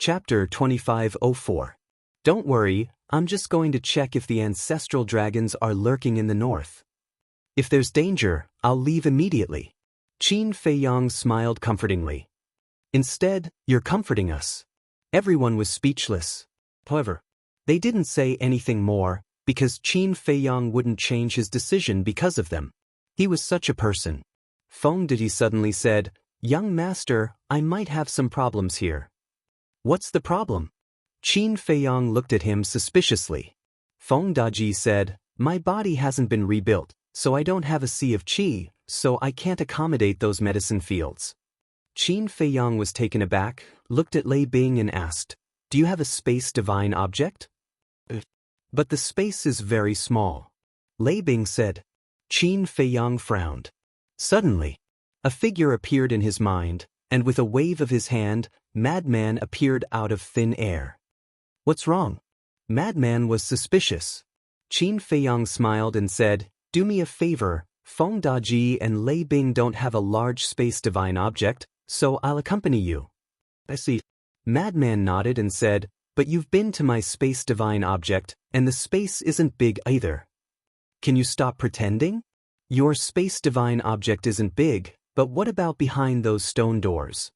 Chapter 2504. Don't worry, I'm just going to check if the ancestral dragons are lurking in the north. If there's danger, I'll leave immediately. Qin Feiyang smiled comfortingly. Instead, you're comforting us. Everyone was speechless. However, they didn't say anything more, because Qin Feiyang wouldn't change his decision because of them. He was such a person. Feng Didi suddenly said, "Young master, I might have some problems here." "What's the problem?" Qin Feiyang looked at him suspiciously. Feng Daji said, "My body hasn't been rebuilt, so I don't have a sea of qi, so I can't accommodate those medicine fields." Qin Feiyang was taken aback, looked at Lei Bing and asked, "Do you have a space divine object?" "But the space is very small," Lei Bing said. Qin Feiyang frowned. Suddenly, a figure appeared in his mind, and with a wave of his hand, Madman appeared out of thin air. "What's wrong?" Madman was suspicious. Qin Feiyang smiled and said, "Do me a favor, Feng Daji and Lei Bing don't have a large space divine object, so I'll accompany you." "I see." Madman nodded and said, "But you've been to my space divine object, and the space isn't big either. Can you stop pretending? Your space divine object isn't big, but what about behind those stone doors?"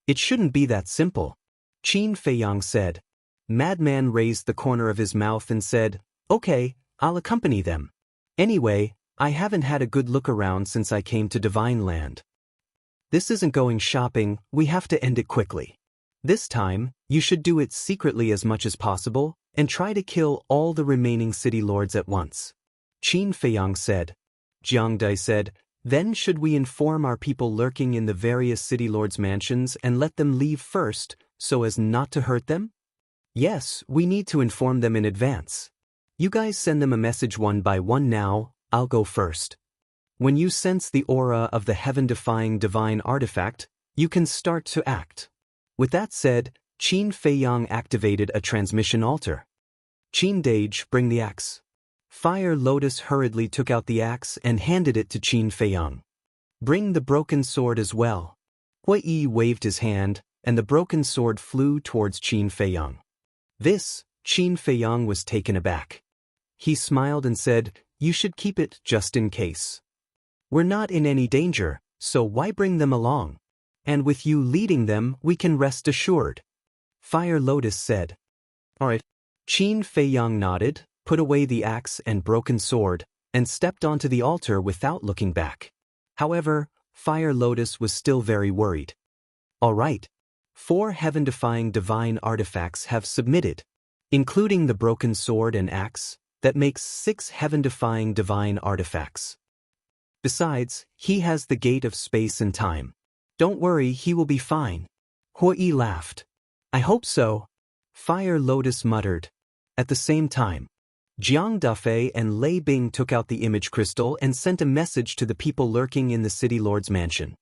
"It shouldn't be that simple," Qin Feiyang said. Madman raised the corner of his mouth and said, "Okay, I'll accompany them. Anyway, I haven't had a good look around since I came to Divine Land. This isn't going shopping, we have to end it quickly. This time, you should do it secretly as much as possible, and try to kill all the remaining city lords at once," Qin Feiyang said. Jianghu said, "Then should we inform our people lurking in the various city lords' mansions and let them leave first, so as not to hurt them?" "Yes, we need to inform them in advance. You guys send them a message one by one now, I'll go first. When you sense the aura of the heaven-defying divine artifact, you can start to act." With that said, Qin Feiyang activated a transmission altar. "Qin Dage, bring the axe." Fire Lotus hurriedly took out the axe and handed it to Qin Feiyang. "Bring the broken sword as well." Hui Yi waved his hand, and the broken sword flew towards Qin Feiyang. This, Qin Feiyang was taken aback. He smiled and said, "You should keep it just in case. We're not in any danger, so why bring them along? And with you leading them, we can rest assured." Fire Lotus said. "All right." Qin Feiyang nodded, put away the axe and broken sword, and stepped onto the altar without looking back. However, Fire Lotus was still very worried. "All right. 4 heaven-defying divine artifacts have submitted, including the broken sword and axe. That makes 6 heaven-defying divine artifacts. Besides, he has the gate of space and time. Don't worry, he will be fine." Hui Yi laughed. "I hope so," Fire Lotus muttered. At the same time, Jianghu and Lei Bing took out the image crystal and sent a message to the people lurking in the city lord's mansion.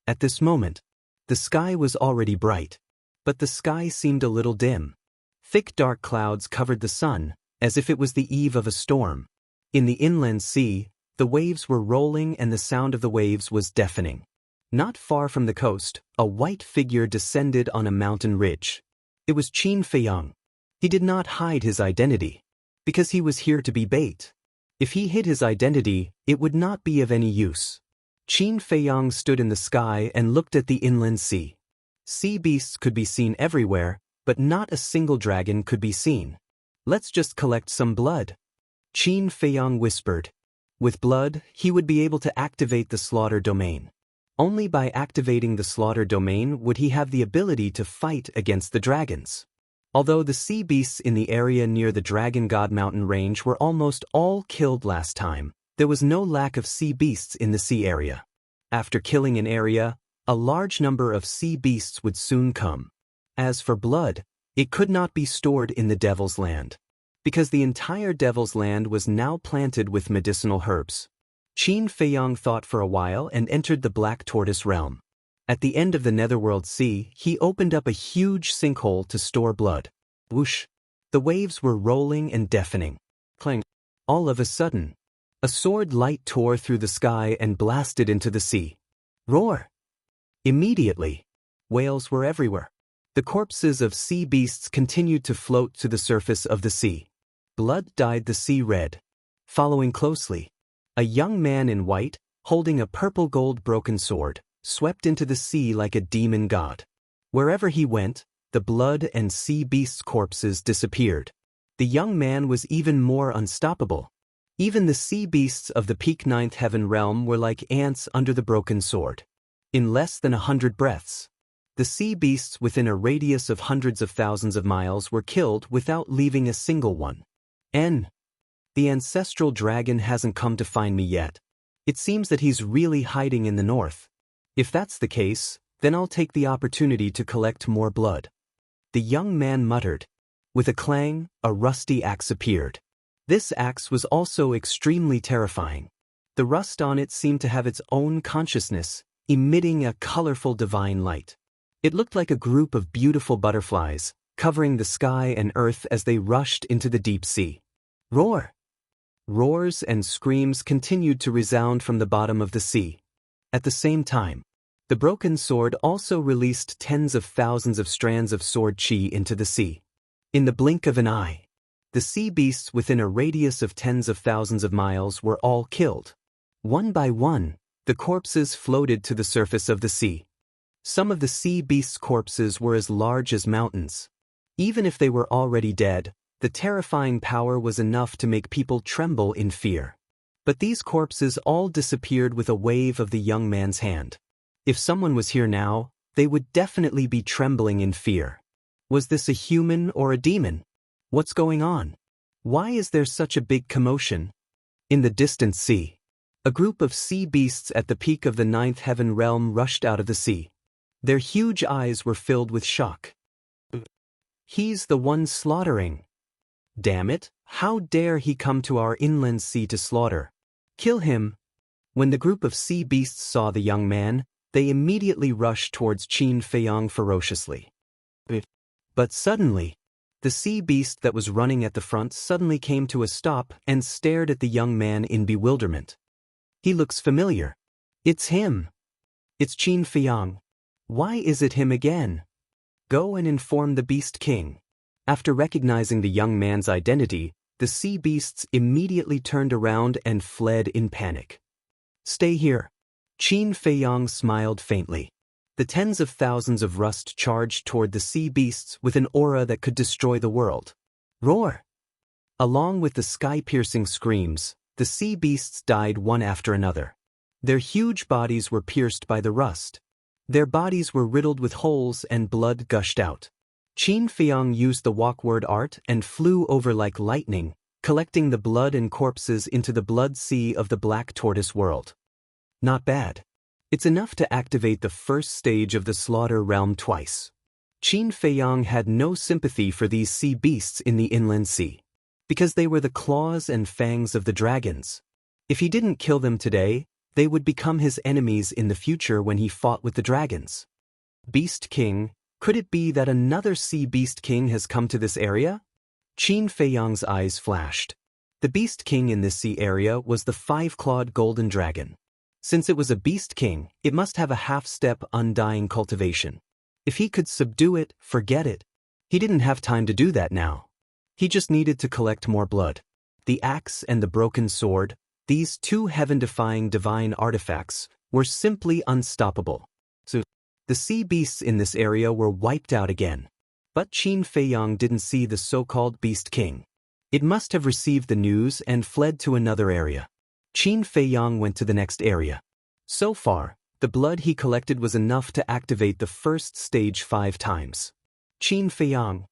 At this moment, the sky was already bright, but the sky seemed a little dim. Thick dark clouds covered the sun, as if it was the eve of a storm. In the inland sea, the waves were rolling and the sound of the waves was deafening. Not far from the coast, a white figure descended on a mountain ridge. It was Qin Feiyang. He did not hide his identity, because he was here to be bait. If he hid his identity, it would not be of any use. Qin Feiyang stood in the sky and looked at the inland sea. Sea beasts could be seen everywhere, but not a single dragon could be seen. "Let's just collect some blood," Qin Feiyang whispered. With blood, he would be able to activate the slaughter domain. Only by activating the slaughter domain would he have the ability to fight against the dragons. Although the sea beasts in the area near the Dragon God Mountain range were almost all killed last time, there was no lack of sea beasts in the sea area. After killing an area, a large number of sea beasts would soon come. As for blood, it could not be stored in the Devil's Land, because the entire Devil's Land was now planted with medicinal herbs. Qin Feiyang thought for a while and entered the Black Tortoise realm. At the end of the Netherworld Sea, he opened up a huge sinkhole to store blood. Whoosh! The waves were rolling and deafening. Clang! All of a sudden, a sword light tore through the sky and blasted into the sea. Roar! Immediately, whales were everywhere. The corpses of sea beasts continued to float to the surface of the sea. Blood dyed the sea red. Following closely, a young man in white, holding a purple-gold broken sword, swept into the sea like a demon god. Wherever he went, the blood and sea beasts' corpses disappeared. The young man was even more unstoppable. Even the sea beasts of the peak ninth heaven realm were like ants under the broken sword. In less than 100 breaths, the sea beasts within a radius of hundreds of thousands of miles were killed without leaving a single one. The ancestral dragon hasn't come to find me yet. It seems that he's really hiding in the north. If that's the case, then I'll take the opportunity to collect more blood. The young man muttered. With a clang, a rusty axe appeared. This axe was also extremely terrifying. The rust on it seemed to have its own consciousness, emitting a colorful divine light. It looked like a group of beautiful butterflies, covering the sky and earth as they rushed into the deep sea. Roar! Roars and screams continued to resound from the bottom of the sea. At the same time, the broken sword also released tens of thousands of strands of sword chi into the sea. In the blink of an eye, the sea beasts within a radius of tens of thousands of miles were all killed. One by one, the corpses floated to the surface of the sea. Some of the sea beasts' corpses were as large as mountains. Even if they were already dead, the terrifying power was enough to make people tremble in fear. But these corpses all disappeared with a wave of the young man's hand. If someone was here now, they would definitely be trembling in fear. Was this a human or a demon? What's going on? Why is there such a big commotion? In the distant sea, a group of sea beasts at the peak of the ninth heaven realm rushed out of the sea. Their huge eyes were filled with shock. He's the one slaughtering. Damn it, how dare he come to our inland sea to slaughter? Kill him! When the group of sea beasts saw the young man, they immediately rushed towards Qin Feiyang ferociously. But suddenly, the sea beast that was running at the front suddenly came to a stop and stared at the young man in bewilderment. He looks familiar. It's him. It's Qin Feiyang. Why is it him again? Go and inform the Beast King. After recognizing the young man's identity, the sea beasts immediately turned around and fled in panic. Stay here. Qin Feiyang smiled faintly. The tens of thousands of rust charged toward the sea beasts with an aura that could destroy the world. Roar! Along with the sky-piercing screams, the sea beasts died one after another. Their huge bodies were pierced by the rust. Their bodies were riddled with holes and blood gushed out. Qin Feiyang used the walkward art and flew over like lightning, collecting the blood and corpses into the blood sea of the Black Tortoise world. Not bad. It's enough to activate the first stage of the slaughter realm twice. Qin Feiyang had no sympathy for these sea beasts in the inland sea, because they were the claws and fangs of the dragons. If he didn't kill them today, they would become his enemies in the future when he fought with the dragons. Beast King, could it be that another sea beast king has come to this area? Qin Feiyang's eyes flashed. The beast king in this sea area was the five-clawed golden dragon. Since it was a beast king, it must have a half-step undying cultivation. If he could subdue it, forget it. He didn't have time to do that now. He just needed to collect more blood. The axe and the broken sword, these two heaven-defying divine artifacts, were simply unstoppable. So, the sea beasts in this area were wiped out again. But Qin Feiyang didn't see the so-called beast king. It must have received the news and fled to another area. Qin Feiyang went to the next area. So far, the blood he collected was enough to activate the first stage 5 times. Qin Feiyang.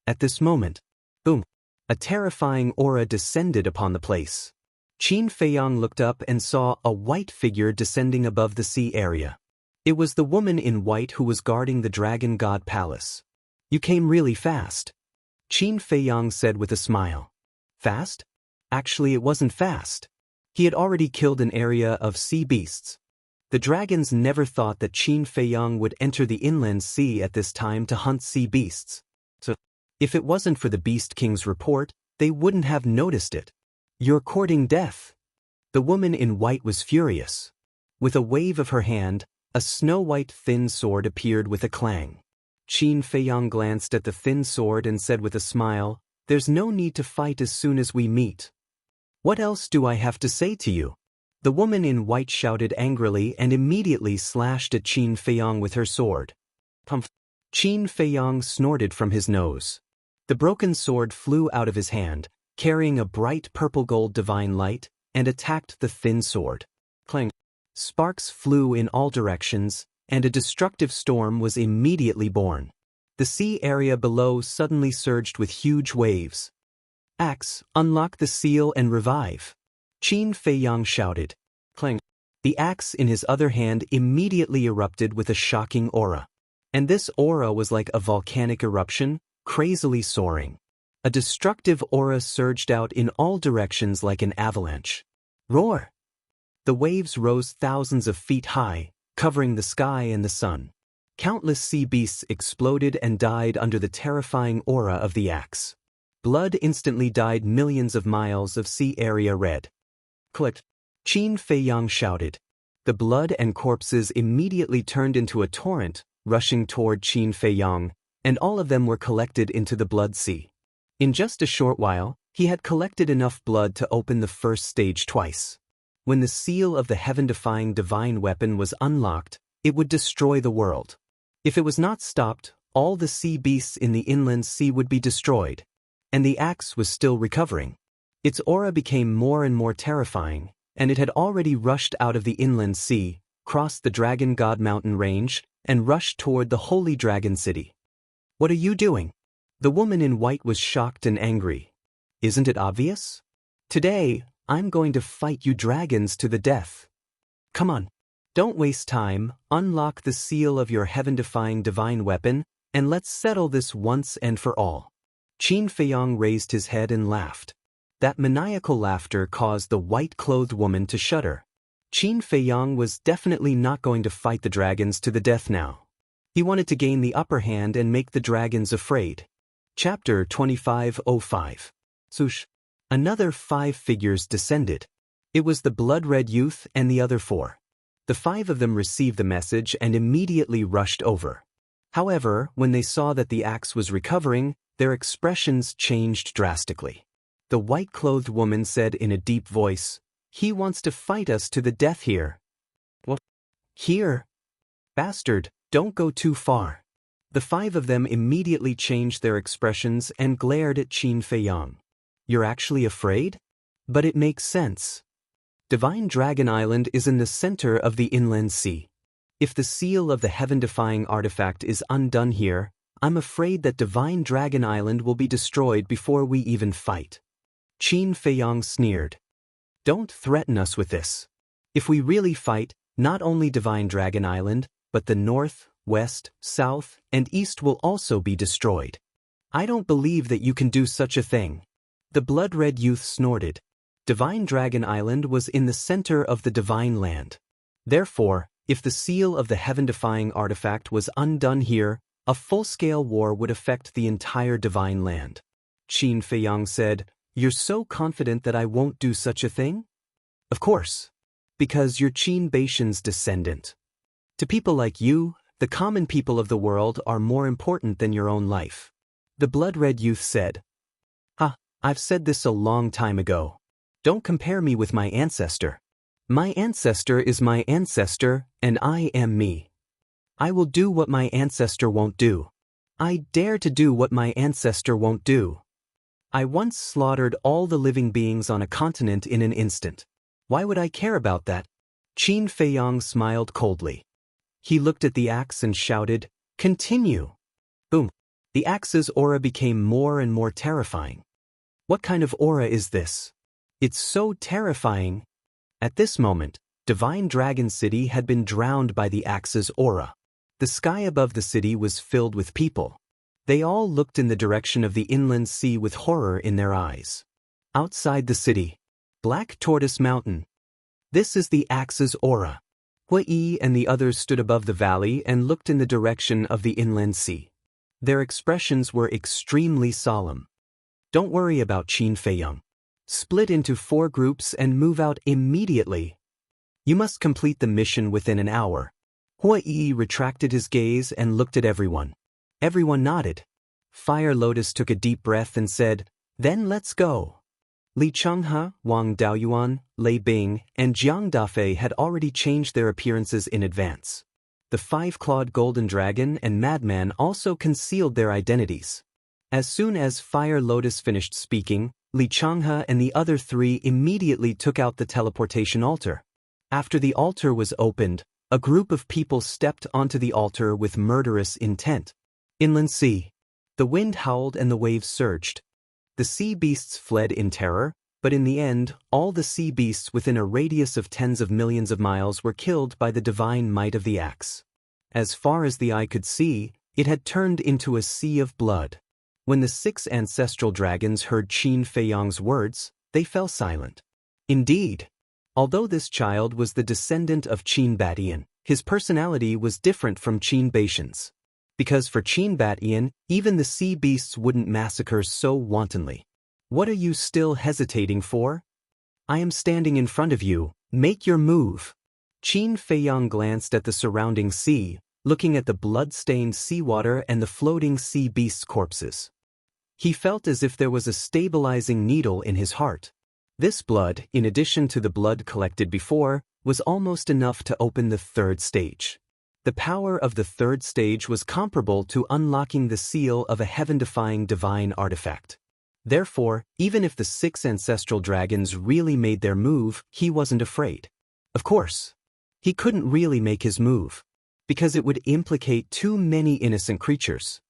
At this moment, boom, a terrifying aura descended upon the place. Qin Feiyang looked up and saw a white figure descending above the sea area. It was the woman in white who was guarding the Dragon God Palace. You came really fast. Qin Feiyang said with a smile. Fast? Actually, it wasn't fast. He had already killed an area of sea beasts. The dragons never thought that Qin Feiyang would enter the inland sea at this time to hunt sea beasts. So, if it wasn't for the Beast King's report, they wouldn't have noticed it. You're courting death. The woman in white was furious. With a wave of her hand, a snow-white thin sword appeared with a clang. Qin Feiyang glanced at the thin sword and said with a smile, "There's no need to fight as soon as we meet. What else do I have to say to you?" The woman in white shouted angrily and immediately slashed at Qin Feiyang with her sword. Pumph! Qin Feiyang snorted from his nose. The broken sword flew out of his hand, carrying a bright purple-gold divine light, and attacked the thin sword. Clang! Sparks flew in all directions, and a destructive storm was immediately born. The sea area below suddenly surged with huge waves. "Axe, unlock the seal and revive!" Qin Feiyang shouted. Clang! The axe in his other hand immediately erupted with a shocking aura. And this aura was like a volcanic eruption, crazily soaring. A destructive aura surged out in all directions like an avalanche. Roar! The waves rose thousands of feet high, covering the sky and the sun. Countless sea beasts exploded and died under the terrifying aura of the axe. Blood instantly dyed millions of miles of sea area red. Click! Qin Feiyang shouted. The blood and corpses immediately turned into a torrent, rushing toward Qin Feiyang, and all of them were collected into the blood sea. In just a short while, he had collected enough blood to open the first stage twice. When the seal of the heaven-defying divine weapon was unlocked, it would destroy the world. If it was not stopped, all the sea beasts in the inland sea would be destroyed. And the axe was still recovering. Its aura became more and more terrifying, and it had already rushed out of the inland sea, crossed the Dragon God Mountain range, and rushed toward the Holy Dragon City. "What are you doing?" The woman in white was shocked and angry. "Isn't it obvious? Today, I'm going to fight you dragons to the death. Come on. Don't waste time, unlock the seal of your heaven-defying divine weapon, and let's settle this once and for all." Qin Feiyang raised his head and laughed. That maniacal laughter caused the white-clothed woman to shudder. Qin Feiyang was definitely not going to fight the dragons to the death now. He wanted to gain the upper hand and make the dragons afraid. Chapter 2505. Swoosh. Another 5 figures descended. It was the blood-red youth and the other 4. The 5 of them received the message and immediately rushed over. However, when they saw that the axe was recovering, their expressions changed drastically. The white-clothed woman said in a deep voice, "He wants to fight us to the death here." "What? Here? Bastard, don't go too far." The 5 of them immediately changed their expressions and glared at Qin Feiyang. "You're actually afraid? But it makes sense. Divine Dragon Island is in the center of the inland sea. If the seal of the heaven-defying artifact is undone here, I'm afraid that Divine Dragon Island will be destroyed before we even fight." Qin Feiyang sneered. "Don't threaten us with this. If we really fight, not only Divine Dragon Island, but the north, west, south, and east will also be destroyed. I don't believe that you can do such a thing." The blood-red youth snorted. Divine Dragon Island was in the center of the Divine Land. Therefore, if the seal of the heaven-defying artifact was undone here, a full-scale war would affect the entire Divine Land. Qin Feiyang said, "You're so confident that I won't do such a thing?" "Of course. Because you're Qin Beishan's descendant. To people like you, the common people of the world are more important than your own life." The blood-red youth said. "Ha, I've said this a long time ago. Don't compare me with my ancestor. My ancestor is my ancestor, and I am me. I will do what my ancestor won't do. I dare to do what my ancestor won't do. I once slaughtered all the living beings on a continent in an instant. Why would I care about that?" Qin Feiyang smiled coldly. He looked at the axe and shouted, "Continue!" Boom! The axe's aura became more and more terrifying. What kind of aura is this? It's so terrifying. At this moment, Divine Dragon City had been drowned by the axe's aura. The sky above the city was filled with people. They all looked in the direction of the inland sea with horror in their eyes. Outside the city, Black Tortoise Mountain. This is the axe's aura. Hui and the others stood above the valley and looked in the direction of the inland sea. Their expressions were extremely solemn. "Don't worry about Qin Feiyang. Split into 4 groups and move out immediately. You must complete the mission within an hour." Hui retracted his gaze and looked at everyone. Everyone nodded. Fire Lotus took a deep breath and said, "Then let's go." Li Changhe, Wang Daoyuan, Lei Bing, and Jiang Dafei had already changed their appearances in advance. The five-clawed golden dragon and madman also concealed their identities. As soon as Fire Lotus finished speaking, Li Changhe and the other three immediately took out the teleportation altar. After the altar was opened, a group of people stepped onto the altar with murderous intent. Inland sea. The wind howled and the waves surged. The sea beasts fled in terror, but in the end, all the sea beasts within a radius of tens of millions of miles were killed by the divine might of the axe. As far as the eye could see, it had turned into a sea of blood. When the 6 ancestral dragons heard Qin Feiyang's words, they fell silent. Indeed, although this child was the descendant of Qin Batian, his personality was different from Qin Baishan's. Because for Qin Batian, even the sea beasts wouldn't massacre so wantonly. What are you still hesitating for? I am standing in front of you, make your move. Qin Feiyang glanced at the surrounding sea, looking at the blood-stained seawater and the floating sea beasts' corpses. He felt as if there was a stabilizing needle in his heart. This blood, in addition to the blood collected before, was almost enough to open the third stage. The power of the third stage was comparable to unlocking the seal of a heaven-defying divine artifact. Therefore, even if the 6 ancestral dragons really made their move, he wasn't afraid. Of course, he couldn't really make his move, because it would implicate too many innocent creatures.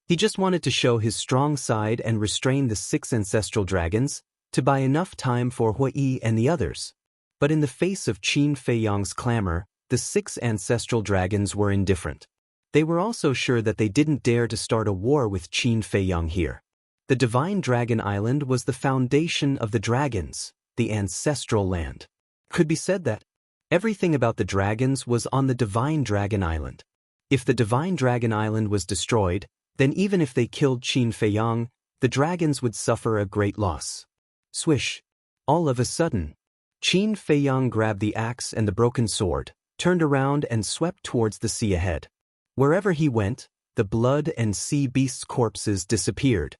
He just wanted to show his strong side and restrain the 6 ancestral dragons, to buy enough time for Hui and the others. But in the face of Qin Feiyang's clamor, the 6 ancestral dragons were indifferent. They were also sure that they didn't dare to start a war with Qin Feiyang here. The Divine Dragon Island was the foundation of the dragons, the ancestral land. Could be said that everything about the dragons was on the Divine Dragon Island. If the Divine Dragon Island was destroyed, then even if they killed Qin Feiyang, the dragons would suffer a great loss. Swish! All of a sudden, Qin Feiyang grabbed the axe and the broken sword, turned around and swept towards the sea ahead. Wherever he went, the blood and sea beasts' corpses disappeared.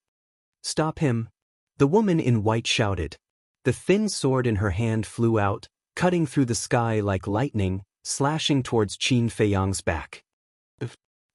"Stop him!" The woman in white shouted. The thin sword in her hand flew out, cutting through the sky like lightning, slashing towards Qin Feiyang's back.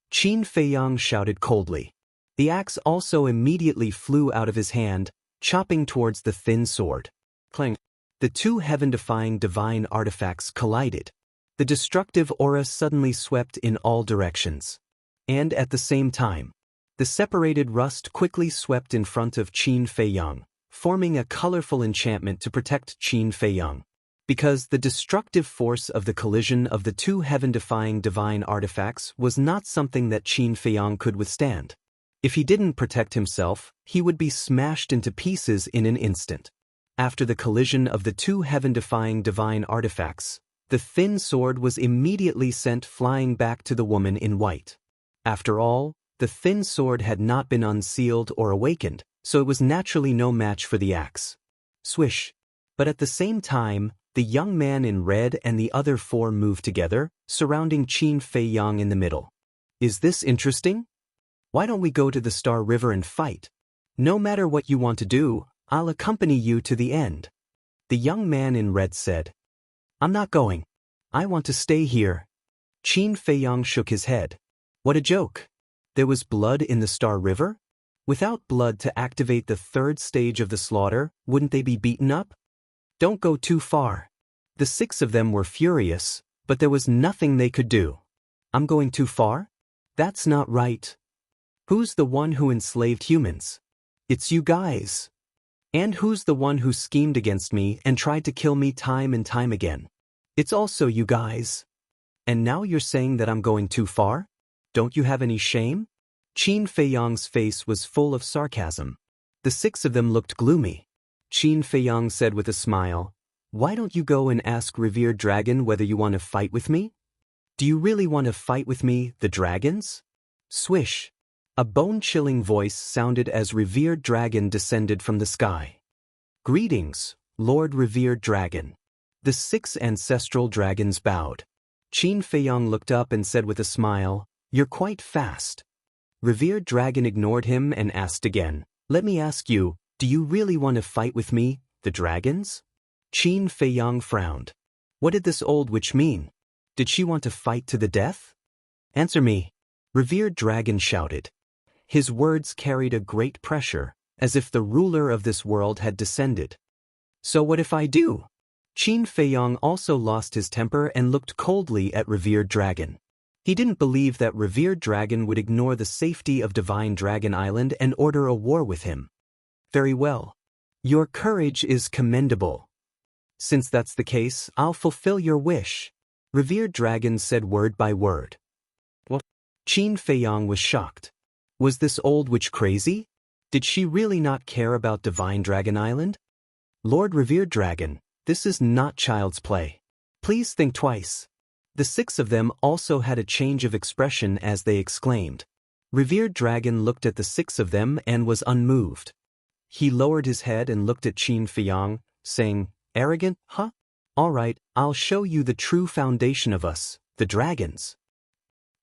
Qin Feiyang shouted coldly. The axe also immediately flew out of his hand, chopping towards the thin sword. Clang! The two heaven-defying divine artifacts collided. The destructive aura suddenly swept in all directions. And at the same time, the separated rust quickly swept in front of Qin Feiyang, forming a colorful enchantment to protect Qin Feiyang. Because the destructive force of the collision of the two heaven-defying divine artifacts was not something that Qin Feiyang could withstand. If he didn't protect himself, he would be smashed into pieces in an instant. After the collision of the two heaven-defying divine artifacts, the thin sword was immediately sent flying back to the woman in white. After all, the thin sword had not been unsealed or awakened, so it was naturally no match for the axe. Swish! But at the same time, the young man in red and the other 4 moved together, surrounding Qin Feiyang in the middle. Is this interesting? Why don't we go to the Star River and fight? No matter what you want to do, I'll accompany you to the end. The young man in red said. I'm not going. I want to stay here. Qin Feiyang shook his head. What a joke. There was blood in the Star River? Without blood to activate the third stage of the slaughter, wouldn't they be beaten up? Don't go too far. The 6 of them were furious, but there was nothing they could do. I'm going too far? That's not right. Who's the one who enslaved humans? It's you guys. And who's the one who schemed against me and tried to kill me time and time again? It's also you guys. And now you're saying that I'm going too far? Don't you have any shame? Qin Feiyang's face was full of sarcasm. The 6 of them looked gloomy. Qin Feiyang said with a smile, Why don't you go and ask Revered Dragon whether you want to fight with me? Do you really want to fight with me, the dragons? Swish! A bone-chilling voice sounded as Revered Dragon descended from the sky. Greetings, Lord Revered Dragon. The 6 ancestral dragons bowed. Qin Feiyang looked up and said with a smile, You're quite fast. Revered Dragon ignored him and asked again, "Let me ask you, do you really want to fight with me, the dragons?" Qin Feiyang frowned. What did this old witch mean? Did she want to fight to the death? "Answer me," Revered Dragon shouted. His words carried a great pressure, as if the ruler of this world had descended. "So what if I do?" Qin Feiyang also lost his temper and looked coldly at Revered Dragon. He didn't believe that Revered Dragon would ignore the safety of Divine Dragon Island and order a war with him. "Very well. Your courage is commendable. Since that's the case, I'll fulfill your wish," Revered Dragon said word by word. What? Qin Feiyang was shocked. Was this old witch crazy? Did she really not care about Divine Dragon Island? "Lord Revered Dragon, this is not child's play. Please think twice." The 6 of them also had a change of expression as they exclaimed. Revered Dragon looked at the 6 of them and was unmoved. He lowered his head and looked at Qin Feiyang, saying, "Arrogant, huh? All right, I'll show you the true foundation of us, the dragons."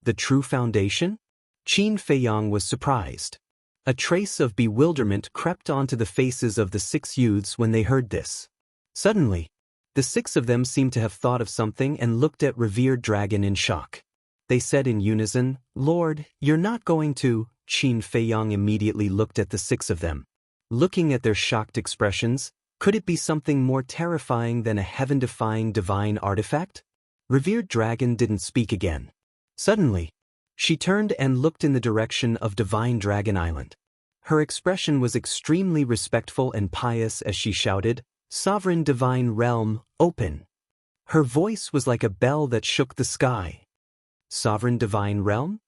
The true foundation? Qin Feiyang was surprised. A trace of bewilderment crept onto the faces of the 6 youths when they heard this. Suddenly, the 6 of them seemed to have thought of something and looked at Revered Dragon in shock. They said in unison, "Lord, you're not going to..." Qin Feiyang immediately looked at the 6 of them. Looking at their shocked expressions, could it be something more terrifying than a heaven-defying divine artifact? Revered Dragon didn't speak again. Suddenly, she turned and looked in the direction of Divine Dragon Island. Her expression was extremely respectful and pious as she shouted, "Sovereign Divine Realm, open." Her voice was like a bell that shook the sky. Sovereign Divine Realm?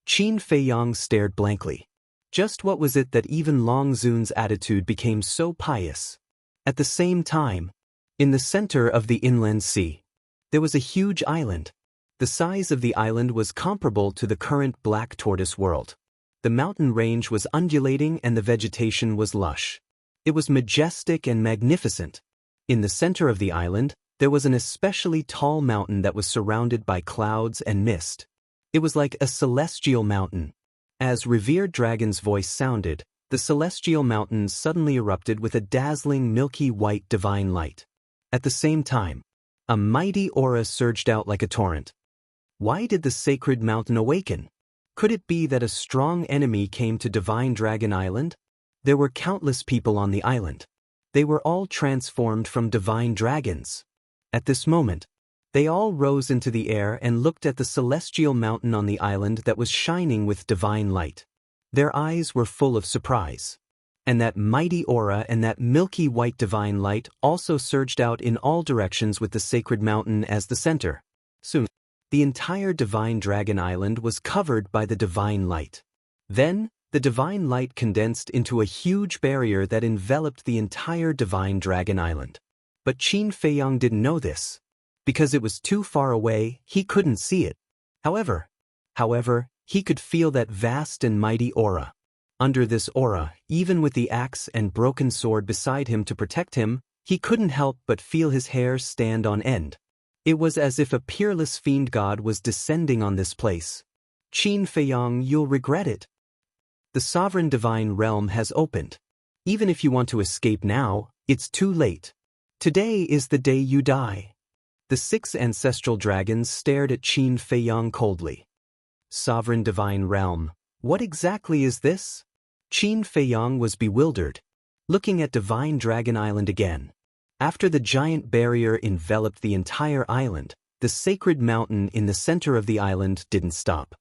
Qin Feiyang stared blankly. Just what was it that even Long Zun's attitude became so pious? At the same time, in the center of the inland sea, there was a huge island. The size of the island was comparable to the current Black Tortoise world. The mountain range was undulating and the vegetation was lush. It was majestic and magnificent. In the center of the island, there was an especially tall mountain that was surrounded by clouds and mist. It was like a celestial mountain. As Revered Dragon's voice sounded, the celestial mountain suddenly erupted with a dazzling milky white divine light. At the same time, a mighty aura surged out like a torrent. Why did the sacred mountain awaken? Could it be that a strong enemy came to Divine Dragon Island? There were countless people on the island. They were all transformed from divine dragons. At this moment, they all rose into the air and looked at the celestial mountain on the island that was shining with divine light. Their eyes were full of surprise. And that mighty aura and that milky white divine light also surged out in all directions with the sacred mountain as the center. Soon, the entire Divine Dragon Island was covered by the divine light. Then, the divine light condensed into a huge barrier that enveloped the entire Divine Dragon Island. But Qin Feiyang didn't know this. Because it was too far away, he couldn't see it. However, he could feel that vast and mighty aura. Under this aura, even with the axe and broken sword beside him to protect him, he couldn't help but feel his hair stand on end. It was as if a peerless fiend god was descending on this place. Qin Feiyang, you'll regret it. The sovereign divine realm has opened. Even if you want to escape now, it's too late. Today is the day you die. The 6 ancestral dragons stared at Qin Feiyang coldly. Sovereign divine realm, what exactly is this? Qin Feiyang was bewildered, looking at Divine Dragon Island again. After the giant barrier enveloped the entire island, the sacred mountain in the center of the island didn't stop.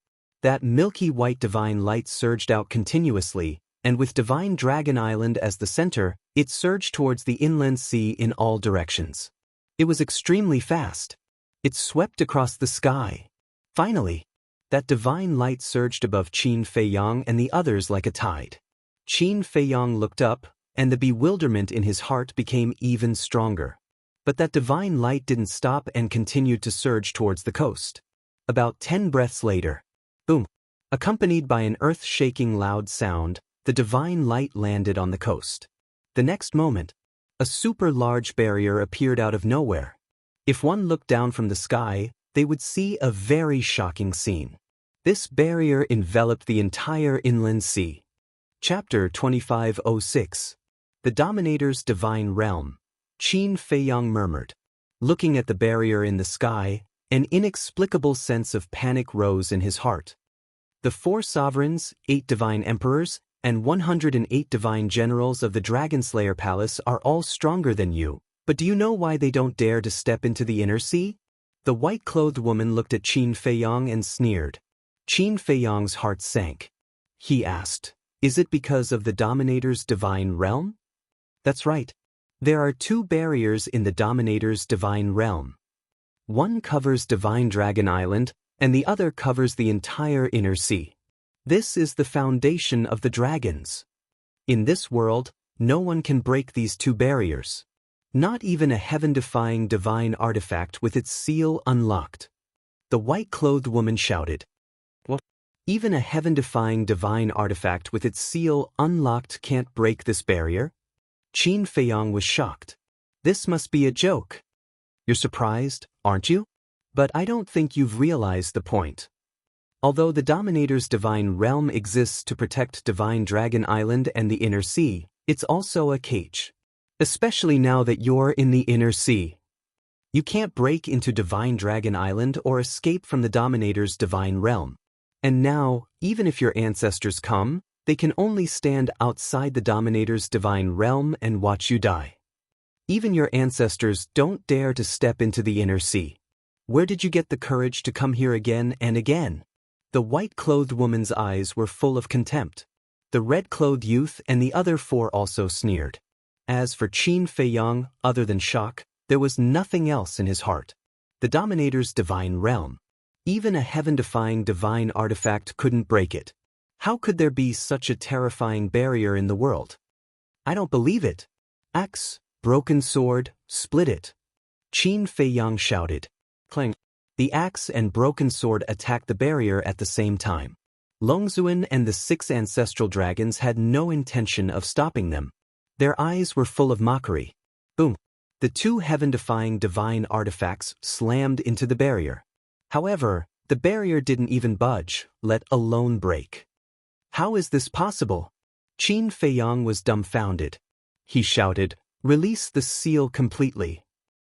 That milky white divine light surged out continuously, and with Divine Dragon Island as the center, it surged towards the inland sea in all directions. It was extremely fast. It swept across the sky. Finally, that divine light surged above Qin Feiyang and the others like a tide. Qin Feiyang looked up, and the bewilderment in his heart became even stronger. But that divine light didn't stop and continued to surge towards the coast. About 10 breaths later, boom, accompanied by an earth-shaking loud sound, the divine light landed on the coast. The next moment, a super-large barrier appeared out of nowhere. If one looked down from the sky, they would see a very shocking scene. This barrier enveloped the entire inland sea. Chapter 2506. The Dominator's Divine Realm. Qin Feiyang murmured. Looking at the barrier in the sky, an inexplicable sense of panic rose in his heart. The 4 sovereigns, 8 divine emperors, and 108 divine generals of the Dragonslayer Palace are all stronger than you, but do you know why they don't dare to step into the inner sea? The white-clothed woman looked at Qin Feiyang and sneered. Qin Feiyang's heart sank. He asked, "Is it because of the Dominator's divine realm?" That's right. There are 2 barriers in the Dominator's divine realm. One covers Divine Dragon Island, and the other covers the entire inner sea. This is the foundation of the dragons. In this world, no one can break these 2 barriers. Not even a heaven-defying divine artifact with its seal unlocked. The white-clothed woman shouted. What? Even a heaven-defying divine artifact with its seal unlocked can't break this barrier? Qin Feiyang was shocked. This must be a joke. You're surprised, aren't you? But I don't think you've realized the point. Although the Dominator's divine realm exists to protect Divine Dragon Island and the inner sea, it's also a cage. Especially now that you're in the inner sea. You can't break into Divine Dragon Island or escape from the Dominator's divine realm. And now, even if your ancestors come, they can only stand outside the Dominator's divine realm and watch you die. Even your ancestors don't dare to step into the inner sea. Where did you get the courage to come here again and again? The white-clothed woman's eyes were full of contempt. The red-clothed youth and the other 4 also sneered. As for Qin Feiyang, other than shock, there was nothing else in his heart. The Dominator's divine realm. Even a heaven-defying divine artifact couldn't break it. How could there be such a terrifying barrier in the world? I don't believe it. Axe, broken sword, split it. Qin Feiyang shouted. Clang. The axe and broken sword attacked the barrier at the same time. Longzuan and the 6 ancestral dragons had no intention of stopping them. Their eyes were full of mockery. Boom. The 2 heaven-defying divine artifacts slammed into the barrier. However, the barrier didn't even budge, let alone break. How is this possible? Qin Feiyang was dumbfounded. He shouted, "Release the seal completely."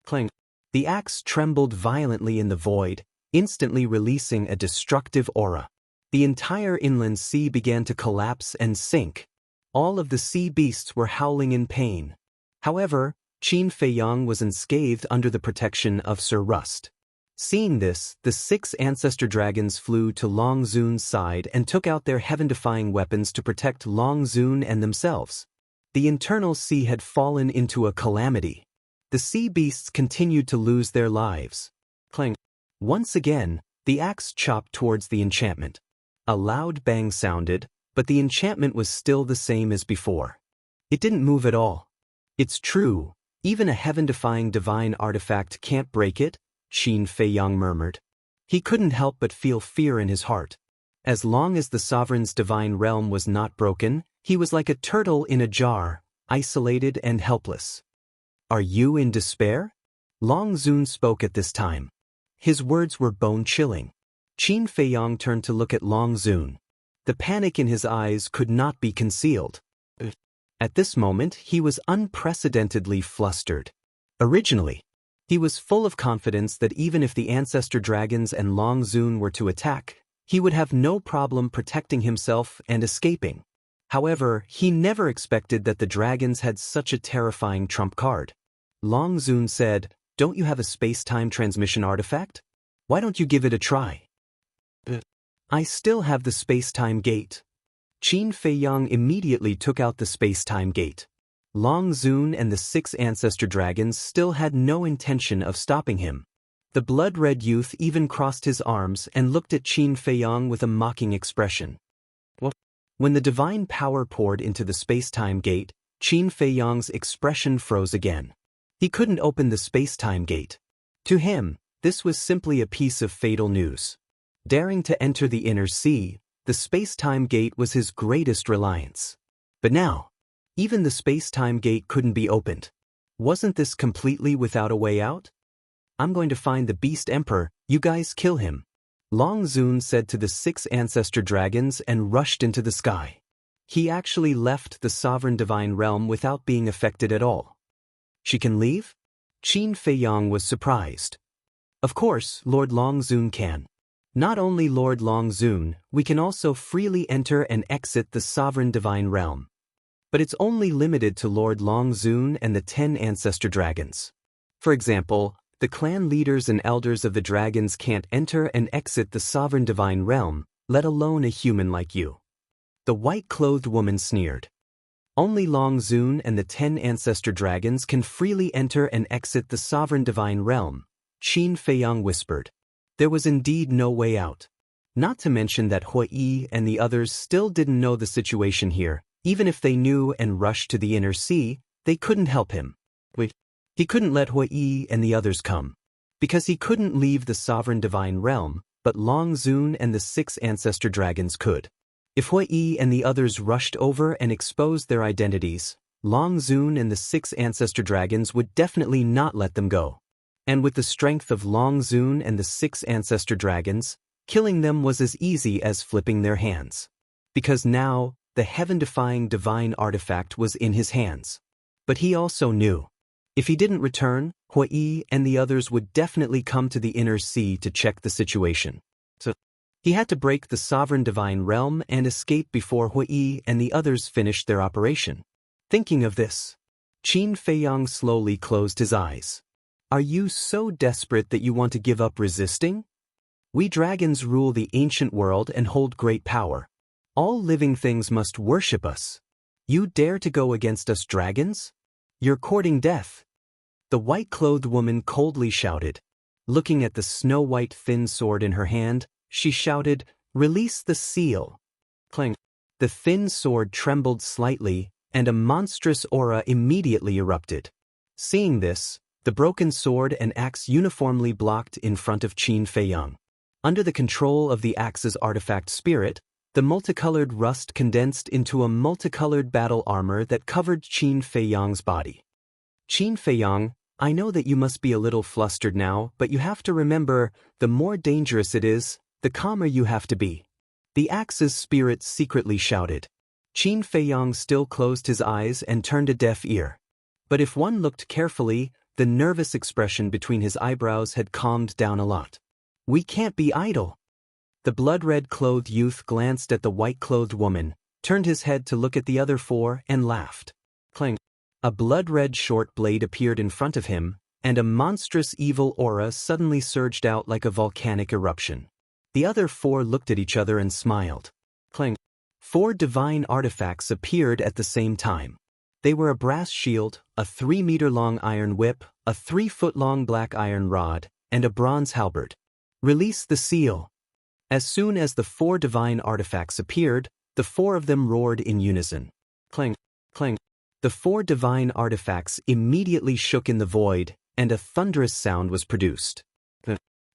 Clang. The axe trembled violently in the void, instantly releasing a destructive aura. The entire inland sea began to collapse and sink. All of the sea beasts were howling in pain. However, Qin Feiyang was unscathed under the protection of Sir Rust. Seeing this, the 6 ancestor dragons flew to Long Zun's side and took out their heaven-defying weapons to protect Long Zun and themselves. The internal sea had fallen into a calamity. The sea beasts continued to lose their lives. Clang. Once again, the axe chopped towards the enchantment. A loud bang sounded, but the enchantment was still the same as before. It didn't move at all. It's true, even a heaven-defying divine artifact can't break it, Qin Feiyang murmured. He couldn't help but feel fear in his heart. As long as the sovereign's divine realm was not broken, he was like a turtle in a jar, isolated and helpless. Are you in despair? Long Zun spoke at this time. His words were bone-chilling. Qin Feiyang turned to look at Long Zun. The panic in his eyes could not be concealed. At this moment, he was unprecedentedly flustered. Originally, he was full of confidence that even if the ancestor dragons and Long Zun were to attack, he would have no problem protecting himself and escaping. However, he never expected that the dragons had such a terrifying trump card. Long Zun said, "Don't you have a space-time transmission artifact? Why don't you give it a try?" "I still have the space-time gate." Qin Feiyang immediately took out the space-time gate. Long Zun and the 6 ancestor dragons still had no intention of stopping him. The blood-red youth even crossed his arms and looked at Qin Feiyang with a mocking expression. What? When the divine power poured into the space-time gate, Qin Feiyang's expression froze again. He couldn't open the space-time gate. To him, this was simply a piece of fatal news. Daring to enter the inner sea, the space-time gate was his greatest reliance. But now, even the space-time gate couldn't be opened. Wasn't this completely without a way out? "I'm going to find the Beast Emperor, you guys kill him." Long Zun said to the 6 ancestor dragons and rushed into the sky. He actually left the sovereign divine realm without being affected at all. She can leave? Qin Feiyang was surprised. Of course, Lord Long Zun can. Not only Lord Long Zun, we can also freely enter and exit the sovereign divine realm. But it's only limited to Lord Long Zun and the 10 ancestor dragons. For example, the clan leaders and elders of the dragons can't enter and exit the sovereign divine realm, let alone a human like you. The white-clothed woman sneered. Only Long Zun and the 10 ancestor dragons can freely enter and exit the sovereign divine realm, Qin Feiyang whispered. There was indeed no way out. Not to mention that Hui and the others still didn't know the situation here. Even if they knew and rushed to the inner sea, they couldn't help him. He couldn't let Hui and the others come. Because he couldn't leave the sovereign divine realm, but Long Zun and the 6 ancestor dragons could. If Hui and the others rushed over and exposed their identities, Long Zun and the 6 ancestor dragons would definitely not let them go. And with the strength of Long Zun and the 6 ancestor dragons, killing them was as easy as flipping their hands. Because now, the heaven-defying divine artifact was in his hands. But he also knew. If he didn't return, Hui and the others would definitely come to the inner sea to check the situation. So, he had to break the sovereign divine realm and escape before Hui and the others finished their operation. Thinking of this, Qin Feiyang slowly closed his eyes. Are you so desperate that you want to give up resisting? We dragons rule the ancient world and hold great power. All living things must worship us. You dare to go against us dragons? You're courting death. The white-clothed woman coldly shouted. Looking at the snow-white thin sword in her hand, she shouted, "Release the seal." Clang. The thin sword trembled slightly, and a monstrous aura immediately erupted. Seeing this, the broken sword and axe uniformly blocked in front of Qin Feiyang. Under the control of the axe's artifact spirit, the multicolored rust condensed into a multicolored battle armor that covered Qin Feiyang's body. Qin Feiyang, I know that you must be a little flustered now, but you have to remember, the more dangerous it is, the calmer you have to be. The axe's spirit secretly shouted. Qin Feiyang still closed his eyes and turned a deaf ear. But if one looked carefully, the nervous expression between his eyebrows had calmed down a lot. We can't be idle. The blood-red-clothed youth glanced at the white-clothed woman, turned his head to look at the other 4 and laughed. Clang. A blood-red short blade appeared in front of him, and a monstrous evil aura suddenly surged out like a volcanic eruption. The other 4 looked at each other and smiled. Clang. 4 divine artifacts appeared at the same time. They were a brass shield, a 3-meter-long iron whip, a 3-foot-long black iron rod, and a bronze halberd. Release the seal. As soon as the 4 divine artifacts appeared, the 4 of them roared in unison. Clang, clang. The 4 divine artifacts immediately shook in the void, and a thunderous sound was produced.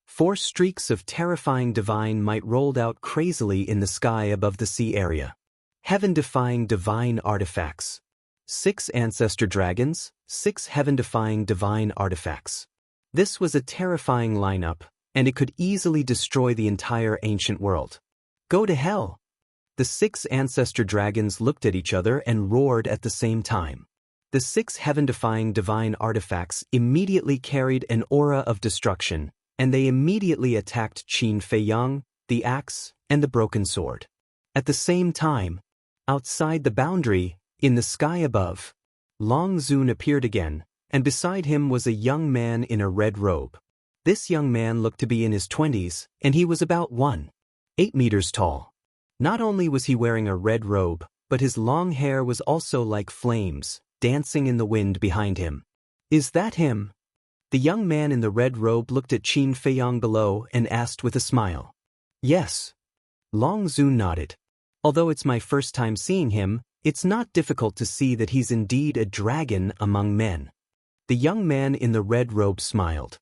4 streaks of terrifying divine might rolled out crazily in the sky above the sea area. Heaven-defying divine artifacts. 6 ancestor dragons, 6 heaven-defying divine artifacts. This was a terrifying lineup, and it could easily destroy the entire ancient world. Go to hell! The 6 ancestor dragons looked at each other and roared at the same time. The 6 heaven-defying divine artifacts immediately carried an aura of destruction, and they immediately attacked Qin Feiyang, the axe, and the broken sword. At the same time, outside the boundary, in the sky above, Long Zun appeared again, and beside him was a young man in a red robe. This young man looked to be in his 20s, and he was about 1.8 meters tall. Not only was he wearing a red robe, but his long hair was also like flames, dancing in the wind behind him. Is that him? The young man in the red robe looked at Qin Feiyang below and asked with a smile. Yes. Long Zun nodded. Although it's my first time seeing him, it's not difficult to see that he's indeed a dragon among men. The young man in the red robe smiled.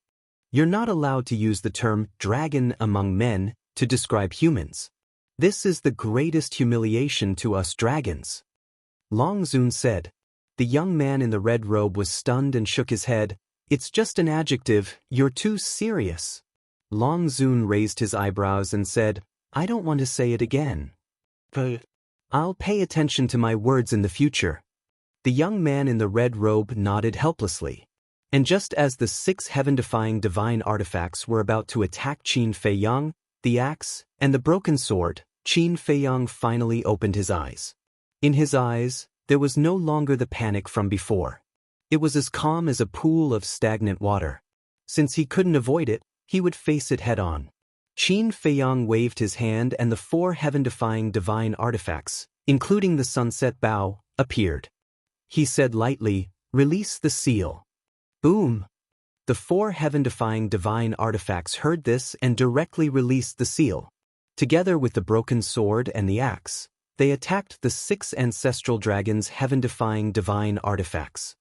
You're not allowed to use the term dragon among men to describe humans. This is the greatest humiliation to us dragons. Long Zun said. The young man in the red robe was stunned and shook his head. It's just an adjective, you're too serious. Long Zun raised his eyebrows and said, I don't want to say it again. But I'll pay attention to my words in the future. The young man in the red robe nodded helplessly. And just as the 6 heaven-defying divine artifacts were about to attack Qin Feiyang, the axe, and the broken sword, Qin Feiyang finally opened his eyes. In his eyes, there was no longer the panic from before. It was as calm as a pool of stagnant water. Since he couldn't avoid it, he would face it head-on. Qin Feiyang waved his hand and the 4 heaven-defying divine artifacts, including the sunset bow, appeared. He said lightly, "Release the seal." Boom! The 4 heaven-defying divine artifacts heard this and directly released the seal. Together with the broken sword and the axe, they attacked the 6 ancestral dragons' heaven-defying divine artifacts.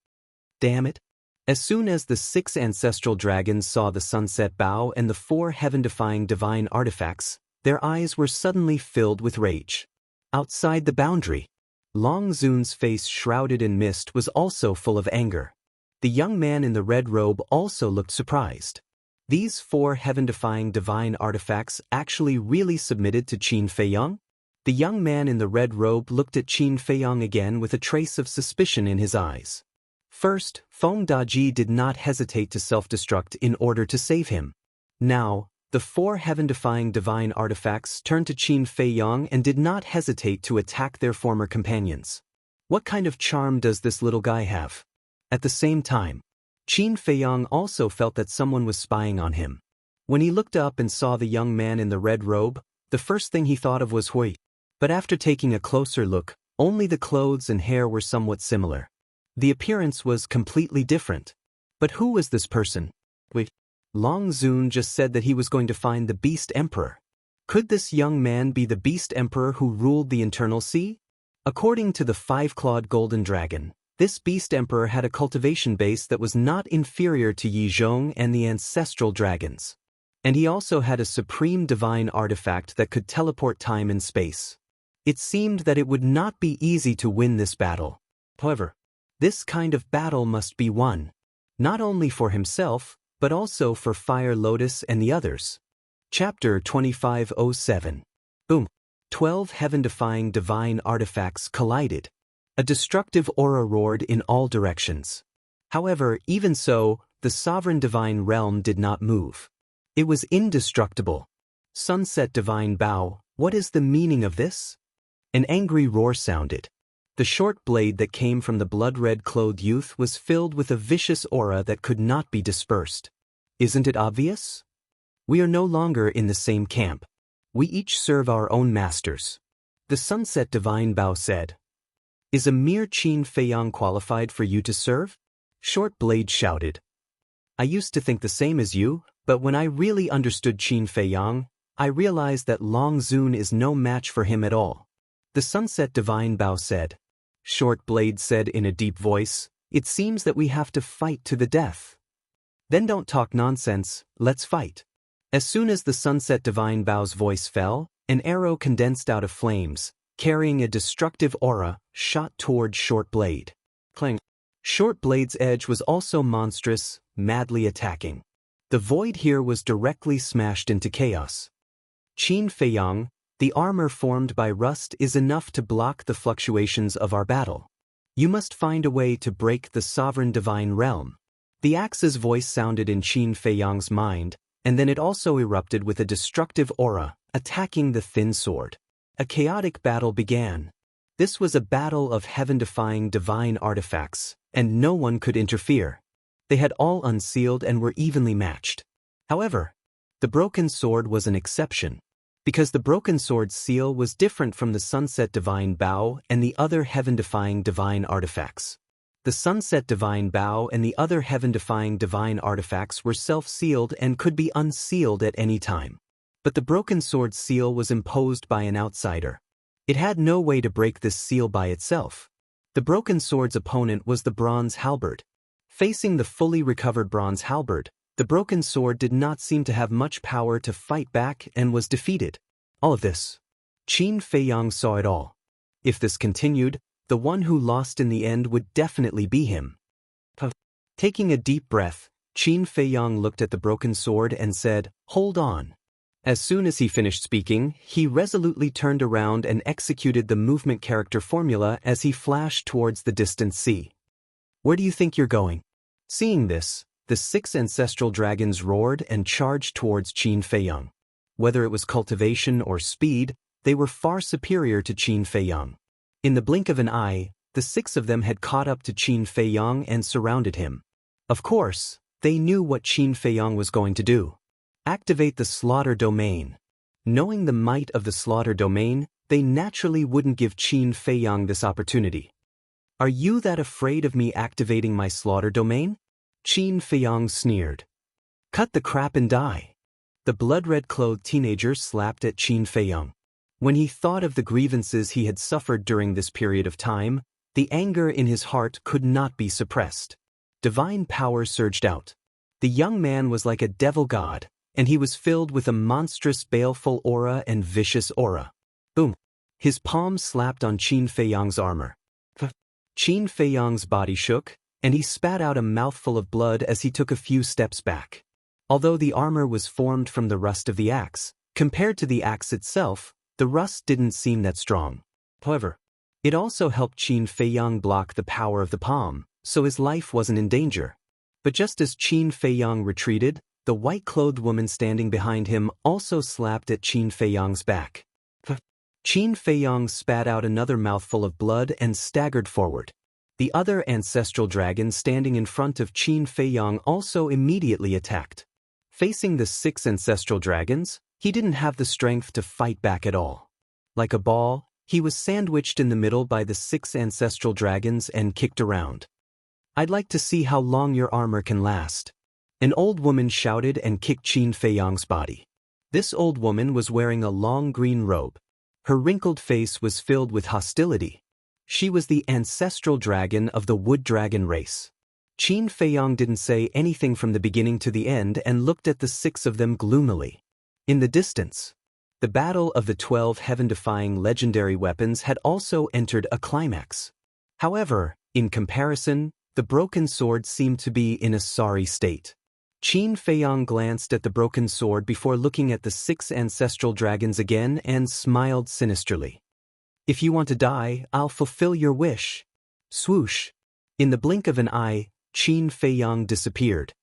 Damn it! As soon as the 6 ancestral dragons saw the sunset bow and the 4 heaven-defying divine artifacts, their eyes were suddenly filled with rage. Outside the boundary, Long Zun's face shrouded in mist was also full of anger. The young man in the red robe also looked surprised. These 4 heaven-defying divine artifacts actually really submitted to Qin Feiyang? The young man in the red robe looked at Qin Feiyang again with a trace of suspicion in his eyes. First, Feng Daji did not hesitate to self-destruct in order to save him. Now, the 4 heaven-defying divine artifacts turned to Qin Feiyang and did not hesitate to attack their former companions. What kind of charm does this little guy have? At the same time, Qin Feiyang also felt that someone was spying on him. When he looked up and saw the young man in the red robe, the first thing he thought of was Hui. But after taking a closer look, only the clothes and hair were somewhat similar. The appearance was completely different. But who was this person? Wait, Long Zun just said that he was going to find the Beast Emperor. Could this young man be the Beast Emperor who ruled the Internal Sea? According to the 5-clawed golden dragon, this Beast Emperor had a cultivation base that was not inferior to Yi Zhong and the ancestral dragons. And he also had a supreme divine artifact that could teleport time and space. It seemed that it would not be easy to win this battle. However, this kind of battle must be won, not only for himself, but also for Fire Lotus and the others. Chapter 2507. Boom. 12 heaven-defying divine artifacts collided. A destructive aura roared in all directions. However, even so, the sovereign divine realm did not move. It was indestructible. Sunset divine bow, what is the meaning of this? An angry roar sounded. The short blade that came from the blood-red clothed youth was filled with a vicious aura that could not be dispersed. Isn't it obvious? We are no longer in the same camp. We each serve our own masters. The sunset divine bow said. Is a mere Qin Feiyang qualified for you to serve? Short blade shouted. I used to think the same as you, but when I really understood Qin Feiyang, I realized that Long Zun is no match for him at all. The sunset divine bow said. Short blade said in a deep voice, it seems that we have to fight to the death. Then don't talk nonsense, let's fight. As soon as the sunset divine bow's voice fell, an arrow condensed out of flames, carrying a destructive aura, shot toward Short Blade. Clang. Short Blade's edge was also monstrous, madly attacking. The void here was directly smashed into chaos. Qin Feiyang, the armor formed by rust is enough to block the fluctuations of our battle. You must find a way to break the sovereign divine realm. The axe's voice sounded in Qin Feiyang's mind, and then it also erupted with a destructive aura, attacking the thin sword. A chaotic battle began. This was a battle of heaven-defying divine artifacts, and no one could interfere. They had all unsealed and were evenly matched. However, the broken sword was an exception, because the broken sword's seal was different from the sunset divine bow and the other heaven-defying divine artifacts. The sunset divine bow and the other heaven-defying divine artifacts were self-sealed and could be unsealed at any time. But the broken sword's seal was imposed by an outsider. It had no way to break this seal by itself. The broken sword's opponent was the bronze halberd. Facing the fully recovered bronze halberd, the broken sword did not seem to have much power to fight back and was defeated. All of this. Qin Feiyang saw it all. If this continued, the one who lost in the end would definitely be him. Taking a deep breath, Qin Feiyang looked at the broken sword and said, "Hold on." As soon as he finished speaking, he resolutely turned around and executed the movement character formula as he flashed towards the distant sea. "Where do you think you're going?" Seeing this, the 6 ancestral dragons roared and charged towards Qin Feiyang. Whether it was cultivation or speed, they were far superior to Qin Feiyang. In the blink of an eye, the 6 of them had caught up to Qin Feiyang and surrounded him. Of course, they knew what Qin Feiyang was going to do. Activate the slaughter domain. Knowing the might of the slaughter domain, they naturally wouldn't give Qin Feiyang this opportunity. "Are you that afraid of me activating my slaughter domain?" Qin Feiyang sneered. "Cut the crap and die." The blood-red-clothed teenager slapped at Qin Feiyang. When he thought of the grievances he had suffered during this period of time, the anger in his heart could not be suppressed. Divine power surged out. The young man was like a devil god, and he was filled with a monstrous baleful aura and vicious aura. Boom! His palm slapped on Qin Feiyang's armor. Qin Feiyang's body shook, and he spat out a mouthful of blood as he took a few steps back. Although the armor was formed from the rust of the axe, compared to the axe itself, the rust didn't seem that strong. However, it also helped Qin Feiyang block the power of the palm, so his life wasn't in danger. But just as Qin Feiyang retreated, the white-clothed woman standing behind him also slapped at Qin Feiyang's back. Qin Feiyang spat out another mouthful of blood and staggered forward. The other ancestral dragon standing in front of Qin Feiyang also immediately attacked. Facing the 6 ancestral dragons, he didn't have the strength to fight back at all. Like a ball, he was sandwiched in the middle by the 6 ancestral dragons and kicked around. "I'd like to see how long your armor can last." An old woman shouted and kicked Qin Feiyang's body. This old woman was wearing a long green robe. Her wrinkled face was filled with hostility. She was the ancestral dragon of the wood dragon race. Qin Feiyang didn't say anything from the beginning to the end and looked at the 6 of them gloomily. In the distance, the battle of the 12 heaven-defying legendary weapons had also entered a climax. However, in comparison, the broken sword seemed to be in a sorry state. Qin Feiyang glanced at the broken sword before looking at the 6 ancestral dragons again and smiled sinisterly. "If you want to die, I'll fulfill your wish." Swoosh! In the blink of an eye, Qin Feiyang disappeared.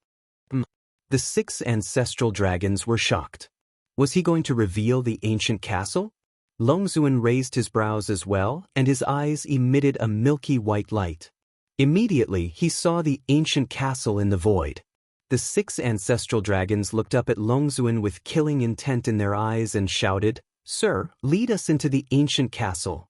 The 6 ancestral dragons were shocked. Was he going to reveal the ancient castle? Longzuan raised his brows as well, and his eyes emitted a milky white light. Immediately, he saw the ancient castle in the void. The 6 ancestral dragons looked up at Longzuan with killing intent in their eyes and shouted, "Sir, lead us into the ancient castle."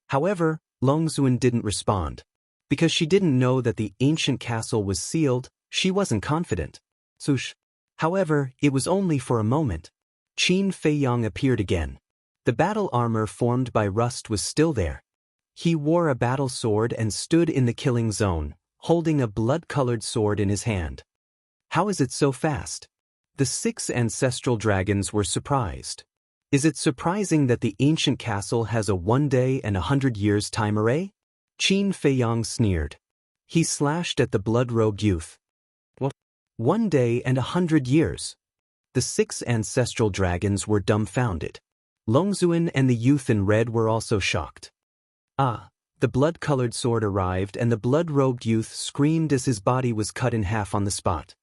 However, Longzuan didn't respond. Because she didn't know that the ancient castle was sealed, she wasn't confident. Swoosh! However, it was only for a moment. Qin Feiyang appeared again. The battle armor formed by rust was still there. He wore a battle sword and stood in the killing zone, holding a blood-colored sword in his hand. How is it so fast? The 6 ancestral dragons were surprised. Is it surprising that the ancient castle has a 1 day and 100 years time array? Qin Feiyang sneered. He slashed at the blood-robed youth. What? 1 day and 100 years? The 6 ancestral dragons were dumbfounded. Longzuan and the youth in red were also shocked. The blood-colored sword arrived and the blood-robed youth screamed as his body was cut in half on the spot.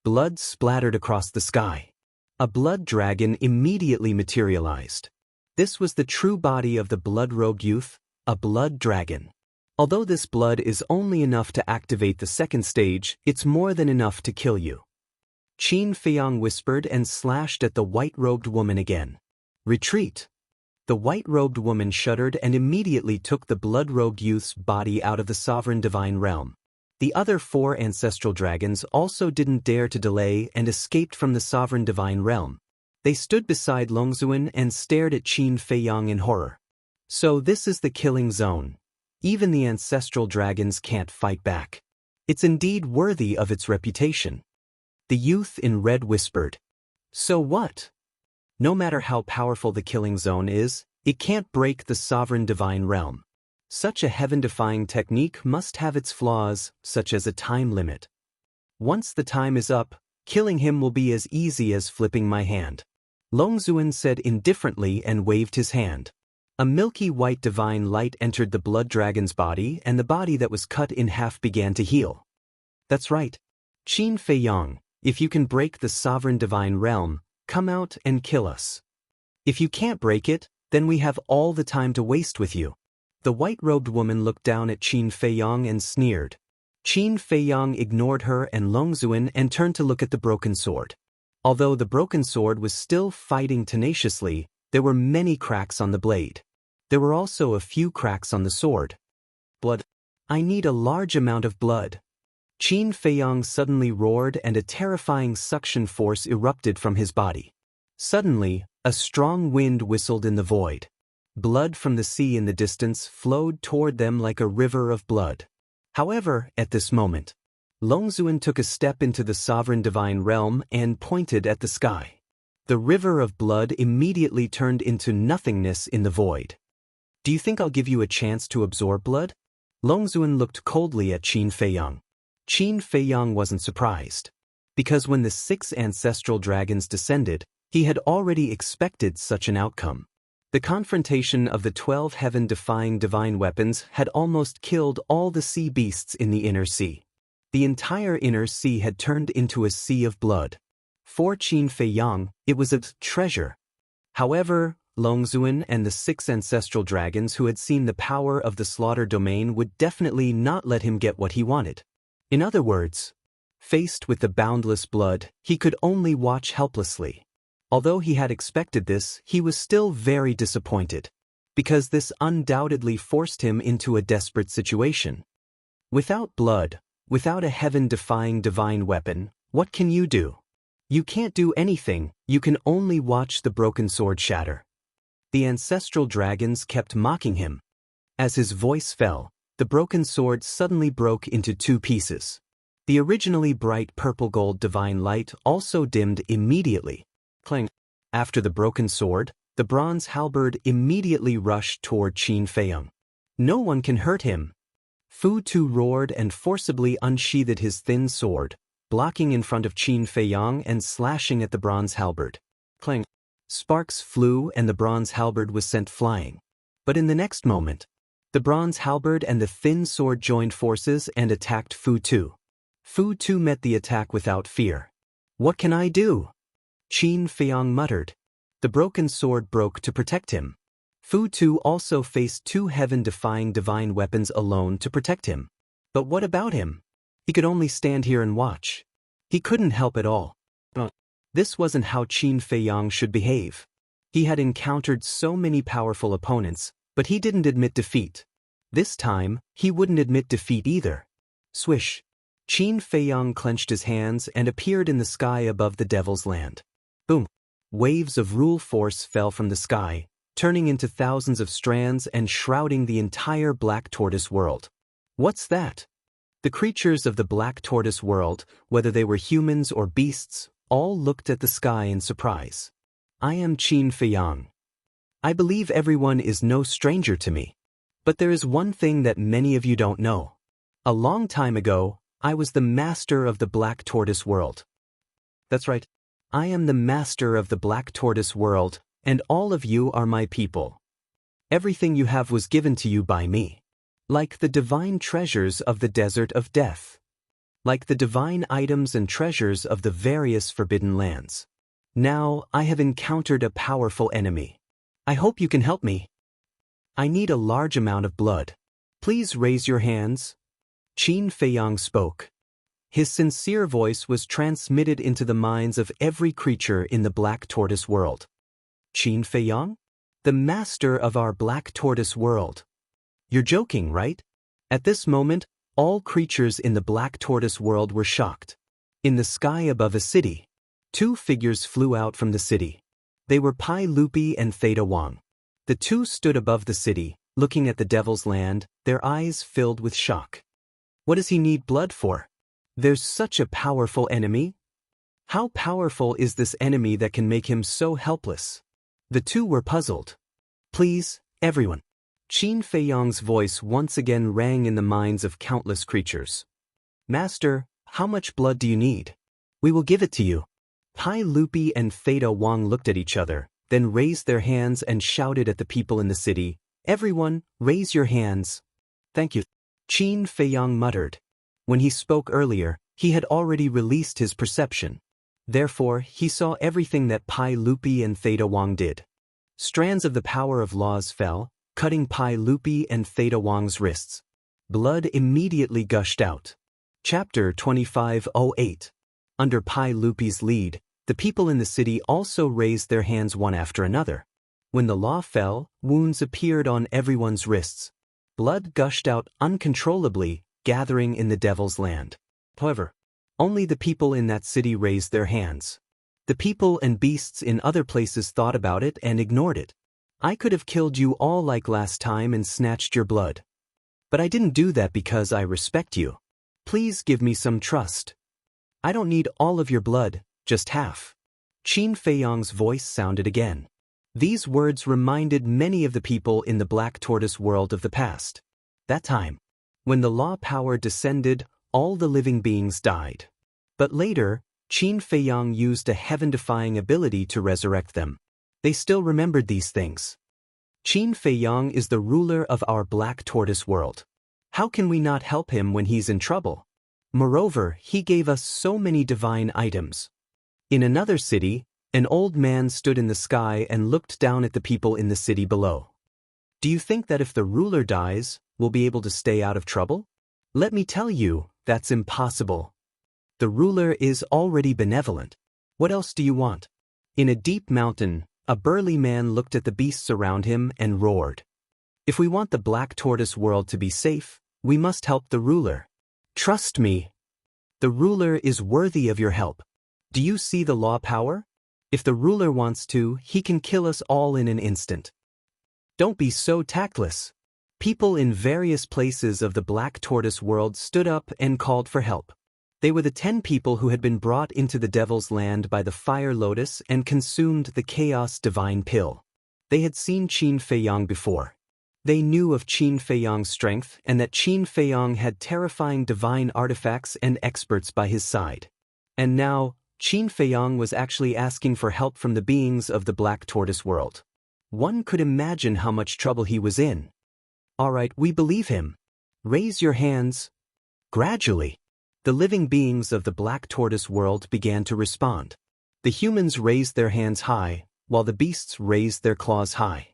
Blood splattered across the sky. A blood dragon immediately materialized. This was the true body of the blood-robed youth, a blood dragon. Although this blood is only enough to activate the 2nd stage, it's more than enough to kill you. Qin Feiyang whispered and slashed at the white-robed woman again. "Retreat!" The white-robed woman shuddered and immediately took the blood-robed youth's body out of the sovereign divine realm. The other 4 ancestral dragons also didn't dare to delay and escaped from the sovereign divine realm. They stood beside Longzuan and stared at Qin Feiyang in horror. So this is the killing zone. Even the ancestral dragons can't fight back. It's indeed worthy of its reputation. The youth in red whispered. So what? No matter how powerful the killing zone is, it can't break the sovereign divine realm. Such a heaven-defying technique must have its flaws, such as a time limit. Once the time is up, killing him will be as easy as flipping my hand. Longzuan said indifferently and waved his hand. A milky white divine light entered the blood dragon's body, and the body that was cut in half began to heal. That's right. Qin Feiyang, if you can break the sovereign divine realm, come out and kill us. If you can't break it, then we have all the time to waste with you. The white-robed woman looked down at Qin Feiyang and sneered. Qin Feiyang ignored her and Longzuan and turned to look at the broken sword. Although the broken sword was still fighting tenaciously, there were many cracks on the blade. There were also a few cracks on the sword. Blood. I need a large amount of blood. Qin Feiyang suddenly roared and a terrifying suction force erupted from his body. Suddenly, a strong wind whistled in the void. Blood from the sea in the distance flowed toward them like a river of blood. However, at this moment, Longzuan took a step into the sovereign divine realm and pointed at the sky. The river of blood immediately turned into nothingness in the void. Do you think I'll give you a chance to absorb blood? Longzuan looked coldly at Qin Feiyang. Qin Feiyang wasn't surprised, because when the 6 ancestral dragons descended, he had already expected such an outcome. The confrontation of the 12 heaven-defying divine weapons had almost killed all the sea beasts in the inner sea. The entire inner sea had turned into a sea of blood. For Qin Feiyang, it was a treasure. However, Longzuan and the 6 ancestral dragons who had seen the power of the slaughter domain would definitely not let him get what he wanted. In other words, faced with the boundless blood, he could only watch helplessly. Although he had expected this, he was still very disappointed, because this undoubtedly forced him into a desperate situation. Without blood, without a heaven-defying divine weapon, what can you do? You can't do anything, you can only watch the broken sword shatter. The ancestral dragons kept mocking him. As his voice fell, the broken sword suddenly broke into 2 pieces. The originally bright purple-gold divine light also dimmed immediately. Clang. After the broken sword, the bronze halberd immediately rushed toward Qin Feiyang. No one can hurt him. Fu Tu roared and forcibly unsheathed his thin sword, blocking in front of Qin Feiyang and slashing at the bronze halberd. Clang. Sparks flew and the bronze halberd was sent flying. But in the next moment, the bronze halberd and the thin sword joined forces and attacked Fu Tu. Fu Tu met the attack without fear. What can I do? Qin Feiyang muttered. The broken sword broke to protect him. Fu Tu also faced 2 heaven-defying divine weapons alone to protect him. But what about him? He could only stand here and watch. He couldn't help at all. This wasn't how Qin Feiyang should behave. He had encountered so many powerful opponents, but he didn't admit defeat. This time, he wouldn't admit defeat either. Swish. Qin Feiyang clenched his hands and appeared in the sky above the Devil's Land. Boom. Waves of rule force fell from the sky, turning into thousands of strands and shrouding the entire Black Tortoise world. What's that? The creatures of the Black Tortoise world, whether they were humans or beasts, all looked at the sky in surprise. I am Qin Feiyang. I believe everyone is no stranger to me. But there is one thing that many of you don't know. A long time ago, I was the master of the Black Tortoise world. That's right. I am the master of the Black Tortoise world, and all of you are my people. Everything you have was given to you by me. Like the divine treasures of the desert of death. Like the divine items and treasures of the various forbidden lands. Now, I have encountered a powerful enemy. I hope you can help me. I need a large amount of blood. Please raise your hands. Qin Feiyang spoke. His sincere voice was transmitted into the minds of every creature in the Black Tortoise world. Qin Feiyang? The master of our Black Tortoise world. You're joking, right? At this moment, all creatures in the Black Tortoise world were shocked. In the sky above a city, 2 figures flew out from the city. They were Pai Lupi and Theta Wang. The 2 stood above the city, looking at the Devil's Land, their eyes filled with shock. What does he need blood for? There's such a powerful enemy? How powerful is this enemy that can make him so helpless? The 2 were puzzled. Please, everyone. Qin Feiyang's voice once again rang in the minds of countless creatures. Master, How much blood do you need? We will give it to you. Pai Lupi and Theta Wang looked at each other, then raised their hands and shouted at the people in the city, "Everyone, raise your hands." "Thank you," Qin Feiyang muttered. When he spoke earlier, he had already released his perception. Therefore, he saw everything that Pai Lupi and Theta Wang did. Strands of the power of laws fell, cutting Pai Lupi and Theta Wang's wrists. Blood immediately gushed out. Chapter 2508. Under Pai Lupi's lead, the people in the city also raised their hands one after another. When the law fell, wounds appeared on everyone's wrists. Blood gushed out uncontrollably, gathering in the Devil's Land. However, only the people in that city raised their hands. The people and beasts in other places thought about it and ignored it. "I could have killed you all like last time and snatched your blood. But I didn't do that because I respect you. Please give me some trust. I don't need all of your blood, just half." Qin Feiyang's voice sounded again. These words reminded many of the people in the Black Tortoise world of the past. That time, when the law power descended, all the living beings died. But later, Qin Feiyang used a heaven-defying ability to resurrect them. They still remembered these things. Qin Feiyang is the ruler of our Black Tortoise world. How can we not help him when he's in trouble? Moreover, he gave us so many divine items. In another city, an old man stood in the sky and looked down at the people in the city below. "Do you think that if the ruler dies, we'll be able to stay out of trouble? Let me tell you, that's impossible. The ruler is already benevolent. What else do you want?" In a deep mountain, a burly man looked at the beasts around him and roared. "If we want the Black Tortoise world to be safe, we must help the ruler. Trust me. The ruler is worthy of your help. Do you see the law power? If the ruler wants to, he can kill us all in an instant. Don't be so tactless." People in various places of the Black Tortoise world stood up and called for help. They were the 10 people who had been brought into the Devil's Land by the Fire Lotus and consumed the Chaos Divine Pill. They had seen Qin Feiyang before. They knew of Qin Feiyang's strength and that Qin Feiyang had terrifying divine artifacts and experts by his side. And now, Qin Feiyang was actually asking for help from the beings of the Black Tortoise world. One could imagine how much trouble he was in. "All right, we believe him. Raise your hands." Gradually, the living beings of the Black Tortoise world began to respond. The humans raised their hands high, while the beasts raised their claws high.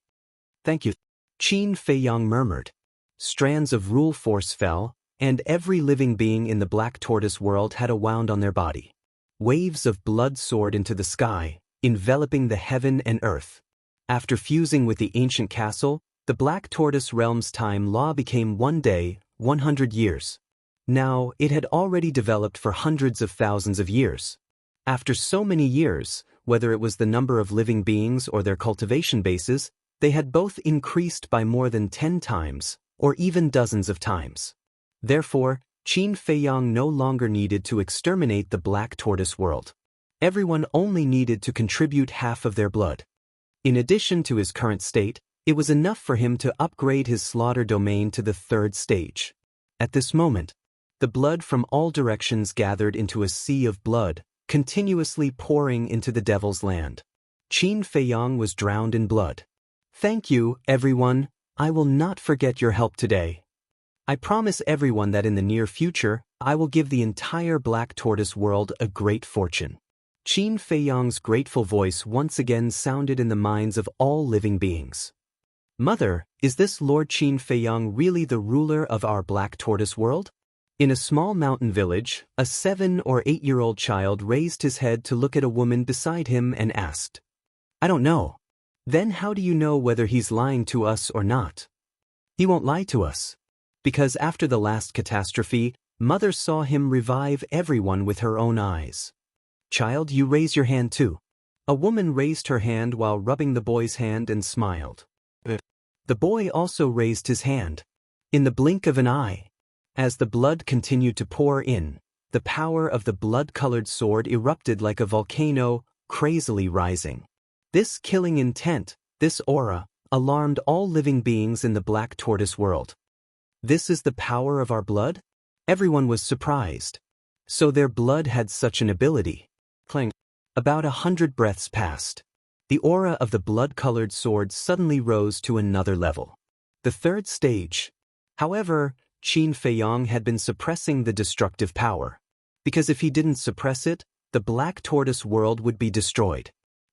"Thank you," Qin Feiyang murmured. Strands of rule force fell, and every living being in the Black Tortoise world had a wound on their body. Waves of blood soared into the sky, enveloping the heaven and earth. After fusing with the ancient castle, the Black Tortoise realm's time law became 1 day, 100 years. Now, it had already developed for hundreds of thousands of years. After so many years, whether it was the number of living beings or their cultivation bases, they had both increased by more than 10 times, or even dozens of times. Therefore, Qin Feiyang no longer needed to exterminate the Black Tortoise world. Everyone only needed to contribute half of their blood. In addition to his current state, it was enough for him to upgrade his slaughter domain to the 3rd stage. At this moment, the blood from all directions gathered into a sea of blood, continuously pouring into the Devil's Land. Qin Feiyang was drowned in blood. "Thank you, everyone. I will not forget your help today. I promise everyone that in the near future, I will give the entire Black Tortoise world a great fortune." Qin Feiyang's grateful voice once again sounded in the minds of all living beings. "Mother, is this Lord Qin Feiyang really the ruler of our Black Tortoise world?" In a small mountain village, a 7- or 8-year-old child raised his head to look at a woman beside him and asked, "I don't know." "Then how do you know whether he's lying to us or not?" "He won't lie to us. Because after the last catastrophe, Mother saw him revive everyone with her own eyes." "Child, you raise your hand too." A woman raised her hand while rubbing the boy's hand and smiled. The boy also raised his hand. In the blink of an eye, as the blood continued to pour in, the power of the blood-colored sword erupted like a volcano, crazily rising. This killing intent, this aura, alarmed all living beings in the Black Tortoise world. "This is the power of our blood?" Everyone was surprised. So their blood had such an ability. Clang. About 100 breaths passed. The aura of the blood-colored sword suddenly rose to another level. The third stage. However, Qin Feiyang had been suppressing the destructive power. Because if he didn't suppress it, the Black Tortoise world would be destroyed.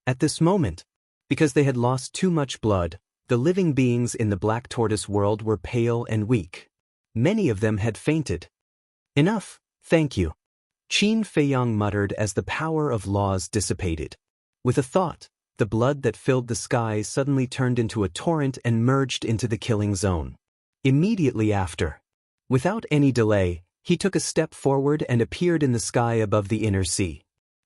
At this moment, because they had lost too much blood, the living beings in the Black Tortoise world were pale and weak. Many of them had fainted. Enough, thank you. Qin Feiyang muttered as the power of laws dissipated. With a thought, the blood that filled the sky suddenly turned into a torrent and merged into the killing zone. Immediately after, without any delay, he took a step forward and appeared in the sky above the inner sea.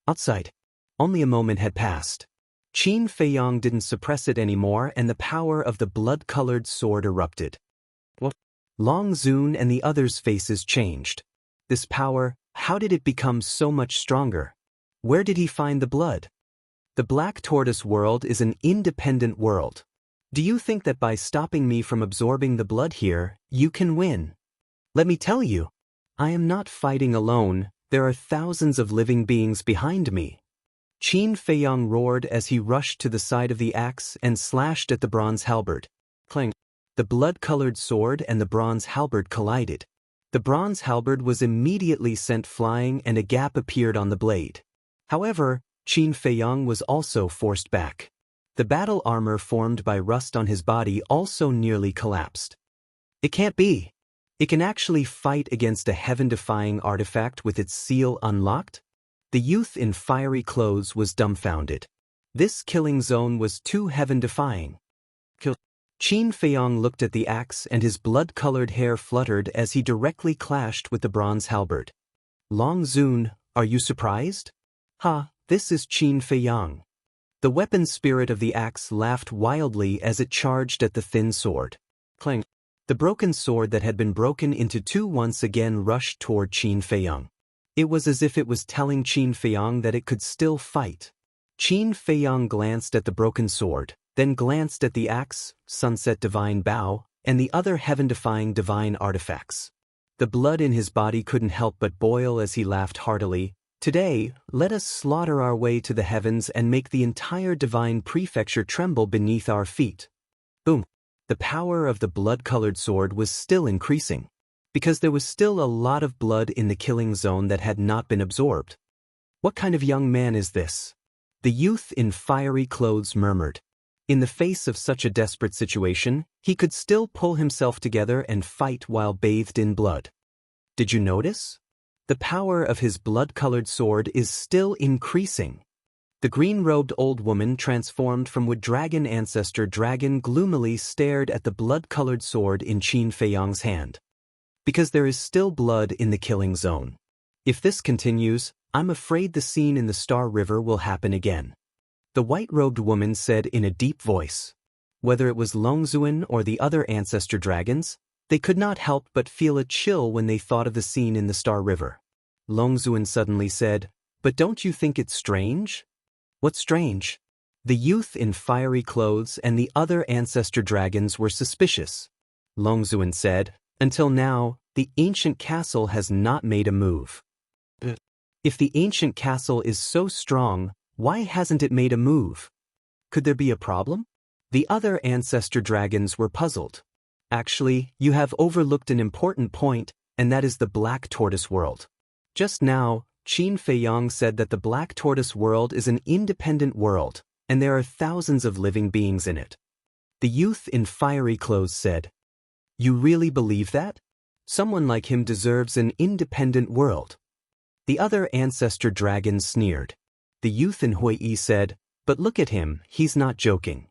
Outside, only a moment had passed. Qin Feiyang didn't suppress it anymore and the power of the blood-colored sword erupted. What? Long Zun and the others' faces changed. This power, how did it become so much stronger? Where did he find the blood? The Black Tortoise world is an independent world. Do you think that by stopping me from absorbing the blood here, you can win? Let me tell you, I am not fighting alone, there are thousands of living beings behind me. Qin Feiyang roared as he rushed to the side of the axe and slashed at the bronze halberd. Clang! The blood-colored sword and the bronze halberd collided. The bronze halberd was immediately sent flying and a gap appeared on the blade. However, Qin Feiyang was also forced back. The battle armor formed by rust on his body also nearly collapsed. It can't be. It can actually fight against a heaven-defying artifact with its seal unlocked? The youth in fiery clothes was dumbfounded. This killing zone was too heaven-defying. Qin Feiyang looked at the axe and his blood-colored hair fluttered as he directly clashed with the bronze halberd. Long Zun, are you surprised? Ha, this is Qin Feiyang. The weapon spirit of the axe laughed wildly as it charged at the thin sword. Clang! The broken sword that had been broken into two once again rushed toward Qin Feiyang. It was as if it was telling Qin Feiyang that it could still fight. Qin Feiyang glanced at the broken sword, then glanced at the axe, sunset divine bow, and the other heaven-defying divine artifacts. The blood in his body couldn't help but boil as he laughed heartily. Today, let us slaughter our way to the heavens and make the entire divine prefecture tremble beneath our feet. Boom! The power of the blood-colored sword was still increasing, because there was still a lot of blood in the killing zone that had not been absorbed. What kind of young man is this? The youth in fiery clothes murmured. In the face of such a desperate situation, he could still pull himself together and fight while bathed in blood. Did you notice? The power of his blood-colored sword is still increasing. The green-robed old woman transformed from wood dragon ancestor dragon gloomily stared at the blood-colored sword in Qin Feiyang's hand. Because there is still blood in the killing zone. If this continues, I'm afraid the scene in the Star River will happen again. The white-robed woman said in a deep voice. Whether it was Longzuan or the other ancestor dragons, they could not help but feel a chill when they thought of the scene in the Star River. Longzuan suddenly said, "But don't you think it's strange?" What's strange? The youth in fiery clothes and the other ancestor dragons were suspicious. Longzuan said, "Until now, the ancient castle has not made a move." If the ancient castle is so strong, why hasn't it made a move? Could there be a problem? The other ancestor dragons were puzzled. Actually, you have overlooked an important point, and that is the Black Tortoise world. Just now, Qin Feiyang said that the Black Tortoise world is an independent world, and there are thousands of living beings in it. The youth in fiery clothes said, "You really believe that? Someone like him deserves an independent world." The other ancestor dragon sneered. The youth in Hui said, "But look at him, he's not joking."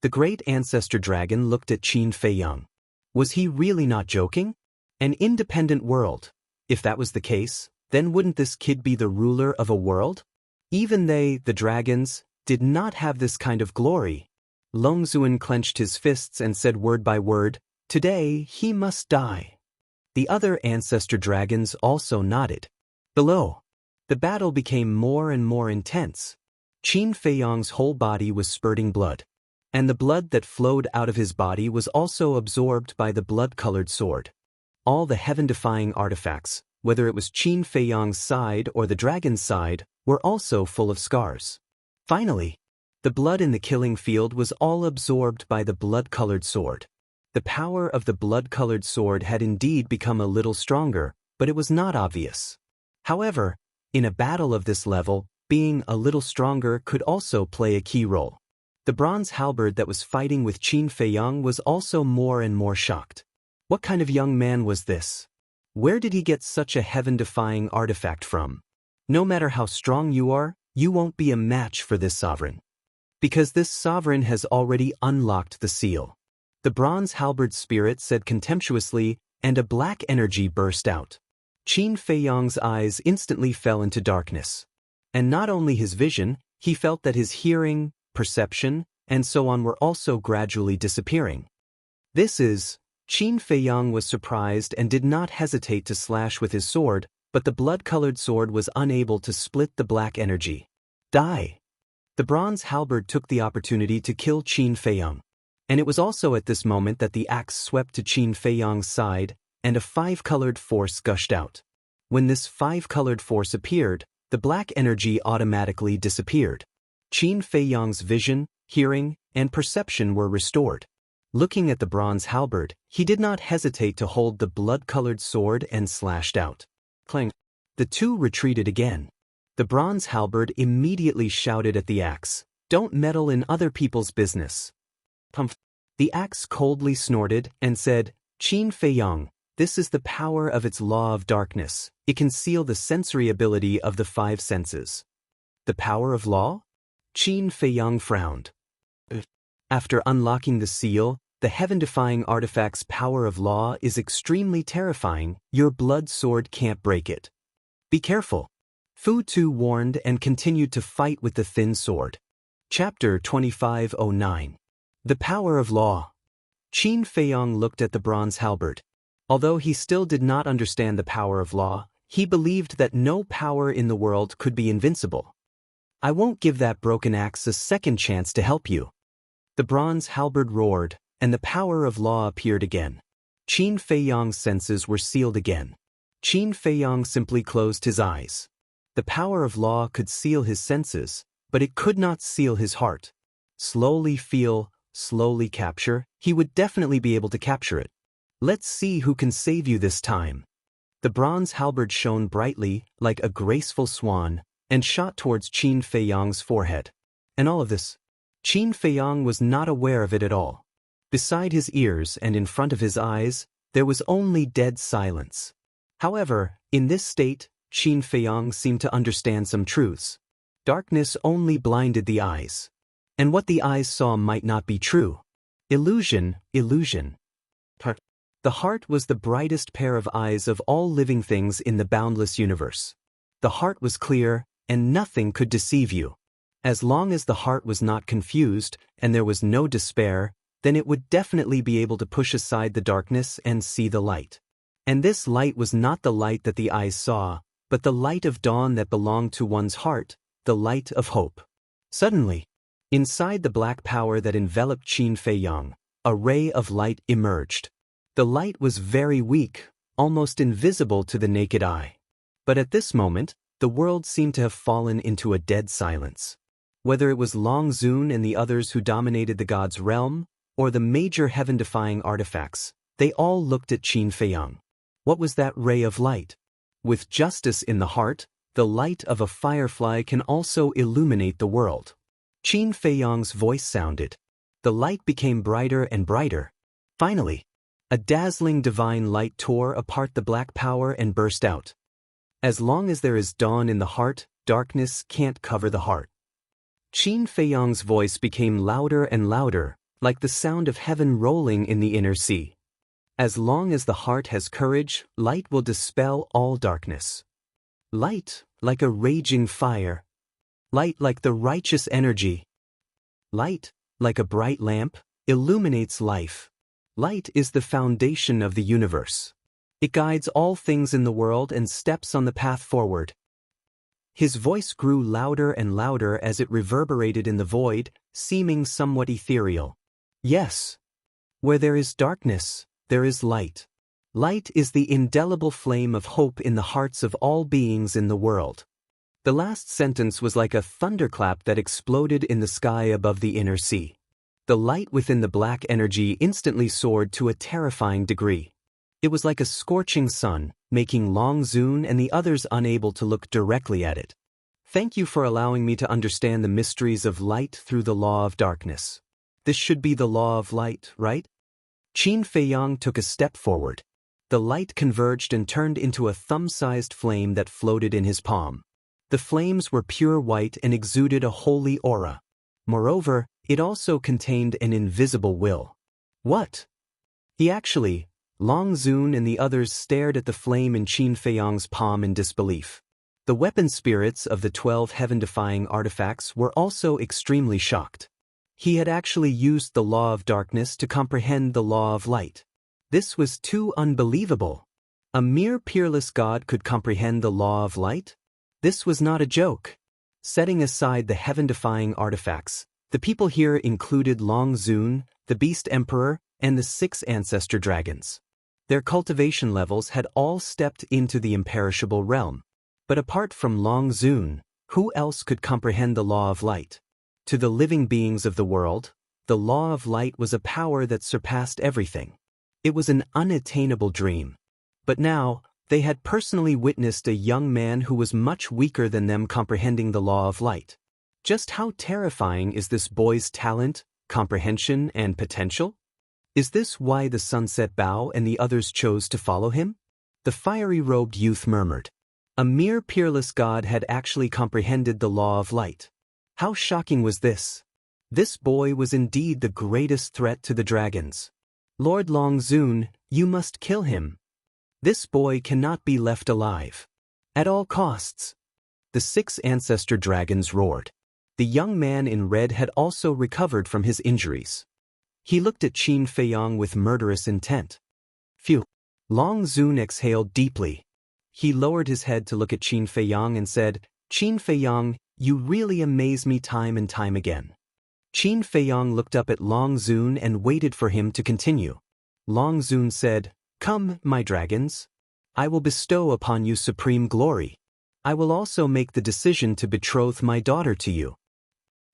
The great ancestor dragon looked at Qin Feiyang. Was he really not joking? An independent world. If that was the case, then wouldn't this kid be the ruler of a world? Even they, the dragons, did not have this kind of glory. Longzuan clenched his fists and said word by word, "Today he must die." The other ancestor dragons also nodded. Below, the battle became more and more intense. Qin Feiyang's whole body was spurting blood, and the blood that flowed out of his body was also absorbed by the blood-colored sword. All the heaven-defying artifacts, whether it was Qin Feiyang's side or the dragon's side, were also full of scars. Finally, the blood in the killing field was all absorbed by the blood-colored sword. The power of the blood-colored sword had indeed become a little stronger, but it was not obvious. However, in a battle of this level, being a little stronger could also play a key role. The bronze halberd that was fighting with Qin Feiyang was also more and more shocked. What kind of young man was this? Where did he get such a heaven-defying artifact from? No matter how strong you are, you won't be a match for this sovereign. Because this sovereign has already unlocked the seal. The bronze halberd spirit said contemptuously, and a black energy burst out. Qin Feiyang's eyes instantly fell into darkness. And not only his vision, he felt that his hearing, perception, and so on were also gradually disappearing. Qin Feiyang was surprised and did not hesitate to slash with his sword, but the blood-colored sword was unable to split the black energy. Die! The bronze halberd took the opportunity to kill Qin Feiyang. And it was also at this moment that the axe swept to Qin Feiyang's side, and a five-colored force gushed out. When this five-colored force appeared, the black energy automatically disappeared. Qin Feiyang's vision, hearing, and perception were restored. Looking at the bronze halberd, he did not hesitate to hold the blood-colored sword and slashed out. Clang! The two retreated again. The bronze halberd immediately shouted at the axe, "Don't meddle in other people's business." Pumph! The axe coldly snorted and said, "Qin Feiyang, this is the power of its law of darkness. It can seal the sensory ability of the five senses." The power of law? Qin Feiyang frowned. After unlocking the seal, the heaven-defying artifact's power of law is extremely terrifying. Your blood sword can't break it. Be careful. Fu Tu warned and continued to fight with the thin sword. Chapter 2509. The Power of Law. Qin Feiyang looked at the bronze halberd. Although he still did not understand the power of law, he believed that no power in the world could be invincible. "I won't give that broken axe a second chance to help you." The bronze halberd roared, and the power of law appeared again. Qin Feiyang's senses were sealed again. Qin Feiyang simply closed his eyes. The power of law could seal his senses, but it could not seal his heart. Slowly feel, slowly capture, he would definitely be able to capture it. Let's see who can save you this time. The bronze halberd shone brightly, like a graceful swan, and shot towards Qin Feiyang's forehead. And all of this, Qin Feiyang was not aware of it at all. Beside his ears and in front of his eyes, there was only dead silence. However, in this state, Qin Feiyang seemed to understand some truths. Darkness only blinded the eyes. And what the eyes saw might not be true. Illusion, illusion. The heart was the brightest pair of eyes of all living things in the boundless universe. The heart was clear, and nothing could deceive you. As long as the heart was not confused, and there was no despair, then it would definitely be able to push aside the darkness and see the light. And this light was not the light that the eyes saw, but the light of dawn that belonged to one's heart, the light of hope. Suddenly, inside the black power that enveloped Qin Feiyang, a ray of light emerged. The light was very weak, almost invisible to the naked eye. But at this moment, the world seemed to have fallen into a dead silence. Whether it was Long Zun and the others who dominated the god's realm, or the major heaven-defying artifacts, they all looked at Qin Feiyang. What was that ray of light? With justice in the heart, the light of a firefly can also illuminate the world. Qin Feiyang's voice sounded. The light became brighter and brighter. Finally, a dazzling divine light tore apart the black power and burst out. As long as there is dawn in the heart, darkness can't cover the heart. Qin Feiyang's voice became louder and louder, like the sound of heaven rolling in the inner sea. As long as the heart has courage, light will dispel all darkness. Light, like a raging fire. Light like the righteous energy. Light, like a bright lamp, illuminates life. Light is the foundation of the universe. It guides all things in the world and steps on the path forward. His voice grew louder and louder as it reverberated in the void, seeming somewhat ethereal. Yes. Where there is darkness, there is light. Light is the indelible flame of hope in the hearts of all beings in the world. The last sentence was like a thunderclap that exploded in the sky above the inner sea. The light within the black energy instantly soared to a terrifying degree. It was like a scorching sun, making Long Zun and the others unable to look directly at it. Thank you for allowing me to understand the mysteries of light through the law of darkness. This should be the law of light, right? Qin Feiyang took a step forward. The light converged and turned into a thumb-sized flame that floated in his palm. The flames were pure white and exuded a holy aura. Moreover, it also contained an invisible will. What? Long Zun and the others stared at the flame in Qin Feiyang's palm in disbelief. The weapon spirits of the 12 heaven-defying artifacts were also extremely shocked. He had actually used the law of darkness to comprehend the law of light. This was too unbelievable. A mere peerless god could comprehend the law of light? This was not a joke. Setting aside the heaven-defying artifacts, the people here included Long Zun, the Beast Emperor, and the 6 ancestor dragons. Their cultivation levels had all stepped into the imperishable realm. But apart from Long Zun, who else could comprehend the law of light? To the living beings of the world, the law of light was a power that surpassed everything. It was an unattainable dream. But now, they had personally witnessed a young man who was much weaker than them comprehending the law of light. Just how terrifying is this boy's talent, comprehension, and potential? Is this why the Sunset Bao and the others chose to follow him? The fiery-robed youth murmured. A mere peerless god had actually comprehended the law of light. How shocking was this? This boy was indeed the greatest threat to the dragons. Lord Long Zun, you must kill him. This boy cannot be left alive. At all costs. The 6 ancestor dragons roared. The young man in red had also recovered from his injuries. He looked at Qin Feiyang with murderous intent. Phew. Long Zun exhaled deeply. He lowered his head to look at Qin Feiyang and said, Qin Feiyang, you really amaze me time and time again. Qin Feiyang looked up at Long Zun and waited for him to continue. Long Zun said, Come, my dragons. I will bestow upon you supreme glory. I will also make the decision to betroth my daughter to you.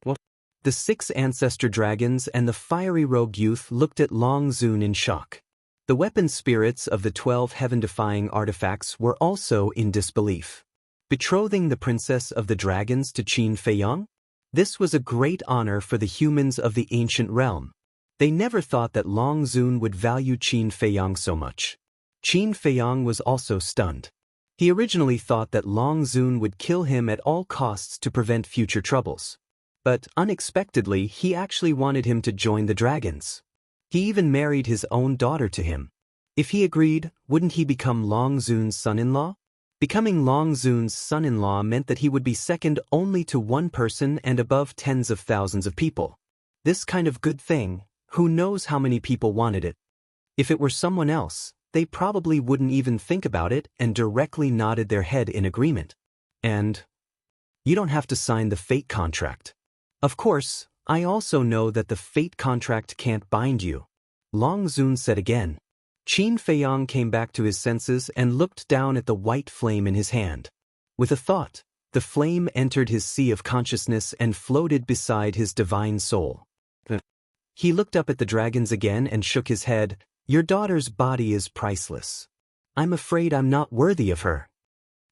What? The 6 ancestor dragons and the fiery-robed youth looked at Long Zun in shock. The weapon spirits of the 12 heaven-defying artifacts were also in disbelief. Betrothing the princess of the dragons to Qin Feiyang? This was a great honor for the humans of the ancient realm. They never thought that Long Zun would value Qin Feiyang so much. Qin Feiyang was also stunned. He originally thought that Long Zun would kill him at all costs to prevent future troubles. But unexpectedly, he actually wanted him to join the dragons. He even married his own daughter to him. If he agreed, wouldn't he become Long Zun's son-in-law? Becoming Long Zun's son-in-law meant that he would be second only to one person and above tens of thousands of people. This kind of good thing, who knows how many people wanted it? If it were someone else, they probably wouldn't even think about it and directly nodded their head in agreement. And you don't have to sign the fate contract. Of course, I also know that the fate contract can't bind you. Long Zun said again. Qin Feiyang came back to his senses and looked down at the white flame in his hand. With a thought, the flame entered his sea of consciousness and floated beside his divine soul. He looked up at the dragons again and shook his head. Your daughter's body is priceless. I'm afraid I'm not worthy of her.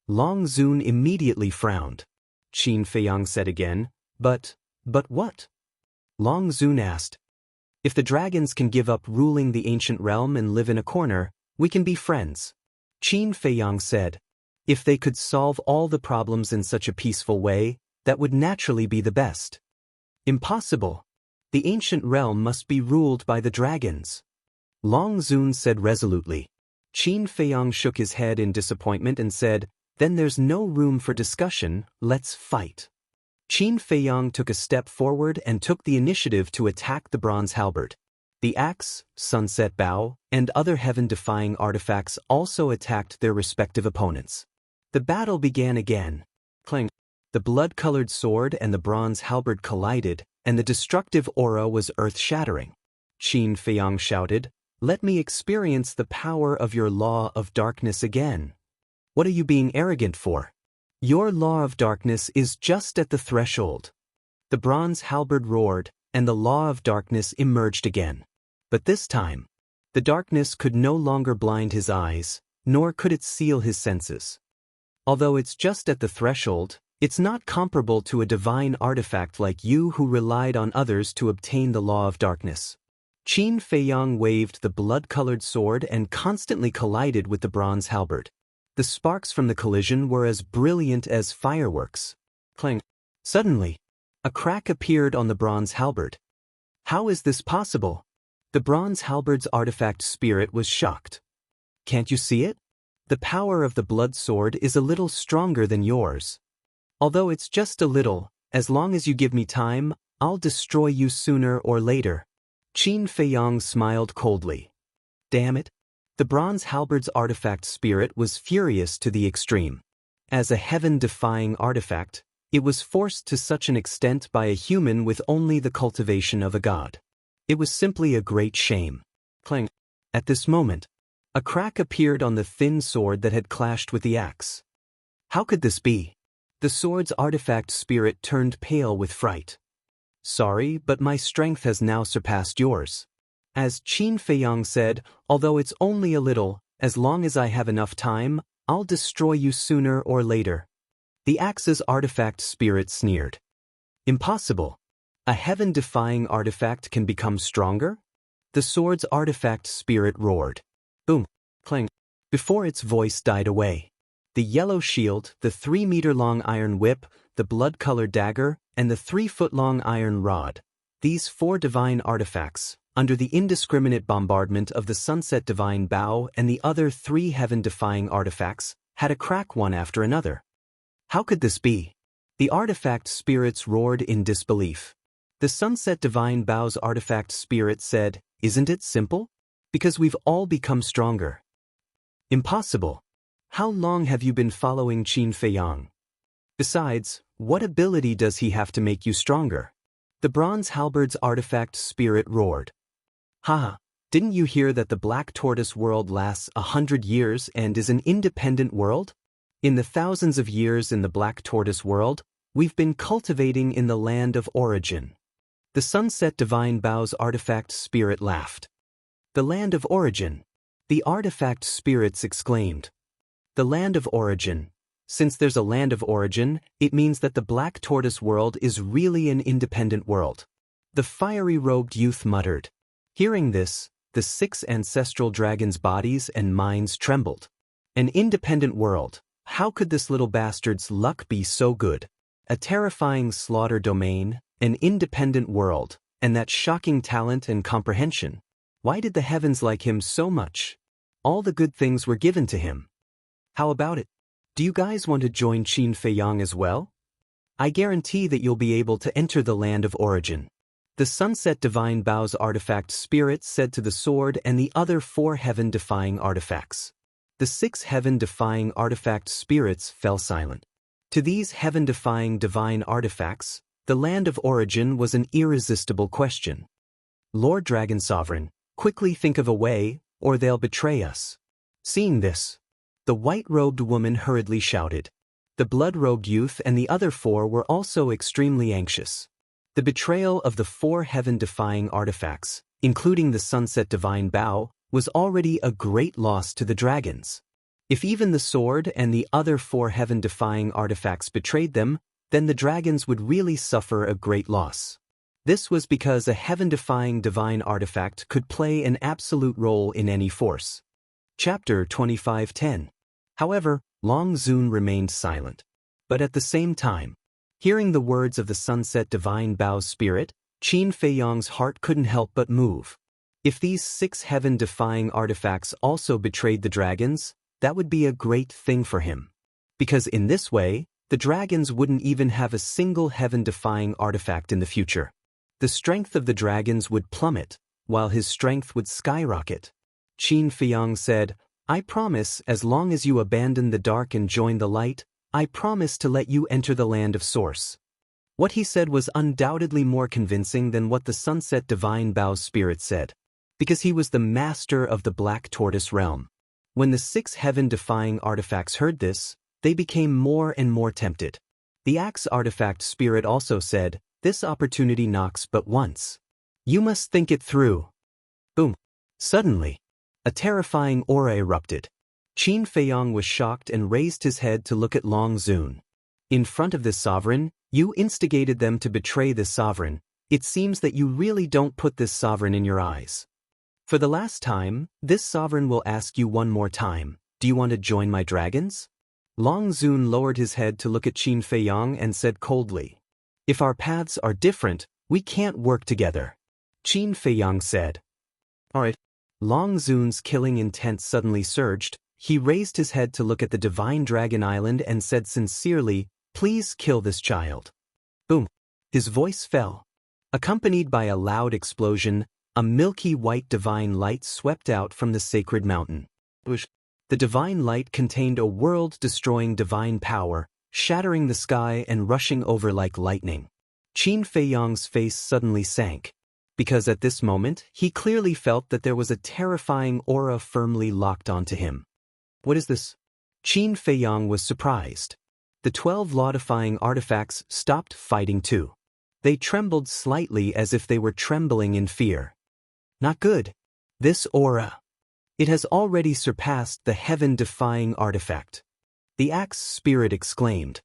Long Zun immediately frowned. Qin Feiyang said again, But what? Long Zun asked. If the dragons can give up ruling the ancient realm and live in a corner, we can be friends. Qin Feiyang said. If they could solve all the problems in such a peaceful way, that would naturally be the best. Impossible. The ancient realm must be ruled by the dragons. Long Zun said resolutely. Qin Feiyang shook his head in disappointment and said, Then there's no room for discussion, let's fight. Qin Feiyang took a step forward and took the initiative to attack the bronze halberd. The axe, sunset bow, and other heaven-defying artifacts also attacked their respective opponents. The battle began again. Clang. The blood-colored sword and the bronze halberd collided, and the destructive aura was earth-shattering. Qin Feiyang shouted, Let me experience the power of your law of darkness again. What are you being arrogant for? Your law of darkness is just at the threshold. The bronze halberd roared, and the law of darkness emerged again. But this time, the darkness could no longer blind his eyes, nor could it seal his senses. Although it's just at the threshold, it's not comparable to a divine artifact like you who relied on others to obtain the law of darkness. Qin Feiyang waved the blood-colored sword and constantly collided with the bronze halberd. The sparks from the collision were as brilliant as fireworks. Clang. Suddenly, a crack appeared on the bronze halberd. How is this possible? The bronze halberd's artifact spirit was shocked. Can't you see it? The power of the blood sword is a little stronger than yours. Although it's just a little, as long as you give me time, I'll destroy you sooner or later. Qin Feiyang smiled coldly. Damn it. The bronze halberd's artifact spirit was furious to the extreme. As a heaven-defying artifact, it was forced to such an extent by a human with only the cultivation of a god. It was simply a great shame. Clang. At this moment, a crack appeared on the thin sword that had clashed with the axe. How could this be? The sword's artifact spirit turned pale with fright. Sorry, but my strength has now surpassed yours. As Qin Feiyang said, although it's only a little, as long as I have enough time, I'll destroy you sooner or later. The axe's artifact spirit sneered. Impossible. A heaven-defying artifact can become stronger? The sword's artifact spirit roared. Boom. Clang. Before its voice died away, the yellow shield, the 3-meter-long iron whip, the blood-colored dagger, and the 3-foot-long iron rod, these 4 divine artifacts, under the indiscriminate bombardment of the sunset divine bow and the other 3 heaven-defying artifacts, had a crack one after another. How could this be? The artifact spirits roared in disbelief. The sunset divine bow's artifact spirit said, "Isn't it simple? Because we've all become stronger." Impossible. How long have you been following Qin Feiyang? Besides, what ability does he have to make you stronger? The bronze halberd's artifact spirit roared. Haha, didn't you hear that the Black Tortoise world lasts 100 years and is an independent world? In the thousands of years in the Black Tortoise world, we've been cultivating in the land of origin. The sunset divine bow's artifact spirit laughed. The land of origin. The artifact spirits exclaimed. The land of origin. Since there's a land of origin, it means that the Black Tortoise world is really an independent world. The fiery-robed youth muttered. Hearing this, the 6 ancestral dragons' bodies and minds trembled. An independent world. How could this little bastard's luck be so good? A terrifying slaughter domain, an independent world, and that shocking talent and comprehension. Why did the heavens like him so much? All the good things were given to him. How about it? Do you guys want to join Qin Feiyang as well? I guarantee that you'll be able to enter the land of origin. The sunset divine bow's artifact spirit said to the sword and the other 4 heaven-defying artifacts. The 6 heaven-defying artifact spirits fell silent. To these heaven-defying divine artifacts, the land of origin was an irresistible question. Lord Dragon Sovereign, quickly think of a way, or they'll betray us. Seeing this, the white-robed woman hurriedly shouted. The blood-robed youth and the other 4 were also extremely anxious. The betrayal of the 4 heaven-defying artifacts, including the sunset divine bow, was already a great loss to the dragons. If even the sword and the other 4 heaven-defying artifacts betrayed them, then the dragons would really suffer a great loss. This was because a heaven-defying divine artifact could play an absolute role in any force. Chapter 25:10. However, Long Zun remained silent. But at the same time, hearing the words of the sunset divine bow's spirit, Qin Feiyang's heart couldn't help but move. If these 6 heaven-defying artifacts also betrayed the dragons, that would be a great thing for him. Because in this way, the dragons wouldn't even have a single heaven-defying artifact in the future. The strength of the dragons would plummet, while his strength would skyrocket. Qin Feiyang said, I promise, as long as you abandon the dark and join the light, I promise to let you enter the land of source. What he said was undoubtedly more convincing than what the sunset divine bow's spirit said. because he was the master of the Black Tortoise realm. When the 6 heaven-defying artifacts heard this, they became more and more tempted. The axe artifact spirit also said, "This opportunity knocks but once. You must think it through." Boom. Suddenly, a terrifying aura erupted. Qin Feiyang was shocked and raised his head to look at Long Zun. "In front of this sovereign, you instigated them to betray this sovereign. It seems that you really don't put this sovereign in your eyes. For the last time, this sovereign will ask you one more time, do you want to join my dragons?" Long Zun lowered his head to look at Qin Feiyang and said coldly, "If our paths are different, we can't work together." Qin Feiyang said, "All right." Long Zun's killing intent suddenly surged. He raised his head to look at the Divine Dragon Island and said sincerely, "Please kill this child." Boom. His voice fell. Accompanied by a loud explosion, a milky white divine light swept out from the sacred mountain. The divine light contained a world-destroying divine power, shattering the sky and rushing over like lightning. Qin Feiyang's face suddenly sank, because at this moment he clearly felt that there was a terrifying aura firmly locked onto him. What is this? Qin Feiyang was surprised. The 12 law-defying artifacts stopped fighting too. They trembled slightly as if they were trembling in fear. Not good. This aura. It has already surpassed the heaven-defying artifact. The axe spirit exclaimed.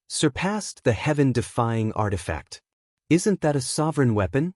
Surpassed the heaven-defying artifact. Isn't that a sovereign weapon?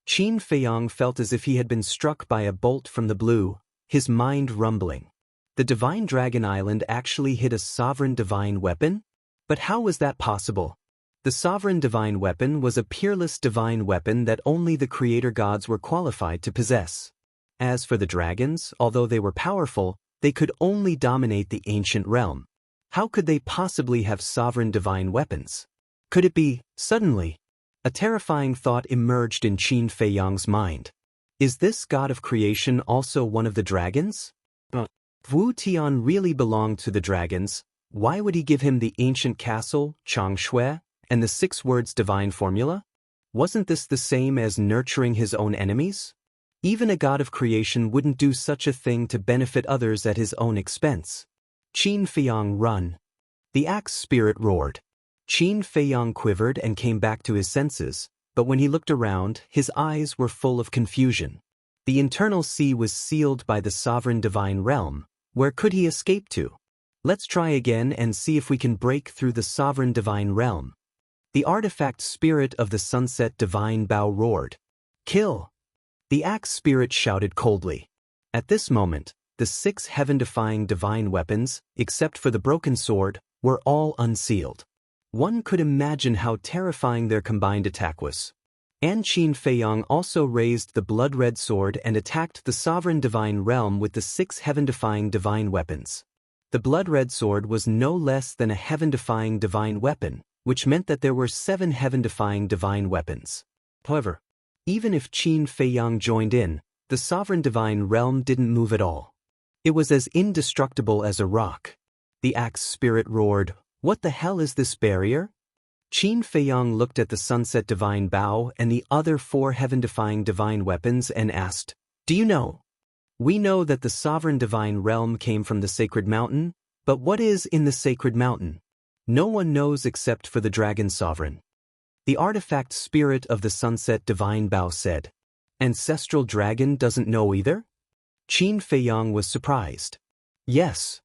Qin Feiyang felt as if he had been struck by a bolt from the blue, his mind rumbling. The Divine Dragon Island actually hid a sovereign divine weapon? But how was that possible? The sovereign divine weapon was a peerless divine weapon that only the creator gods were qualified to possess. As for the dragons, although they were powerful, they could only dominate the ancient realm. How could they possibly have sovereign divine weapons? Could it be, suddenly, a terrifying thought emerged in Qin Feiyang's mind. Is this god of creation also one of the dragons? Wu Tian really belonged to the dragons. Why would he give him the ancient castle, Changshui, and the 6 words divine formula? Wasn't this the same as nurturing his own enemies? Even a god of creation wouldn't do such a thing to benefit others at his own expense. Qin Feiyang, run. The axe spirit roared. Qin Feiyang quivered and came back to his senses, but when he looked around, his eyes were full of confusion. The internal sea was sealed by the sovereign divine realm. Where could he escape to? Let's try again and see if we can break through the sovereign divine realm. The artifact spirit of the sunset divine bow roared. Kill! The axe spirit shouted coldly. At this moment, the 6 heaven-defying divine weapons, except for the broken sword, were all unsealed. One could imagine how terrifying their combined attack was. And Qin Feiyang also raised the blood-red sword and attacked the sovereign divine realm with the 6 heaven-defying divine weapons. The blood-red sword was no less than a heaven-defying divine weapon, which meant that there were 7 heaven-defying divine weapons. However, even if Qin Feiyang joined in, the sovereign divine realm didn't move at all. It was as indestructible as a rock. The axe spirit roared, "What the hell is this barrier?" Qin Feiyang looked at the sunset divine bow and the other 4 heaven-defying divine weapons and asked, "Do you know? We know that the sovereign divine realm came from the sacred mountain, but what is in the sacred mountain? No one knows except for the dragon sovereign." The artifact spirit of the sunset divine bow said, "Ancestral dragon doesn't know either?" Qin Feiyang was surprised. "Yes.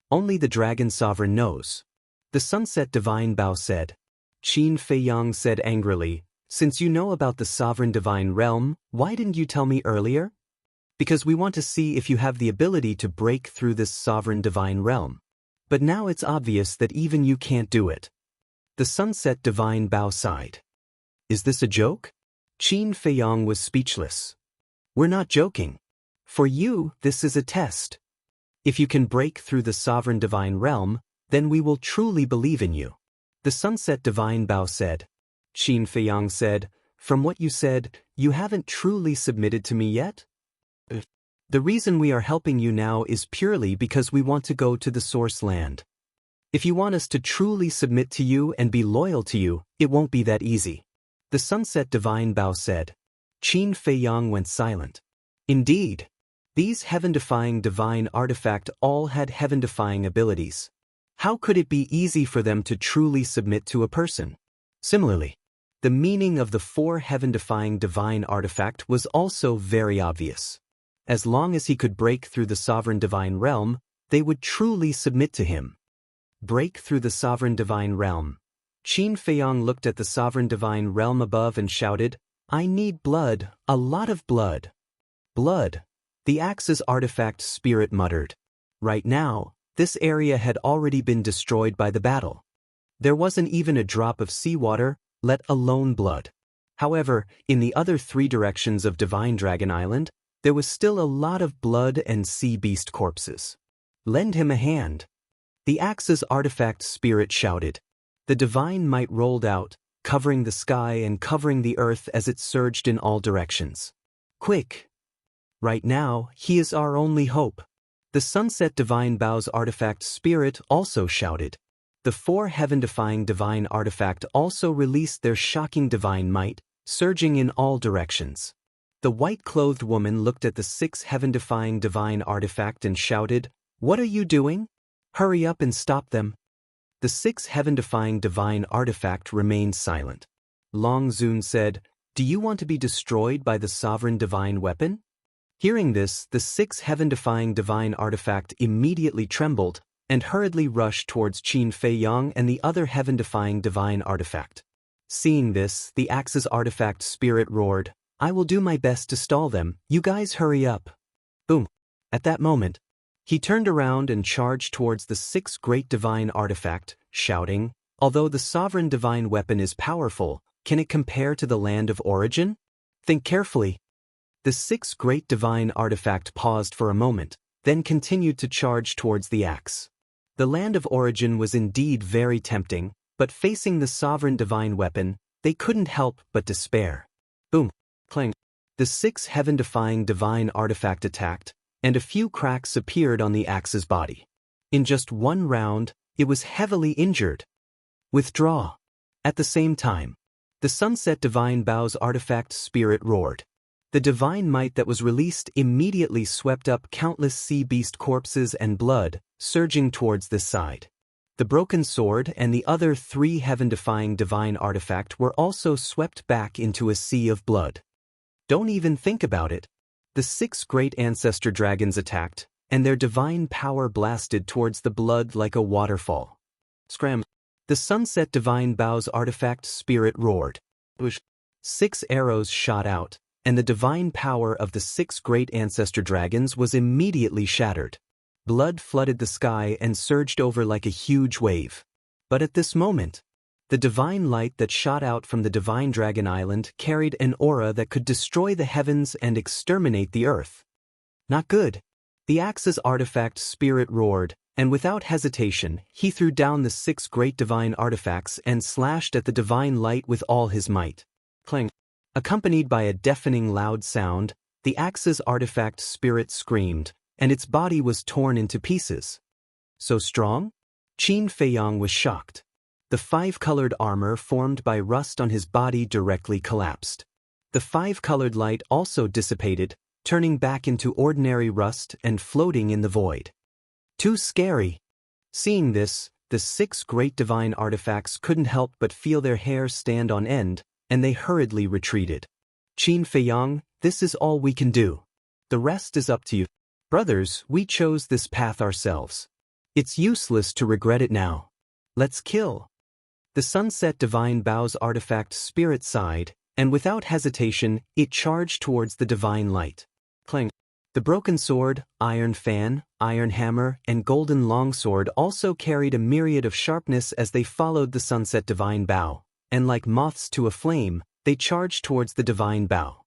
Only the dragon sovereign knows." The sunset divine bow said. Qin Feiyang said angrily, "Since you know about the sovereign divine realm, why didn't you tell me earlier?" "Because we want to see if you have the ability to break through this sovereign divine realm. But now it's obvious that even you can't do it." The sunset divine bow sighed. "Is this a joke?" Qin Feiyang was speechless. "We're not joking. For you, this is a test. If you can break through the sovereign divine realm, then we will truly believe in you." The sunset divine bow said. Qin Feiyang said, "From what you said, you haven't truly submitted to me yet? The reason we are helping you now is purely because we want to go to the source land. If you want us to truly submit to you and be loyal to you, it won't be that easy." The sunset divine bow said. Qin Feiyang went silent. Indeed, these heaven-defying divine artifact all had heaven-defying abilities. How could it be easy for them to truly submit to a person? Similarly, the meaning of the 4 heaven-defying divine artifact was also very obvious. As long as he could break through the sovereign divine realm, they would truly submit to him. Break through the sovereign divine realm. Qin Feiyang looked at the sovereign divine realm above and shouted, "I need blood, a lot of blood." Blood, the axe's artifact spirit muttered. Right now, this area had already been destroyed by the battle. There wasn't even a drop of seawater, let alone blood. However, in the other 3 directions of Divine Dragon Island, there was still a lot of blood and sea beast corpses. Lend him a hand. The axe's artifact spirit shouted. The divine might rolled out, covering the sky and covering the earth as it surged in all directions. Quick! Right now, he is our only hope. The sunset divine bow's artifact spirit also shouted. The 4 heaven-defying divine artifact also released their shocking divine might, surging in all directions. The white-clothed woman looked at the 6 heaven-defying divine artifact and shouted, "What are you doing? Hurry up and stop them." The 6 heaven-defying divine artifact remained silent. Long Zun said, "Do you want to be destroyed by the sovereign divine weapon?" Hearing this, the 6 heaven-defying divine artifact immediately trembled and hurriedly rushed towards Qin Feiyang and the other heaven-defying divine artifact. Seeing this, the axe's artifact spirit roared, "I will do my best to stall them, you guys hurry up." Boom! At that moment, he turned around and charged towards the 6 great divine artifact, shouting, "Although the sovereign divine weapon is powerful, can it compare to the land of origin? Think carefully." The 6 great divine artifact paused for a moment, then continued to charge towards the axe. The land of origin was indeed very tempting, but facing the sovereign divine weapon, they couldn't help but despair. Boom! Clang! The 6 heaven-defying divine artifact attacked, and a few cracks appeared on the axe's body. In just one round, it was heavily injured. Withdraw! At the same time, the sunset divine bow's artifact spirit roared. The divine might that was released immediately swept up countless sea beast corpses and blood, surging towards this side. The broken sword and the other 3 heaven-defying divine artifact were also swept back into a sea of blood. Don't even think about it. The 6 great ancestor dragons attacked, and their divine power blasted towards the blood like a waterfall. Scram! The sunset divine bow's artifact spirit roared. 6 arrows shot out, and the divine power of the 6 great ancestor dragons was immediately shattered. Blood flooded the sky and surged over like a huge wave. But at this moment, the divine light that shot out from the divine dragon island carried an aura that could destroy the heavens and exterminate the earth. Not good. The axe's artifact spirit roared, and without hesitation, he threw down the 6 great divine artifacts and slashed at the divine light with all his might. Clang! Accompanied by a deafening loud sound, the axe's artifact spirit screamed, and its body was torn into pieces. So strong? Qin Feiyang was shocked. The 5-colored armor formed by rust on his body directly collapsed. The 5-colored light also dissipated, turning back into ordinary rust and floating in the void. Too scary. Seeing this, the 6 great divine artifacts couldn't help but feel their hair stand on end, and they hurriedly retreated. Qin Feiyang, this is all we can do. The rest is up to you. Brothers, we chose this path ourselves. It's useless to regret it now. Let's kill. The sunset divine bow's artifact spirit sighed, and without hesitation, it charged towards the divine light. Clang! The broken sword, iron fan, iron hammer, and golden longsword also carried a myriad of sharpness as they followed the sunset divine bow, and like moths to a flame, they charged towards the divine bow.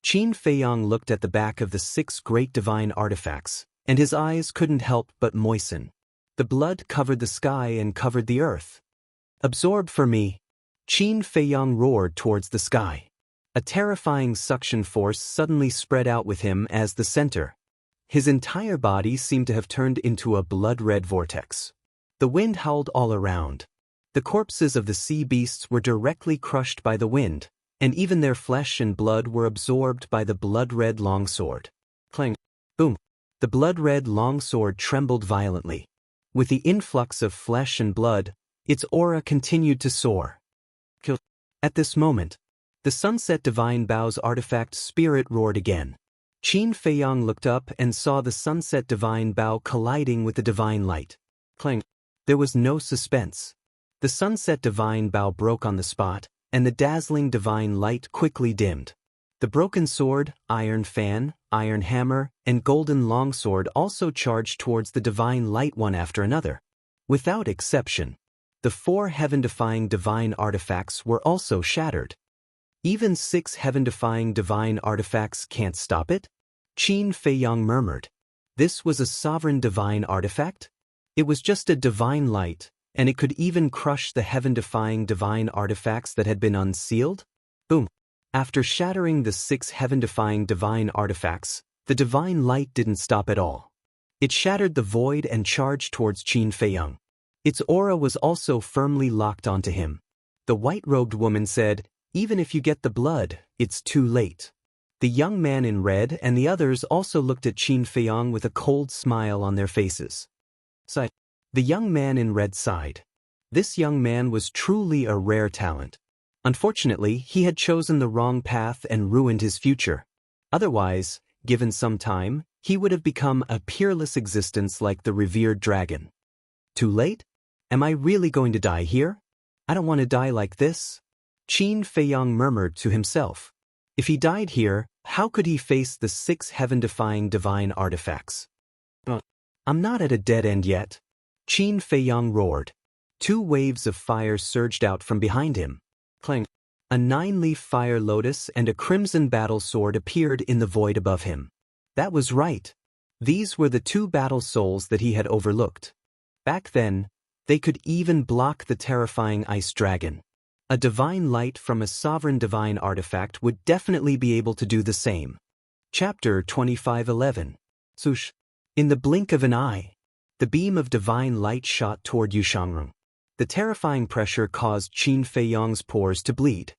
Qin Feiyang looked at the back of the 6 great divine artifacts, and his eyes couldn't help but moisten. The blood covered the sky and covered the earth. Absorb for me. Qin Feiyang roared towards the sky. A terrifying suction force suddenly spread out with him as the center. His entire body seemed to have turned into a blood-red vortex. The wind howled all around. The corpses of the sea beasts were directly crushed by the wind, and even their flesh and blood were absorbed by the blood-red longsword. Clang! Boom! The blood-red longsword trembled violently. With the influx of flesh and blood, its aura continued to soar. At this moment, the Sunset Divine Bow's artifact spirit roared again. Qin Feiyang looked up and saw the Sunset Divine Bow colliding with the Divine Light. Clang! There was no suspense. The Sunset Divine Bow broke on the spot, and the dazzling Divine Light quickly dimmed. The broken sword, iron fan, iron hammer, and golden longsword also charged towards the Divine Light one after another. Without exception, the 4 heaven-defying divine artifacts were also shattered. Even 6 heaven-defying divine artifacts can't stop it? Qin Feiyang murmured. This was a sovereign divine artifact? It was just a divine light, and it could even crush the heaven-defying divine artifacts that had been unsealed? Boom! After shattering the 6 heaven-defying divine artifacts, the divine light didn't stop at all. It shattered the void and charged towards Qin Feiyang. Its aura was also firmly locked onto him. The white-robed woman said, "Even if you get the blood, it's too late." The young man in red and the others also looked at Qin Feiyang with a cold smile on their faces. The young man in red sighed. This young man was truly a rare talent. Unfortunately, he had chosen the wrong path and ruined his future. Otherwise, given some time, he would have become a peerless existence like the revered dragon. Too late? Am I really going to die here? I don't want to die like this. Qin Feiyang murmured to himself. If he died here, how could he face the 6 heaven-defying divine artifacts? I'm not at a dead end yet. Qin Feiyang roared. 2 waves of fire surged out from behind him. Clang! A 9-leaf fire lotus and a crimson battle sword appeared in the void above him. That was right. These were the 2 battle souls that he had overlooked. Back then, they could even block the terrifying ice dragon. A divine light from a sovereign divine artifact would definitely be able to do the same. Chapter 25:11. Swoosh! In the blink of an eye, the beam of divine light shot toward Yushangren. The terrifying pressure caused Qin Feiyang's pores to bleed.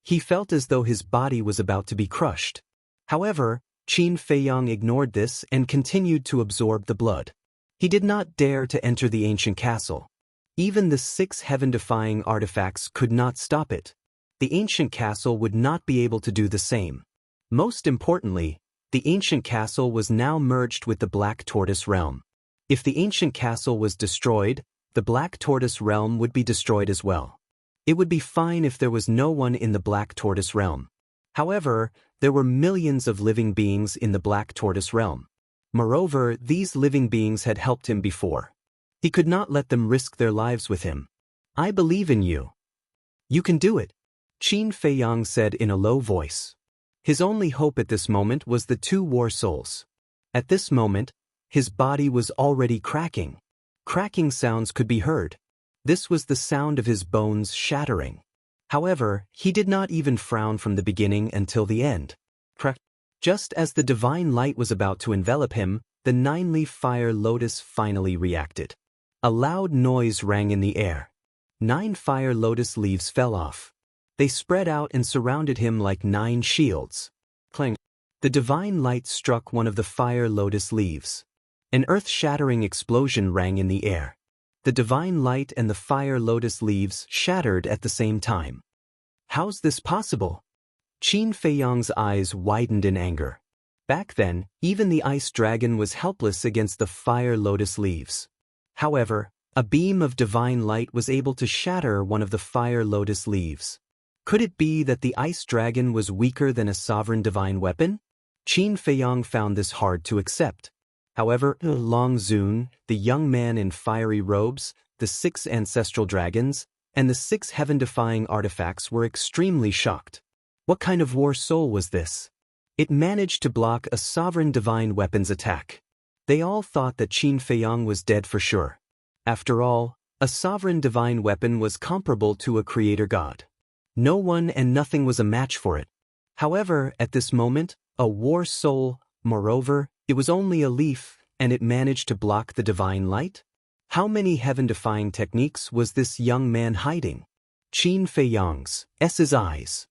He felt as though his body was about to be crushed. However, Qin Feiyang ignored this and continued to absorb the blood. He did not dare to enter the ancient castle. Even the 6 heaven-defying artifacts could not stop it. The ancient castle would not be able to do the same. Most importantly, the ancient castle was now merged with the Black Tortoise realm. If the ancient castle was destroyed, the Black Tortoise realm would be destroyed as well. It would be fine if there was no one in the Black Tortoise realm. However, there were millions of living beings in the Black Tortoise realm. Moreover, these living beings had helped him before. He could not let them risk their lives with him. I believe in you. You can do it, Qin Feiyang said in a low voice. His only hope at this moment was the 2 war souls. At this moment, his body was already cracking. Cracking sounds could be heard. This was the sound of his bones shattering. However, he did not even frown from the beginning until the end. Just as the divine light was about to envelop him, the 9-leaf fire lotus finally reacted. A loud noise rang in the air. 9 fire lotus leaves fell off. They spread out and surrounded him like 9 shields. Clang! The divine light struck one of the fire lotus leaves. An earth-shattering explosion rang in the air. The divine light and the fire lotus leaves shattered at the same time. How's this possible? Qin Feiyang's eyes widened in anger. Back then, even the ice dragon was helpless against the fire lotus leaves. However, a beam of divine light was able to shatter one of the fire lotus leaves. Could it be that the ice dragon was weaker than a sovereign divine weapon? Qin Feiyang found this hard to accept. However, Long Zun, the young man in fiery robes, the 6 ancestral dragons, and the 6 heaven-defying artifacts were extremely shocked. What kind of war soul was this? It managed to block a sovereign divine weapon's attack. They all thought that Qin Feiyang was dead for sure. After all, a sovereign divine weapon was comparable to a creator god. No one and nothing was a match for it. However, at this moment, a war soul, moreover, it was only a leaf, and it managed to block the divine light? How many heaven-defying techniques was this young man hiding? Qin Feiyang's eyes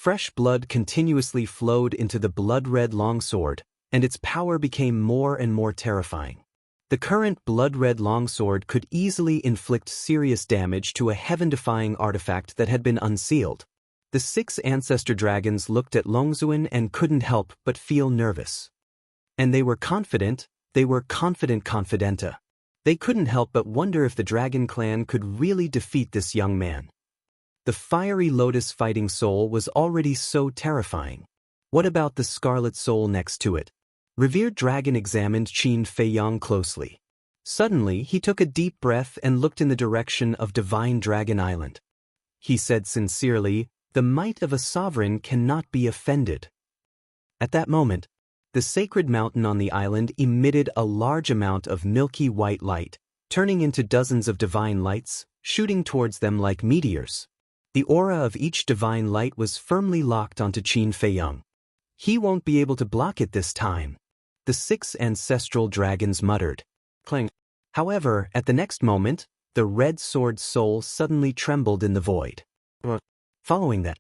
Fresh blood continuously flowed into the blood-red longsword, and its power became more and more terrifying. The current blood-red longsword could easily inflict serious damage to a heaven-defying artifact that had been unsealed. The 6 ancestor dragons looked at Longzuan and couldn't help but feel nervous. And they were confident confidenta. They couldn't help but wonder if the dragon clan could really defeat this young man. The fiery lotus fighting soul was already so terrifying. What about the scarlet soul next to it? Revered Dragon examined Qin Feiyang closely. Suddenly, he took a deep breath and looked in the direction of Divine Dragon Island. He said sincerely, "The might of a sovereign cannot be offended." At that moment, the sacred mountain on the island emitted a large amount of milky white light, turning into dozens of divine lights, shooting towards them like meteors. The aura of each divine light was firmly locked onto Qin Feiyang. He won't be able to block it this time. The 6 ancestral dragons muttered. Clang. However, at the next moment, the red sword soul suddenly trembled in the void. Following that,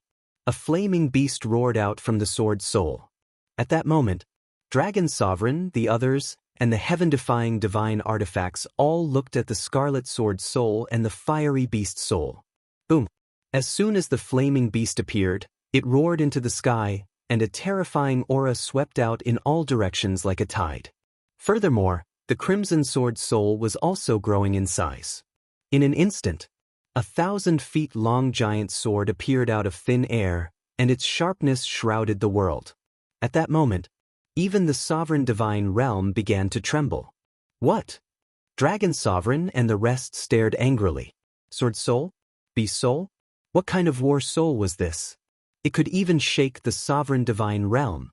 a flaming beast roared out from the sword soul. At that moment, Dragon Sovereign, the others, and the heaven-defying divine artifacts all looked at the scarlet sword soul and the fiery beast soul. Boom! As soon as the flaming beast appeared, it roared into the sky, and a terrifying aura swept out in all directions like a tide. Furthermore, the crimson sword soul was also growing in size. In an instant, a 1,000-feet-long giant sword appeared out of thin air, and its sharpness shrouded the world. At that moment, even the sovereign divine realm began to tremble. What? Dragon Sovereign and the rest stared angrily. Sword soul? Beast soul? What kind of war soul was this? It could even shake the sovereign divine realm.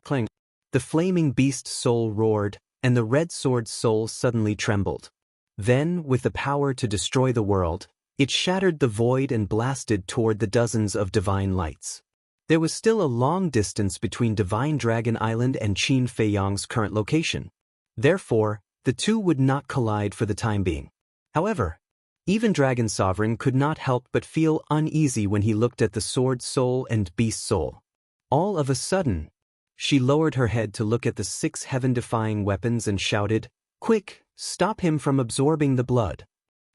Clang. The flaming beast soul roared, and the red sword soul suddenly trembled. Then, with the power to destroy the world, it shattered the void and blasted toward the dozens of divine lights. There was still a long distance between Divine Dragon Island and Qin Feiyang's current location. Therefore, the two would not collide for the time being. However, even Dragon Sovereign could not help but feel uneasy when he looked at the sword soul and beast soul. All of a sudden, she lowered her head to look at the 6 heaven-defying weapons and shouted, "Quick, stop him from absorbing the blood."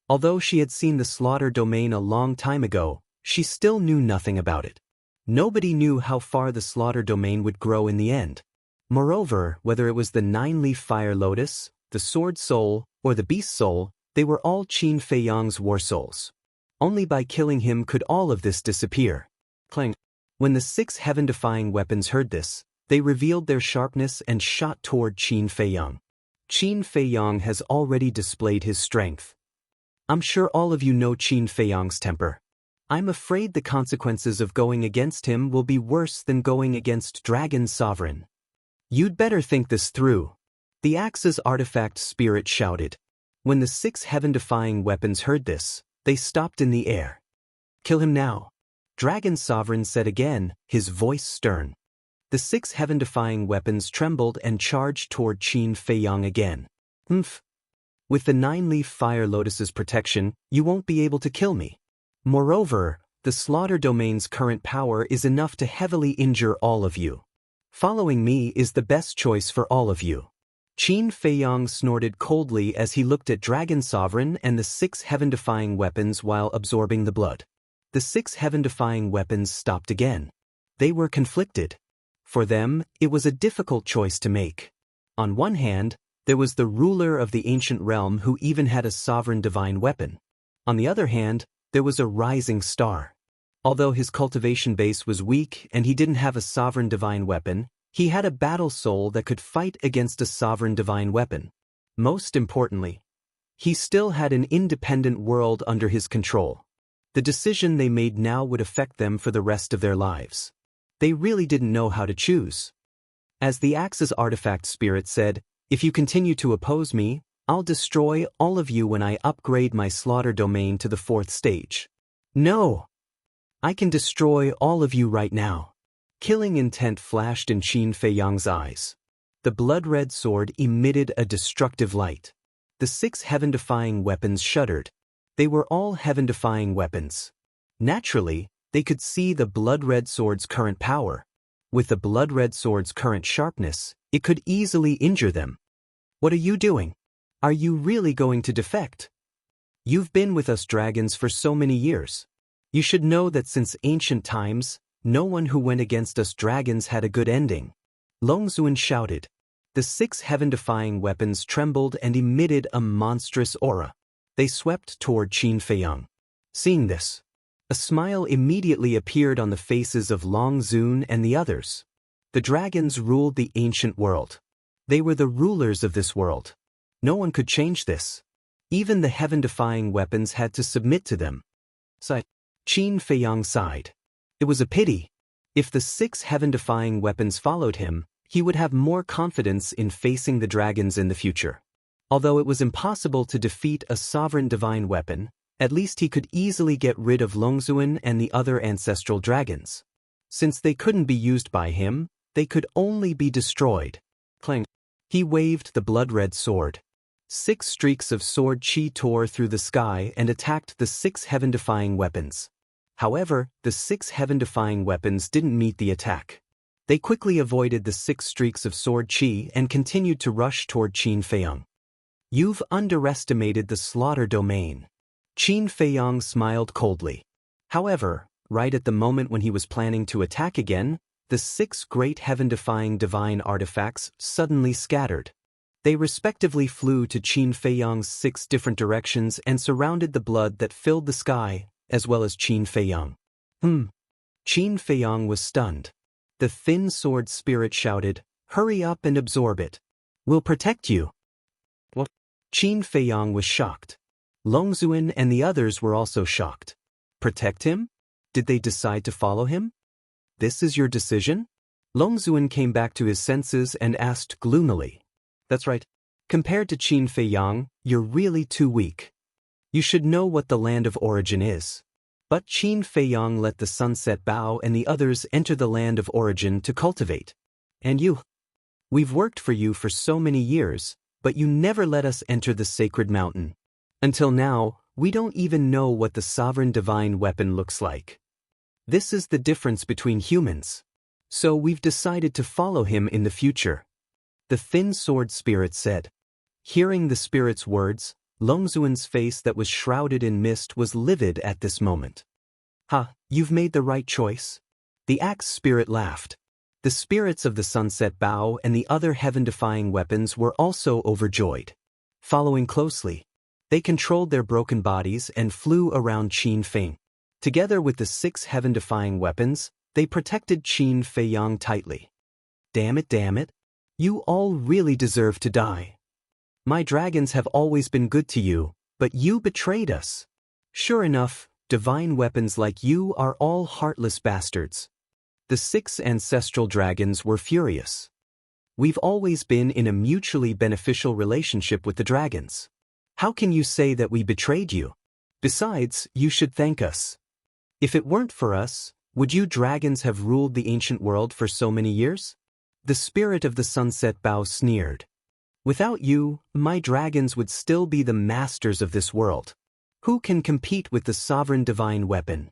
Although she had seen the slaughter domain a long time ago, she still knew nothing about it. Nobody knew how far the slaughter domain would grow in the end. Moreover, whether it was the 9-leaf fire lotus, the sword soul, or the beast soul, they were all Qin Feiyang's war souls. Only by killing him could all of this disappear. Clang. When the 6 heaven-defying weapons heard this, they revealed their sharpness and shot toward Qin Feiyang. Qin Feiyang has already displayed his strength. I'm sure all of you know Qin Feiyang's temper. I'm afraid the consequences of going against him will be worse than going against Dragon Sovereign. You'd better think this through. The Axe's artifact spirit shouted. When the 6 heaven-defying weapons heard this, they stopped in the air. Kill him now. Dragon Sovereign said again, his voice stern. The 6 heaven-defying weapons trembled and charged toward Qin Feiyang again. With the 9-leaf fire lotus's protection, you won't be able to kill me. Moreover, the slaughter domain's current power is enough to heavily injure all of you. Following me is the best choice for all of you. Qin Feiyang snorted coldly as he looked at Dragon Sovereign and the 6 heaven-defying weapons while absorbing the blood. The 6 heaven-defying weapons stopped again. They were conflicted. For them, it was a difficult choice to make. On one hand, there was the ruler of the ancient realm who even had a sovereign divine weapon. On the other hand, there was a rising star. Although his cultivation base was weak and he didn't have a sovereign divine weapon, he had a battle soul that could fight against a sovereign divine weapon. Most importantly, he still had an independent world under his control. The decision they made now would affect them for the rest of their lives. They really didn't know how to choose. As the Axe's artifact spirit said, "If you continue to oppose me, I'll destroy all of you when I upgrade my slaughter domain to the 4th stage." No! I can destroy all of you right now. Killing intent flashed in Qin Feiyang's eyes. The blood-red sword emitted a destructive light. The 6 heaven-defying weapons shuddered. They were all heaven-defying weapons. Naturally, They could see the blood-red sword's current power. With the blood-red sword's current sharpness, it could easily injure them. What are you doing? Are you really going to defect? You've been with us dragons for so many years. You should know that since ancient times, no one who went against us dragons had a good ending. Longzuan shouted. The 6 heaven-defying weapons trembled and emitted a monstrous aura. They swept toward Qin Feiyang. Seeing this, a smile immediately appeared on the faces of Longzun and the others. The dragons ruled the ancient world. They were the rulers of this world. No one could change this. Even the heaven-defying weapons had to submit to them. Qin Feiyang sighed. It was a pity. If the 6 heaven-defying weapons followed him, he would have more confidence in facing the dragons in the future. Although it was impossible to defeat a sovereign divine weapon, at least he could easily get rid of Longzuan and the other ancestral dragons. Since they couldn't be used by him, they could only be destroyed. Clang. He waved the blood-red sword. 6 streaks of sword chi tore through the sky and attacked the 6 heaven-defying weapons. However, the 6 heaven-defying weapons didn't meet the attack. They quickly avoided the 6 streaks of sword chi and continued to rush toward Qin Feiyang. You've underestimated the slaughter domain. Qin Feiyang smiled coldly. However, right at the moment when he was planning to attack again, the 6 great heaven-defying divine artifacts suddenly scattered. They respectively flew to Qin Feiyang's 6 different directions and surrounded the blood that filled the sky, as well as Qin Feiyang. Qin Feiyang was stunned. The thin sword spirit shouted, "Hurry up and absorb it. We'll protect you." What? Qin Feiyang was shocked. Longzuan and the others were also shocked. Protect him? Did they decide to follow him? This is your decision? Longzuan came back to his senses and asked gloomily. That's right. Compared to Qin Feiyang, you're really too weak. You should know what the land of origin is. But Qin Feiyang let the sunset bow and the others enter the land of origin to cultivate. And you? We've worked for you for so many years, but you never let us enter the sacred mountain. Until now, we don't even know what the sovereign divine weapon looks like. This is the difference between humans. So we've decided to follow him in the future. The thin sword spirit said. Hearing the spirit's words, Longzuan's face that was shrouded in mist was livid at this moment. You've made the right choice. The axe spirit laughed. The spirits of the sunset bow and the other heaven-defying weapons were also overjoyed. Following closely, they controlled their broken bodies and flew around Qin Feiyang. Together with the 6 heaven-defying weapons, they protected Qin Feiyang tightly. Damn it. You all really deserve to die. My dragons have always been good to you, but you betrayed us. Sure enough, divine weapons like you are all heartless bastards. The 6 ancestral dragons were furious. We've always been in a mutually beneficial relationship with the dragons. How can you say that we betrayed you? Besides, you should thank us. If it weren't for us, would you dragons have ruled the ancient world for so many years? The spirit of the sunset bow sneered. Without you, my dragons would still be the masters of this world. Who can compete with the sovereign divine weapon?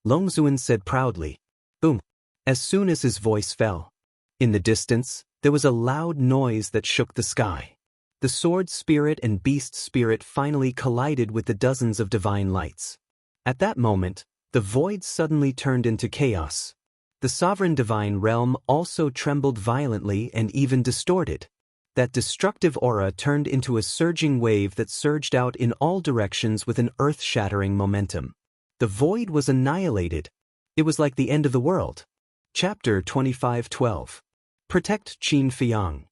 Longzuan said proudly. Boom. As soon as his voice fell. In the distance, there was a loud noise that shook the sky. The sword spirit and beast spirit finally collided with the dozens of divine lights. At that moment, the void suddenly turned into chaos. The sovereign divine realm also trembled violently and even distorted. That destructive aura turned into a surging wave that surged out in all directions with an earth-shattering momentum. The void was annihilated. It was like the end of the world. Chapter 25:12. Protect Qin Feiyang.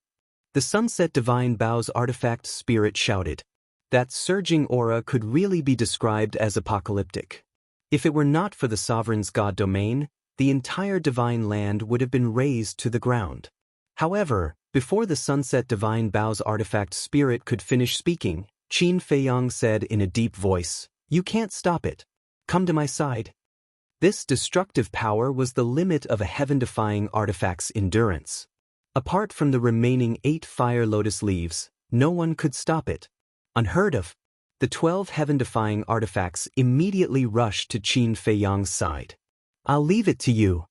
The sunset divine bow's artifact spirit shouted. That surging aura could really be described as apocalyptic. If it were not for the sovereign's god domain, the entire divine land would have been razed to the ground. However, before the sunset divine bow's artifact spirit could finish speaking, Qin Feiyang said in a deep voice, "You can't stop it. Come to my side." This destructive power was the limit of a heaven-defying artifact's endurance. Apart from the remaining 8 fire lotus leaves, no one could stop it. Unheard of. The 12 heaven-defying artifacts immediately rushed to Qin Feiyang's side. I'll leave it to you.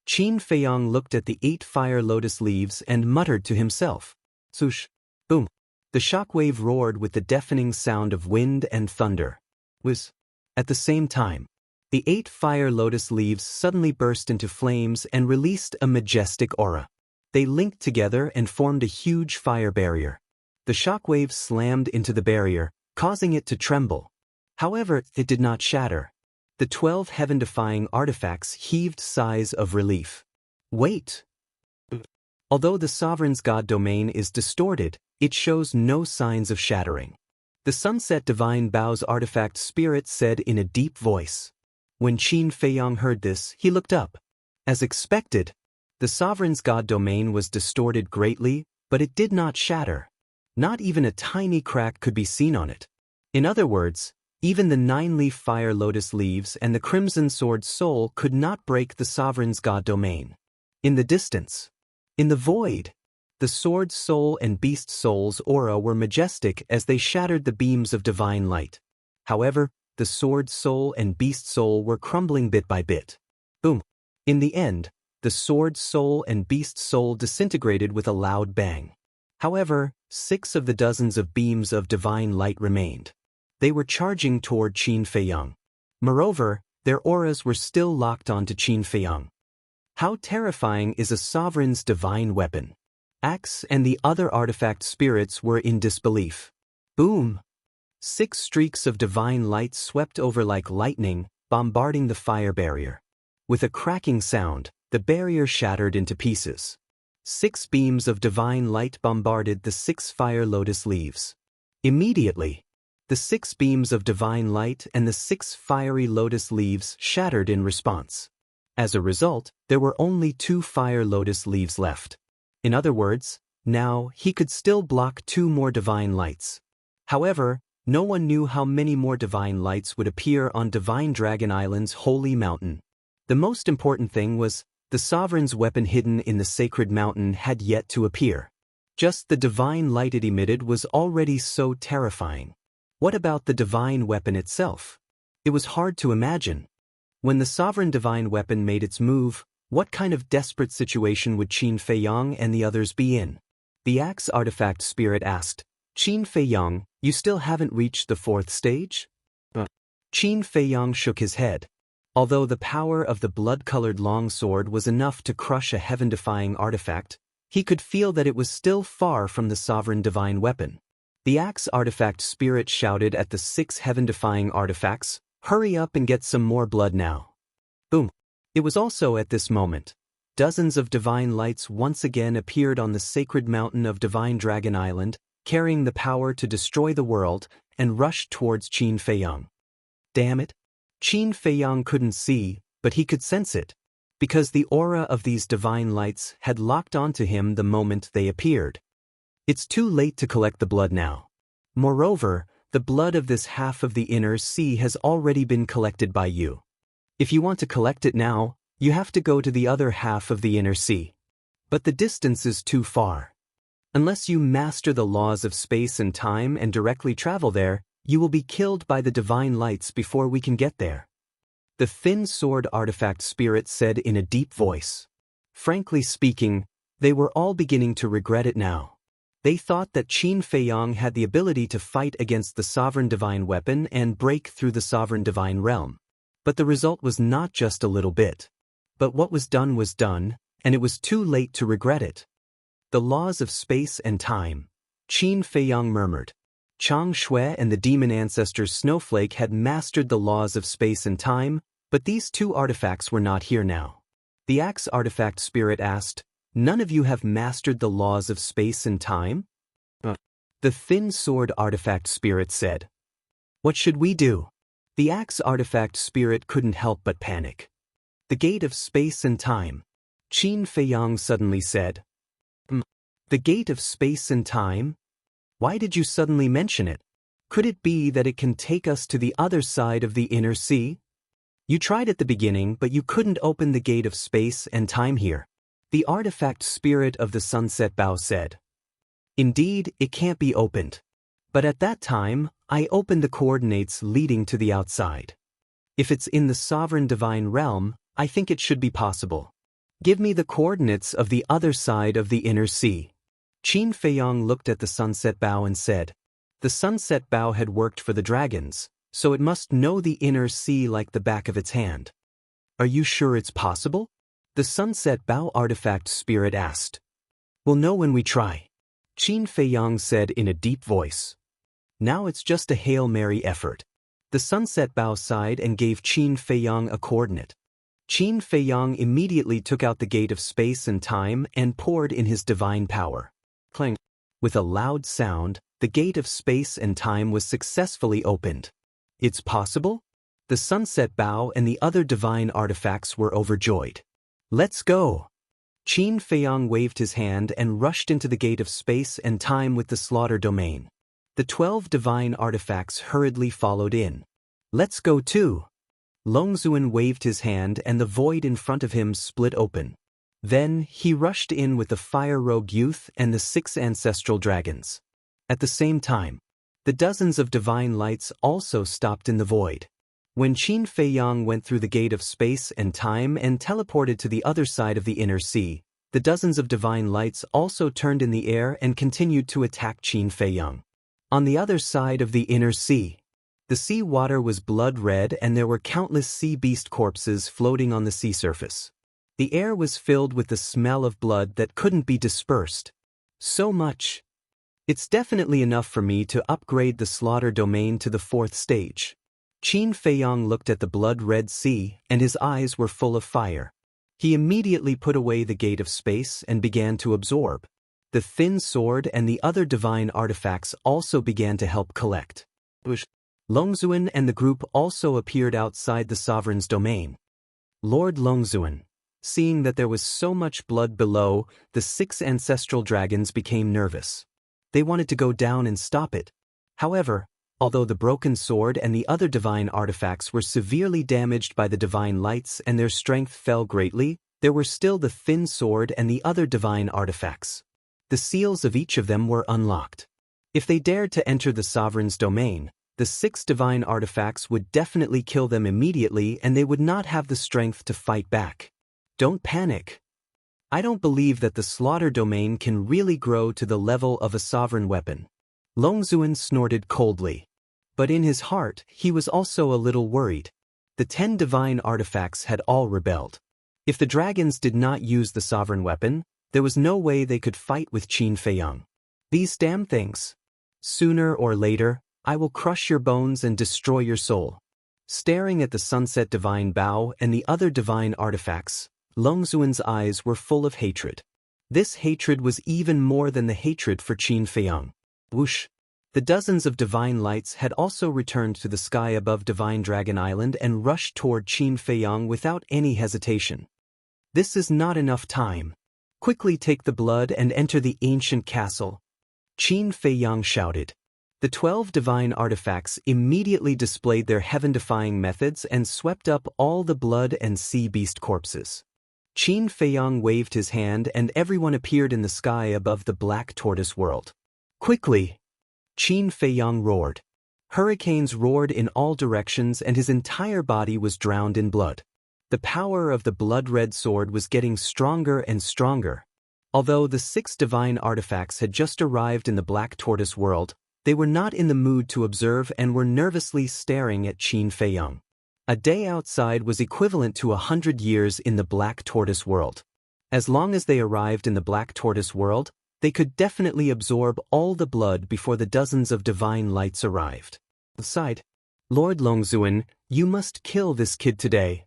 Qin Feiyang looked at the 8 fire lotus leaves and muttered to himself. Swoosh. Boom. The shockwave roared with the deafening sound of wind and thunder. Whiz. At the same time, the 8 fire lotus leaves suddenly burst into flames and released a majestic aura. They linked together and formed a huge fire barrier. The shockwave slammed into the barrier, causing it to tremble. However, it did not shatter. The 12 heaven-defying artifacts heaved sighs of relief. Wait! Although the sovereign's god domain is distorted, it shows no signs of shattering. The Sunset Divine Bow's artifact spirit said in a deep voice. When Qin Feiyang heard this, he looked up. As expected, the sovereign's god domain was distorted greatly, but it did not shatter. Not even a tiny crack could be seen on it. In other words, even the 9-leaf fire lotus leaves and the crimson sword soul could not break the sovereign's god domain. In the distance, in the void, the sword soul and beast soul's aura were majestic as they shattered the beams of divine light. However, the sword soul and beast soul were crumbling bit by bit. Boom! In the end, the sword soul and beast soul disintegrated with a loud bang. However, 6 of the dozens of beams of divine light remained. They were charging toward Qin Feiyang. Moreover, their auras were still locked onto Qin Feiyang. How terrifying is a sovereign's divine weapon? Axe and the other artifact spirits were in disbelief. Boom! 6 streaks of divine light swept over like lightning, bombarding the fire barrier. With a cracking sound, the barrier shattered into pieces. 6 beams of divine light bombarded the 6 fire lotus leaves. Immediately, the 6 beams of divine light and the 6 fiery lotus leaves shattered in response. As a result, there were only 2 fire lotus leaves left. In other words, now he could still block 2 more divine lights. However, no one knew how many more divine lights would appear on Divine Dragon Island's holy mountain. The most important thing was, the sovereign's weapon hidden in the sacred mountain had yet to appear. Just the divine light it emitted was already so terrifying. What about the divine weapon itself? It was hard to imagine. When the sovereign divine weapon made its move, what kind of desperate situation would Qin Feiyang and the others be in? The axe artifact spirit asked. Qin Feiyang, you still haven't reached the 4th stage? Qin Feiyang shook his head. Although the power of the blood-colored longsword was enough to crush a heaven-defying artifact, he could feel that it was still far from the sovereign divine weapon. The axe artifact spirit shouted at the 6 heaven-defying artifacts, "Hurry up and get some more blood now." Boom! It was also at this moment. Dozens of divine lights once again appeared on the sacred mountain of Divine Dragon Island, carrying the power to destroy the world, and rushed towards Qin Feiyang. Damn it! Qin Feiyang couldn't see, but he could sense it, because the aura of these divine lights had locked onto him the moment they appeared. It's too late to collect the blood now. Moreover, the blood of this half of the inner sea has already been collected by you. If you want to collect it now, you have to go to the other half of the inner sea. But the distance is too far. Unless you master the laws of space and time and directly travel there, you will be killed by the divine lights before we can get there. The thin sword artifact spirit said in a deep voice. Frankly speaking, they were all beginning to regret it now. They thought that Qin Feiyang had the ability to fight against the sovereign divine weapon and break through the sovereign divine realm. But the result was not just a little bit. But what was done, and it was too late to regret it. The laws of space and time, Qin Feiyang murmured. Chang Shui and the demon ancestors Snowflake had mastered the laws of space and time, but these 2 artifacts were not here now. The axe artifact spirit asked, "None of you have mastered the laws of space and time?" The thin sword artifact spirit said. "What should we do?" The axe artifact spirit couldn't help but panic. "The gate of space and time," Qin Feiyang suddenly said. The gate of space and time? Why did you suddenly mention it? Could it be that it can take us to the other side of the inner sea? You tried at the beginning, but you couldn't open the gate of space and time here. The artifact spirit of the Sunset Bow said. Indeed, it can't be opened. But at that time, I opened the coordinates leading to the outside. If it's in the sovereign divine realm, I think it should be possible. Give me the coordinates of the other side of the inner sea. Qin Feiyang looked at the sunset bow and said, the sunset bow had worked for the dragons, so it must know the inner sea like the back of its hand. Are you sure it's possible? The sunset bow artifact spirit asked. We'll know when we try. Qin Feiyang said in a deep voice. Now it's just a Hail Mary effort. The sunset bow sighed and gave Qin Feiyang a coordinate. Qin Feiyang immediately took out the gate of space and time and poured in his divine power. Clang! With a loud sound, the gate of space and time was successfully opened. It's possible? The sunset bow and the other divine artifacts were overjoyed. Let's go! Qin Feiyang waved his hand and rushed into the gate of space and time with the slaughter domain. The 12 divine artifacts hurriedly followed in. Let's go too! Longzuan waved his hand and the void in front of him split open. Then, he rushed in with the fire rogue youth and the 6 ancestral dragons. At the same time, the dozens of divine lights also stopped in the void. When Qin Feiyang went through the gate of space and time and teleported to the other side of the inner sea, the dozens of divine lights also turned in the air and continued to attack Qin Feiyang. On the other side of the inner sea, the sea water was blood red and there were countless sea beast corpses floating on the sea surface. The air was filled with the smell of blood that couldn't be dispersed. So much. It's definitely enough for me to upgrade the slaughter domain to the 4th stage. Qin Feiyang looked at the blood-red sea and his eyes were full of fire. He immediately put away the gate of space and began to absorb. The thin sword and the other divine artifacts also began to help collect. Longzuan and the group also appeared outside the sovereign's domain. Lord Longzuan, seeing that there was so much blood below, the 6 ancestral dragons became nervous. They wanted to go down and stop it. However, although the broken sword and the other divine artifacts were severely damaged by the divine lights and their strength fell greatly, there were still the thin sword and the other divine artifacts. The seals of each of them were unlocked. If they dared to enter the sovereign's domain, the 6 divine artifacts would definitely kill them immediately and they would not have the strength to fight back. Don't panic. I don't believe that the slaughter domain can really grow to the level of a sovereign weapon. Longzuan snorted coldly. But in his heart, he was also a little worried. The 10 divine artifacts had all rebelled. If the dragons did not use the sovereign weapon, there was no way they could fight with Qin Feiyang. These damn things. Sooner or later, I will crush your bones and destroy your soul. Staring at the sunset divine bow and the other divine artifacts, Longzuan's eyes were full of hatred. This hatred was even more than the hatred for Qin Feiyang. Whoosh! The dozens of divine lights had also returned to the sky above Divine Dragon Island and rushed toward Qin Feiyang without any hesitation. This is not enough time. Quickly take the blood and enter the ancient castle. Qin Feiyang shouted. The 12 divine artifacts immediately displayed their heaven-defying methods and swept up all the blood and sea beast corpses. Qin Feiyang waved his hand and everyone appeared in the sky above the black tortoise world. Quickly! Qin Feiyang roared. Hurricanes roared in all directions and his entire body was drowned in blood. The power of the blood-red sword was getting stronger and stronger. Although the 6 divine artifacts had just arrived in the black tortoise world, they were not in the mood to observe and were nervously staring at Qin Feiyang. A day outside was equivalent to 100 years in the black tortoise world. As long as they arrived in the black tortoise world, they could definitely absorb all the blood before the dozens of divine lights arrived. Aside, Lord Longzuan, you must kill this kid today.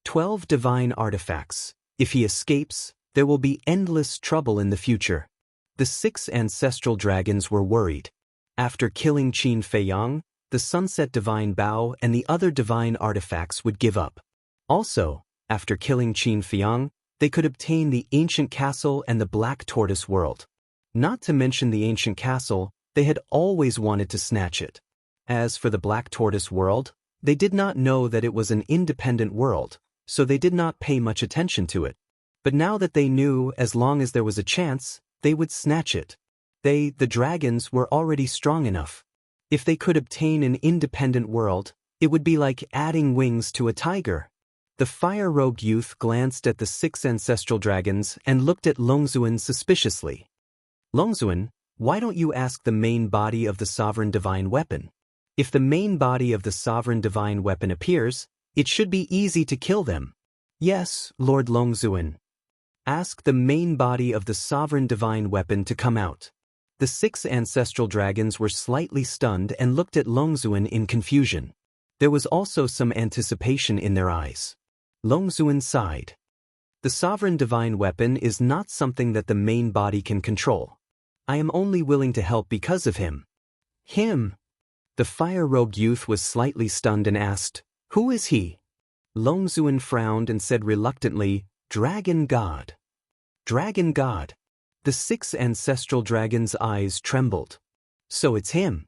12 divine artifacts. If he escapes, there will be endless trouble in the future. The 6 ancestral dragons were worried. After killing Qin Feiyang, the sunset divine bow and the other divine artifacts would give up. Also, after killing Qin Feiyang, they could obtain the ancient castle and the black tortoise world. Not to mention the ancient castle, they had always wanted to snatch it. As for the black tortoise world, they did not know that it was an independent world, so they did not pay much attention to it. But now that they knew, as long as there was a chance, they would snatch it. They, the dragons, were already strong enough. If they could obtain an independent world, it would be like adding wings to a tiger. The fire-robed youth glanced at the 6 ancestral dragons and looked at Longzuan suspiciously. Longzuan, why don't you ask the main body of the sovereign divine weapon? If the main body of the sovereign divine weapon appears, it should be easy to kill them. Yes, Lord Longzuan. Ask the main body of the sovereign divine weapon to come out. The 6 ancestral dragons were slightly stunned and looked at Longzuan in confusion. There was also some anticipation in their eyes. Longzuan sighed. The sovereign divine weapon is not something that the main body can control. I am only willing to help because of him. Him? The fire-robed youth was slightly stunned and asked, "Who is he?" Longzuan frowned and said reluctantly, "Dragon God." Dragon God. The 6 ancestral dragons' eyes trembled. So it's him.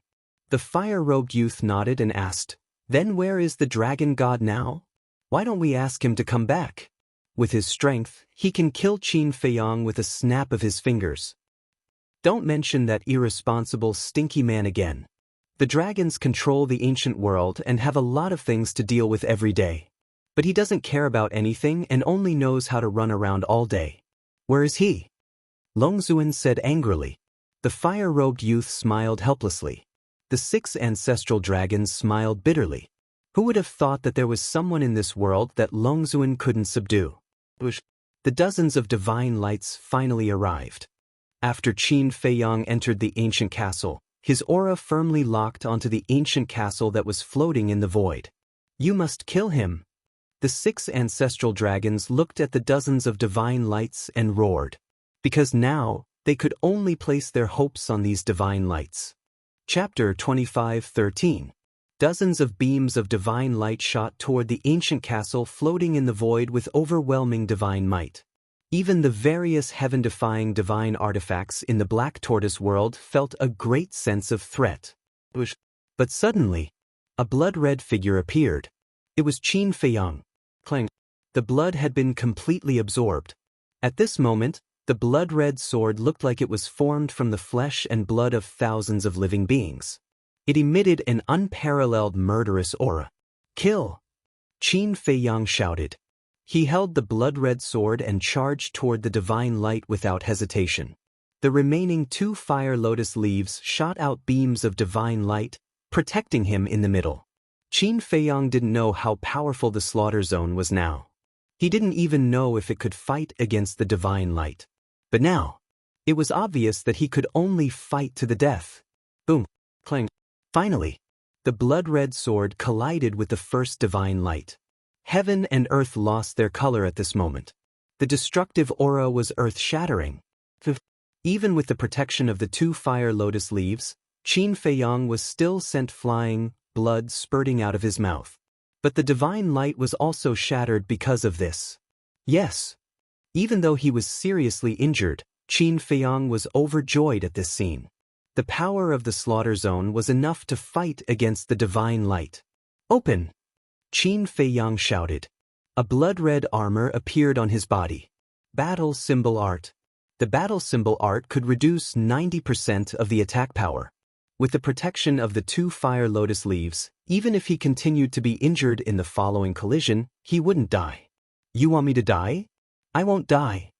The fire-robed youth nodded and asked, "Then where is the dragon god now? Why don't we ask him to come back? With his strength, he can kill Qin Feiyang with a snap of his fingers." Don't mention that irresponsible, stinky man again. The dragons control the ancient world and have a lot of things to deal with every day. But he doesn't care about anything and only knows how to run around all day. Where is he? Longzuan said angrily. The fire-robed youth smiled helplessly. The 6 ancestral dragons smiled bitterly. Who would have thought that there was someone in this world that Longzuan couldn't subdue? The dozens of divine lights finally arrived. After Qin Feiyang entered the ancient castle, his aura firmly locked onto the ancient castle that was floating in the void. You must kill him. The 6 ancestral dragons looked at the dozens of divine lights and roared. Because now, they could only place their hopes on these divine lights. Chapter 25:13. Dozens of beams of divine light shot toward the ancient castle floating in the void with overwhelming divine might. Even the various heaven-defying divine artifacts in the Black Tortoise world felt a great sense of threat. But suddenly, a blood-red figure appeared. It was Qin Feiyang. Clang. The blood had been completely absorbed. At this moment, the blood-red sword looked like it was formed from the flesh and blood of thousands of living beings. It emitted an unparalleled murderous aura. Kill! Qin Feiyang shouted. He held the blood-red sword and charged toward the divine light without hesitation. The remaining 2 fire lotus leaves shot out beams of divine light, protecting him in the middle. Qin Feiyang didn't know how powerful the slaughter zone was now. He didn't even know if it could fight against the divine light. But now, it was obvious that he could only fight to the death. Boom! Clang! Finally, the blood-red sword collided with the first divine light. Heaven and earth lost their color at this moment. The destructive aura was earth-shattering. Even with the protection of the 2 fire lotus leaves, Qin Feiyang was still sent flying, blood spurting out of his mouth. But the divine light was also shattered because of this. Yes. Even though he was seriously injured, Qin Feiyang was overjoyed at this scene. The power of the slaughter zone was enough to fight against the divine light. Open! Qin Feiyang shouted. A blood-red armor appeared on his body. Battle symbol art. The battle symbol art could reduce 90% of the attack power. With the protection of the 2 fire lotus leaves, even if he continued to be injured in the following collision, he wouldn't die. You want me to die? I won't die.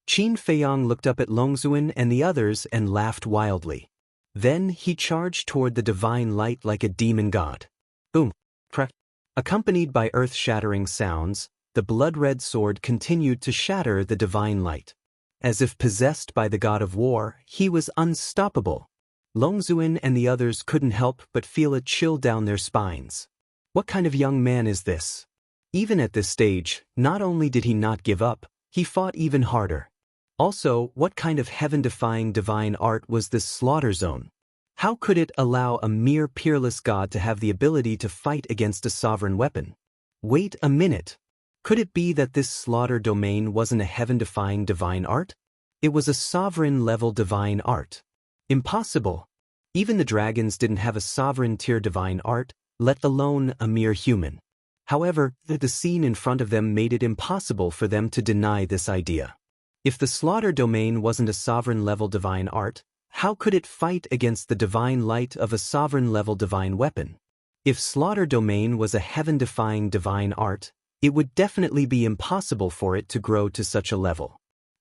Qin Feiyang looked up at Longzuan and the others and laughed wildly. Then he charged toward the divine light like a demon god. Boom! Crack! Accompanied by earth-shattering sounds, the blood-red sword continued to shatter the divine light. As if possessed by the god of war, he was unstoppable. Longzuan and the others couldn't help but feel a chill down their spines. What kind of young man is this? Even at this stage, not only did he not give up, he fought even harder. Also, what kind of heaven-defying divine art was this slaughter zone? How could it allow a mere peerless god to have the ability to fight against a sovereign weapon? Wait a minute. Could it be that this slaughter domain wasn't a heaven-defying divine art? It was a sovereign-level divine art. Impossible. Even the dragons didn't have a sovereign-tier divine art, let alone a mere human. However, the scene in front of them made it impossible for them to deny this idea. If the slaughter domain wasn't a sovereign-level divine art, how could it fight against the divine light of a sovereign-level divine weapon? If slaughter domain was a heaven-defying divine art, it would definitely be impossible for it to grow to such a level.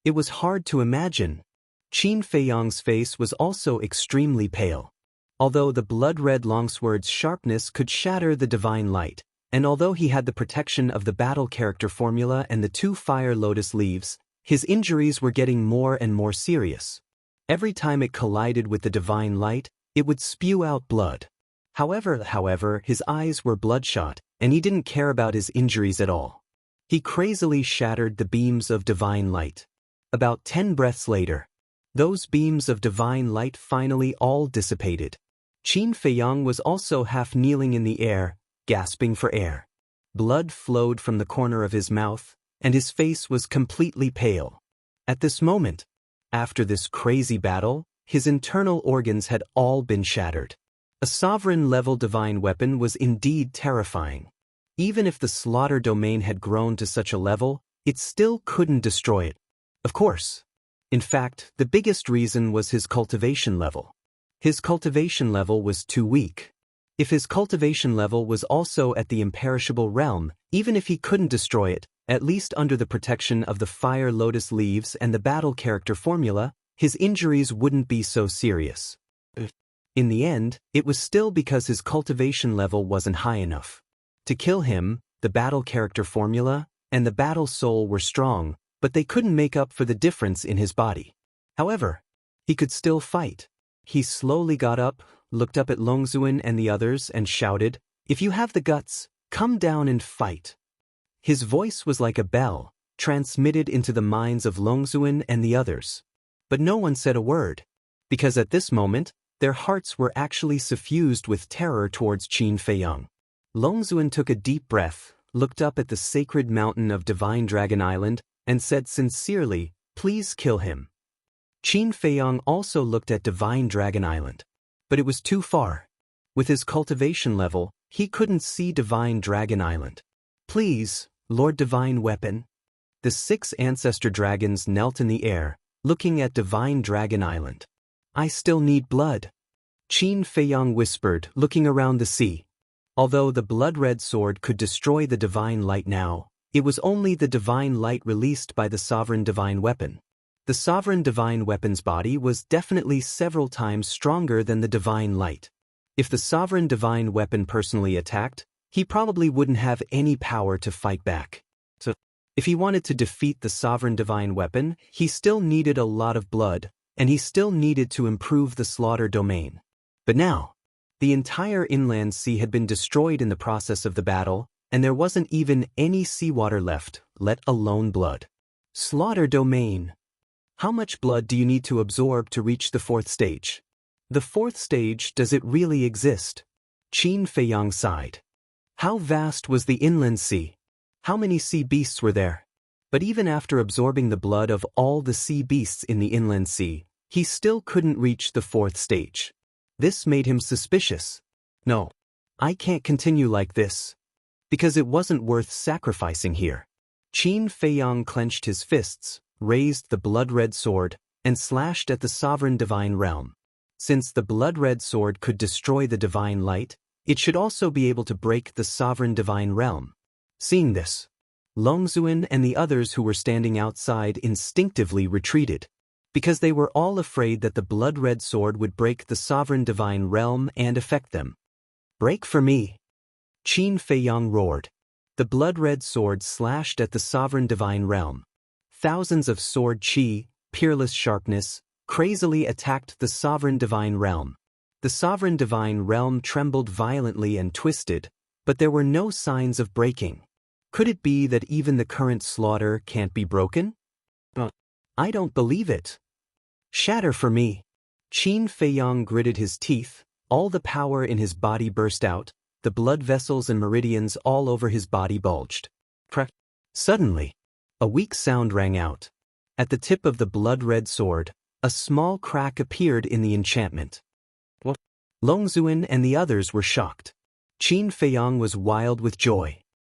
It was hard to imagine. Qin Feiyang's face was also extremely pale. Although the blood-red longsword's sharpness could shatter the divine light, and although he had the protection of the battle character formula and the 2 fire lotus leaves, his injuries were getting more and more serious. Every time it collided with the divine light, it would spew out blood. However, his eyes were bloodshot, and he didn't care about his injuries at all. He crazily shattered the beams of divine light. About 10 breaths later, those beams of divine light finally all dissipated. Qin Feiyang was also half kneeling in the air, gasping for air. Blood flowed from the corner of his mouth, and his face was completely pale. At this moment, after this crazy battle, his internal organs had all been shattered. A sovereign-level divine weapon was indeed terrifying. Even if the slaughter domain had grown to such a level, it still couldn't destroy it. Of course. In fact, the biggest reason was his cultivation level. His cultivation level was too weak. If his cultivation level was also at the imperishable realm, even if he couldn't destroy it, at least under the protection of the fire lotus leaves and the battle character formula, his injuries wouldn't be so serious. In the end, it was still because his cultivation level wasn't high enough. To kill him, the battle character formula and the battle soul were strong, but they couldn't make up for the difference in his body. However, he could still fight. He slowly got up, looked up at Longzuan and the others and shouted, "If you have the guts, come down and fight." His voice was like a bell, transmitted into the minds of Longzuan and the others. But no one said a word, because at this moment, their hearts were actually suffused with terror towards Qin Feiyang. Longzuan took a deep breath, looked up at the sacred mountain of Divine Dragon Island, and said sincerely, "Please kill him." Qin Feiyang also looked at Divine Dragon Island. But it was too far. With his cultivation level, he couldn't see Divine Dragon Island. "Please, Lord Divine Weapon." The 6 ancestor dragons knelt in the air, looking at Divine Dragon Island. "I still need blood," Qin Feiyang whispered, looking around the sea. Although the blood-red sword could destroy the divine light now, it was only the divine light released by the sovereign divine weapon. The sovereign divine weapon's body was definitely several times stronger than the divine light. If the sovereign divine weapon personally attacked, he probably wouldn't have any power to fight back. So, if he wanted to defeat the sovereign divine weapon, he still needed a lot of blood, and he still needed to improve the slaughter domain. But now, the entire inland sea had been destroyed in the process of the battle, and there wasn't even any seawater left, let alone blood. Slaughter domain. How much blood do you need to absorb to reach the 4th stage? The 4th stage, does it really exist? Qin Feiyang sighed. How vast was the inland sea? How many sea beasts were there? But even after absorbing the blood of all the sea beasts in the inland sea, he still couldn't reach the 4th stage. This made him suspicious. No, I can't continue like this. Because it wasn't worth sacrificing here. Qin Feiyang clenched his fists, raised the blood-red sword, and slashed at the sovereign divine realm. Since the blood-red sword could destroy the divine light, it should also be able to break the sovereign divine realm. Seeing this, Longzuan and the others who were standing outside instinctively retreated, because they were all afraid that the blood-red sword would break the sovereign divine realm and affect them. "Break for me!" Qin Feiyang roared. The blood-red sword slashed at the sovereign divine realm. Thousands of sword chi, peerless sharpness, crazily attacked the sovereign divine realm. The sovereign divine realm trembled violently and twisted, but there were no signs of breaking. Could it be that even the current slaughter can't be broken? I don't believe it. Shatter for me. Qin Feiyang gritted his teeth, all the power in his body burst out, the blood vessels and meridians all over his body bulged. Suddenly, a weak sound rang out. At the tip of the blood-red sword, a small crack appeared in the enchantment. What? Longzuan and the others were shocked. Qin Feiyang was wild with joy.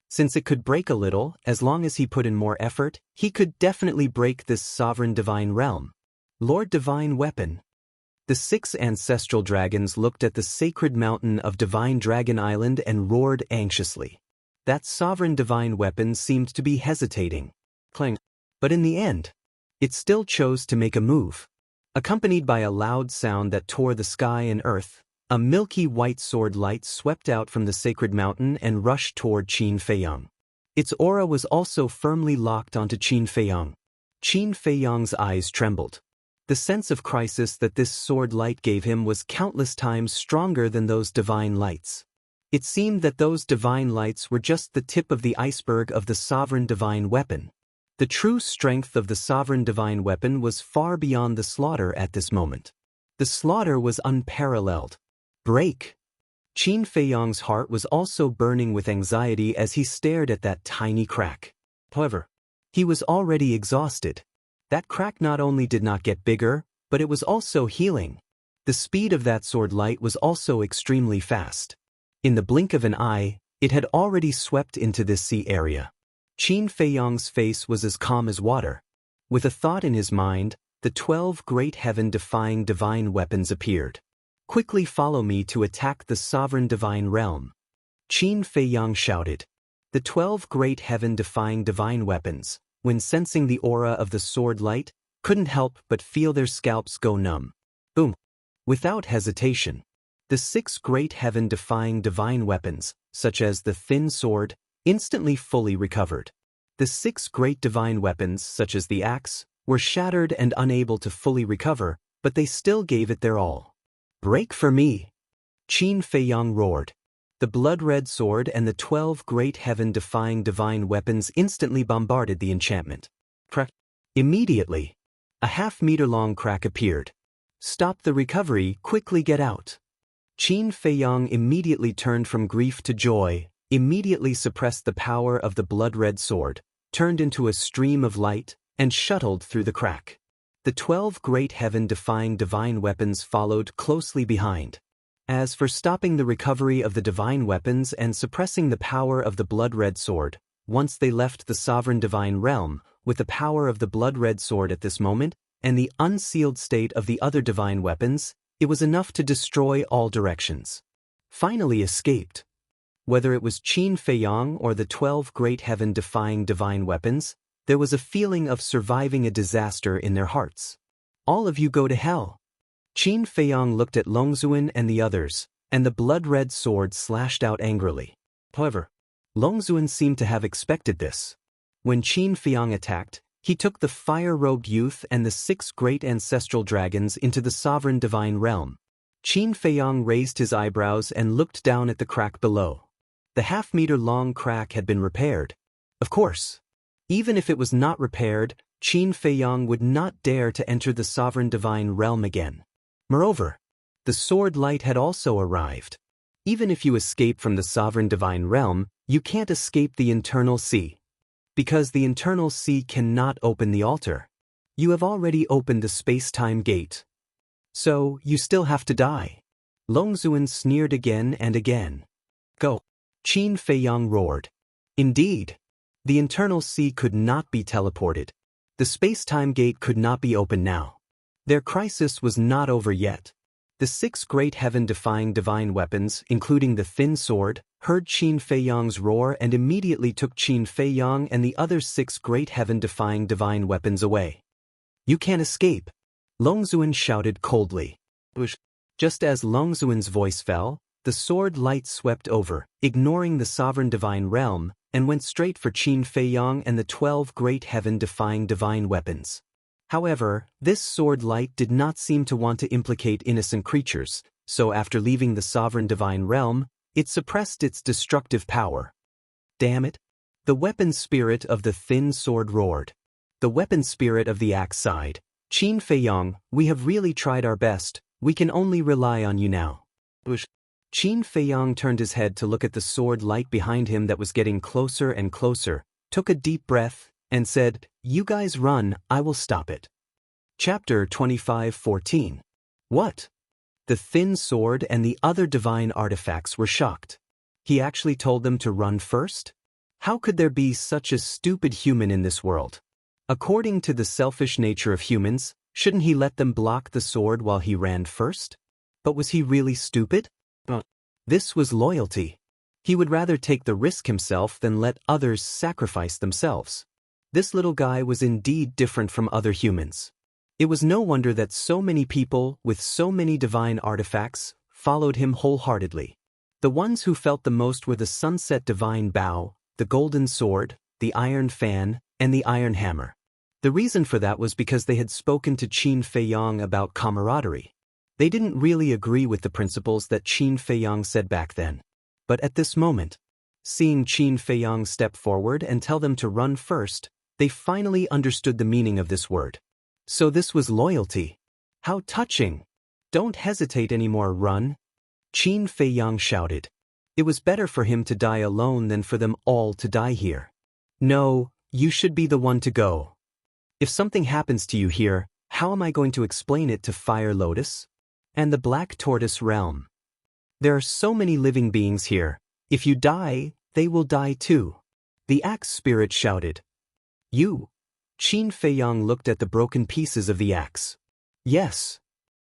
Since it could break a little, as long as he put in more effort, he could definitely break this sovereign divine realm. Lord Divine Weapon. The 6 ancestral dragons looked at the sacred mountain of Divine Dragon Island and roared anxiously. that sovereign divine weapon seemed to be hesitating. Clang. But in the end, it still chose to make a move. Accompanied by a loud sound that tore the sky and earth, a milky white sword light swept out from the sacred mountain and rushed toward Qin Feiyang. Its aura was also firmly locked onto Qin Feiyang. Qin Feiyang's eyes trembled. The sense of crisis that this sword light gave him was countless times stronger than those divine lights. It seemed that those divine lights were just the tip of the iceberg of the sovereign divine weapon. The true strength of the sovereign divine weapon was far beyond the slaughter at this moment. The slaughter was unparalleled. Break! Qin Feiyang's heart was also burning with anxiety as he stared at that tiny crack. However, he was already exhausted. That crack not only did not get bigger, but it was also healing. The speed of that sword light was also extremely fast. In the blink of an eye, it had already swept into this sea area. Qin Feiyang's face was as calm as water. With a thought in his mind, the 12 great heaven-defying divine weapons appeared. Quickly follow me to attack the sovereign divine realm. Qin Feiyang shouted. The 12 great heaven-defying divine weapons, when sensing the aura of the sword light, couldn't help but feel their scalps go numb. Boom! Without hesitation, the 6 great heaven-defying divine weapons, such as the thin sword, instantly fully recovered. The 6 great divine weapons, such as the axe, were shattered and unable to fully recover, but they still gave it their all. Break for me! Qin Feiyang roared. The blood-red sword and the 12 great heaven-defying divine weapons instantly bombarded the enchantment. Crack! Immediately, a half-meter-long crack appeared. Stop the recovery, quickly get out. Qin Feiyang immediately turned from grief to joy, immediately suppressed the power of the blood-red sword, turned into a stream of light, and shuttled through the crack. The 12 great heaven-defying divine weapons followed closely behind. As for stopping the recovery of the divine weapons and suppressing the power of the blood-red sword, once they left the sovereign divine realm, with the power of the blood-red sword at this moment, and the unsealed state of the other divine weapons, it was enough to destroy all directions. Finally escaped. Whether it was Qin Feiyang or the 12 great heaven-defying divine weapons, there was a feeling of surviving a disaster in their hearts. All of you go to hell. Qin Feiyang looked at Longzuan and the others, and the blood-red sword slashed out angrily. However, Longzuan seemed to have expected this. When Qin Feiyang attacked, he took the fire-robed youth and the 6 great ancestral dragons into the sovereign divine realm. Qin Feiyang raised his eyebrows and looked down at the crack below. The half-meter-long crack had been repaired. Of course, even if it was not repaired, Qin Feiyang would not dare to enter the sovereign divine realm again. Moreover, the sword light had also arrived. Even if you escape from the sovereign divine realm, you can't escape the internal sea. Because the internal sea cannot open the altar. You have already opened the space-time gate. So, you still have to die. Longzuan sneered again and again. Go! Qin Feiyang roared. Indeed, the internal sea could not be teleported. The space-time gate could not be opened now. Their crisis was not over yet. The 6 great heaven-defying divine weapons, including the thin sword, heard Qin Feiyang's roar and immediately took Qin Feiyang and the other 6 great heaven-defying divine weapons away. You can't escape, Longzuan shouted coldly. Just as Longzuan's voice fell, the sword light swept over, ignoring the sovereign divine realm, and went straight for Qin Feiyang and the 12 great heaven-defying divine weapons. However, this sword light did not seem to want to implicate innocent creatures, so after leaving the sovereign divine realm, it suppressed its destructive power. Damn it! The weapon spirit of the thin sword roared. The weapon spirit of the axe sighed. Qin Feiyang, we have really tried our best, we can only rely on you now. Qin Feiyang turned his head to look at the sword light behind him that was getting closer and closer, took a deep breath, and said, You guys run, I will stop it. Chapter 25:14. What? The thin sword and the other divine artifacts were shocked. He actually told them to run first? How could there be such a stupid human in this world? According to the selfish nature of humans, shouldn't he let them block the sword while he ran first? But was he really stupid? This was loyalty. He would rather take the risk himself than let others sacrifice themselves. This little guy was indeed different from other humans. It was no wonder that so many people with so many divine artifacts followed him wholeheartedly. The ones who felt the most were the sunset divine bow, the golden sword, the iron fan, and the iron hammer. The reason for that was because they had spoken to Qin Feiyang about camaraderie. They didn't really agree with the principles that Qin Feiyang said back then. But at this moment, seeing Qin Feiyang step forward and tell them to run first, they finally understood the meaning of this word. So this was loyalty. How touching! Don't hesitate anymore, run! Qin Feiyang shouted. It was better for him to die alone than for them all to die here. No, you should be the one to go. If something happens to you here, how am I going to explain it to Fire Lotus and the Black Tortoise Realm? There are so many living beings here. If you die, they will die too. The axe spirit shouted. You? Qin Feiyang looked at the broken pieces of the axe. Yes.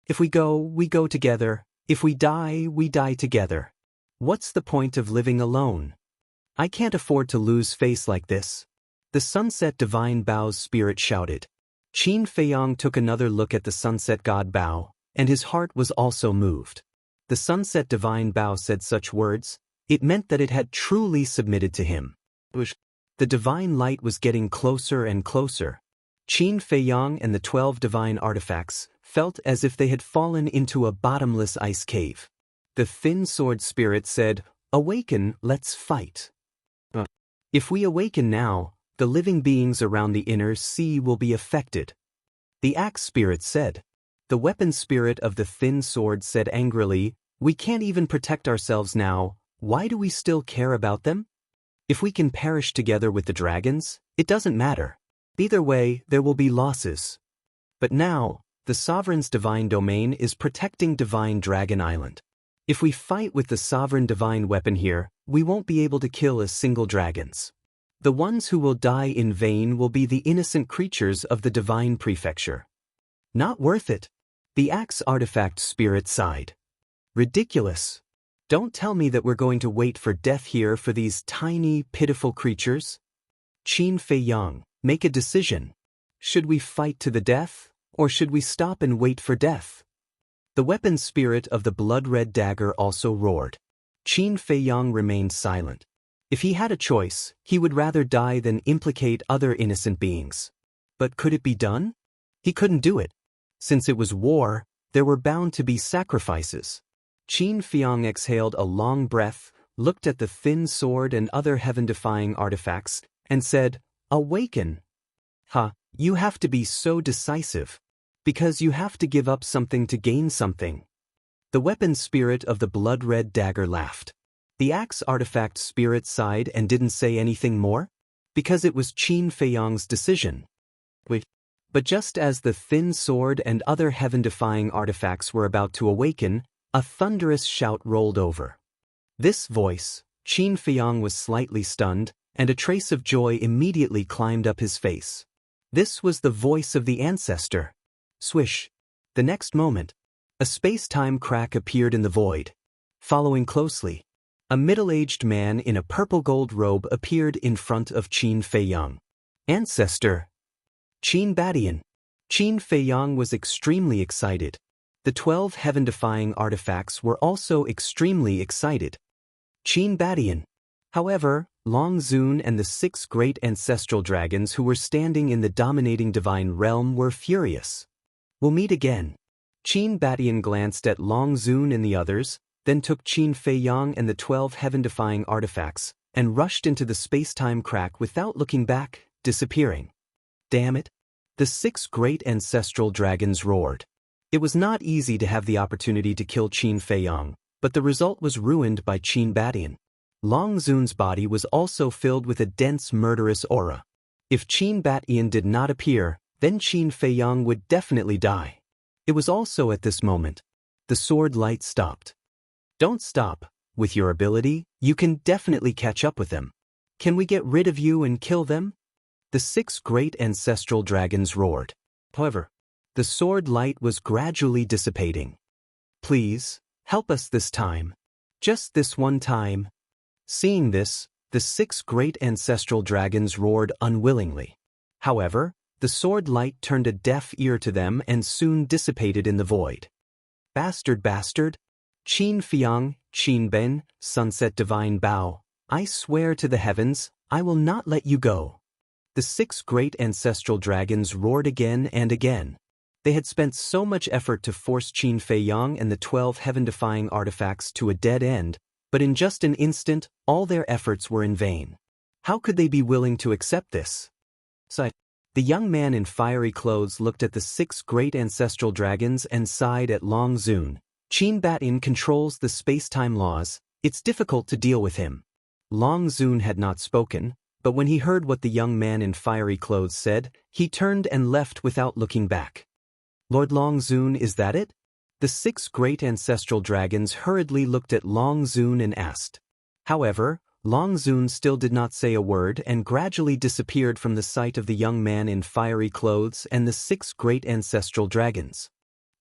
If we go together. If we die together. What's the point of living alone? I can't afford to lose face like this. The Sunset Divine Bow's spirit shouted. Qin Feiyang took another look at the Sunset God Bow, and his heart was also moved. The Sunset Divine Bow said such words, it meant that it had truly submitted to him. The divine light was getting closer and closer. Qin Feiyang and the 12 divine artifacts felt as if they had fallen into a bottomless ice cave. The thin sword spirit said, awaken, let's fight. If we awaken now, the living beings around the inner sea will be affected. The axe spirit said. The weapon spirit of the thin sword said angrily, we can't even protect ourselves now, why do we still care about them? If we can perish together with the dragons, it doesn't matter. Either way, there will be losses. But now, the Sovereign's divine domain is protecting Divine Dragon Island. If we fight with the Sovereign divine weapon here, we won't be able to kill a single dragons. The ones who will die in vain will be the innocent creatures of the Divine Prefecture. Not worth it. The axe artifact spirit sighed. Ridiculous. Don't tell me that we're going to wait for death here for these tiny, pitiful creatures. Qin Feiyang, make a decision. Should we fight to the death, or should we stop and wait for death? The weapon spirit of the blood-red dagger also roared. Qin Feiyang remained silent. If he had a choice, he would rather die than implicate other innocent beings. But could it be done? He couldn't do it. Since it was war, there were bound to be sacrifices. Qin Feiyang exhaled a long breath, looked at the thin sword and other heaven-defying artifacts, and said, awaken. You have to be so decisive. Because you have to give up something to gain something. The weapon spirit of the blood-red dagger laughed. The axe artifact spirit sighed and didn't say anything more, because it was Qin Feiyang's decision. But just as the thin sword and other heaven-defying artifacts were about to awaken, a thunderous shout rolled over. This voice, Qin Feiyang was slightly stunned, and a trace of joy immediately climbed up his face. This was the voice of the ancestor. Swish. The next moment, a space-time crack appeared in the void. Following closely, a middle-aged man in a purple-gold robe appeared in front of Qin Feiyang. Ancestor. Qin Badian. Qin Feiyang was extremely excited. The 12 heaven-defying artifacts were also extremely excited. Qin Badian. However, Long Zun and the 6 great ancestral dragons who were standing in the dominating divine realm were furious. We'll meet again. Qin Badian glanced at Long Zun and the others, then took Qin Feiyang and the 12 heaven-defying artifacts, and rushed into the space-time crack without looking back, disappearing. Damn it! The 6 great ancestral dragons roared. It was not easy to have the opportunity to kill Qin Feiyang, but the result was ruined by Qin Badian. Long Zun's body was also filled with a dense murderous aura. If Qin Badian did not appear, then Qin Feiyang would definitely die. It was also at this moment. The sword light stopped. Don't stop. With your ability, you can definitely catch up with them. Can we get rid of you and kill them? The 6 great ancestral dragons roared. However, the sword light was gradually dissipating. Please, help us this time. Just this one time. Seeing this, the 6 great ancestral dragons roared unwillingly. However, the sword light turned a deaf ear to them and soon dissipated in the void. Bastard, bastard! Qin Fiang, Qin Ben, Sunset Divine Bao, I swear to the heavens, I will not let you go. The 6 great ancestral dragons roared again and again. They had spent so much effort to force Qin Feiyang and the 12 heaven-defying artifacts to a dead end, but in just an instant, all their efforts were in vain. How could they be willing to accept this? The young man in fiery clothes looked at the 6 great ancestral dragons and sighed at Long Zun. Qin Batin controls the space-time laws, it's difficult to deal with him. Long Zun had not spoken, but when he heard what the young man in fiery clothes said, he turned and left without looking back. Lord Long Zun, is that it? The 6 great ancestral dragons hurriedly looked at Long Zun and asked. However, Long Zun still did not say a word and gradually disappeared from the sight of the young man in fiery clothes and the 6 great ancestral dragons.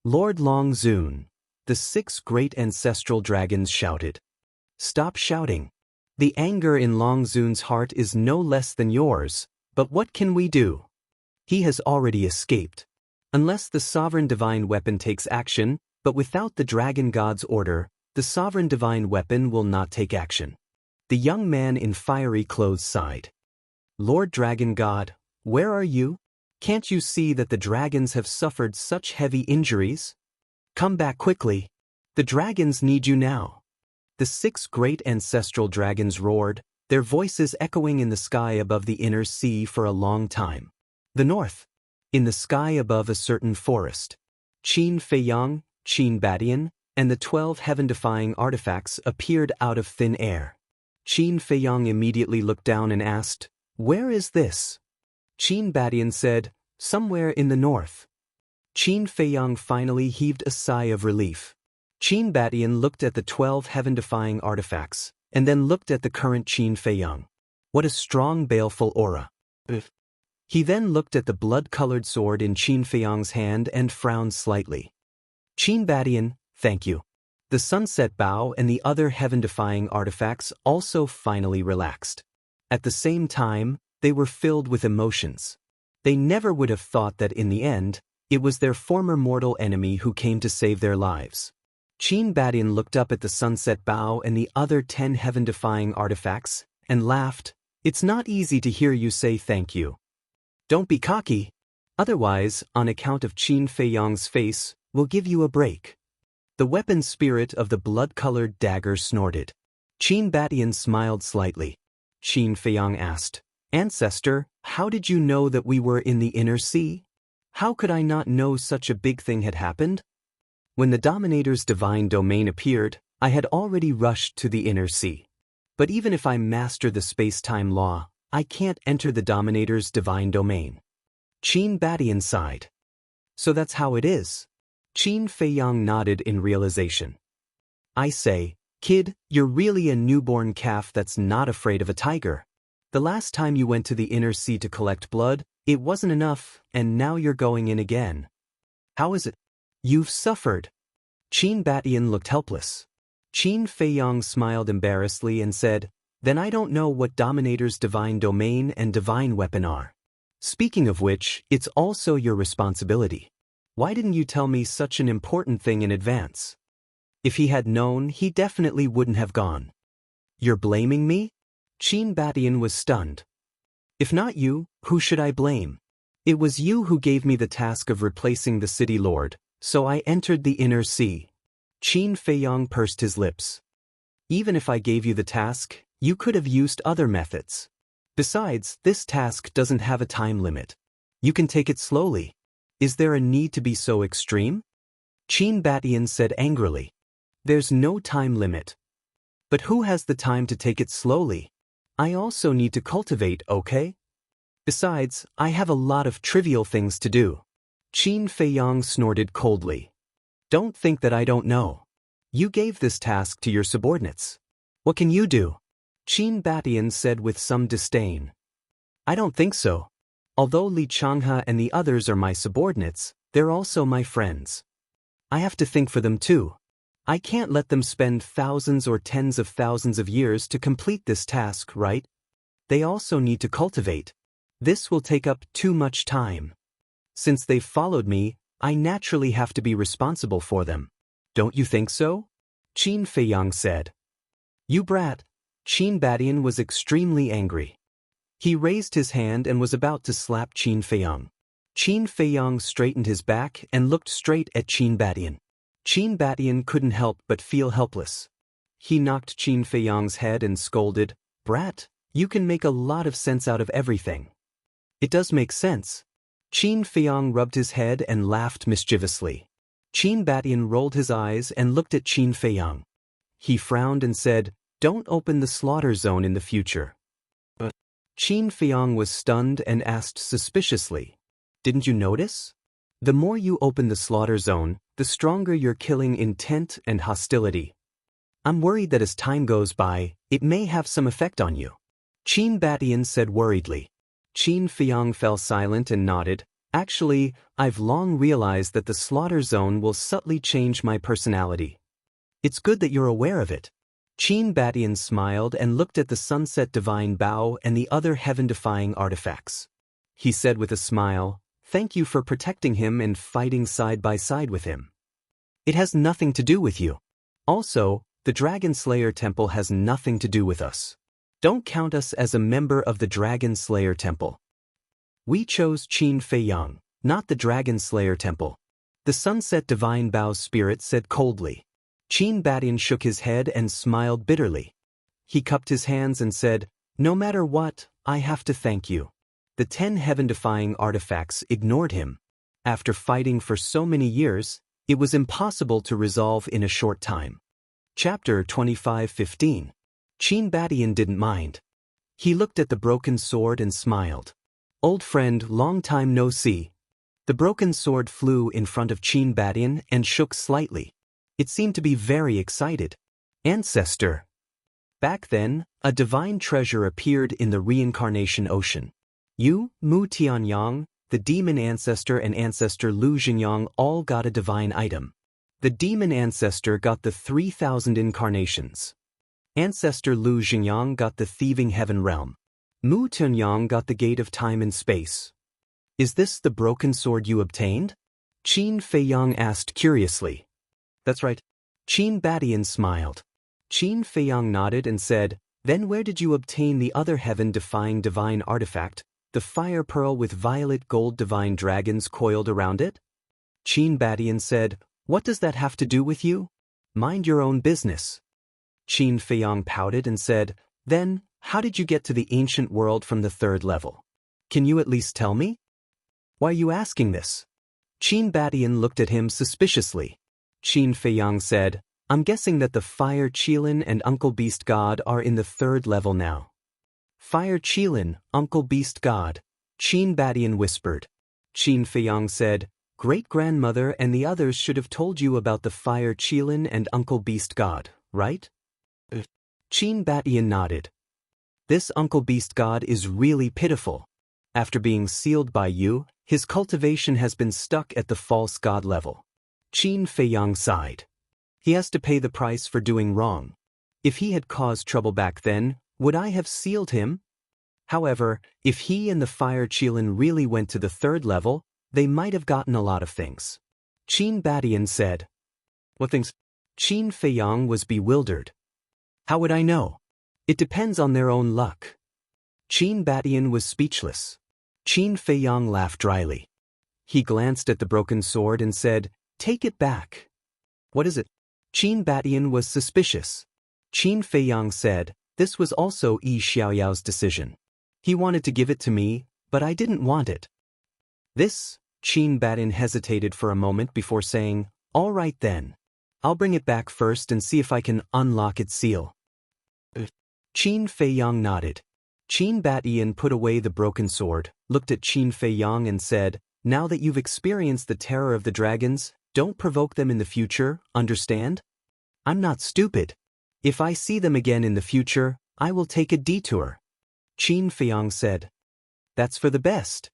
Lord Long Zun! The 6 great ancestral dragons shouted. Stop shouting. The anger in Long Zun's heart is no less than yours, but what can we do? He has already escaped. Unless the sovereign divine weapon takes action, but without the dragon god's order, the sovereign divine weapon will not take action. The young man in fiery clothes sighed. Lord Dragon God, where are you? Can't you see that the dragons have suffered such heavy injuries? Come back quickly. The dragons need you now. The 6 great ancestral dragons roared, their voices echoing in the sky above the inner sea for a long time. The north. In the sky above a certain forest. Qin Feiyang, Qin Badian, and the 12 heaven-defying artifacts appeared out of thin air. Qin Feiyang immediately looked down and asked, Where is this? Qin Badian said, Somewhere in the north. Qin Feiyang finally heaved a sigh of relief. Qin Badian looked at the 12 heaven-defying artifacts, and then looked at the current Qin Feiyang. What a strong, baleful aura. He then looked at the blood-colored sword in Qin Feiyang's hand and frowned slightly. Qin Badian, thank you. The sunset bow and the other heaven-defying artifacts also finally relaxed. At the same time, they were filled with emotions. They never would have thought that in the end, it was their former mortal enemy who came to save their lives. Qin Badian looked up at the sunset bow and the other 10 heaven-defying artifacts, and laughed. It's not easy to hear you say thank you. Don't be cocky. Otherwise, on account of Qin Feiyang's face, we'll give you a break. The weapon spirit of the blood-colored dagger snorted. Qin Badian smiled slightly. Qin Feiyang asked, Ancestor, how did you know that we were in the inner sea? How could I not know such a big thing had happened? When the Dominator's divine domain appeared, I had already rushed to the inner sea. But even if I master the space-time law, I can't enter the Dominator's divine domain. Qin Badian sighed. So that's how it is. Qin Feiyang nodded in realization. I say, kid, you're really a newborn calf that's not afraid of a tiger. The last time you went to the inner sea to collect blood, it wasn't enough, and now you're going in again. How is it? You've suffered. Qin Badian looked helpless. Qin Feiyang smiled embarrassedly and said, Then I don't know what Dominator's divine domain and divine weapon are. Speaking of which, it's also your responsibility. Why didn't you tell me such an important thing in advance? If he had known, he definitely wouldn't have gone. You're blaming me? Qin Badian was stunned. If not you, who should I blame? It was you who gave me the task of replacing the city lord, so I entered the inner sea. Qin Feiyang pursed his lips. Even if I gave you the task, you could have used other methods. Besides, this task doesn't have a time limit. You can take it slowly. Is there a need to be so extreme? Qin Badian said angrily. There's no time limit. But who has the time to take it slowly? I also need to cultivate, okay? Besides, I have a lot of trivial things to do. Qin Feiyang snorted coldly. Don't think that I don't know. You gave this task to your subordinates. What can you do? Qin Badian said with some disdain. I don't think so. Although Li Changhe and the others are my subordinates, they're also my friends. I have to think for them too. I can't let them spend thousands or tens of thousands of years to complete this task, right? They also need to cultivate. This will take up too much time. Since they've followed me, I naturally have to be responsible for them. Don't you think so? Qin Feiyang said. You brat. Qin Badian was extremely angry. He raised his hand and was about to slap Qin Feiyang. Qin Feiyang straightened his back and looked straight at Qin Badian. Qin Badian couldn't help but feel helpless. He knocked Qin Feiyang's head and scolded, Brat, you can make a lot of sense out of everything. It does make sense. Qin Feiyang rubbed his head and laughed mischievously. Qin Badian rolled his eyes and looked at Qin Feiyang. He frowned and said, Don't open the slaughter zone in the future. Qin Feiyang was stunned and asked suspiciously, Didn't you notice? The more you open the slaughter zone, the stronger your killing intent and hostility. I'm worried that as time goes by, it may have some effect on you. Qin Badian said worriedly. Qin Feiyang fell silent and nodded. Actually, I've long realized that the slaughter zone will subtly change my personality. It's good that you're aware of it. Qin Badian smiled and looked at the sunset divine bow and the other heaven-defying artifacts. He said with a smile, Thank you for protecting him and fighting side by side with him. It has nothing to do with you. Also, the Dragon Slayer Temple has nothing to do with us. Don't count us as a member of the Dragon Slayer Temple. We chose Qin Feiyang, not the Dragon Slayer Temple. The Sunset Divine Bow Spirit said coldly. Qin Badian shook his head and smiled bitterly. He cupped his hands and said, No matter what, I have to thank you. The 10 heaven-defying artifacts ignored him. After fighting for so many years, it was impossible to resolve in a short time. Chapter 25:15. Qin Badian didn't mind. He looked at the broken sword and smiled. Old friend, long time no see. The broken sword flew in front of Qin Badian and shook slightly. It seemed to be very excited. Ancestor. Back then, a divine treasure appeared in the reincarnation ocean. You, Mu Tianyang, the demon ancestor and ancestor Lu Xingyang all got a divine item. The demon ancestor got the 3,000 incarnations. Ancestor Lu Xingyang got the thieving heaven realm. Mu Tianyang got the gate of time and space. Is this the broken sword you obtained? Qin Feiyang asked curiously. That's right. Qin Badian smiled. Qin Feiyang nodded and said, Then where did you obtain the other heaven-defying divine artifact, the fire pearl with violet gold divine dragons coiled around it? Qin Badian said, What does that have to do with you? Mind your own business. Qin Feiyang pouted and said, Then, how did you get to the ancient world from the 3rd level? Can you at least tell me? Why are you asking this? Qin Badian looked at him suspiciously. Qin Feiyang said, I'm guessing that the Fire Qilin and Uncle Beast God are in the 3rd level now. Fire Qilin, Uncle Beast God, Qin Badian whispered. Qin Feiyang said, Great-grandmother and the others should have told you about the Fire Qilin and Uncle Beast God, right? Qin Badian nodded. This Uncle Beast God is really pitiful. After being sealed by you, his cultivation has been stuck at the false god level. Qin Feiyang sighed. He has to pay the price for doing wrong. If he had caused trouble back then, would I have sealed him? However, if he and the Fire Qilin really went to the 3rd level, they might have gotten a lot of things. Qin Badian said. What things? Qin Feiyang was bewildered. How would I know? It depends on their own luck. Qin Badian was speechless. Qin Feiyang laughed dryly. He glanced at the broken sword and said, Take it back. What is it? Qin Badian was suspicious. Qin Feiyang said, This was also Yi Xiaoyao's decision. He wanted to give it to me, but I didn't want it. This, Qin Badian hesitated for a moment before saying, All right then. I'll bring it back first and see if I can unlock its seal. Qin Feiyang nodded. Qin Badian put away the broken sword, looked at Qin Feiyang and said, Now that you've experienced the terror of the dragons, don't provoke them in the future, understand? I'm not stupid. If I see them again in the future, I will take a detour. Qin Feiyang said. That's for the best.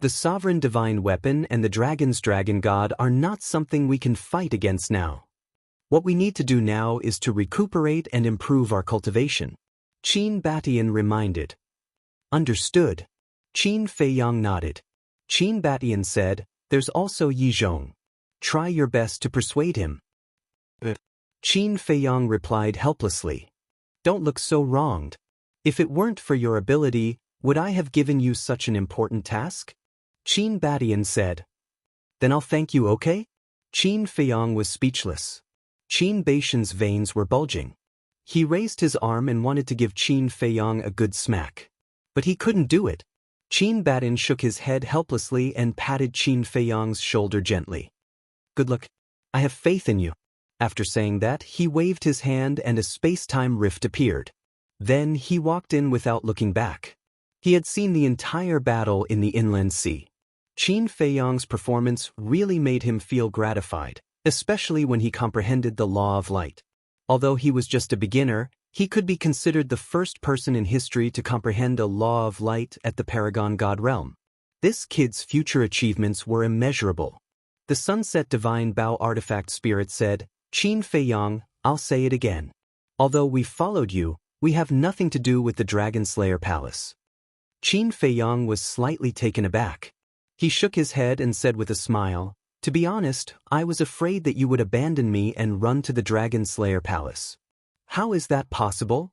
The sovereign divine weapon and the dragon's dragon god are not something we can fight against now. What we need to do now is to recuperate and improve our cultivation. Qin Batian reminded. Understood. Qin Feiyang nodded. Qin Batian said, there's also Yi Zhong. Try your best to persuade him. Qin Feiyang replied helplessly. Don't look so wronged. If it weren't for your ability, would I have given you such an important task? Qin Batian said. Then I'll thank you, okay? Qin Feiyang was speechless. Qin Batian's veins were bulging. He raised his arm and wanted to give Qin Feiyang a good smack. But he couldn't do it. Qin Batian shook his head helplessly and patted Qin Feiyang's shoulder gently. Good luck. I have faith in you. After saying that, he waved his hand and a space-time rift appeared. Then he walked in without looking back. He had seen the entire battle in the inland sea. Qin Feiyang's performance really made him feel gratified, especially when he comprehended the law of light. Although he was just a beginner, he could be considered the first person in history to comprehend a law of light at the Paragon God realm. This kid's future achievements were immeasurable. The Sunset Divine Bow Artifact Spirit said, Qin Feiyang, I'll say it again. Although we followed you, we have nothing to do with the Dragon Slayer Palace. Qin Feiyang was slightly taken aback. He shook his head and said with a smile, to be honest, I was afraid that you would abandon me and run to the Dragon Slayer Palace. How is that possible?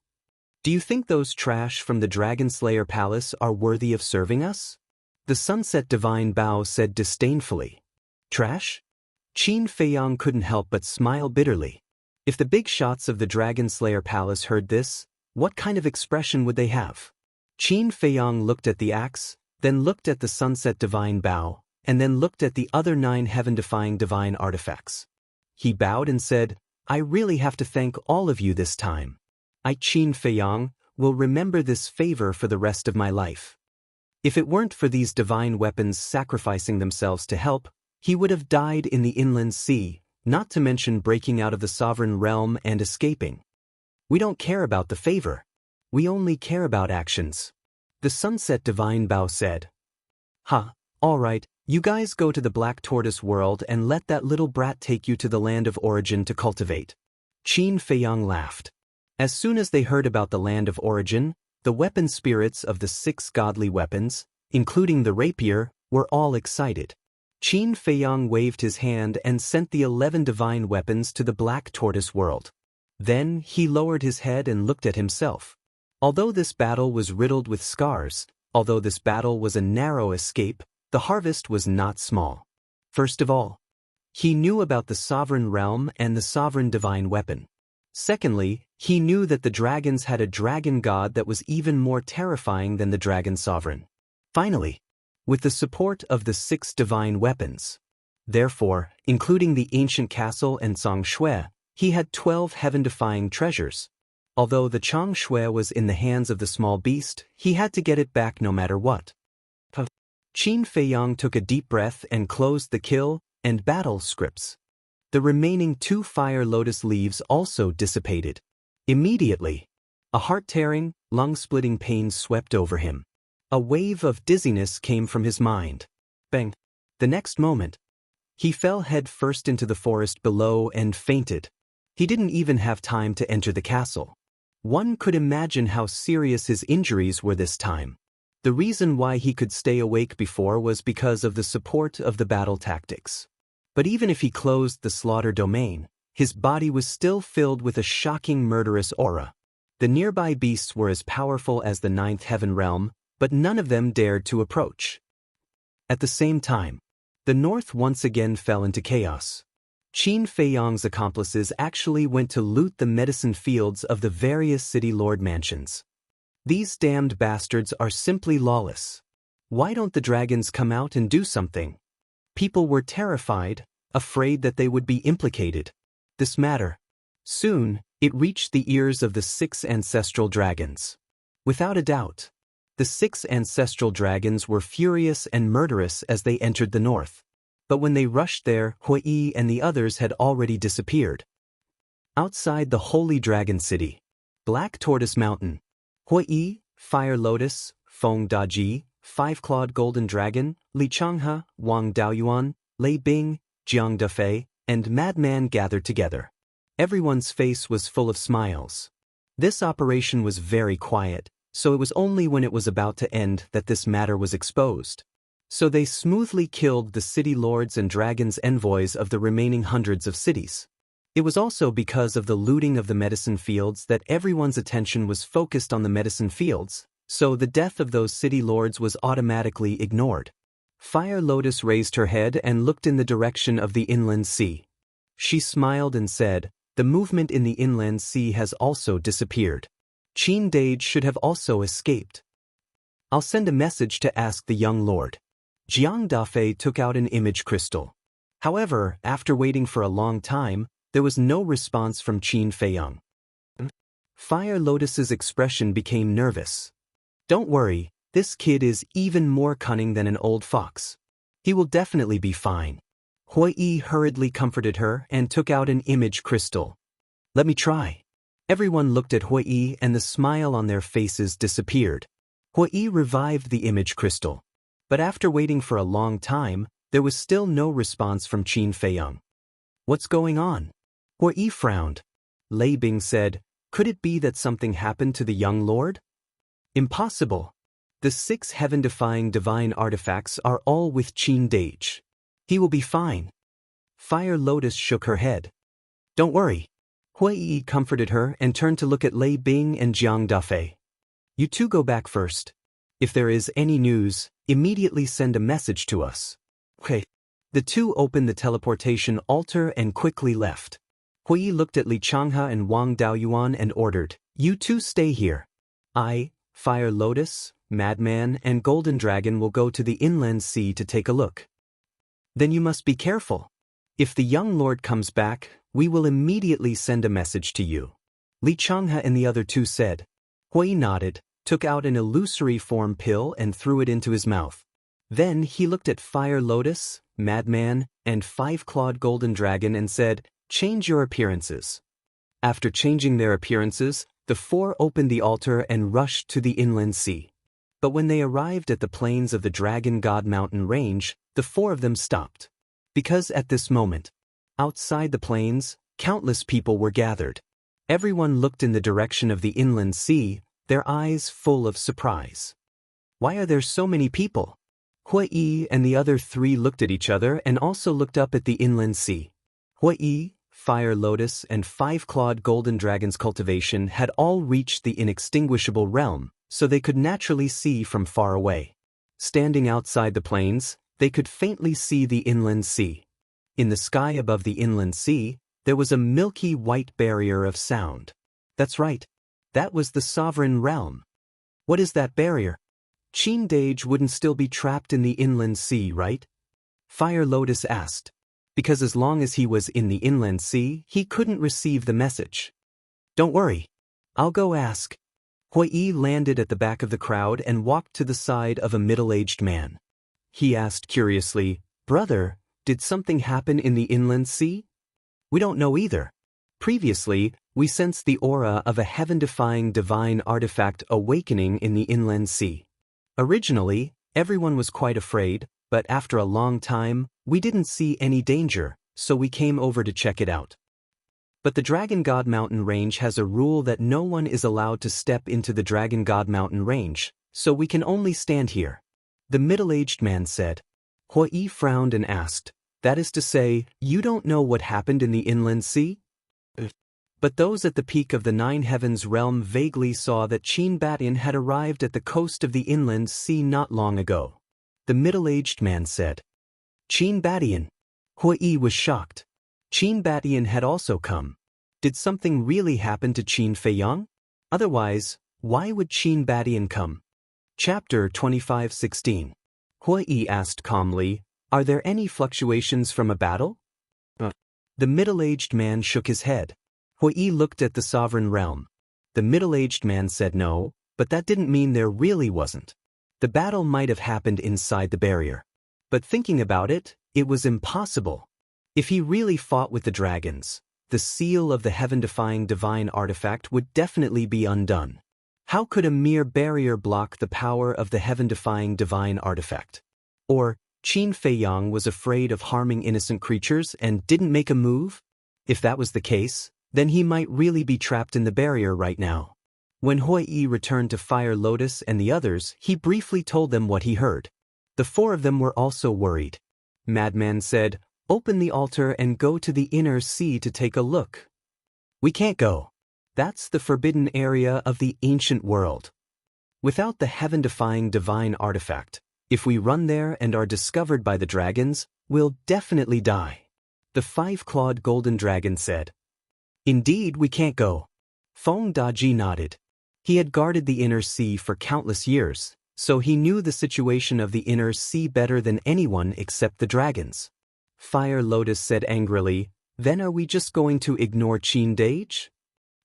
Do you think those trash from the Dragon Slayer Palace are worthy of serving us? The Sunset Divine Bow said disdainfully. Trash? Qin Feiyang couldn't help but smile bitterly. If the big shots of the Dragon Slayer Palace heard this, what kind of expression would they have? Qin Feiyang looked at the axe, then looked at the Sunset Divine Bow, and then looked at the other 9 heaven-defying divine artifacts. He bowed and said, I really have to thank all of you this time. I, Qin Feiyang, will remember this favor for the rest of my life. If it weren't for these divine weapons sacrificing themselves to help, he would have died in the inland sea, not to mention breaking out of the sovereign realm and escaping. We don't care about the favor. We only care about actions. The Sunset Divine Bow said. All right, you guys go to the Black Tortoise world and let that little brat take you to the land of origin to cultivate. Qin Feiyang laughed. As soon as they heard about the land of origin, the weapon spirits of the 6 godly weapons, including the rapier, were all excited. Qin Feiyang waved his hand and sent the 11 divine weapons to the Black Tortoise world. Then he lowered his head and looked at himself. Although this battle was riddled with scars, although this battle was a narrow escape, the harvest was not small. First of all, he knew about the sovereign realm and the sovereign divine weapon. Secondly, he knew that the dragons had a dragon god that was even more terrifying than the dragon sovereign. Finally, with the support of the 6 divine weapons. Therefore, including the ancient castle and Zhang Shui, he had 12 heaven-defying treasures. Although the Chang Shui was in the hands of the small beast, he had to get it back no matter what. Qin Feiyang took a deep breath and closed the kill and battle scripts. The remaining 2 fire lotus leaves also dissipated. Immediately, a heart-tearing, lung-splitting pain swept over him. A wave of dizziness came from his mind. Bang! The next moment, he fell head first into the forest below and fainted. He didn't even have time to enter the castle. One could imagine how serious his injuries were this time. The reason why he could stay awake before was because of the support of the battle tactics. But even if he closed the slaughter domain, his body was still filled with a shocking murderous aura. The nearby beasts were as powerful as the 9th heaven realm, but none of them dared to approach. At the same time, the north once again fell into chaos. Qin Feiyang's accomplices actually went to loot the medicine fields of the various city lord mansions. These damned bastards are simply lawless. Why don't the dragons come out and do something? People were terrified, afraid that they would be implicated. This matter. Soon, it reached the ears of the 6 ancestral dragons. Without a doubt, the 6 ancestral dragons were furious and murderous as they entered the north. But when they rushed there, Hui and the others had already disappeared. Outside the Holy Dragon City, Black Tortoise Mountain, Hui, Fire Lotus, Feng Daji, 5-clawed Golden Dragon, Li Changhe, Wang Daoyuan, Lei Bing, Jiang Dafei, and Madman gathered together. Everyone's face was full of smiles. This operation was very quiet, so it was only when it was about to end that this matter was exposed. So they smoothly killed the city lords and dragons envoys of the remaining hundreds of cities. It was also because of the looting of the medicine fields that everyone's attention was focused on the medicine fields, so the death of those city lords was automatically ignored. Fire Lotus raised her head and looked in the direction of the inland sea. She smiled and said, "The movement in the inland sea has also disappeared. Qin Dage should have also escaped. I'll send a message to ask the young lord." Jiang Dafei took out an image crystal. However, after waiting for a long time, there was no response from Qin Feiyang. Fire Lotus's expression became nervous. "Don't worry, this kid is even more cunning than an old fox. He will definitely be fine." Hui Yi hurriedly comforted her and took out an image crystal. "Let me try." Everyone looked at Hui Yi and the smile on their faces disappeared. Hui Yi revived the image crystal. But after waiting for a long time, there was still no response from Qin Feiyang. "What's going on?" Hui Yi frowned. Lei Bing said, "Could it be that something happened to the young lord?" "Impossible. The 6 heaven-defying divine artifacts are all with Qin Dage. He will be fine." Fire Lotus shook her head. "Don't worry." Hui Yi comforted her and turned to look at Lei Bing and Jiang Dafei. "You two go back first. If there is any news, immediately send a message to us." "Okay." The two opened the teleportation altar and quickly left. Hui Yi looked at Li Changhe and Wang Daoyuan and ordered, "You two stay here. I, Fire Lotus, Madman, and Golden Dragon will go to the inland sea to take a look. Then you must be careful. If the young lord comes back, we will immediately send a message to you." Li Changhe and the other two said. Hui Yi nodded, took out an illusory form pill and threw it into his mouth. Then he looked at Fire Lotus, Madman, and 5-clawed Golden Dragon and said, "Change your appearances." After changing their appearances, the 4 opened the altar and rushed to the inland sea. But when they arrived at the plains of the Dragon God Mountain Range, the 4 of them stopped. Because at this moment, outside the plains, countless people were gathered. Everyone looked in the direction of the inland sea, their eyes full of surprise. "Why are there so many people?" Hui Yi and the other 3 looked at each other and also looked up at the inland sea. Hui Yi, Fire Lotus, and 5-clawed Golden Dragon's cultivation had all reached the inextinguishable realm, so they could naturally see from far away. Standing outside the plains, they could faintly see the inland sea. In the sky above the inland sea, there was a milky white barrier of sound. That's right. That was the sovereign realm. What is that barrier? Qin Dage wouldn't still be trapped in the inland sea, right? Fire Lotus asked. Because as long as he was in the inland sea, he couldn't receive the message. "Don't worry. I'll go ask." Hui Yi landed at the back of the crowd and walked to the side of a middle-aged man. He asked curiously, "Brother, did something happen in the inland sea?" "We don't know either. Previously, we sensed the aura of a heaven-defying divine artifact awakening in the inland sea. Originally, everyone was quite afraid, but after a long time, we didn't see any danger, so we came over to check it out. But the Dragon God Mountain Range has a rule that no one is allowed to step into the Dragon God Mountain Range, so we can only stand here," the middle-aged man said. Hui Yi frowned and asked, "That is to say, you don't know what happened in the inland sea?" But those at the peak of the 9 heavens realm vaguely saw that Qin Batian had arrived at the coast of the inland sea not long ago. The middle-aged man said. "Qin Batian." Hui Yi was shocked. Qin Batian had also come. Did something really happen to Qin Feiyang? Otherwise, why would Qin Batian come? Chapter 25:16. Hui Yi asked calmly, "Are there any fluctuations from a battle?" The middle-aged man shook his head. Hui Yi looked at the sovereign realm. The middle-aged man said no, but that didn't mean there really wasn't. The battle might have happened inside the barrier. But thinking about it, it was impossible. If he really fought with the dragons, the seal of the heaven-defying divine artifact would definitely be undone. How could a mere barrier block the power of the heaven-defying divine artifact? Or, Qin Feiyang was afraid of harming innocent creatures and didn't make a move? If that was the case, then he might really be trapped in the barrier right now. When Hui Yi returned to Fire Lotus and the others, he briefly told them what he heard. The four of them were also worried. Madman said, "Open the altar and go to the inner sea to take a look." "We can't go. That's the forbidden area of the ancient world. Without the heaven-defying divine artifact, if we run there and are discovered by the dragons, we'll definitely die," the five-clawed golden dragon said. "Indeed, we can't go." Feng Daji nodded. He had guarded the inner sea for countless years, so he knew the situation of the inner sea better than anyone except the dragons. Fire Lotus said angrily, "Then are we just going to ignore Qin Dage?"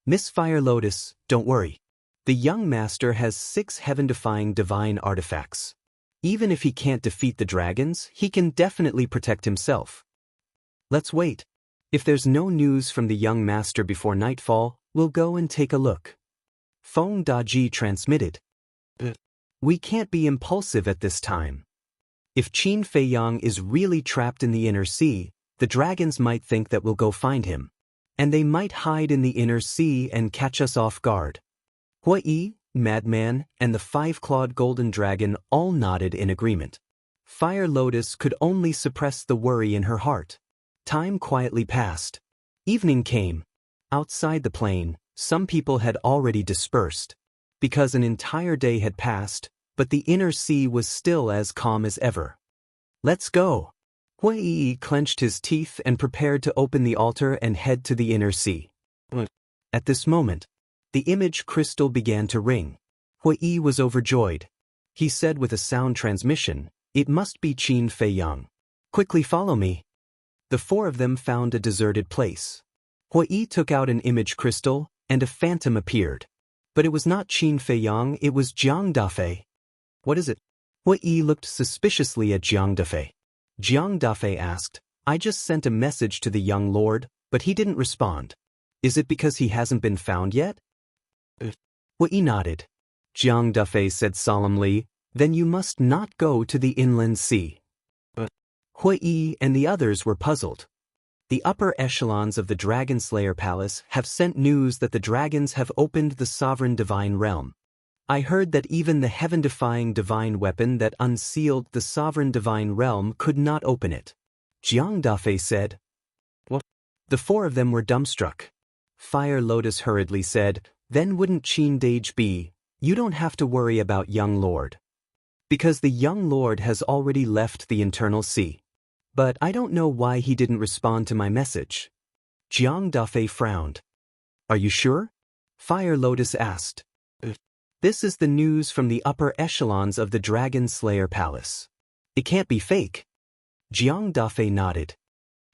"Miss Fire Lotus, don't worry. The young master has 6 heaven-defying divine artifacts. Even if he can't defeat the dragons, he can definitely protect himself. Let's wait. If there's no news from the young master before nightfall, we'll go and take a look." Feng Daji transmitted. "We can't be impulsive at this time. If Qin Feiyang is really trapped in the inner sea, the dragons might think that we'll go find him. And they might hide in the inner sea and catch us off guard." Hui Yi, Madman, and the five-clawed golden dragon all nodded in agreement. Fire Lotus could only suppress the worry in her heart. Time quietly passed. Evening came. Outside the plain, some people had already dispersed, because an entire day had passed, but the inner sea was still as calm as ever. "Let's go." Hui Yi clenched his teeth and prepared to open the altar and head to the inner sea. At this moment, the image crystal began to ring. Hui Yi was overjoyed. He said with a sound transmission, "It must be Qin Feiyang. Quickly follow me." The four of them found a deserted place. Hui Yi took out an image crystal, and a phantom appeared. But it was not Qin Feiyang, it was Jiang Dafei. "What is it?" Hui Yi looked suspiciously at Jiang Dafei. Jiang Dafei asked, "I just sent a message to the young lord, but he didn't respond. Is it because he hasn't been found yet?" Hui Yi nodded. Jiang Dafei said solemnly, "Then you must not go to the inland sea." Hui Yi and the others were puzzled. The upper echelons of the Dragon Slayer Palace have sent news that the dragons have opened the sovereign divine realm. I heard that even the heaven-defying divine weapon that unsealed the sovereign divine realm could not open it. Jiang Dafei said. "What?" The four of them were dumbstruck. Fire Lotus hurriedly said, "Then wouldn't Qin Dage be, you don't have to worry about young lord. Because the young lord has already left the internal sea. But I don't know why he didn't respond to my message." Jiang Dafei frowned. "Are you sure?" Fire Lotus asked. "This is the news from the upper echelons of the Dragon Slayer Palace. It can't be fake." Jiang Dafei nodded.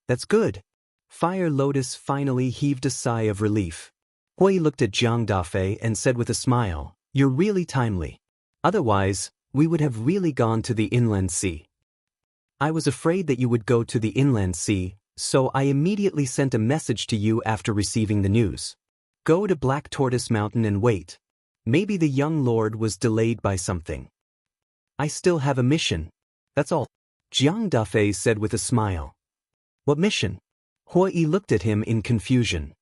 "That's good." Fire Lotus finally heaved a sigh of relief. Hui looked at Jiang Dafei and said with a smile, "You're really timely. Otherwise, we would have really gone to the inland sea. I was afraid that you would go to the inland sea, so I immediately sent a message to you after receiving the news. Go to Black Tortoise Mountain and wait. Maybe the young lord was delayed by something. I still have a mission. That's all." Jiang Dafei said with a smile. "What mission?" Hui Yi looked at him in confusion.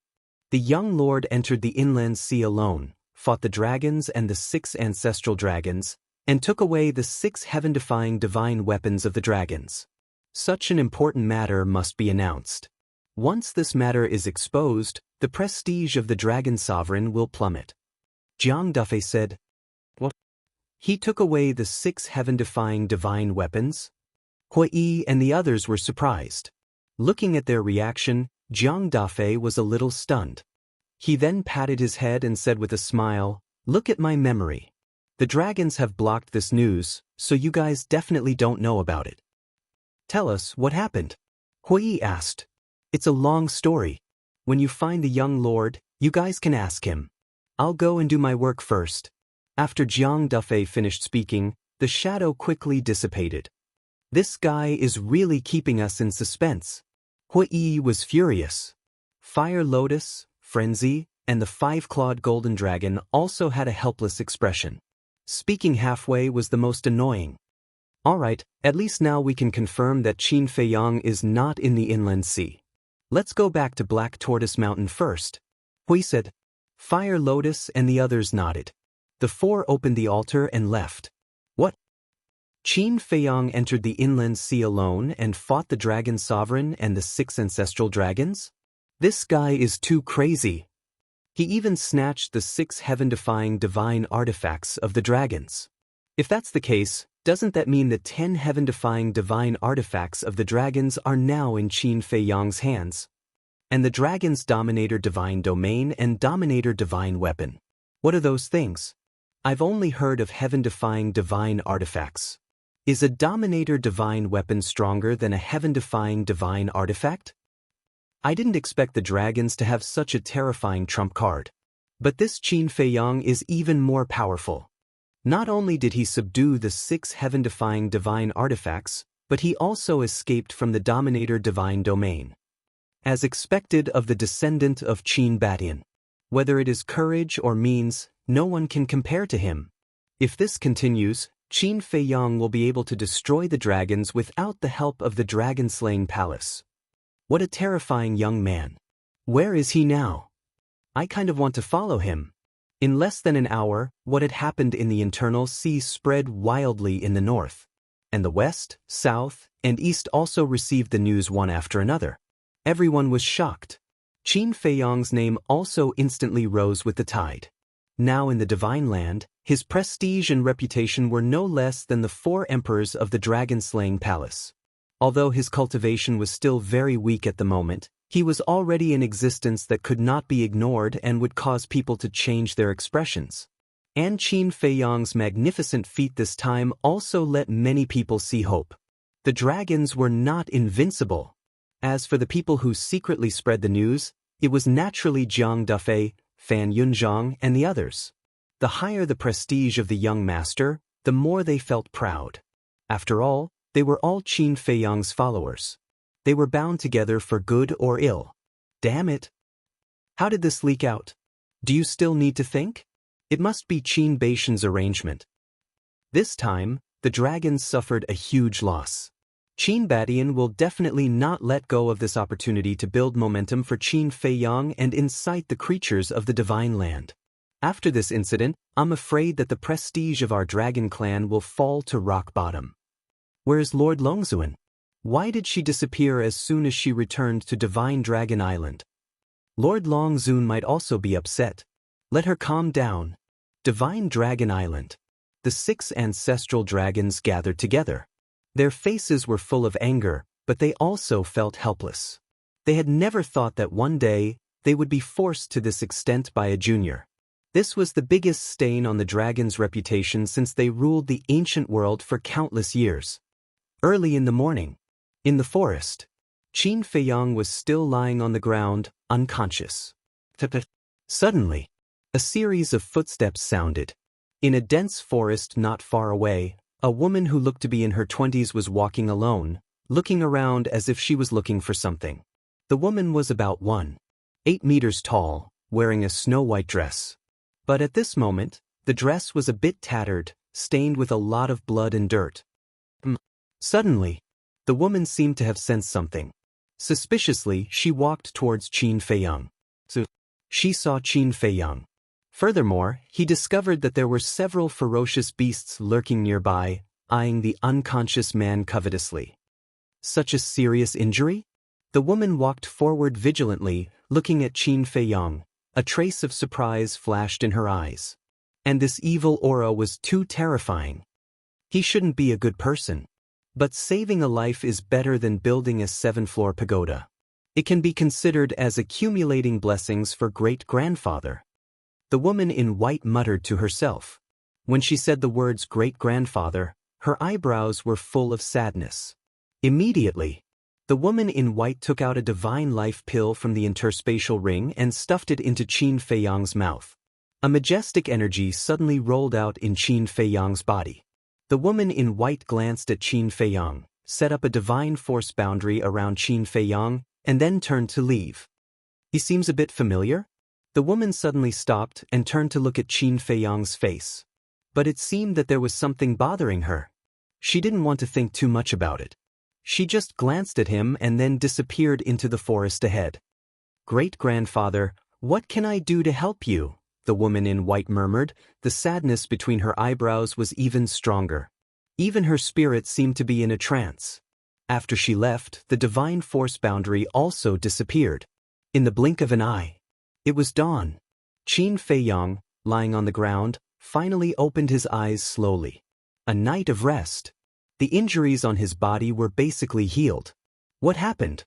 The young lord entered the inland sea alone, fought the dragons and the 6 ancestral dragons, and took away the 6 heaven-defying divine weapons of the dragons. Such an important matter must be announced. Once this matter is exposed, the prestige of the dragon sovereign will plummet. Jiang Dafei said. "What?" "He took away the 6 heaven-defying divine weapons?" Hui Yi and the others were surprised. Looking at their reaction, Jiang Dafei was a little stunned. He then patted his head and said with a smile, "Look at my memory. The dragons have blocked this news, so you guys definitely don't know about it." "Tell us what happened," Hui Yi asked. "It's a long story. When you find the young lord, you guys can ask him. I'll go and do my work first." After Jiang Dafei finished speaking, the shadow quickly dissipated. This guy is really keeping us in suspense. Hui Yi was furious. Fire Lotus, Frenzy, and the 5-clawed golden dragon also had a helpless expression. Speaking halfway was the most annoying. "All right, at least now we can confirm that Qin Feiyang is not in the inland sea. Let's go back to Black Tortoise Mountain first. Hui said. Fire Lotus and the others nodded. The four opened the altar and left. What? Qin Feiyang entered the inland sea alone and fought the dragon sovereign and the 6 ancestral dragons? This guy is too crazy. He even snatched the 6 heaven-defying divine artifacts of the dragons. If that's the case, doesn't that mean the 10 heaven-defying divine artifacts of the dragons are now in Qin Feiyang's hands? And the dragon's Dominator Divine Domain and Dominator Divine Weapon. What are those things? I've only heard of heaven-defying divine artifacts. Is a Dominator Divine Weapon stronger than a heaven-defying divine artifact? I didn't expect the dragons to have such a terrifying trump card. But this Qin Feiyang is even more powerful. Not only did he subdue the 6 heaven-defying divine artifacts, but he also escaped from the Dominator Divine Domain. As expected of the descendant of Qin Badian. Whether it is courage or means, no one can compare to him. If this continues, Qin Feiyang will be able to destroy the dragons without the help of the dragon-slaying palace. What a terrifying young man. Where is he now? I kind of want to follow him. In less than an hour, what had happened in the internal sea spread wildly in the north. And the west, south, and east also received the news one after another. Everyone was shocked. Qin Feiyang's name also instantly rose with the tide. Now in the Divine Land, his prestige and reputation were no less than the 4 emperors of the dragon-slaying palace. Although his cultivation was still very weak at the moment, he was already in existence that could not be ignored and would cause people to change their expressions. And Qin Feiyang's magnificent feat this time also let many people see hope. The dragons were not invincible. As for the people who secretly spread the news, it was naturally Jiang Dufei, Fan Yunzhang, and the others. The higher the prestige of the young master, the more they felt proud. After all, they were all Qin Feiyang's followers. They were bound together for good or ill. Damn it! How did this leak out? Do you still need to think? It must be Qin Baishan's arrangement. This time, the dragons suffered a huge loss. Qin Badian will definitely not let go of this opportunity to build momentum for Qin Feiyang and incite the creatures of the Divine Land. After this incident, I'm afraid that the prestige of our dragon clan will fall to rock bottom. Where's Lord Longzuan? Why did she disappear as soon as she returned to Divine Dragon Island? Lord Longzun might also be upset. Let her calm down. Divine Dragon Island. The 6 ancestral dragons gathered together. Their faces were full of anger, but they also felt helpless. They had never thought that one day, they would be forced to this extent by a junior. This was the biggest stain on the dragon's reputation since they ruled the ancient world for countless years. Early in the morning, in the forest, Qin Feiyang was still lying on the ground, unconscious. Suddenly, a series of footsteps sounded. In a dense forest not far away, a woman who looked to be in her 20s was walking alone, looking around as if she was looking for something. The woman was about 1.8 meters tall, wearing a snow-white dress. But at this moment, the dress was a bit tattered, stained with a lot of blood and dirt. Suddenly, the woman seemed to have sensed something. Suspiciously, she walked towards Qin Feiyang. She saw Qin Feiyang. Furthermore, he discovered that there were several ferocious beasts lurking nearby, eyeing the unconscious man covetously. Such a serious injury? The woman walked forward vigilantly, looking at Qin Feiyang. A trace of surprise flashed in her eyes. And this evil aura was too terrifying. He shouldn't be a good person. But saving a life is better than building a 7-floor pagoda. It can be considered as accumulating blessings for great-grandfather. The woman in white muttered to herself. When she said the words great-grandfather, her eyebrows were full of sadness. Immediately, the woman in white took out a divine life pill from the interspatial ring and stuffed it into Qin Feiyang's mouth. A majestic energy suddenly rolled out in Qin Feiyang's body. The woman in white glanced at Qin Feiyang, set up a divine force boundary around Qin Feiyang, and then turned to leave. He seems a bit familiar? The woman suddenly stopped and turned to look at Qin Feiyang's face. But it seemed that there was something bothering her. She didn't want to think too much about it. She just glanced at him and then disappeared into the forest ahead. "Great-grandfather, what can I do to help you?" the woman in white murmured. The sadness between her eyebrows was even stronger. Even her spirit seemed to be in a trance. After she left, the divine force boundary also disappeared. In the blink of an eye, it was dawn. Qin Feiyang, lying on the ground, finally opened his eyes slowly. A night of rest. The injuries on his body were basically healed. What happened?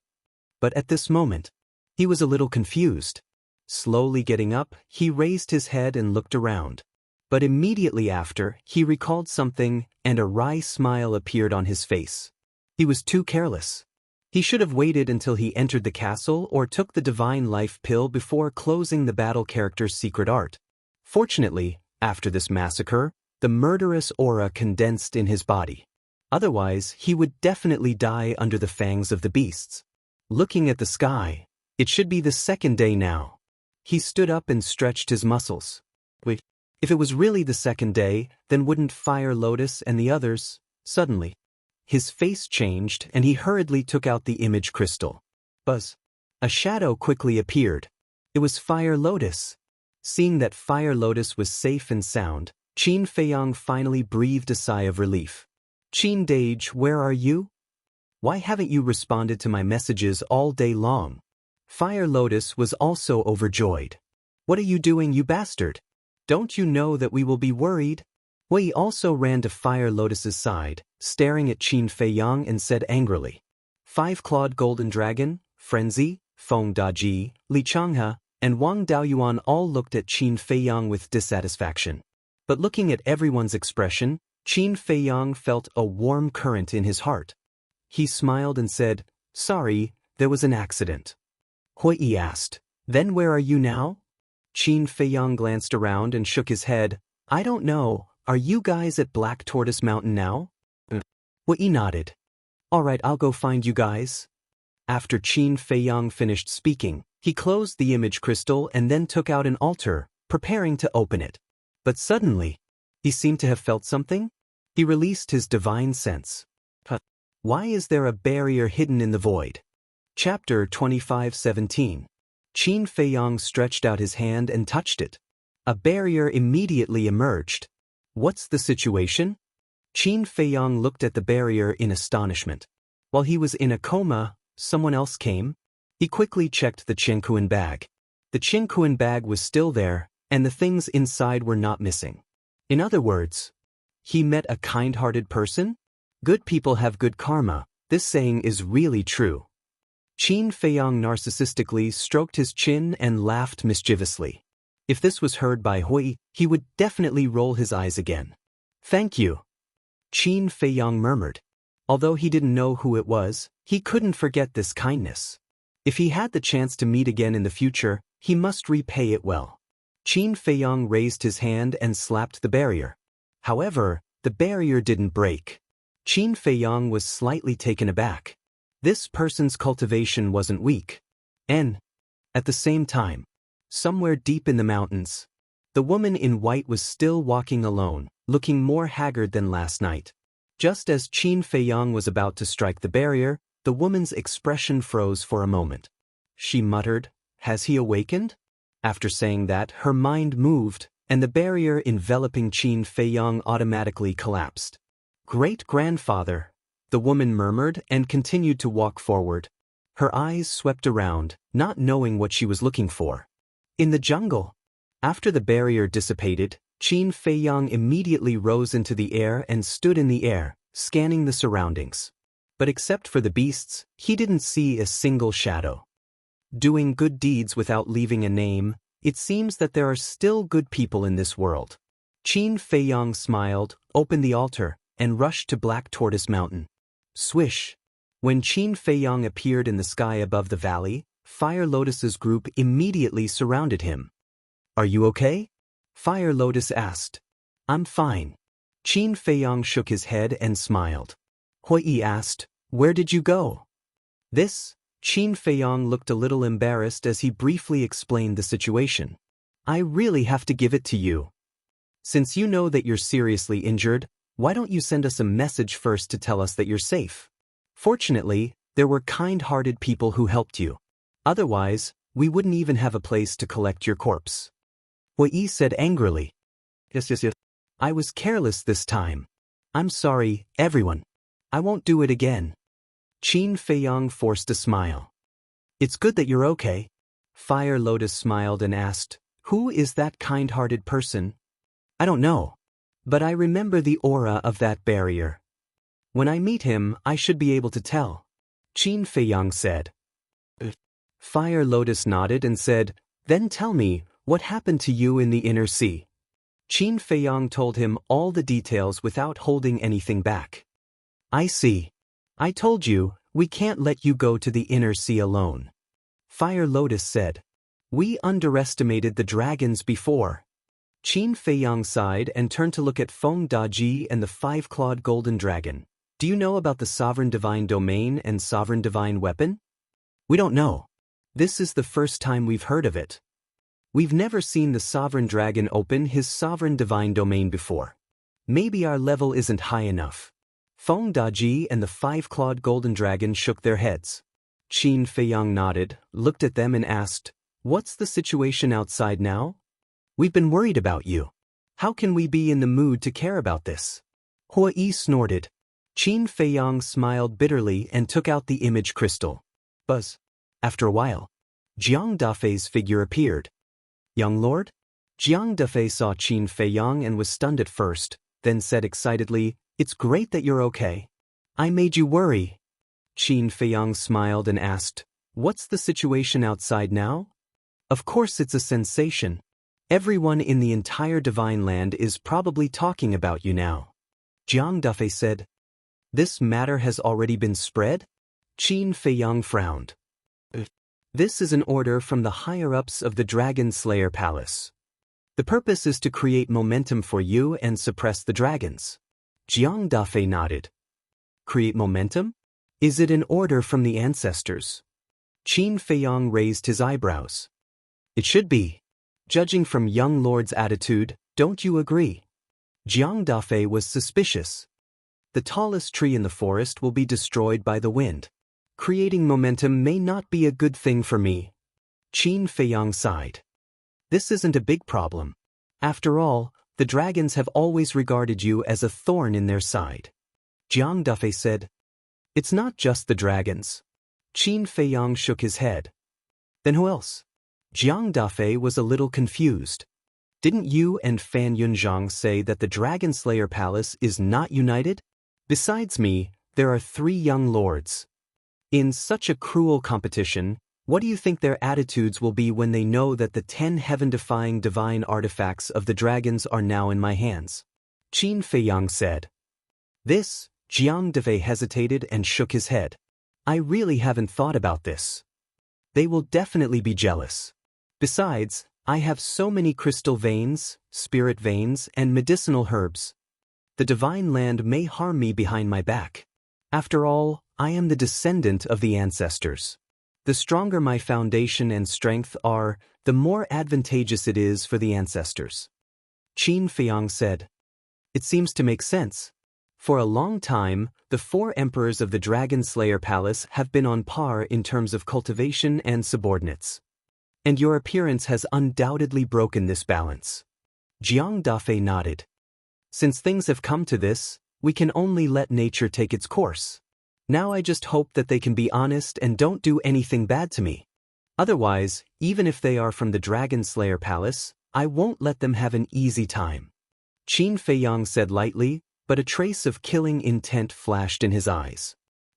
But at this moment, he was a little confused. Slowly getting up, he raised his head and looked around. But immediately after, he recalled something, and a wry smile appeared on his face. He was too careless. He should have waited until he entered the castle or took the divine life pill before closing the battle character's secret art. Fortunately, after this massacre, the murderous aura condensed in his body. Otherwise, he would definitely die under the fangs of the beasts. Looking at the sky, it should be the second day now. He stood up and stretched his muscles. Wait, if it was really the second day, then wouldn't Fire Lotus and the others? Suddenly, his face changed and he hurriedly took out the image crystal. Buzz. A shadow quickly appeared. It was Fire Lotus. Seeing that Fire Lotus was safe and sound, Qin Feiyang finally breathed a sigh of relief. "Qin Dage, where are you? Why haven't you responded to my messages all day long?" Fire Lotus was also overjoyed. "What are you doing, you bastard? Don't you know that we will be worried?" Wei also ran to Fire Lotus's side, staring at Qin Feiyang and said angrily. Five-clawed golden dragon, Frenzy, Feng Daji, Li Changhe, and Wang Daoyuan all looked at Qin Feiyang with dissatisfaction. But looking at everyone's expression, Qin Feiyang felt a warm current in his heart. He smiled and said, "Sorry, there was an accident." Hui asked, "Then where are you now?" Qin Feiyang glanced around and shook his head. "I don't know. Are you guys at Black Tortoise Mountain now?" Hui nodded. "All right, I'll go find you guys." After Qin Feiyang finished speaking, he closed the image crystal and then took out an altar, preparing to open it. But suddenly, he seemed to have felt something. He released his divine sense. Why is there a barrier hidden in the void? Chapter 25:17. Qin Feiyang stretched out his hand and touched it. A barrier immediately emerged. What's the situation? Qin Feiyang looked at the barrier in astonishment. While he was in a coma, someone else came. He quickly checked the Jianghu bag. The Jianghu bag was still there, and the things inside were not missing. In other words, he met a kind-hearted person? Good people have good karma. This saying is really true. Qin Feiyang narcissistically stroked his chin and laughed mischievously. If this was heard by Hui, he would definitely roll his eyes again. "Thank you," Qin Feiyang murmured. Although he didn't know who it was, he couldn't forget this kindness. If he had the chance to meet again in the future, he must repay it well. Qin Feiyang raised his hand and slapped the barrier. However, the barrier didn't break. Qin Feiyang was slightly taken aback. This person's cultivation wasn't weak. And, at the same time, somewhere deep in the mountains, the woman in white was still walking alone, looking more haggard than last night. Just as Qin Feiyang was about to strike the barrier, the woman's expression froze for a moment. She muttered, "Has he awakened?" After saying that, her mind moved, and the barrier enveloping Qin Feiyang automatically collapsed. "Great-grandfather," the woman murmured and continued to walk forward. Her eyes swept around, not knowing what she was looking for. In the jungle. After the barrier dissipated, Qin Feiyang immediately rose into the air and stood in the air, scanning the surroundings. But except for the beasts, he didn't see a single shadow. Doing good deeds without leaving a name, it seems that there are still good people in this world. Qin Feiyang smiled, opened the altar, and rushed to Black Tortoise Mountain. Swish! When Qin Feiyang appeared in the sky above the valley, Fire Lotus's group immediately surrounded him. "Are you okay?" Fire Lotus asked. "I'm fine." Qin Feiyang shook his head and smiled. Hui asked, "Where did you go?" Qin Feiyang looked a little embarrassed as he briefly explained the situation. "I really have to give it to you. Since you know that you're seriously injured, why don't you send us a message first to tell us that you're safe?" Fortunately, there were kind-hearted people who helped you. Otherwise, we wouldn't even have a place to collect your corpse. Hui said angrily. Yes. I was careless this time. I'm sorry, everyone. I won't do it again. Qin Feiyang forced a smile. It's good that you're okay. Fire Lotus smiled and asked, who is that kind-hearted person? I don't know. But I remember the aura of that barrier. When I meet him, I should be able to tell. Qin Feiyang said. Fire Lotus nodded and said, then tell me, what happened to you in the inner sea? Qin Feiyang told him all the details without holding anything back. I see. I told you, we can't let you go to the inner sea alone. Fire Lotus said. We underestimated the dragons before. Qin Feiyang sighed and turned to look at Feng Daji and the five-clawed golden dragon. Do you know about the Sovereign Divine Domain and Sovereign Divine Weapon? We don't know. This is the first time we've heard of it. We've never seen the Sovereign Dragon open his Sovereign Divine Domain before. Maybe our level isn't high enough. Feng Daji and the five-clawed golden dragon shook their heads. Qin Feiyang nodded, looked at them and asked, what's the situation outside now? We've been worried about you. How can we be in the mood to care about this? Hui snorted. Qin Feiyang smiled bitterly and took out the image crystal. Buzz. After a while, Jiang Dafei's figure appeared. Young Lord? Jiang Dafei saw Qin Feiyang and was stunned at first, then said excitedly, it's great that you're okay. I made you worry. Qin Feiyang smiled and asked, what's the situation outside now? Of course it's a sensation. Everyone in the entire Divine Land is probably talking about you now. Jiang Dafei said. This matter has already been spread? Qin Feiyang frowned. This is an order from the higher-ups of the Dragon Slayer Palace. The purpose is to create momentum for you and suppress the dragons. Jiang Dafei nodded. Create momentum? Is it an order from the ancestors? Qin Feiyang raised his eyebrows. It should be. Judging from young lord's attitude, don't you agree? Jiang Dafei was suspicious. The tallest tree in the forest will be destroyed by the wind. Creating momentum may not be a good thing for me. Qin Feiyang sighed. This isn't a big problem. After all, the dragons have always regarded you as a thorn in their side. Jiang Dafei said. It's not just the dragons. Qin Feiyang shook his head. Then who else? Jiang Dafei was a little confused. Didn't you and Fan Yunzhang say that the Dragon Slayer Palace is not united? Besides me, there are 3 young lords. In such a cruel competition, what do you think their attitudes will be when they know that the 10 heaven-defying divine artifacts of the dragons are now in my hands? Qin Feiyang said. This, Jiang Dafei hesitated and shook his head. I really haven't thought about this. They will definitely be jealous. Besides, I have so many crystal veins, spirit veins, and medicinal herbs. The Divine Land may harm me behind my back. After all, I am the descendant of the ancestors. The stronger my foundation and strength are, the more advantageous it is for the ancestors. Qin Feiyang said. It seems to make sense. For a long time, the 4 emperors of the Dragon Slayer Palace have been on par in terms of cultivation and subordinates. And your appearance has undoubtedly broken this balance. Jiang Dafei nodded. Since things have come to this, we can only let nature take its course. Now I just hope that they can be honest and don't do anything bad to me. Otherwise, even if they are from the Dragon Slayer Palace, I won't let them have an easy time. Qin Feiyang said lightly, but a trace of killing intent flashed in his eyes.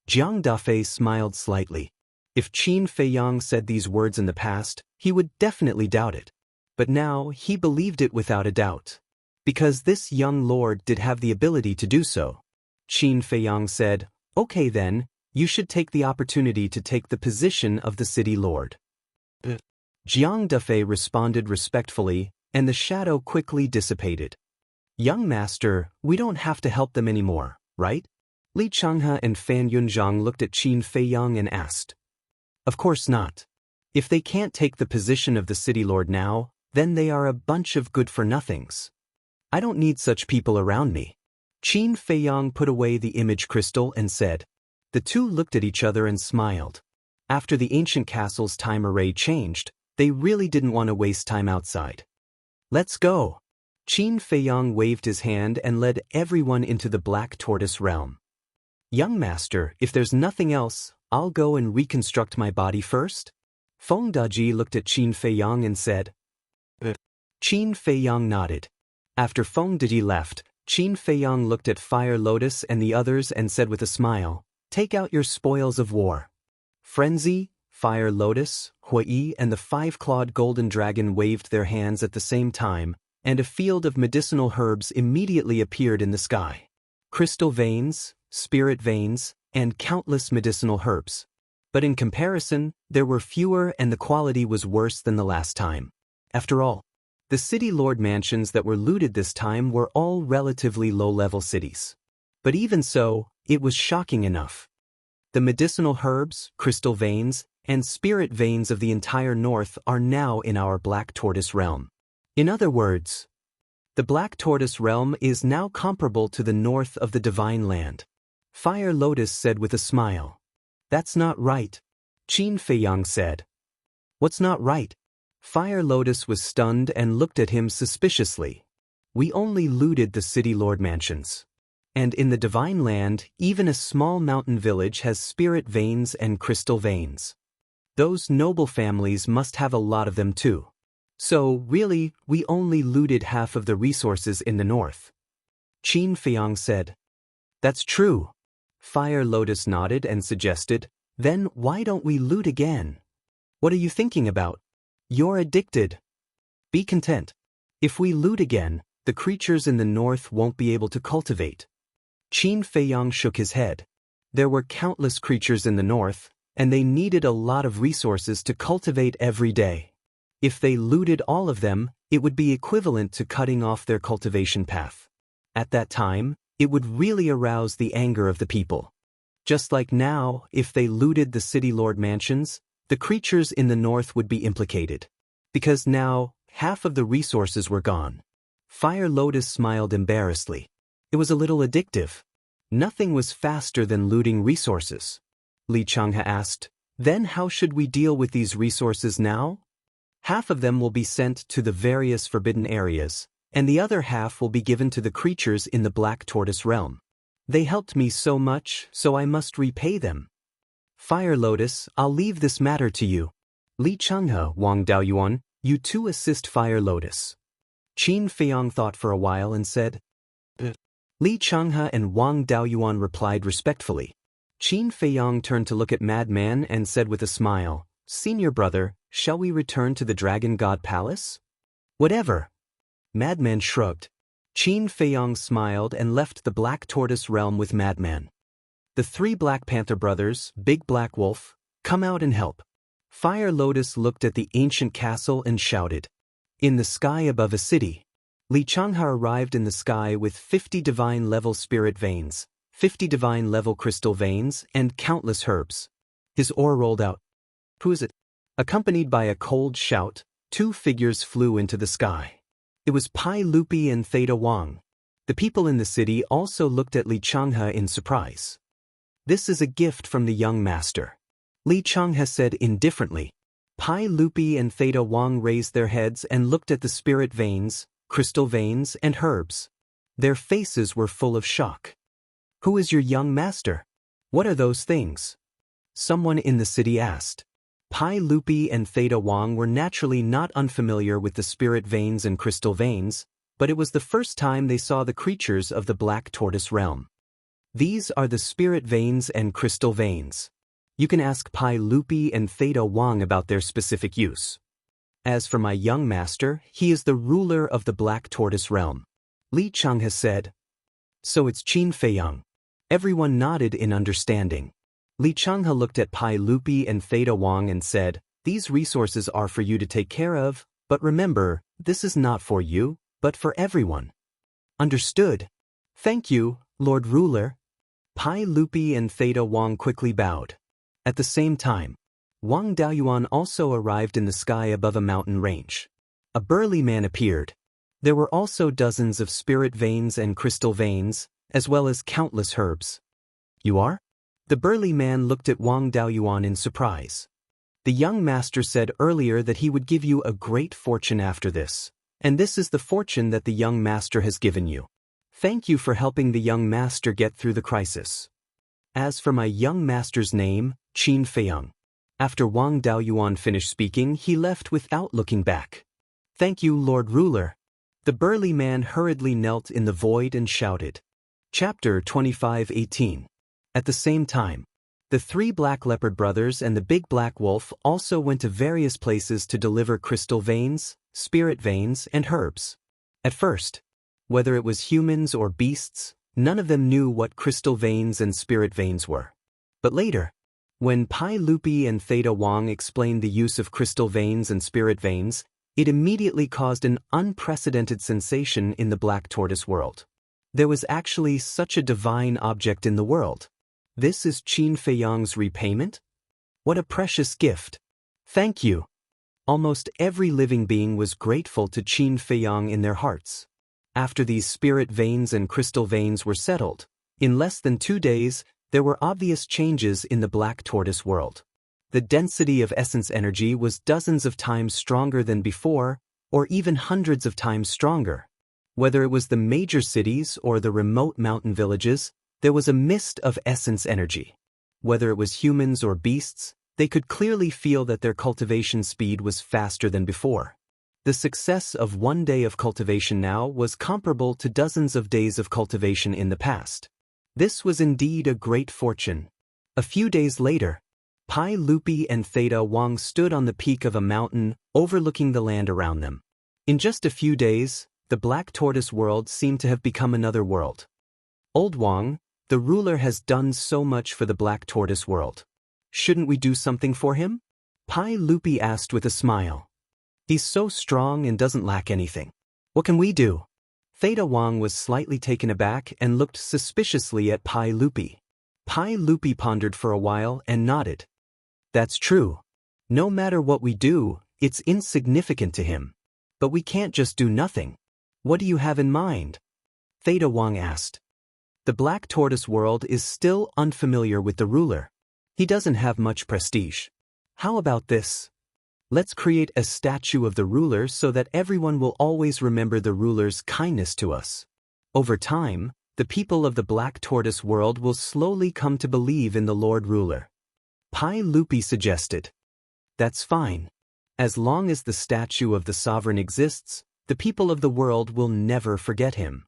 Jiang Dafei smiled slightly. If Qin Feiyang said these words in the past, he would definitely doubt it. But now he believed it without a doubt. Because this young lord did have the ability to do so. Qin Feiyang said, okay then, you should take the opportunity to take the position of the city lord. Jiang Dafei responded respectfully, and the shadow quickly dissipated. Young master, we don't have to help them anymore, right? Li Changhe and Fan Yunzhang looked at Qin Feiyang and asked. Of course not. If they can't take the position of the city lord now, then they are a bunch of good-for-nothings. I don't need such people around me. Qin Feiyang put away the image crystal and said, The two looked at each other and smiled. After the ancient castle's time array changed, they really didn't want to waste time outside. Let's go. Qin Feiyang waved his hand and led everyone into the Black Tortoise realm. Young master, if there's nothing else, I'll go and reconstruct my body first? Feng Daji looked at Qin Feiyang and said. Qin Feiyang nodded. After Feng Daji left, Qin Feiyang looked at Fire Lotus and the others and said with a smile, "Take out your spoils of war." Frenzy, Fire Lotus, Hui, and the five-clawed golden dragon waved their hands at the same time, and a field of medicinal herbs immediately appeared in the sky. Crystal veins, spirit veins, and countless medicinal herbs. But in comparison, there were fewer and the quality was worse than the last time. After all, the city lord mansions that were looted this time were all relatively low-level cities. But even so, it was shocking enough. The medicinal herbs, crystal veins, and spirit veins of the entire north are now in our Black Tortoise realm. In other words, the Black Tortoise realm is now comparable to the north of the Divine Land. Fire Lotus said with a smile. That's not right. Qin Feiyang said. What's not right? Fire Lotus was stunned and looked at him suspiciously. We only looted the city lord mansions. And in the Divine Land, even a small mountain village has spirit veins and crystal veins. Those noble families must have a lot of them too. So, really, we only looted half of the resources in the north. Qin Feiyang said. That's true. Fire Lotus nodded and suggested, then why don't we loot again? What are you thinking about? You're addicted. Be content. If we loot again, the creatures in the north won't be able to cultivate. Qin Feiyang shook his head. There were countless creatures in the north, and they needed a lot of resources to cultivate every day. If they looted all of them, it would be equivalent to cutting off their cultivation path. At that time, it would really arouse the anger of the people. Just like now, if they looted the city lord mansions, the creatures in the north would be implicated. Because now, half of the resources were gone. Fire Lotus smiled embarrassedly. It was a little addictive. Nothing was faster than looting resources. Li Changhe asked, then how should we deal with these resources now? Half of them will be sent to the various forbidden areas, and the other half will be given to the creatures in the Black Tortoise realm. They helped me so much, so I must repay them. Fire Lotus, I'll leave this matter to you. Li Changhe, Wang Daoyuan, you two assist Fire Lotus. Qin Feiyang thought for a while and said. Li Changhe and Wang Daoyuan replied respectfully. Qin Feiyang turned to look at Madman and said with a smile, Senior brother, shall we return to the Dragon God Palace? Whatever. Madman shrugged. Qin Feiyang smiled and left the Black Tortoise realm with Madman. The three Black Panther brothers, Big Black Wolf, come out and help. Fire Lotus looked at the ancient castle and shouted. In the sky above a city. Li Changhe arrived in the sky with 50 divine-level spirit veins, 50 divine-level crystal veins, and countless herbs. His aura rolled out. Who is it? Accompanied by a cold shout, two figures flew into the sky. It was Pai Lupi and Theta Wang. The people in the city also looked at Li Changhe in surprise. This is a gift from the young master. Li Changhe said indifferently. Pai Lupi and Theta Wang raised their heads and looked at the spirit veins, crystal veins, and herbs. Their faces were full of shock. Who is your young master? What are those things? Someone in the city asked. Pai Lupi and Theta Wang were naturally not unfamiliar with the spirit veins and crystal veins, but it was the first time they saw the creatures of the Black Tortoise realm. These are the spirit veins and crystal veins. You can ask Pai Lupi and Theta Wang about their specific use. As for my young master, he is the ruler of the Black Tortoise realm. Li Changhe said. So it's Qin Feiyang. Everyone nodded in understanding. Li Changhe looked at Pai Lupi and Theta Wang and said, these resources are for you to take care of, but remember, this is not for you, but for everyone. Understood. Thank you, Lord Ruler. Pai Lupi and Theta Wang quickly bowed. At the same time, Wang Daoyuan also arrived in the sky above a mountain range. A burly man appeared. There were also dozens of spirit veins and crystal veins, as well as countless herbs. You are? The burly man looked at Wang Daoyuan in surprise. The young master said earlier that he would give you a great fortune after this. And this is the fortune that the young master has given you. Thank you for helping the young master get through the crisis. As for my young master's name, Qin Feiyang. After Wang Daoyuan finished speaking, he left without looking back. Thank you, Lord Ruler. The burly man hurriedly knelt in the void and shouted. Chapter 25:18. At the same time, the 3 black leopard brothers and the big black wolf also went to various places to deliver crystal veins, spirit veins, and herbs. At first, whether it was humans or beasts, none of them knew what crystal veins and spirit veins were. But later, when Pai Lupi and Theta Wang explained the use of crystal veins and spirit veins, it immediately caused an unprecedented sensation in the Black Tortoise world. There was actually such a divine object in the world. This is Qin Feiyang's repayment? What a precious gift. Thank you. Almost every living being was grateful to Qin Feiyang in their hearts. After these spirit veins and crystal veins were settled, in less than 2 days, there were obvious changes in the Black Tortoise world. The density of essence energy was dozens of times stronger than before, or even hundreds of times stronger. Whether it was the major cities or the remote mountain villages, there was a mist of essence energy. Whether it was humans or beasts, they could clearly feel that their cultivation speed was faster than before. The success of 1 day of cultivation now was comparable to dozens of days of cultivation in the past. This was indeed a great fortune. A few days later, Pai Lupi and Theta Wang stood on the peak of a mountain overlooking the land around them. In just a few days, the Black Tortoise world seemed to have become another world. Old Wang, the ruler has done so much for the Black Tortoise world. Shouldn't we do something for him? Pai Lupi asked with a smile. He's so strong and doesn't lack anything. What can we do? Theta Wang was slightly taken aback and looked suspiciously at Pai Lupi. Pai Lupi pondered for a while and nodded. That's true. No matter what we do, it's insignificant to him. But we can't just do nothing. What do you have in mind? Theta Wang asked. The Black Tortoise world is still unfamiliar with the ruler. He doesn't have much prestige. How about this? Let's create a statue of the ruler so that everyone will always remember the ruler's kindness to us. Over time, the people of the Black Tortoise world will slowly come to believe in the Lord Ruler. Pai Lupi suggested. That's fine. As long as the statue of the sovereign exists, the people of the world will never forget him.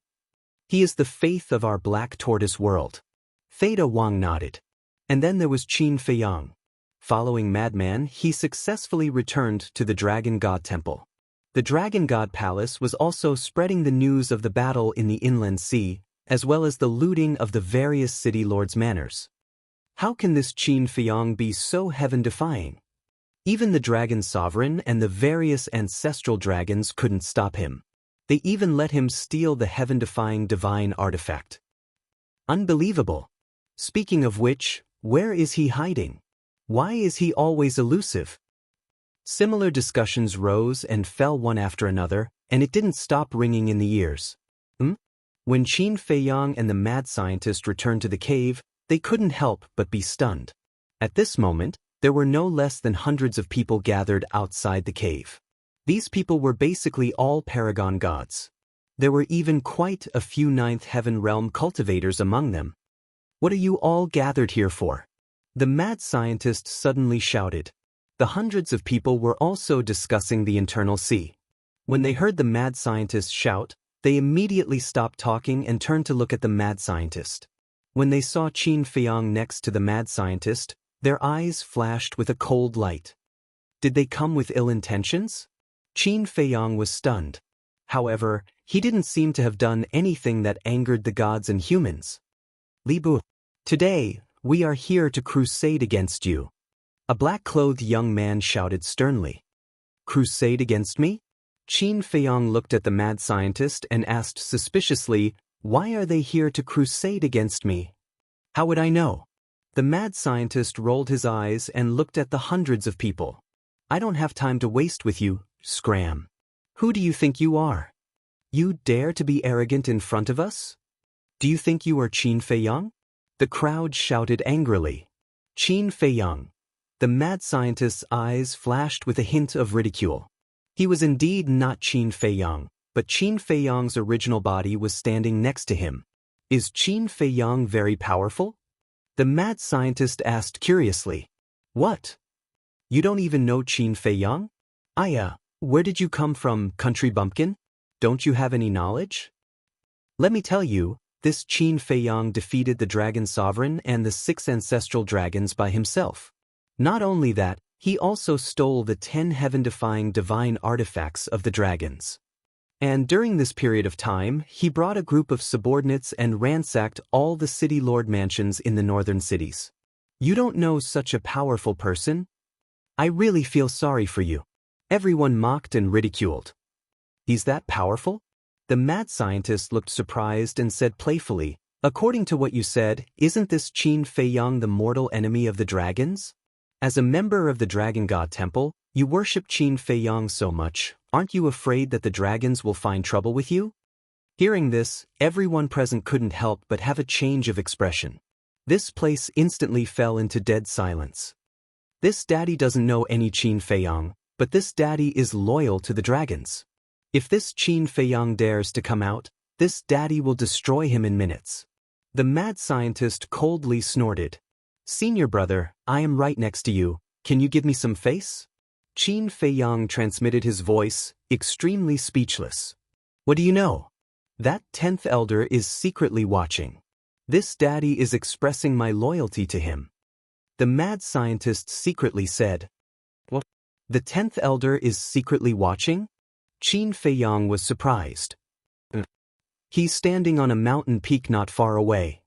He is the faith of our Black Tortoise world. Theta Wang nodded. And then there was Qin Feiyang. Following Madman, he successfully returned to the Dragon God Temple. The Dragon God Palace was also spreading the news of the battle in the Inland Sea, as well as the looting of the various city lords' manors. How can this Qin Feiyang be so heaven-defying? Even the Dragon Sovereign and the various ancestral dragons couldn't stop him. They even let him steal the heaven-defying divine artifact. Unbelievable. Speaking of which, where is he hiding? Why is he always elusive? Similar discussions rose and fell one after another, and it didn't stop ringing in the ears. When Qin Feiyang and the mad scientist returned to the cave, they couldn't help but be stunned. At this moment, there were no less than hundreds of people gathered outside the cave. These people were basically all paragon gods. There were even quite a few ninth heaven realm cultivators among them. What are you all gathered here for? The mad scientist suddenly shouted. The hundreds of people were also discussing the internal sea. When they heard the mad scientist shout, they immediately stopped talking and turned to look at the mad scientist. When they saw Qin Feiyang next to the mad scientist, their eyes flashed with a cold light. Did they come with ill intentions? Qin Feiyang was stunned. However, he didn't seem to have done anything that angered the gods and humans. Li Bu, today, we are here to crusade against you. A black-clothed young man shouted sternly. Crusade against me? Qin Feiyang looked at the mad scientist and asked suspiciously, why are they here to crusade against me? How would I know? The mad scientist rolled his eyes and looked at the hundreds of people. I don't have time to waste with you, scram. Who do you think you are? You dare to be arrogant in front of us? Do you think you are Qin Feiyang? The crowd shouted angrily. Qin Feiyang. The mad scientist's eyes flashed with a hint of ridicule. He was indeed not Qin Feiyang, but Qin Feiyang's original body was standing next to him. Is Qin Feiyang very powerful? The mad scientist asked curiously. What? You don't even know Qin Feiyang? Where did you come from, country bumpkin? Don't you have any knowledge? Let me tell you, this Qin Feiyang defeated the dragon sovereign and the 6 ancestral dragons by himself. Not only that, he also stole the 10 heaven-defying divine artifacts of the dragons. And during this period of time, he brought a group of subordinates and ransacked all the city lord mansions in the northern cities. You don't know such a powerful person? I really feel sorry for you. Everyone mocked and ridiculed. He's that powerful? The mad scientist looked surprised and said playfully, according to what you said, isn't this Qin Feiyang the mortal enemy of the dragons? As a member of the Dragon God Temple, you worship Qin Feiyang so much, aren't you afraid that the dragons will find trouble with you? Hearing this, everyone present couldn't help but have a change of expression. This place instantly fell into dead silence. This daddy doesn't know any Qin Feiyang, but this daddy is loyal to the dragons. If this Qin Feiyang dares to come out, this daddy will destroy him in minutes. The mad scientist coldly snorted. Senior brother, I am right next to you, can you give me some face? Qin Feiyang transmitted his voice, extremely speechless. What do you know? That 10th elder is secretly watching. This daddy is expressing my loyalty to him. The mad scientist secretly said. What? The 10th elder is secretly watching? Qin Feiyang was surprised. He's standing on a mountain peak not far away.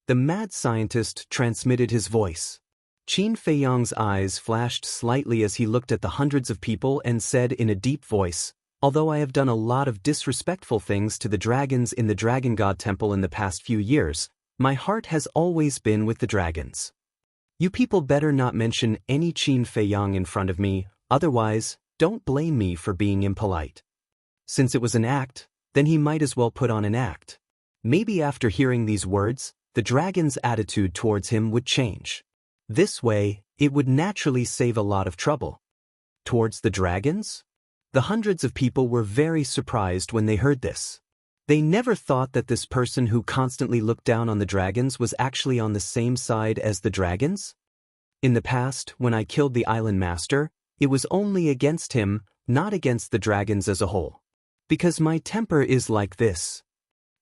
The mad scientist transmitted his voice. Qin Feiyang's eyes flashed slightly as he looked at the hundreds of people and said in a deep voice, although I have done a lot of disrespectful things to the dragons in the Dragon God Temple in the past few years, my heart has always been with the dragons. You people better not mention any Qin Feiyang in front of me, otherwise, don't blame me for being impolite. Since it was an act, then he might as well put on an act. Maybe after hearing these words, the dragon's attitude towards him would change. This way, it would naturally save a lot of trouble. Towards the dragons? The hundreds of people were very surprised when they heard this. They never thought that this person who constantly looked down on the dragons was actually on the same side as the dragons. In the past, when I killed the island master, it was only against him, not against the dragons as a whole. Because my temper is like this.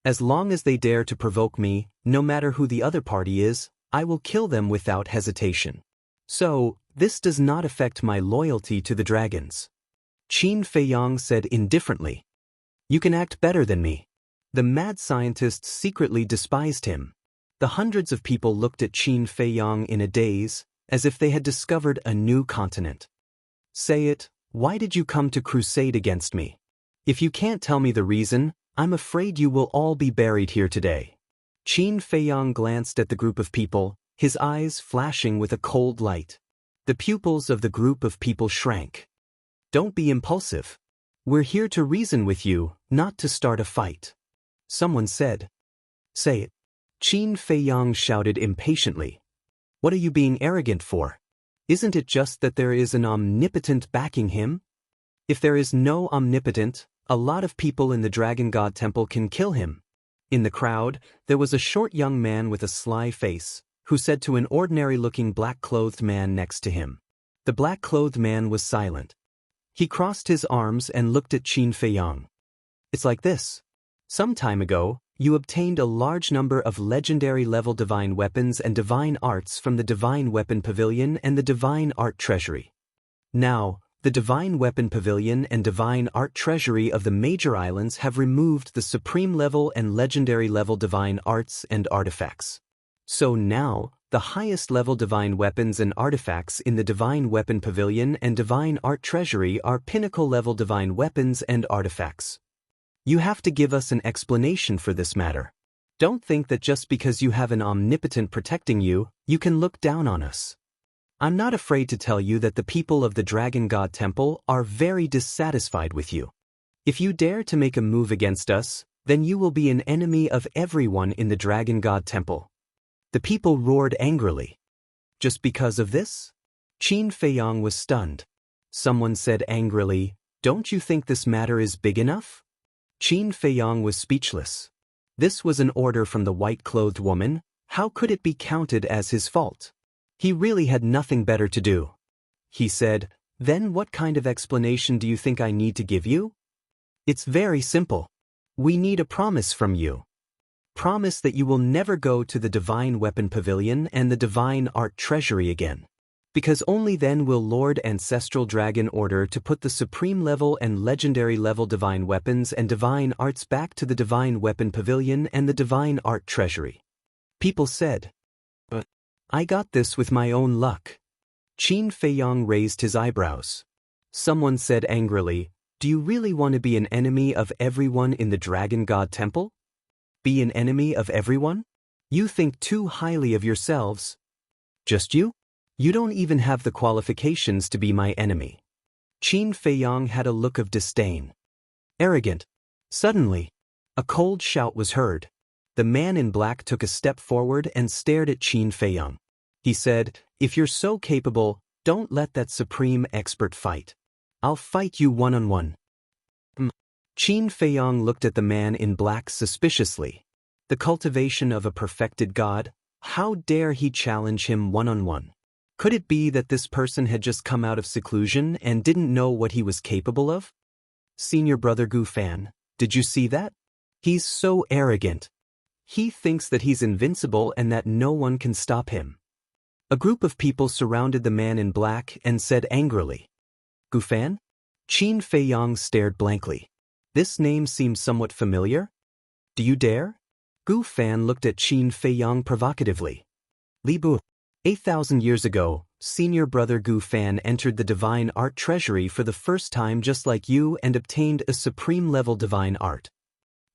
As long as they dare to provoke me, no matter who the other party is, I will kill them without hesitation. So, this does not affect my loyalty to the dragons. Qin Feiyang said indifferently. You can act better than me. The mad scientist secretly despised him. The hundreds of people looked at Qin Feiyang in a daze, as if they had discovered a new continent. Say it, why did you come to crusade against me? If you can't tell me the reason, I'm afraid you will all be buried here today. Qin Feiyang glanced at the group of people, his eyes flashing with a cold light. The pupils of the group of people shrank. Don't be impulsive. We're here to reason with you, not to start a fight. Someone said. Say it. Qin Feiyang shouted impatiently. What are you being arrogant for? Isn't it just that there is an omnipotent backing him? If there is no omnipotent, a lot of people in the Dragon God Temple can kill him. In the crowd, there was a short young man with a sly face, who said to an ordinary-looking black-clothed man next to him. The black-clothed man was silent. He crossed his arms and looked at Qin Feiyang. It's like this. Some time ago, you obtained a large number of legendary-level divine weapons and divine arts from the Divine Weapon Pavilion and the Divine Art Treasury. Now, the Divine Weapon Pavilion and Divine Art Treasury of the major islands have removed the supreme level and legendary level divine arts and artifacts. So now, the highest level divine weapons and artifacts in the Divine Weapon Pavilion and Divine Art Treasury are pinnacle level divine weapons and artifacts. You have to give us an explanation for this matter. Don't think that just because you have an omnipotent protecting you, you can look down on us. I'm not afraid to tell you that the people of the Dragon God Temple are very dissatisfied with you. If you dare to make a move against us, then you will be an enemy of everyone in the Dragon God Temple. The people roared angrily. Just because of this? Qin Feiyang was stunned. Someone said angrily, "Don't you think this matter is big enough?" Qin Feiyang was speechless. This was an order from the white-clothed woman. How could it be counted as his fault? He really had nothing better to do. He said, "Then what kind of explanation do you think I need to give you?" "It's very simple. We need a promise from you. Promise that you will never go to the Divine Weapon Pavilion and the Divine Art Treasury again. Because only then will Lord Ancestral Dragon order to put the Supreme Level and Legendary Level Divine Weapons and Divine Arts back to the Divine Weapon Pavilion and the Divine Art Treasury." People said, "But I got this with my own luck." Qin Feiyang raised his eyebrows. Someone said angrily, "Do you really want to be an enemy of everyone in the Dragon God Temple? Be an enemy of everyone? You think too highly of yourselves." "Just you? You don't even have the qualifications to be my enemy." Qin Feiyang had a look of disdain. Arrogant. Suddenly, a cold shout was heard. The man in black took a step forward and stared at Qin Feiyang. He said, "If you're so capable, don't let that supreme expert fight. I'll fight you one-on-one." Qin Feiyang looked at the man in black suspiciously. The cultivation of a perfected god? How dare he challenge him one-on-one? Could it be that this person had just come out of seclusion and didn't know what he was capable of? Senior brother Gu Fan, did you see that? He's so arrogant. He thinks that he's invincible and that no one can stop him. A group of people surrounded the man in black and said angrily, "Gu Fan?" Qin Feiyang stared blankly. This name seems somewhat familiar. "Do you dare?" Gu Fan looked at Qin Feiyang provocatively. "Li Bu." 8,000 years ago, senior brother Gu Fan entered the Divine Art Treasury for the first time just like you and obtained a supreme-level divine art.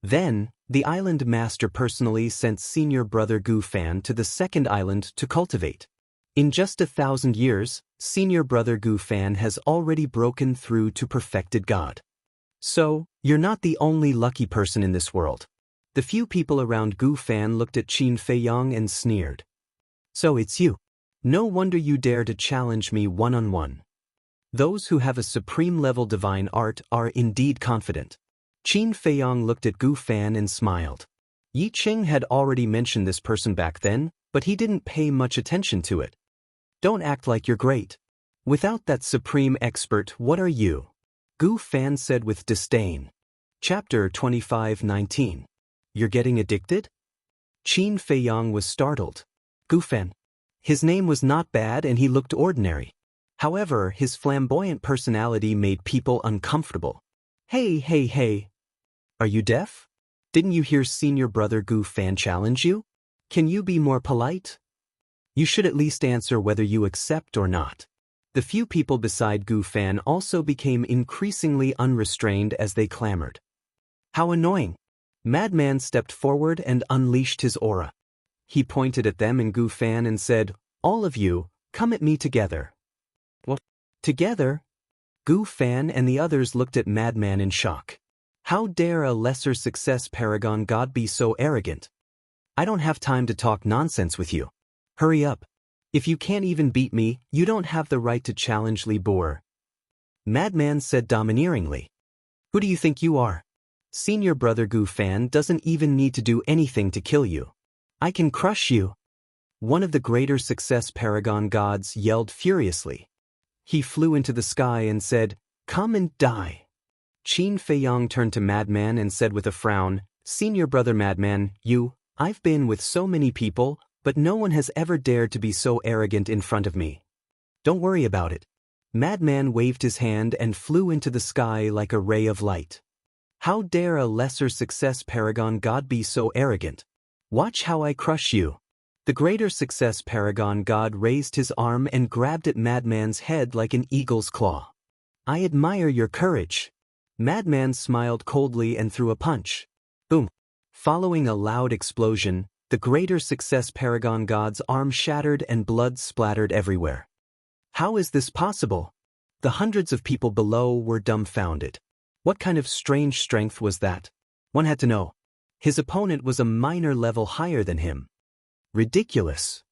Then, the island master personally sent senior brother Gu Fan to the second island to cultivate. In just 1,000 years, senior brother Gu Fan has already broken through to perfected God. So, you're not the only lucky person in this world. The few people around Gu Fan looked at Qin Feiyang and sneered. "So it's you. No wonder you dare to challenge me one-on-one. Those who have a supreme-level divine art are indeed confident." Qin Feiyang looked at Gu Fan and smiled. Yi Qing had already mentioned this person back then, but he didn't pay much attention to it. "Don't act like you're great. Without that supreme expert, what are you?" Gu Fan said with disdain. Chapter 25:19. You're getting addicted? Qin Feiyang was startled. Gu Fan. His name was not bad and he looked ordinary. However, his flamboyant personality made people uncomfortable. Hey. Are you deaf? Didn't you hear senior brother Gu Fan challenge you? Can you be more polite? You should at least answer whether you accept or not. The few people beside Gu Fan also became increasingly unrestrained as they clamored. How annoying! Madman stepped forward and unleashed his aura. He pointed at them and Gu Fan and said, "All of you, come at me together." What? Together? Gu Fan and the others looked at Madman in shock. How dare a lesser success paragon god be so arrogant? I don't have time to talk nonsense with you. Hurry up. If you can't even beat me, you don't have the right to challenge Li Bu. Madman said domineeringly. Who do you think you are? Senior brother Gu Fan doesn't even need to do anything to kill you. I can crush you. One of the greater success paragon gods yelled furiously. He flew into the sky and said, "Come and die." Qin Feiyang turned to Madman and said with a frown, "Senior brother Madman, I've been with so many people, but no one has ever dared to be so arrogant in front of me. Don't worry about it." Madman waved his hand and flew into the sky like a ray of light. How dare a lesser success paragon god be so arrogant? Watch how I crush you. The greater success paragon god raised his arm and grabbed at Madman's head like an eagle's claw. I admire your courage. Madman smiled coldly and threw a punch. Boom. Following a loud explosion, the greater success paragon god's arm shattered and blood splattered everywhere. How is this possible? The hundreds of people below were dumbfounded. What kind of strange strength was that? One had to know. His opponent was a minor level higher than him. Ridiculous.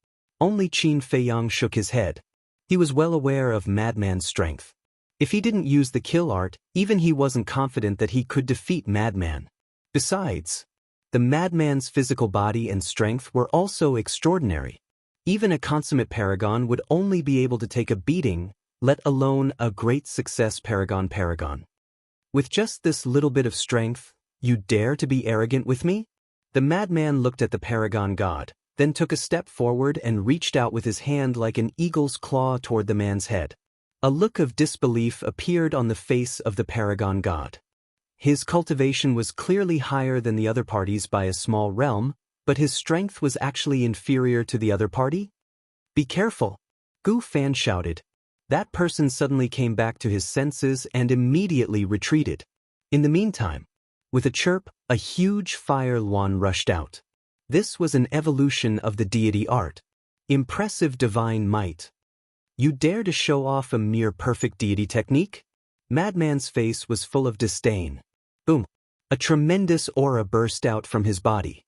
Only Qin Feiyang shook his head. He was well aware of Madman's strength. If he didn't use the kill art, even he wasn't confident that he could defeat Madman. Besides, the Madman's physical body and strength were also extraordinary. Even a consummate paragon would only be able to take a beating, let alone a great success paragon. With just this little bit of strength, you dare to be arrogant with me? The Madman looked at the paragon god, then took a step forward and reached out with his hand like an eagle's claw toward the man's head. A look of disbelief appeared on the face of the paragon god. His cultivation was clearly higher than the other parties by a small realm, but his strength was actually inferior to the other party? Be careful! Gu Fan shouted. That person suddenly came back to his senses and immediately retreated. In the meantime, with a chirp, a huge fire luan rushed out. This was an evolution of the deity art. Impressive divine might. You dare to show off a mere perfect deity technique? Madman's face was full of disdain. Boom! A tremendous aura burst out from his body.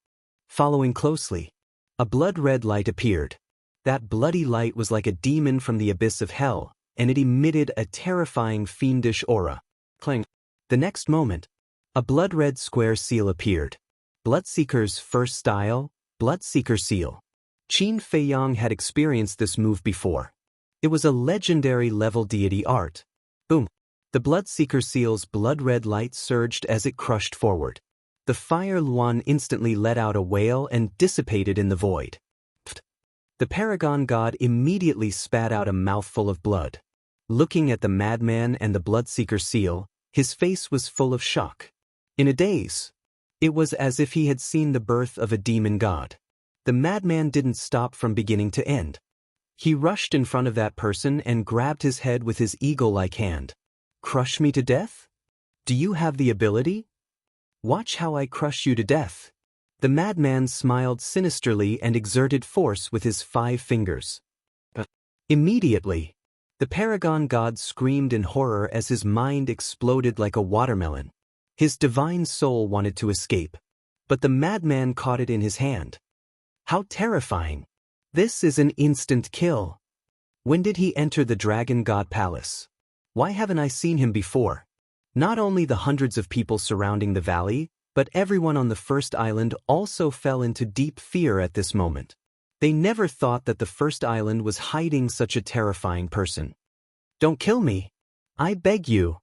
Following closely, a blood-red light appeared. That bloody light was like a demon from the abyss of hell, and it emitted a terrifying fiendish aura. Clang! The next moment, a blood-red square seal appeared. Bloodseeker's first style, Bloodseeker Seal. Qin Feiyang had experienced this move before. It was a legendary level deity art. Boom! The Bloodseeker Seal's blood-red light surged as it crushed forward. The fire luan instantly let out a wail and dissipated in the void. Pfft. The paragon god immediately spat out a mouthful of blood. Looking at the madman and the Bloodseeker Seal, his face was full of shock. In a daze, it was as if he had seen the birth of a demon god. The madman didn't stop from beginning to end. He rushed in front of that person and grabbed his head with his eagle-like hand. Crush me to death? Do you have the ability? Watch how I crush you to death. The madman smiled sinisterly and exerted force with his 5 fingers. Immediately, the paragon god screamed in horror as his mind exploded like a watermelon. His divine soul wanted to escape, but the madman caught it in his hand. How terrifying! This is an instant kill. When did he enter the Dragon God Palace? Why haven't I seen him before? Not only the hundreds of people surrounding the valley, but everyone on the first island also fell into deep fear at this moment. They never thought that the first island was hiding such a terrifying person. Don't kill me! I beg you!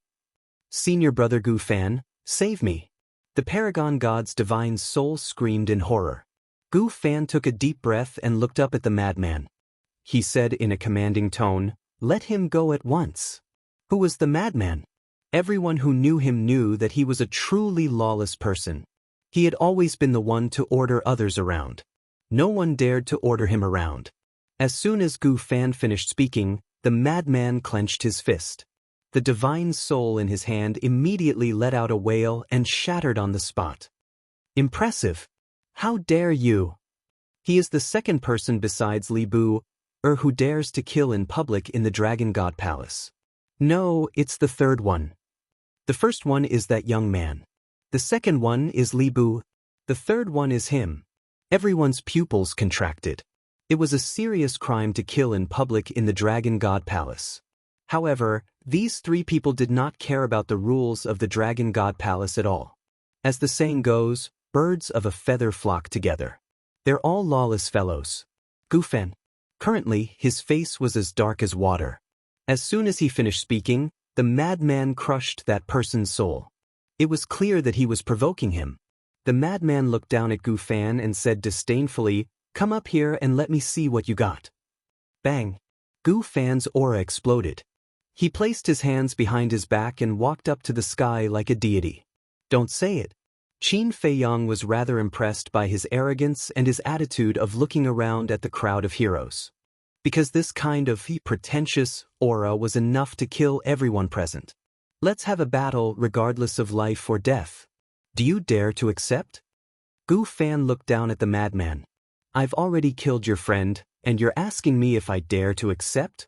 Senior brother Gu Fan, save me! The paragon god's divine soul screamed in horror. Gu Fan took a deep breath and looked up at the madman. He said in a commanding tone, "Let him go at once." Who was the madman? Everyone who knew him knew that he was a truly lawless person. He had always been the one to order others around. No one dared to order him around. As soon as Gu Fan finished speaking, the madman clenched his fist. The divine soul in his hand immediately let out a wail and shattered on the spot. Impressive! How dare you? He is the second person besides Li Bu, who dares to kill in public in the Dragon God Palace. No, it's the third one. The first one is that young man. The second one is Li Bu. The third one is him. Everyone's pupils contracted. It was a serious crime to kill in public in the Dragon God Palace. However, these 3 people did not care about the rules of the Dragon God Palace at all. As the saying goes, birds of a feather flock together. They're all lawless fellows. Gu Fan. Currently, his face was as dark as water. As soon as he finished speaking, the madman crushed that person's soul. It was clear that he was provoking him. The madman looked down at Gu Fan and said disdainfully, "Come up here and let me see what you got." Bang! Gu Fan's aura exploded. He placed his hands behind his back and walked up to the sky like a deity. Don't say it. Qin Feiyang was rather impressed by his arrogance and his attitude of looking around at the crowd of heroes. Because this kind of pretentious aura was enough to kill everyone present. Let's have a battle regardless of life or death. Do you dare to accept? Gu Fan looked down at the madman. I've already killed your friend, and you're asking me if I dare to accept?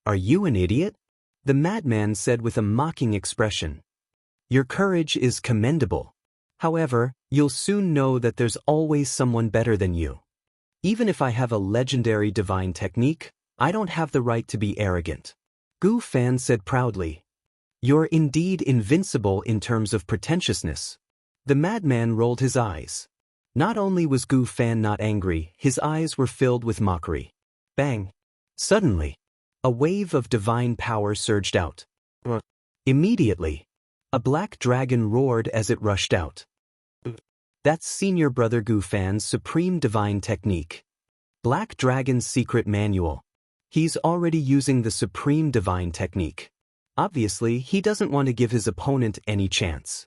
Are you an idiot? The madman said with a mocking expression. Your courage is commendable. However, you'll soon know that there's always someone better than you. Even if I have a legendary divine technique, I don't have the right to be arrogant. Gu Fan said proudly. You're indeed invincible in terms of pretentiousness. The madman rolled his eyes. Not only was Gu Fan not angry, his eyes were filled with mockery. Bang! Suddenly, a wave of divine power surged out. Immediately, a black dragon roared as it rushed out. That's Senior Brother Gu Fan's supreme divine technique. Black Dragon's secret manual. He's already using the supreme divine technique. Obviously, he doesn't want to give his opponent any chance.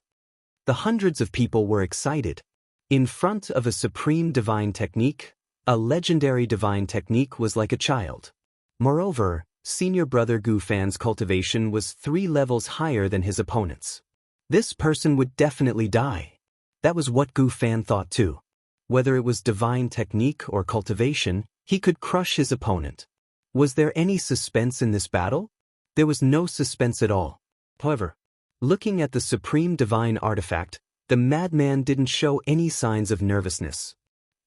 The hundreds of people were excited. In front of a supreme divine technique, a legendary divine technique was like a child. Moreover, Senior Brother Gu Fan's cultivation was 3 levels higher than his opponent's. This person would definitely die. That was what Gu Fan thought too. Whether it was divine technique or cultivation, he could crush his opponent. Was there any suspense in this battle? There was no suspense at all. However, looking at the supreme divine artifact, the madman didn't show any signs of nervousness.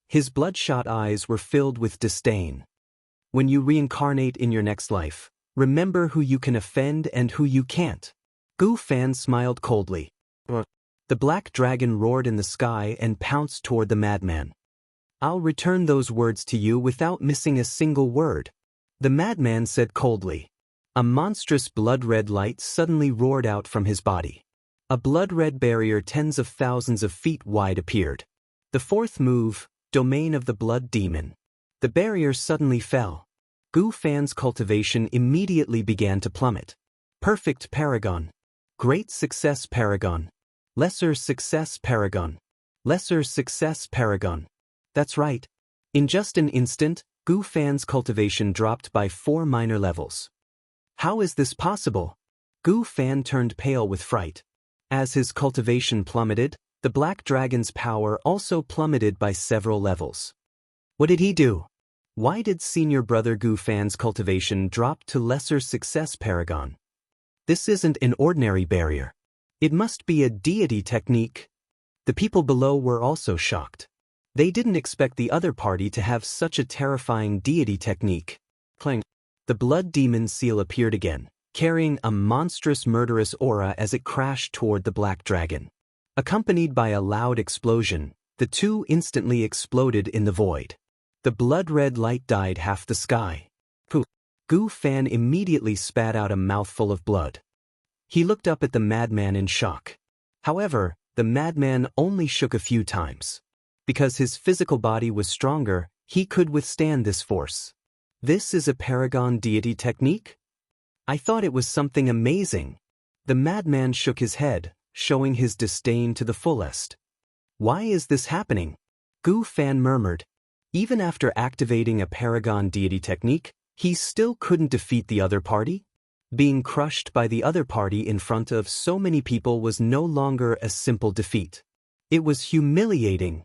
His bloodshot eyes were filled with disdain. When you reincarnate in your next life, remember who you can offend and who you can't. Gu Fan smiled coldly. The black dragon roared in the sky and pounced toward the madman. I'll return those words to you without missing a single word, the madman said coldly. A monstrous blood-red light suddenly roared out from his body. A blood-red barrier tens of thousands of feet wide appeared. The fourth move, Domain of the Blood Demon. The barrier suddenly fell. Gu Fan's cultivation immediately began to plummet. Perfect Paragon. Great Success Paragon. Lesser Success Paragon. Lesser Success Paragon. That's right. In just an instant, Gu Fan's cultivation dropped by 4 minor levels. How is this possible? Gu Fan turned pale with fright. As his cultivation plummeted, the black dragon's power also plummeted by several levels. What did he do? Why did Senior Brother Gu Fan's cultivation drop to Lesser Success Paragon? This isn't an ordinary barrier. It must be a deity technique. The people below were also shocked. They didn't expect the other party to have such a terrifying deity technique. Clang. The blood demon seal appeared again, carrying a monstrous murderous aura as it crashed toward the black dragon. Accompanied by a loud explosion, the two instantly exploded in the void. The blood-red light dyed half the sky. Gu Fan immediately spat out a mouthful of blood. He looked up at the madman in shock. However, the madman only shook a few times. Because his physical body was stronger, he could withstand this force. This is a paragon deity technique? I thought it was something amazing. The madman shook his head, showing his disdain to the fullest. Why is this happening? Gu Fan murmured. Even after activating a paragon deity technique, he still couldn't defeat the other party? Being crushed by the other party in front of so many people was no longer a simple defeat. It was humiliating.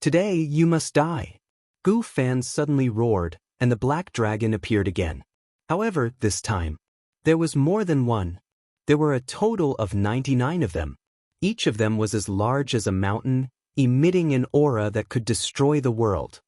Today you must die. Gu Fan suddenly roared, and the black dragon appeared again. However, this time, there was more than one. There were a total of 99 of them. Each of them was as large as a mountain, emitting an aura that could destroy the world.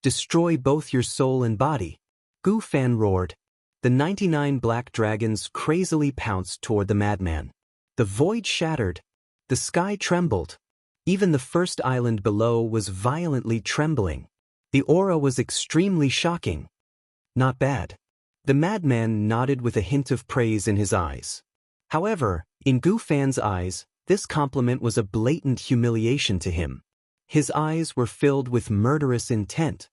Destroy both your soul and body. Gu Fan roared. The 99 black dragons crazily pounced toward the madman. The void shattered. The sky trembled. Even the first island below was violently trembling. The aura was extremely shocking. Not bad. The madman nodded with a hint of praise in his eyes. However, in Gu Fan's eyes, this compliment was a blatant humiliation to him. His eyes were filled with murderous intent.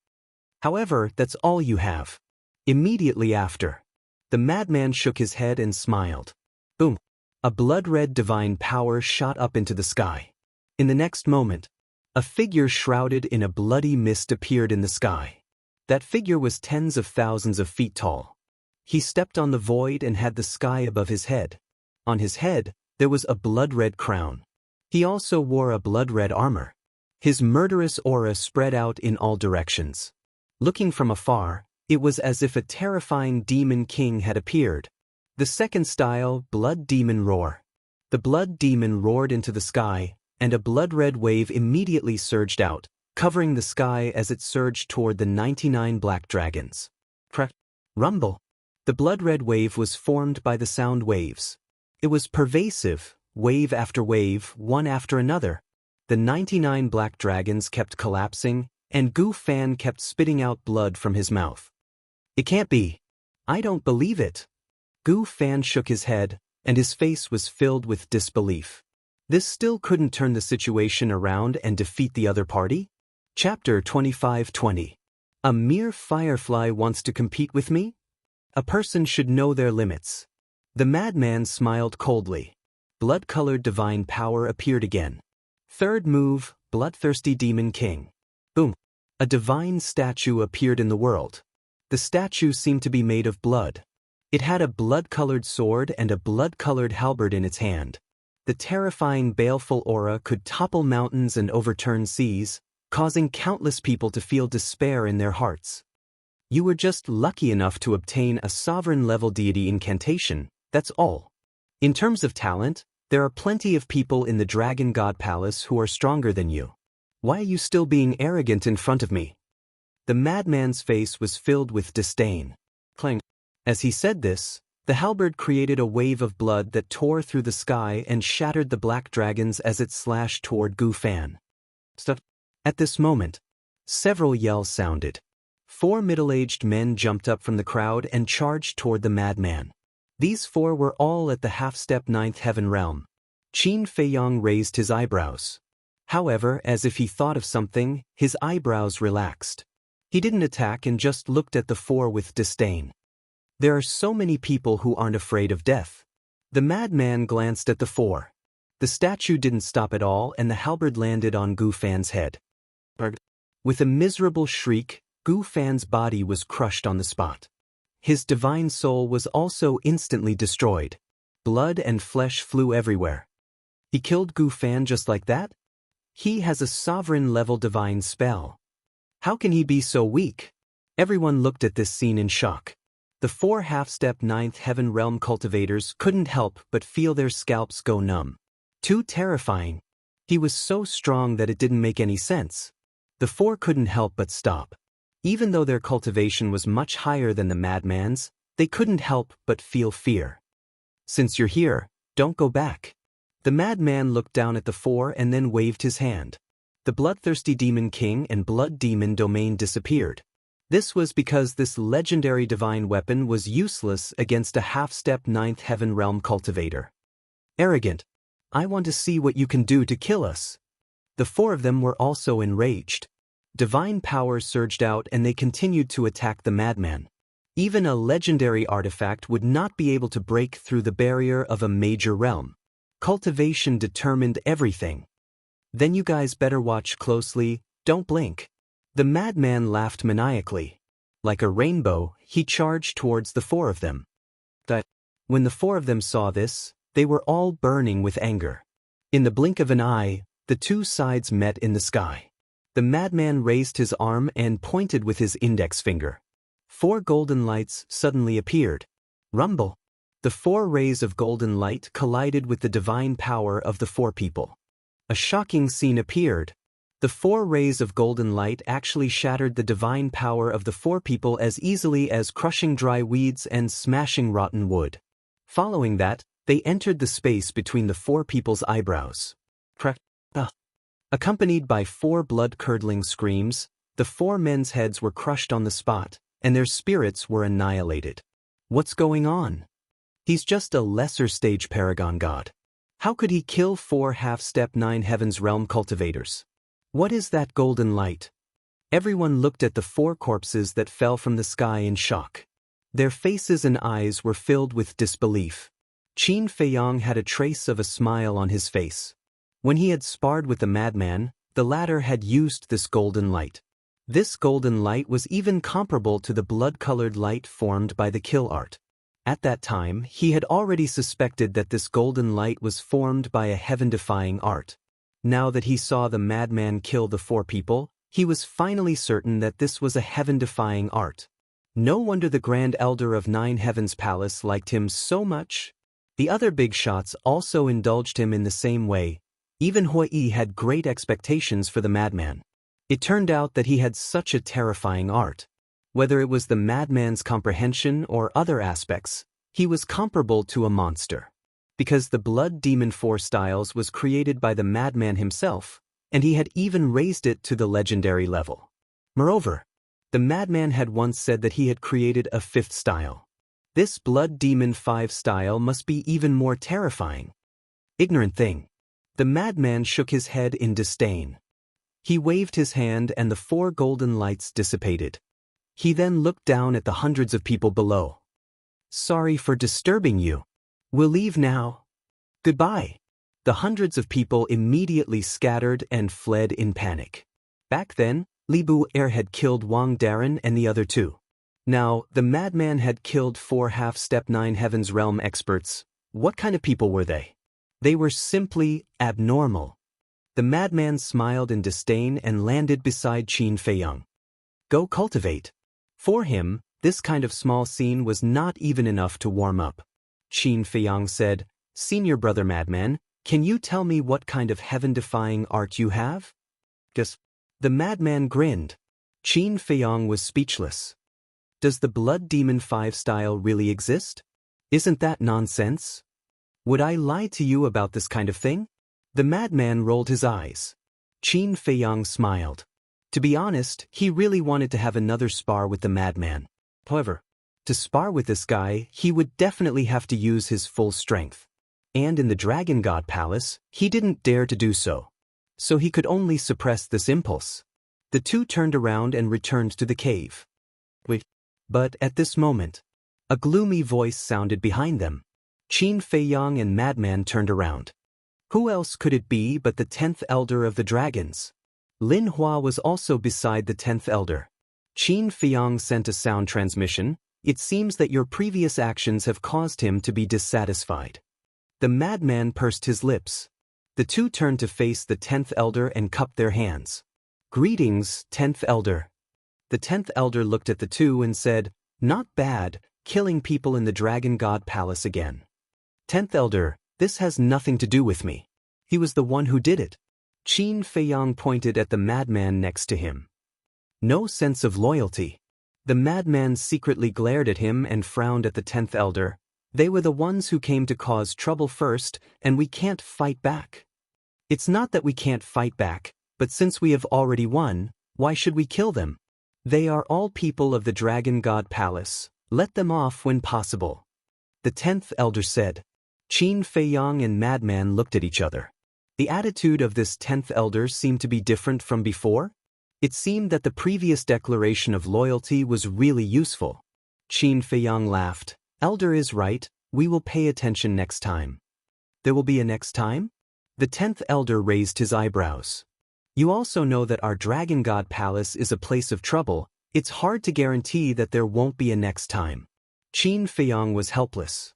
However, that's all you have. Immediately after, the madman shook his head and smiled. Boom! A blood-red divine power shot up into the sky. In the next moment, a figure shrouded in a bloody mist appeared in the sky. That figure was tens of thousands of feet tall. He stepped on the void and had the sky above his head. On his head, there was a blood-red crown. He also wore a blood-red armor. His murderous aura spread out in all directions. Looking from afar, it was as if a terrifying demon king had appeared. The second style, Blood Demon Roar. The blood demon roared into the sky, and a blood-red wave immediately surged out, covering the sky as it surged toward the 99 black dragons. Rumble. The blood-red wave was formed by the sound waves. It was pervasive, wave after wave, one after another. The 99 black dragons kept collapsing, and Gu Fan kept spitting out blood from his mouth. It can't be. I don't believe it. Gu Fan shook his head, and his face was filled with disbelief. This still couldn't turn the situation around and defeat the other party? Chapter 25-20. A mere firefly wants to compete with me? A person should know their limits. The madman smiled coldly. Blood-colored divine power appeared again. Third move, Bloodthirsty Demon King. Boom. A divine statue appeared in the world. The statue seemed to be made of blood. It had a blood-colored sword and a blood-colored halberd in its hand. The terrifying baleful aura could topple mountains and overturn seas, causing countless people to feel despair in their hearts. You were just lucky enough to obtain a sovereign-level deity incantation, that's all. In terms of talent, there are plenty of people in the Dragon God Palace who are stronger than you. Why are you still being arrogant in front of me? The madman's face was filled with disdain. Clang. As he said this, the halberd created a wave of blood that tore through the sky and shattered the black dragons as it slashed toward Gu Fan. Stop. At this moment, several yells sounded. 4 middle-aged men jumped up from the crowd and charged toward the madman. These 4 were all at the half-step 9th heaven realm. Qin Feiyong raised his eyebrows. However, as if he thought of something, his eyebrows relaxed. He didn't attack and just looked at the 4 with disdain. There are so many people who aren't afraid of death. The madman glanced at the 4. The statue didn't stop at all and the halberd landed on Gu Fan's head. With a miserable shriek, Gu Fan's body was crushed on the spot. His divine soul was also instantly destroyed. Blood and flesh flew everywhere. He killed Gu Fan just like that? He has a sovereign-level divine spell. How can he be so weak? Everyone looked at this scene in shock. The 4 half-step 9th heaven realm cultivators couldn't help but feel their scalps go numb. Too terrifying. He was so strong that it didn't make any sense. The 4 couldn't help but stop. Even though their cultivation was much higher than the madman's, they couldn't help but feel fear. Since you're here, don't go back. The madman looked down at the 4 and then waved his hand. The Bloodthirsty Demon King and Blood Demon domain disappeared. This was because this legendary divine weapon was useless against a half-step 9th heaven realm cultivator. Arrogant. I want to see what you can do to kill us. The 4 of them were also enraged. Divine power surged out and they continued to attack the madman. Even a legendary artifact would not be able to break through the barrier of a major realm. Cultivation determined everything. Then you guys better watch closely, don't blink. The madman laughed maniacally. Like a rainbow, he charged towards the 4 of them. When the 4 of them saw this, they were all burning with anger. In the blink of an eye, the 2 sides met in the sky. The madman raised his arm and pointed with his index finger. 4 golden lights suddenly appeared. Rumble. The 4 rays of golden light collided with the divine power of the 4 people. A shocking scene appeared. The 4 rays of golden light actually shattered the divine power of the 4 people as easily as crushing dry weeds and smashing rotten wood. Following that, they entered the space between the 4 people's eyebrows. Accompanied by 4 blood-curdling screams, the 4 men's heads were crushed on the spot, and their spirits were annihilated. What's going on? He's just a lesser stage paragon god. How could he kill 4 half-step 9 heavens realm cultivators? What is that golden light? Everyone looked at the 4 corpses that fell from the sky in shock. Their faces and eyes were filled with disbelief. Qin Feiyong had a trace of a smile on his face. When he had sparred with the madman, the latter had used this golden light. This golden light was even comparable to the blood-colored light formed by the kill art. At that time, he had already suspected that this golden light was formed by a heaven-defying art. Now that he saw the madman kill the 4 people, he was finally certain that this was a heaven-defying art. No wonder the Grand Elder of 9 Heavens Palace liked him so much. The other big shots also indulged him in the same way. Even Hui Yi had great expectations for the madman. It turned out that he had such a terrifying art. Whether it was the madman's comprehension or other aspects, he was comparable to a monster. Because the Blood Demon 4 styles was created by the madman himself, and he had even raised it to the legendary level. Moreover, the madman had once said that he had created a 5th style. This Blood Demon 5 style must be even more terrifying. Ignorant thing. The madman shook his head in disdain. He waved his hand and the 4 golden lights dissipated. He then looked down at the hundreds of people below. Sorry for disturbing you. We'll leave now. Goodbye. The hundreds of people immediately scattered and fled in panic. Back then, Li Bu Er had killed Wang Darren and the other 2. Now, the madman had killed 4 half-step 9 Heaven's Realm experts. What kind of people were they? They were simply abnormal. The madman smiled in disdain and landed beside Qin Feiyang. Go cultivate. For him, this kind of small scene was not even enough to warm up. Qin Feiyang said, Senior brother madman, can you tell me what kind of heaven-defying art you have? Yes. The madman grinned. Qin Feiyang was speechless. Does the Blood Demon 5 style really exist? Isn't that nonsense? Would I lie to you about this kind of thing? The madman rolled his eyes. Qin Feiyang smiled. To be honest, he really wanted to have another spar with the madman. However, to spar with this guy, he would definitely have to use his full strength. And in the Dragon God Palace, he didn't dare to do so. So he could only suppress this impulse. The 2 turned around and returned to the cave. Wait. But at this moment, a gloomy voice sounded behind them. Qin Feiyang and madman turned around. Who else could it be but the 10th Elder of the Dragons? Lin Hua was also beside the 10th Elder. Qin Feiyang sent a sound transmission. It seems that your previous actions have caused him to be dissatisfied. The madman pursed his lips. The 2 turned to face the 10th Elder and cupped their hands. Greetings, 10th Elder. The 10th Elder looked at the 2 and said, Not bad, killing people in the Dragon God Palace again. 10th Elder, this has nothing to do with me. He was the one who did it. Qin Feiyang pointed at the madman next to him. No sense of loyalty. The madman secretly glared at him and frowned at the 10th Elder. They were the ones who came to cause trouble first, and we can't fight back. It's not that we can't fight back, but since we have already won, why should we kill them? They are all people of the Dragon God Palace. Let them off when possible. The 10th Elder said. Qin Feiyang and madman looked at each other. The attitude of this 10th Elder seemed to be different from before. It seemed that the previous declaration of loyalty was really useful. Qin Feiyang laughed. Elder is right, we will pay attention next time. There will be a next time? The 10th Elder raised his eyebrows. You also know that our Dragon God Palace is a place of trouble. It's hard to guarantee that there won't be a next time. Qin Feiyang was helpless.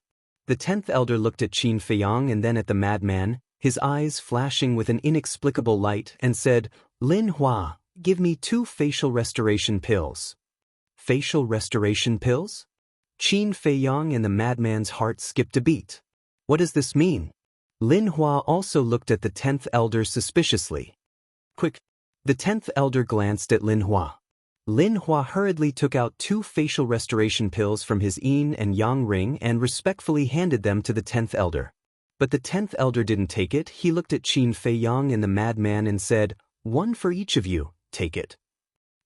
The 10th Elder looked at Qin Feiyang and then at the madman, his eyes flashing with an inexplicable light, and said, Lin Hua, give me 2 facial restoration pills. Facial restoration pills? Qin Feiyang and the madman's heart skipped a beat. What does this mean? Lin Hua also looked at the 10th Elder suspiciously. Quick! The 10th Elder glanced at Lin Hua. Lin Hua hurriedly took out 2 facial restoration pills from his yin and yang ring and respectfully handed them to the 10th Elder. But the 10th Elder didn't take it. He looked at Qin Feiyang and the madman and said, 1 for each of you, take it.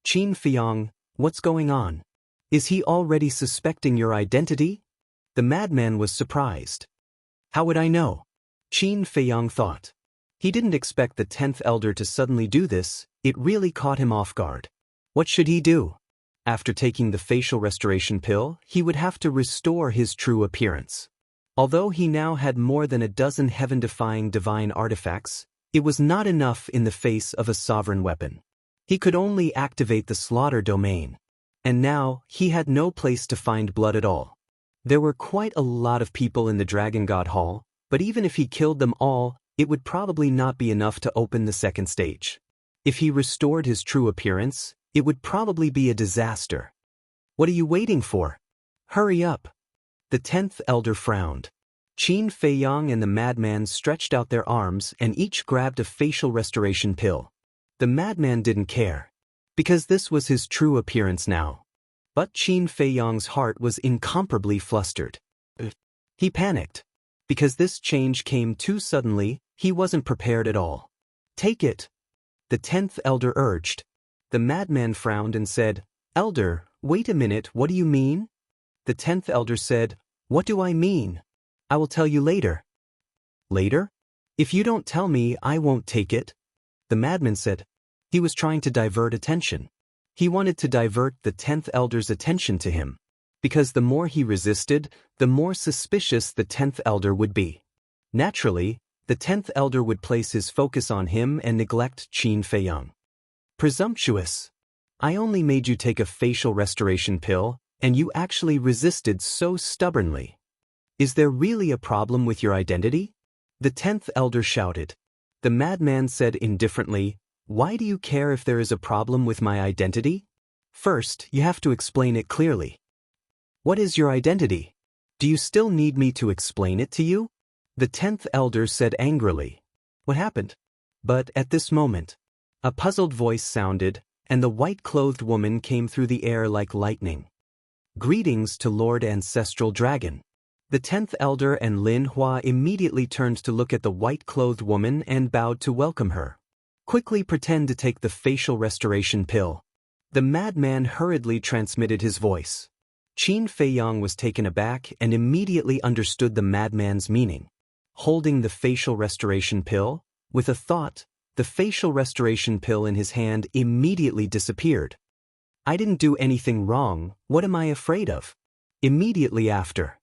Qin Feiyang, what's going on? Is he already suspecting your identity? The madman was surprised. How would I know? Qin Feiyang thought. He didn't expect the 10th Elder to suddenly do this. It really caught him off guard. What should he do? After taking the facial restoration pill, he would have to restore his true appearance. Although he now had more than a dozen heaven-defying divine artifacts, it was not enough in the face of a sovereign weapon. He could only activate the slaughter domain. And now, he had no place to find blood at all. There were quite a lot of people in the Dragon God Hall, but even if he killed them all, it would probably not be enough to open the second stage. If he restored his true appearance, it would probably be a disaster. What are you waiting for? Hurry up. The 10th Elder frowned. Qin Feiyang and the madman stretched out their arms and each grabbed a facial restoration pill. The madman didn't care, because this was his true appearance now. But Qin Feiyang's heart was incomparably flustered. He panicked. Because this change came too suddenly, he wasn't prepared at all. "Take it," the 10th elder urged. The madman frowned and said, "Elder, wait a minute, what do you mean?" The 10th elder said, "What do I mean? I will tell you later." "Later? If you don't tell me, I won't take it," the madman said. He was trying to divert attention. He wanted to divert the 10th elder's attention to him, because the more he resisted, the more suspicious the 10th elder would be. Naturally, the 10th elder would place his focus on him and neglect Qin Feiyang. "Presumptuous. I only made you take a facial restoration pill, and you actually resisted so stubbornly. Is there really a problem with your identity?" The 10th elder shouted. The madman said indifferently, "Why do you care if there is a problem with my identity? First, you have to explain it clearly." "What is your identity? Do you still need me to explain it to you?" The 10th elder said angrily. "What happened?" But at this moment, a puzzled voice sounded, and the white-clothed woman came through the air like lightning. "Greetings to Lord Ancestral Dragon." The 10th elder and Lin Hua immediately turned to look at the white-clothed woman and bowed to welcome her. "Quickly pretend to take the facial restoration pill." The madman hurriedly transmitted his voice. Qin Feiyang was taken aback and immediately understood the madman's meaning. Holding the facial restoration pill, with a thought, the facial restoration pill in his hand immediately disappeared. "I didn't do anything wrong, what am I afraid of?" Immediately after,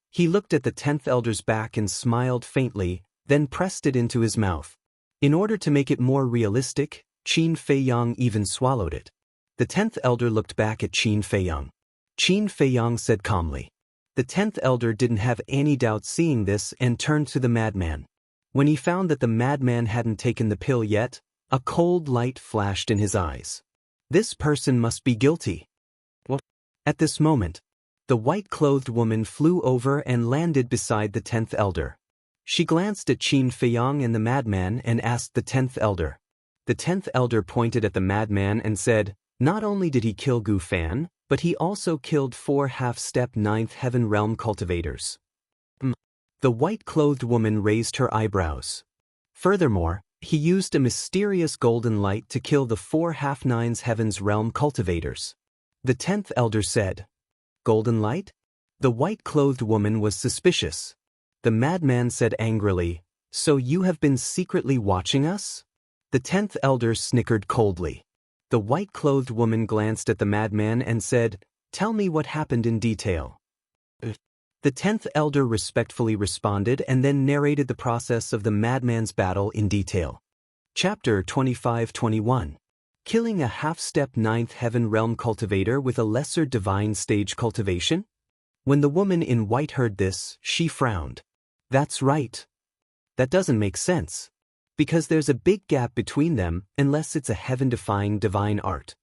he looked at the 10th elder's back and smiled faintly, then pressed it into his mouth. In order to make it more realistic, Qin Feiyang even swallowed it. The 10th elder looked back at Qin Feiyang. Qin Feiyang said calmly. The 10th elder didn't have any doubt seeing this and turned to the madman. When he found that the madman hadn't taken the pill yet, a cold light flashed in his eyes. This person must be guilty. What? At this moment, the white-clothed woman flew over and landed beside the 10th elder. She glanced at Qin Feiyang and the madman and asked the 10th elder. The 10th elder pointed at the madman and said, "Not only did he kill Gu Fan, but he also killed 4 half-step 9th heaven realm cultivators." The white-clothed woman raised her eyebrows. Furthermore, he used a mysterious golden light to kill the 4 half-9s heavens realm cultivators. The 10th elder said, "Golden light?" The white-clothed woman was suspicious. The madman said angrily, "So you have been secretly watching us?" The 10th elder snickered coldly. The white-clothed woman glanced at the madman and said, "Tell me what happened in detail." The 10th elder respectfully responded and then narrated the process of the madman's battle in detail. Chapter 25-21. Killing a half-step 9th heaven realm cultivator with a lesser divine stage cultivation? When the woman in white heard this, she frowned. "That's right. That doesn't make sense. Because there's a big gap between them unless it's a heaven-defying divine art.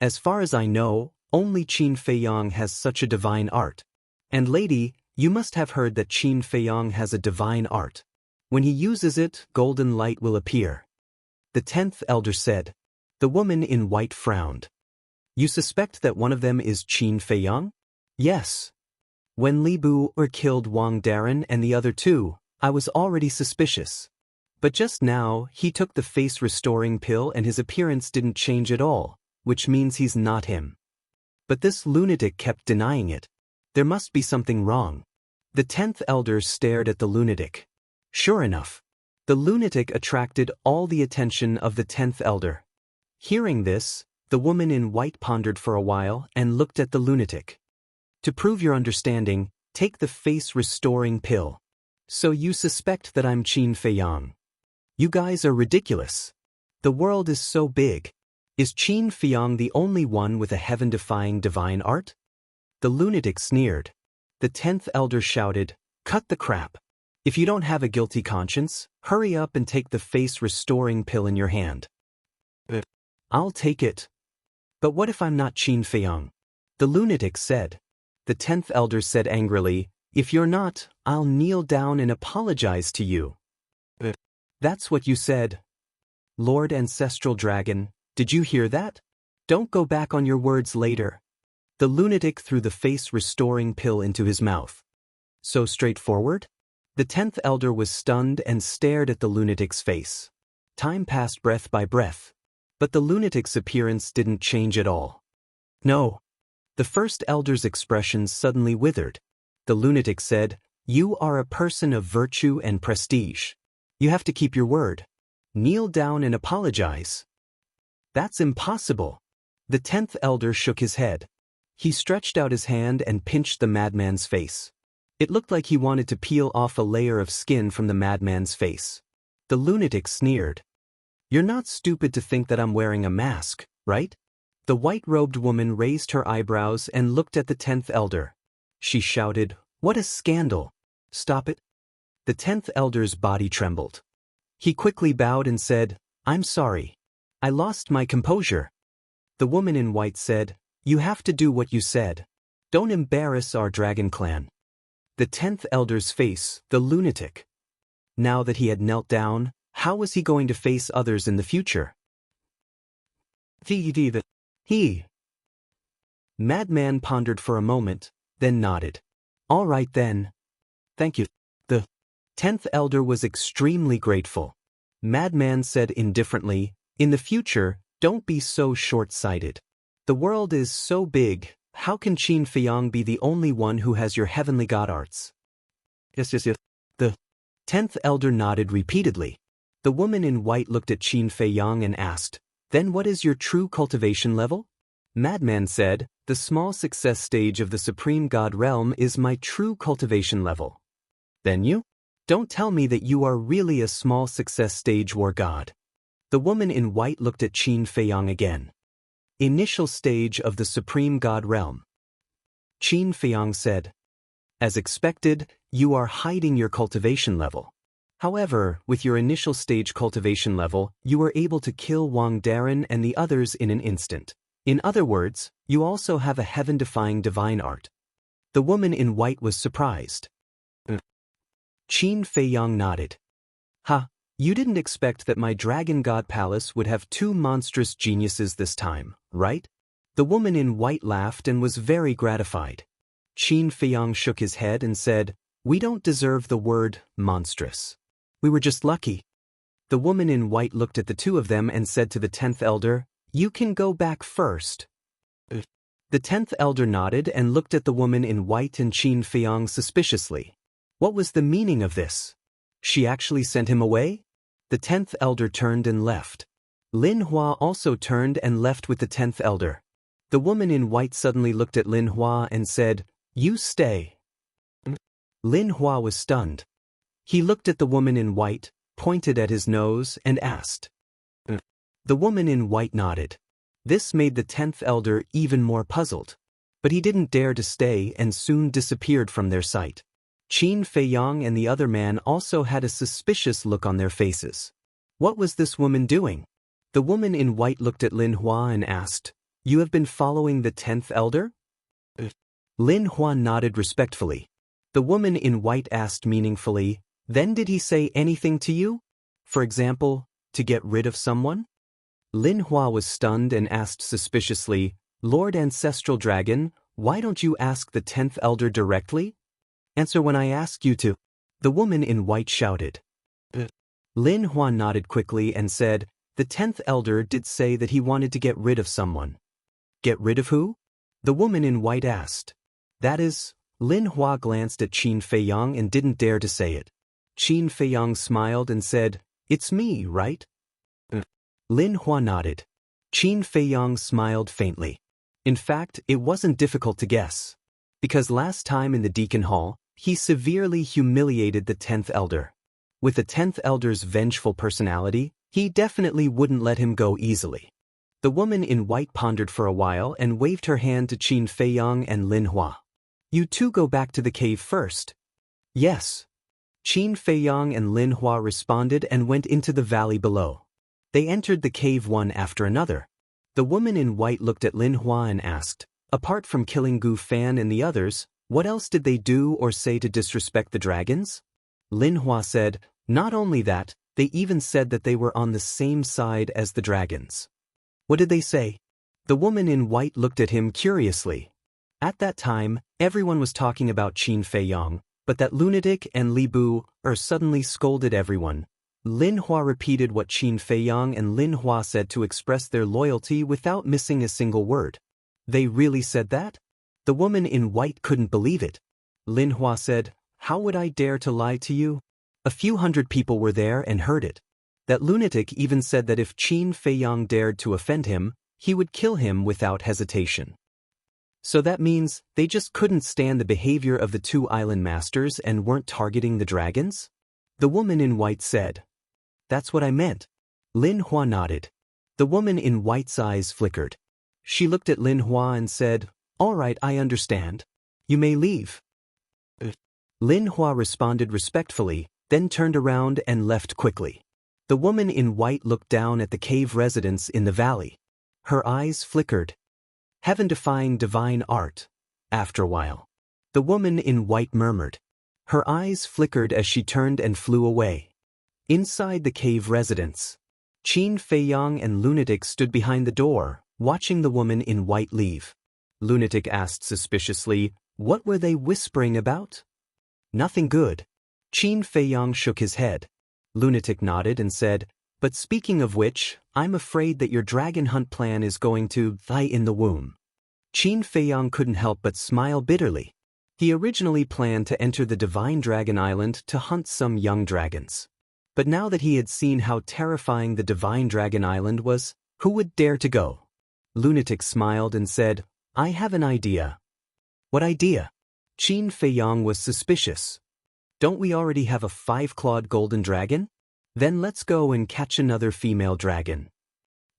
As far as I know, only Qin Feiyang has such a divine art. And lady, you must have heard that Qin Feiyang has a divine art. When he uses it, golden light will appear." The 10th elder said. The woman in white frowned. "You suspect that one of them is Qin Feiyang?" "Yes. When Li Bu killed Wang Darren and the other 2, I was already suspicious. But just now, he took the face-restoring pill and his appearance didn't change at all, which means he's not him. But this lunatic kept denying it. There must be something wrong." The 10th elder stared at the lunatic. Sure enough, the lunatic attracted all the attention of the 10th elder. Hearing this, the woman in white pondered for a while and looked at the lunatic. "To prove your understanding, take the face-restoring pill. So you suspect that I'm Qin Feiyang. You guys are ridiculous. The world is so big. Is Qin Feiyang the only one with a heaven-defying divine art?" The lunatic sneered. The 10th elder shouted, "Cut the crap. If you don't have a guilty conscience, hurry up and take the face-restoring pill in your hand." "I'll take it." "But what if I'm not Qin Feiyang?" the lunatic said. The 10th elder said angrily, "If you're not, I'll kneel down and apologize to you." "That's what you said." Lord Ancestral Dragon, did you hear that? Don't go back on your words later. The lunatic threw the face-restoring pill into his mouth. So straightforward? The 10th elder was stunned and stared at the lunatic's face. Time passed breath by breath. But the lunatic's appearance didn't change at all. No. The first elder's expression suddenly withered. The lunatic said, "You are a person of virtue and prestige. You have to keep your word. Kneel down and apologize." "That's impossible." The 10th elder shook his head. He stretched out his hand and pinched the madman's face. It looked like he wanted to peel off a layer of skin from the madman's face. The lunatic sneered. "You're not stupid to think that I'm wearing a mask, right?" The white-robed woman raised her eyebrows and looked at the 10th elder. She shouted, "What a scandal! Stop it." The 10th elder's body trembled. He quickly bowed and said, "I'm sorry. I lost my composure." The woman in white said, "You have to do what you said. Don't embarrass our dragon clan." The 10th elder's face, the lunatic. Now that he had knelt down, how was he going to face others in the future? He. Madman pondered for a moment, then nodded. "All right then. Thank you." The 10th elder was extremely grateful. Madman said indifferently, "In the future, don't be so short-sighted. The world is so big, how can Qin Feiyang be the only one who has your heavenly god arts?" Yes. The 10th elder nodded repeatedly. The woman in white looked at Qin Feiyang and asked, "Then what is your true cultivation level?" Madman said, "The small success stage of the Supreme God realm is my true cultivation level." "Then you? Don't tell me that you are really a small success stage war god." The woman in white looked at Qin Feiyang again. "Initial stage of the Supreme God realm." Qin Feiyang said, "As expected, you are hiding your cultivation level. However, with your initial stage cultivation level, you were able to kill Wang Darren and the others in an instant. In other words, you also have a heaven-defying divine art." The woman in white was surprised. Qin Feiyang nodded. "Ha, you didn't expect that my Dragon God Palace would have two monstrous geniuses this time, right?" The woman in white laughed and was very gratified. Qin Feiyang shook his head and said, "We don't deserve the word monstrous. We were just lucky." The woman in white looked at the two of them and said to the 10th elder, "You can go back first." The 10th elder nodded and looked at the woman in white and Qin Feiyang suspiciously. What was the meaning of this? She actually sent him away? The 10th elder turned and left. Lin Hua also turned and left with the 10th elder. The woman in white suddenly looked at Lin Hua and said, "You stay." Lin Hua was stunned. He looked at the woman in white, pointed at his nose, and asked. The woman in white nodded. This made the 10th elder even more puzzled. But he didn't dare to stay and soon disappeared from their sight. Qin Feiyang and the other man also had a suspicious look on their faces. What was this woman doing? The woman in white looked at Lin Hua and asked, "You have been following the 10th elder?" Lin Hua nodded respectfully. The woman in white asked meaningfully, "Then did he say anything to you? For example, to get rid of someone?" Lin Hua was stunned and asked suspiciously, "Lord Ancestral Dragon, why don't you ask the 10th elder directly? Answer when I ask you to." The woman in white shouted. Lin Hua nodded quickly and said, "The 10th elder did say that he wanted to get rid of someone." "Get rid of who?" The woman in white asked. "That is," Lin Hua glanced at Qin Feiyang and didn't dare to say it. Qin Feiyang smiled and said, "It's me, right?" Lin Hua nodded. Qin Feiyang smiled faintly. In fact, it wasn't difficult to guess. Because last time in the Deacon Hall, he severely humiliated the 10th elder. With the 10th elder's vengeful personality, he definitely wouldn't let him go easily. The woman in white pondered for a while and waved her hand to Qin Feiyang and Lin Hua. "You two go back to the cave first." "Yes." Qin Feiyang and Lin Hua responded and went into the valley below. They entered the cave one after another. The woman in white looked at Lin Hua and asked, "Apart from killing Gu Fan and the others, what else did they do or say to disrespect the dragons?" Lin Hua said, "Not only that, They even said that they were on the same side as the dragons. What did they say? The woman in white looked at him curiously. At that time, everyone was talking about Qin Feiyang, but that lunatic and Li Bu suddenly scolded everyone. Lin Hua repeated what Qin Feiyang and Lin Hua said to express their loyalty without missing a single word. They really said that? The woman in white couldn't believe it. Lin Hua said, "How would I dare to lie to you?" A few hundred people were there and heard it. That lunatic even said that if Qin Feiyang dared to offend him, he would kill him without hesitation. So that means they just couldn't stand the behavior of the two island masters and weren't targeting the dragons? The woman in white said. That's what I meant. Lin Hua nodded. The woman in white's eyes flickered. She looked at Lin Hua and said, "All right, I understand. You may leave." Lin Hua responded respectfully, then turned around and left quickly. The woman in white looked down at the cave residence in the valley. Her eyes flickered. Heaven-defying divine art. After a while, the woman in white murmured. Her eyes flickered as she turned and flew away. Inside the cave residence, Qin Feiyang and Lunatic stood behind the door, watching the woman in white leave. Lunatic asked suspiciously, what were they whispering about? Nothing good. Qin Feiyang shook his head. Lunatic nodded and said, but speaking of which, I'm afraid that your dragon hunt plan is going to die in the womb. Qin Feiyang couldn't help but smile bitterly. He originally planned to enter the Divine Dragon Island to hunt some young dragons. But now that he had seen how terrifying the Divine Dragon Island was, who would dare to go? Lunatic smiled and said, I have an idea. What idea? Qin Feiyang was suspicious. Don't we already have a 5-clawed golden dragon? Then let's go and catch another female dragon.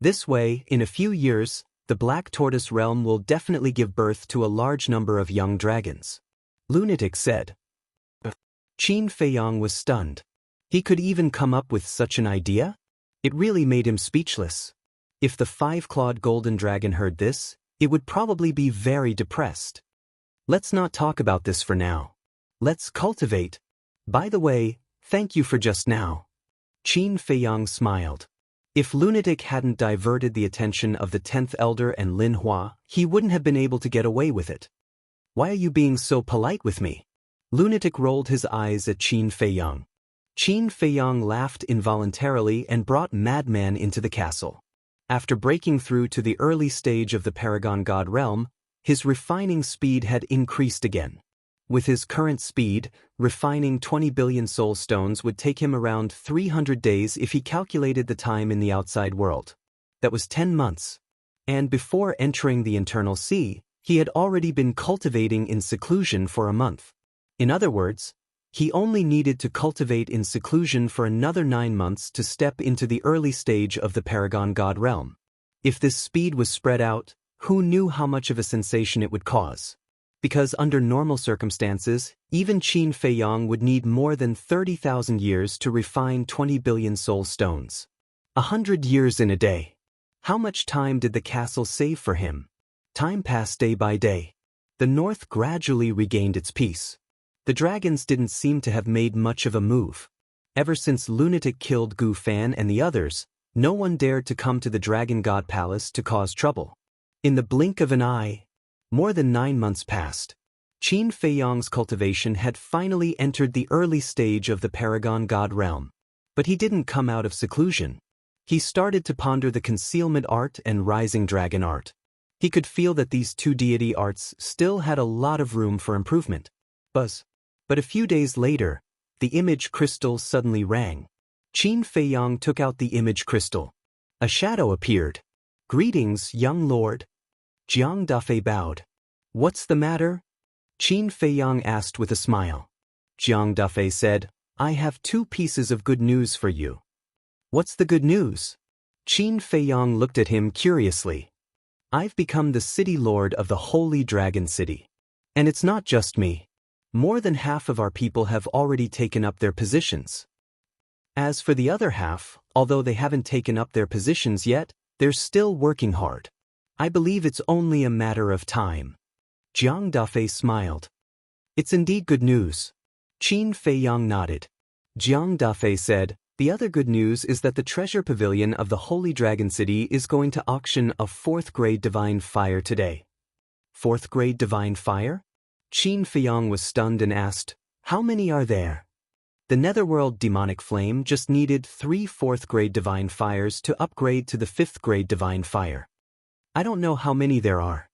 This way, in a few years, the Black Tortoise realm will definitely give birth to a large number of young dragons. Lunatic said. Qin Feiyang was stunned. He could even come up with such an idea? It really made him speechless. If the 5-clawed golden dragon heard this, it would probably be very depressed. Let's not talk about this for now. Let's cultivate. By the way, thank you for just now. Qin Feiyang smiled. If Lunatic hadn't diverted the attention of the 10th Elder and Lin Hua, he wouldn't have been able to get away with it. Why are you being so polite with me? Lunatic rolled his eyes at Qin Feiyang. Qin Feiyang laughed involuntarily and brought Madman into the castle. After breaking through to the early stage of the Paragon God realm, his refining speed had increased again. With his current speed, refining 20 billion soul stones would take him around 300 days if he calculated the time in the outside world. That was 10 months. And before entering the internal sea, he had already been cultivating in seclusion for a month. In other words, he only needed to cultivate in seclusion for another 9 months to step into the early stage of the Paragon God realm. If this speed was spread out, who knew how much of a sensation it would cause? Because under normal circumstances, even Qin Feiyang would need more than 30,000 years to refine 20 billion soul stones. 100 years in a day. How much time did the castle save for him? Time passed day by day. The north gradually regained its peace. The dragons didn't seem to have made much of a move. Ever since Lunatic killed Gu Fan and the others, no one dared to come to the Dragon God Palace to cause trouble. In the blink of an eye, more than 9 months passed. Qin Feiyang's cultivation had finally entered the early stage of the Paragon God realm. But he didn't come out of seclusion. He started to ponder the concealment art and rising dragon art. He could feel that these two deity arts still had a lot of room for improvement. But a few days later, the image crystal suddenly rang. Qin Feiyang took out the image crystal. A shadow appeared. Greetings, young lord. Jianghu bowed. What's the matter? Qin Feiyang asked with a smile. Jianghu said, I have 2 pieces of good news for you. What's the good news? Qin Feiyang looked at him curiously. I've become the city lord of the Holy Dragon City. And it's not just me. More than half of our people have already taken up their positions. As for the other half, although they haven't taken up their positions yet, they're still working hard. I believe it's only a matter of time. Jianghu smiled. It's indeed good news. Qin Feiyang nodded. Jianghu said, The other good news is that the treasure pavilion of the Holy Dragon City is going to auction a 4th grade divine fire today. 4th grade divine fire? Qin Feiyang was stunned and asked, how many are there? The Netherworld demonic flame just needed 3 4th grade divine fires to upgrade to the 5th grade divine fire. I don't know how many there are,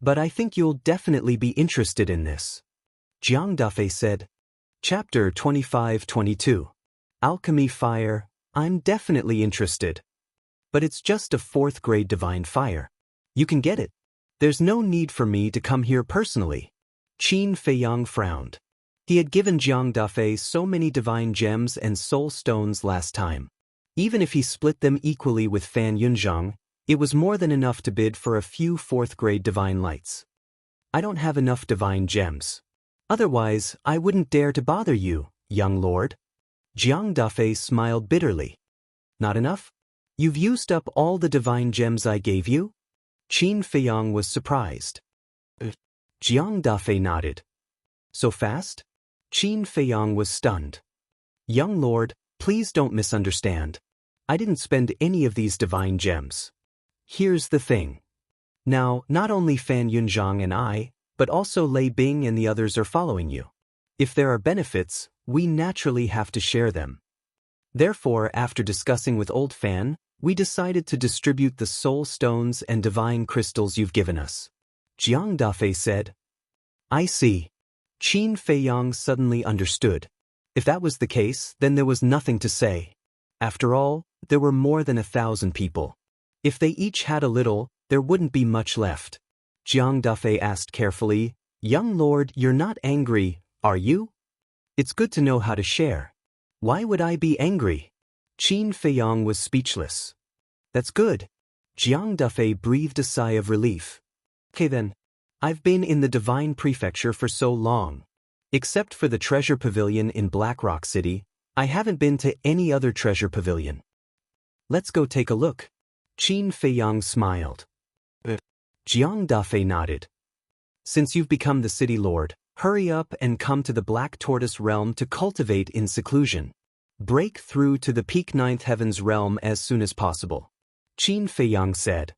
but I think you'll definitely be interested in this. Jiang Dafei said. Chapter 25-22. Alchemy Fire. I'm definitely interested. But it's just a 4th grade divine fire. You can get it. There's no need for me to come here personally. Qin Feiyang frowned. He had given Jiang Dafei so many divine gems and soul stones last time. Even if he split them equally with Fan Yunzhang, it was more than enough to bid for a few 4th grade divine lights. I don't have enough divine gems. Otherwise, I wouldn't dare to bother you, young lord. Jiang Dafei smiled bitterly. Not enough? You've used up all the divine gems I gave you? Qin Feiyang was surprised. Jiang Dafei nodded. So fast? Qin Feiyang was stunned. Young lord, please don't misunderstand. I didn't spend any of these divine gems. Here's the thing. Now, not only Fan Yunzhang and I, but also Lei Bing and the others are following you. If there are benefits, we naturally have to share them. Therefore, after discussing with Old Fan, we decided to distribute the soul stones and divine crystals you've given us. Jiang Dafei said. I see. Qin Feiyang suddenly understood. If that was the case, then there was nothing to say. After all, there were more than 1,000 people. If they each had a little, there wouldn't be much left. Jiang Dafei asked carefully, young lord, you're not angry, are you? It's good to know how to share. Why would I be angry? Qin Feiyang was speechless. That's good. Jiang Dafei breathed a sigh of relief. Okay then. I've been in the Divine Prefecture for so long. Except for the treasure pavilion in Blackrock City, I haven't been to any other treasure pavilion. Let's go take a look. Qin Feiyang smiled. Jiang Dafei nodded. Since you've become the city lord, hurry up and come to the Black Tortoise realm to cultivate in seclusion. Break through to the peak 9th heavens realm as soon as possible. Qin Feiyang said.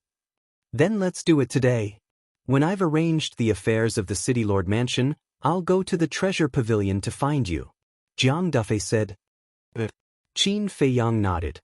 Then let's do it today. When I've arranged the affairs of the city lord mansion, I'll go to the treasure pavilion to find you. Jiang Dafei said. Qin Feiyang nodded.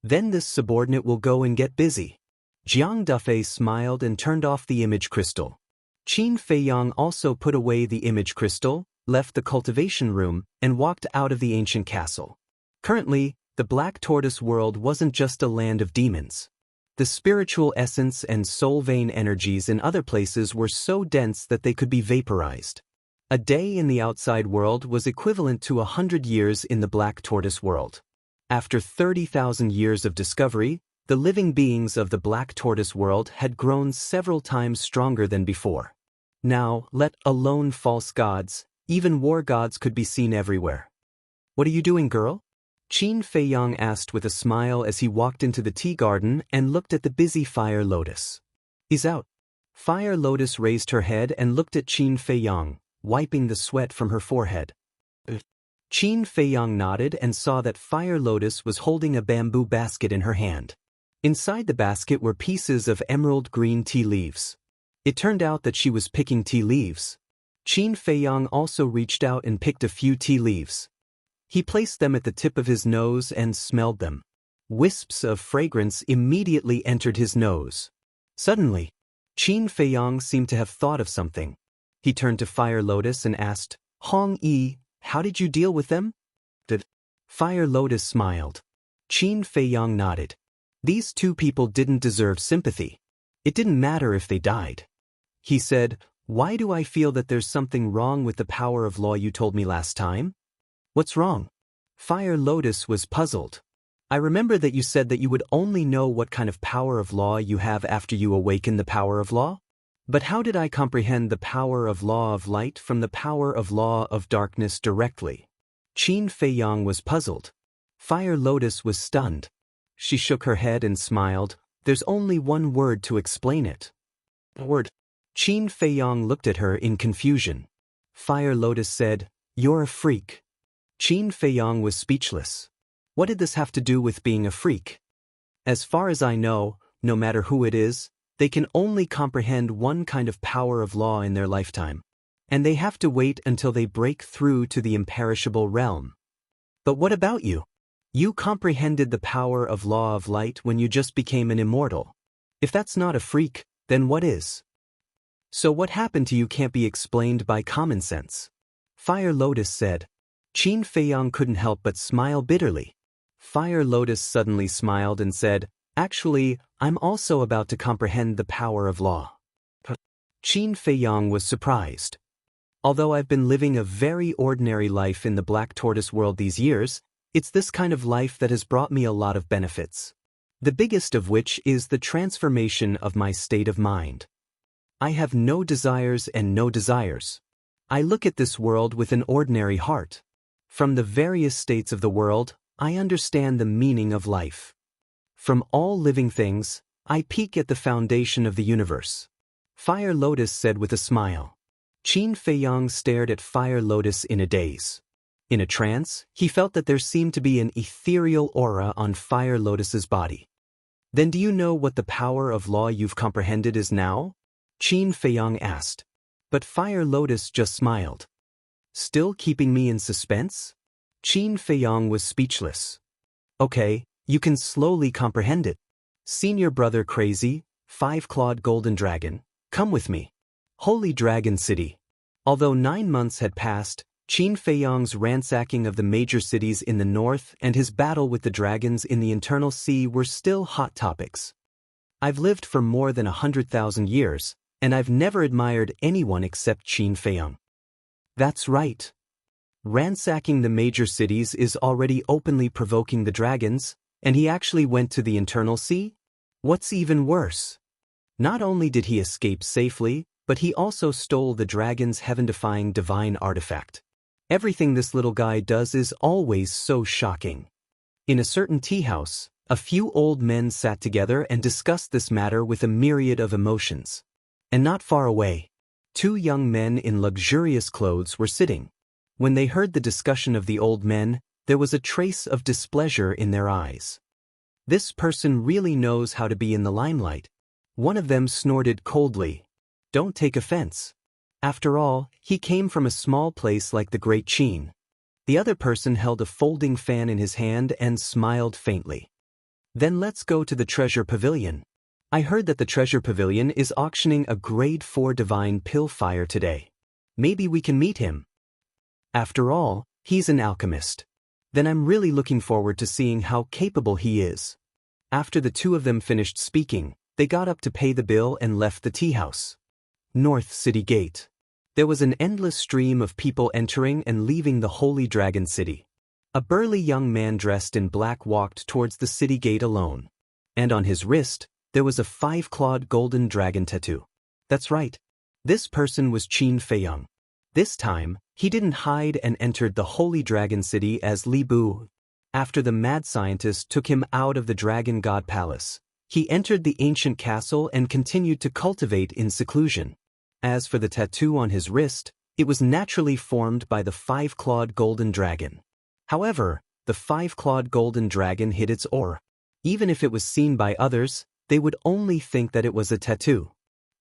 Then this subordinate will go and get busy. Jiang Dafei smiled and turned off the image crystal. Qin Feiyang also put away the image crystal, left the cultivation room, and walked out of the ancient castle. Currently, the Black Tortoise world wasn't just a land of demons. The spiritual essence and soul vein energies in other places were so dense that they could be vaporized. A day in the outside world was equivalent to 100 years in the Black Tortoise world. After 30,000 years of discovery, the living beings of the Black Tortoise world had grown several times stronger than before. Now, let alone false gods, even war gods could be seen everywhere. What are you doing, girl? Qin Feiyang asked with a smile as he walked into the tea garden and looked at the busy Fire Lotus. He's out. Fire Lotus raised her head and looked at Qin Feiyang, wiping the sweat from her forehead. Qin Feiyang nodded and saw that Fire Lotus was holding a bamboo basket in her hand. Inside the basket were pieces of emerald green tea leaves. It turned out that she was picking tea leaves. Qin Feiyang also reached out and picked a few tea leaves. He placed them at the tip of his nose and smelled them. Wisps of fragrance immediately entered his nose. Suddenly, Qin Feiyang seemed to have thought of something. He turned to Fire Lotus and asked, Hong Yi, how did you deal with them? Fire Lotus smiled. Qin Feiyang nodded. These two people didn't deserve sympathy. It didn't matter if they died. He said, why do I feel that there's something wrong with the power of law you told me last time? What's wrong? Fire Lotus was puzzled. I remember that you said that you would only know what kind of power of law you have after you awaken the power of law? But how did I comprehend the power of law of light from the power of law of darkness directly? Qin Feiyang was puzzled. Fire Lotus was stunned. She shook her head and smiled. There's only one word to explain it. A word. Qin Feiyang looked at her in confusion. Fire Lotus said, you're a freak. Qin Feiyang was speechless. What did this have to do with being a freak? As far as I know, no matter who it is, they can only comprehend one kind of power of law in their lifetime. And they have to wait until they break through to the imperishable realm. But what about you? You comprehended the power of law of light when you just became an immortal. If that's not a freak, then what is? So what happened to you can't be explained by common sense. Fire Lotus said. Qin Feiyang couldn't help but smile bitterly. Fire Lotus suddenly smiled and said, actually, I'm also about to comprehend the power of law. Qin Feiyang was surprised. Although I've been living a very ordinary life in the Black Tortoise world these years, it's this kind of life that has brought me a lot of benefits. The biggest of which is the transformation of my state of mind. I have no desires and no desires. I look at this world with an ordinary heart. From the various states of the world, I understand the meaning of life. From all living things, I peek at the foundation of the universe. Fire Lotus said with a smile. Qin Feiyang stared at Fire Lotus in a daze. In a trance, he felt that there seemed to be an ethereal aura on Fire Lotus's body. Then do you know what the power of law you've comprehended is now? Qin Feiyang asked. But Fire Lotus just smiled. Still keeping me in suspense? Qin Feiyang was speechless. Okay, you can slowly comprehend it. Senior brother Crazy, 5-clawed golden dragon, come with me. Holy Dragon City. Although 9 months had passed, Qin Feiyang's ransacking of the major cities in the north and his battle with the dragons in the internal sea were still hot topics. I've lived for more than 100,000 years, and I've never admired anyone except Qin Feiyang. That's right. Ransacking the major cities is already openly provoking the dragons, and he actually went to the internal sea? What's even worse? Not only did he escape safely, but he also stole the dragon's heaven-defying divine artifact. Everything this little guy does is always so shocking. In a certain tea house, a few old men sat together and discussed this matter with a myriad of emotions. And not far away, 2 young men in luxurious clothes were sitting. When they heard the discussion of the old men, there was a trace of displeasure in their eyes. This person really knows how to be in the limelight. One of them snorted coldly. Don't take offense. After all, he came from a small place like the Great Qin. The other person held a folding fan in his hand and smiled faintly. Then let's go to the Treasure Pavilion. I heard that the Treasure Pavilion is auctioning a Grade 4 divine pill fire today. Maybe we can meet him. After all, he's an alchemist. Then I'm really looking forward to seeing how capable he is. After the 2 of them finished speaking, they got up to pay the bill and left the tea house. North City Gate. There was an endless stream of people entering and leaving the Holy Dragon City. A burly young man dressed in black walked towards the city gate alone. And on his wrist, there was a 5-clawed golden dragon tattoo. That's right. This person was Qin Feiyang. This time, he didn't hide and entered the Holy Dragon City as Li Bu. After the mad scientist took him out of the Dragon God Palace, he entered the ancient castle and continued to cultivate in seclusion. As for the tattoo on his wrist, it was naturally formed by the 5-clawed golden dragon. However, the 5-clawed golden dragon hid its aura. Even if it was seen by others, they would only think that it was a tattoo.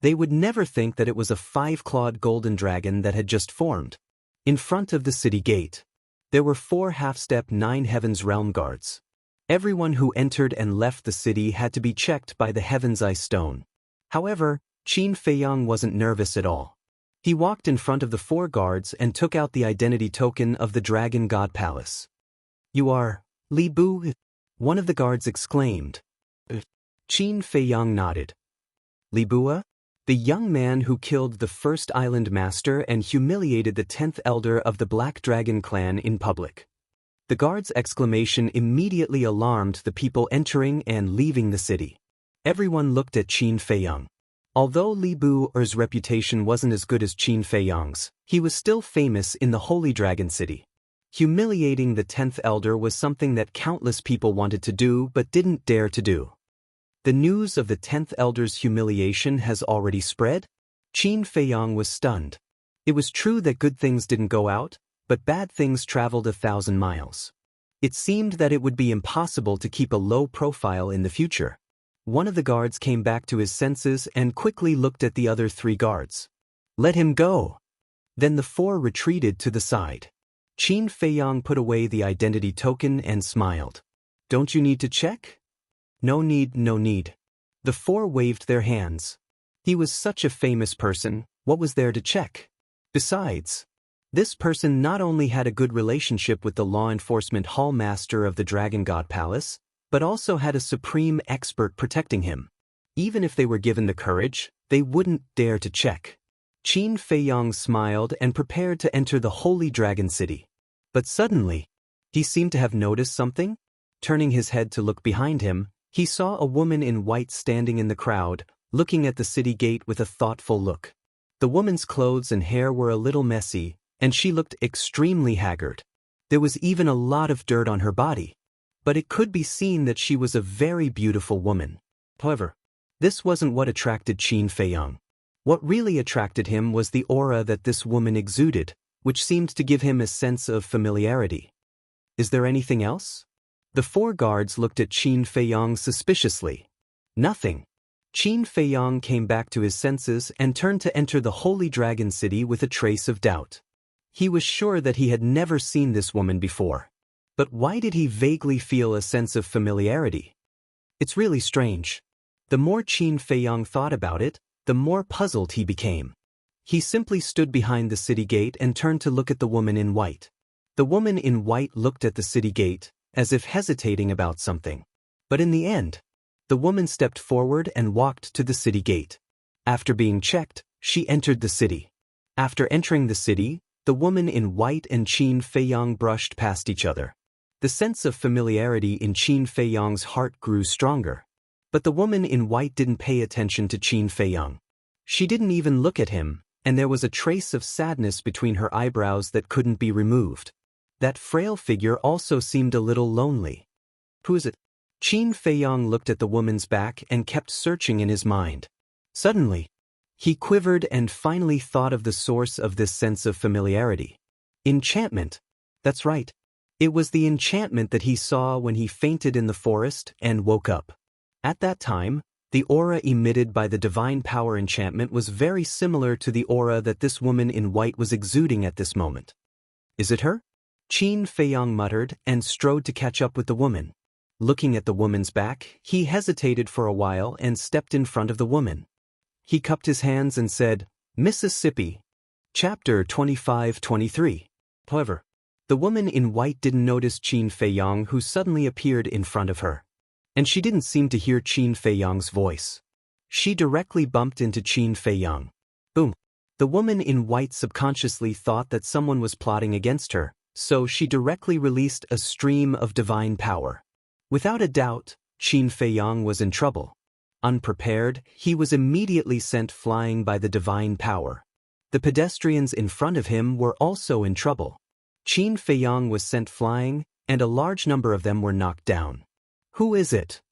They would never think that it was a 5-clawed golden dragon that had just formed. In front of the city gate, there were 4 half-step 9 Heavens Realm guards. Everyone who entered and left the city had to be checked by the Heaven's Eye Stone. However, Qin Feiyang wasn't nervous at all. He walked in front of the 4 guards and took out the identity token of the Dragon God Palace. You are Li Bu? One of the guards exclaimed. Qin Feiyang nodded. Li Bu? The young man who killed the first island master and humiliated the 10th elder of the Black Dragon clan in public. The guard's exclamation immediately alarmed the people entering and leaving the city. Everyone looked at Qin Feiyang. Although Li Bu's reputation wasn't as good as Qin Feiyang's, he was still famous in the Holy Dragon City. Humiliating the 10th elder was something that countless people wanted to do but didn't dare to do. The news of the 10th elder's humiliation has already spread? Qin Feiyang was stunned. It was true that good things didn't go out, but bad things traveled 1,000 miles. It seemed that it would be impossible to keep a low profile in the future. One of the guards came back to his senses and quickly looked at the other 3 guards. "Let him go." Then the 4 retreated to the side. Qin Feiyang put away the identity token and smiled. "Don't you need to check?" "No need, no need." The 4 waved their hands. He was such a famous person, what was there to check? Besides, this person not only had a good relationship with the law enforcement hall master of the Dragon God Palace, but also had a supreme expert protecting him. Even if they were given the courage, they wouldn't dare to check. Qin Feiyang smiled and prepared to enter the Holy Dragon City. But suddenly, he seemed to have noticed something. Turning his head to look behind him, he saw a woman in white standing in the crowd, looking at the city gate with a thoughtful look. The woman's clothes and hair were a little messy, and she looked extremely haggard. There was even a lot of dirt on her body. But it could be seen that she was a very beautiful woman. However, this wasn't what attracted Qin Feiyang. What really attracted him was the aura that this woman exuded, which seemed to give him a sense of familiarity. "Is there anything else?" The 4 guards looked at Qin Feiyang suspiciously. "Nothing." Qin Feiyang came back to his senses and turned to enter the Holy Dragon City with a trace of doubt. He was sure that he had never seen this woman before. But why did he vaguely feel a sense of familiarity? It's really strange. The more Qin Feiyang thought about it, the more puzzled he became. He simply stood behind the city gate and turned to look at the woman in white. The woman in white looked at the city gate, as if hesitating about something. But in the end, the woman stepped forward and walked to the city gate. After being checked, she entered the city. After entering the city, the woman in white and Qin Feiyang brushed past each other. The sense of familiarity in Qin Feiyang's heart grew stronger. But the woman in white didn't pay attention to Qin Feiyang. She didn't even look at him, and there was a trace of sadness between her eyebrows that couldn't be removed. That frail figure also seemed a little lonely. "Who is it?" Qin Feiyang looked at the woman's back and kept searching in his mind. Suddenly, he quivered and finally thought of the source of this sense of familiarity. Enchantment. That's right. It was the enchantment that he saw when he fainted in the forest and woke up. At that time, the aura emitted by the divine power enchantment was very similar to the aura that this woman in white was exuding at this moment. "Is it her?" Qin Feiyang muttered and strode to catch up with the woman. Looking at the woman's back, he hesitated for a while and stepped in front of the woman. He cupped his hands and said, "Mississippi." Chapter 25-23. However, the woman in white didn't notice Qin Feiyang, who suddenly appeared in front of her. And she didn't seem to hear Qin Feiyang's voice. She directly bumped into Qin Feiyang. Boom. The woman in white subconsciously thought that someone was plotting against her, so she directly released a stream of divine power. Without a doubt, Qin Feiyang was in trouble. Unprepared, he was immediately sent flying by the divine power. The pedestrians in front of him were also in trouble. Qin Feiyang was sent flying, and a large number of them were knocked down. "Who is it?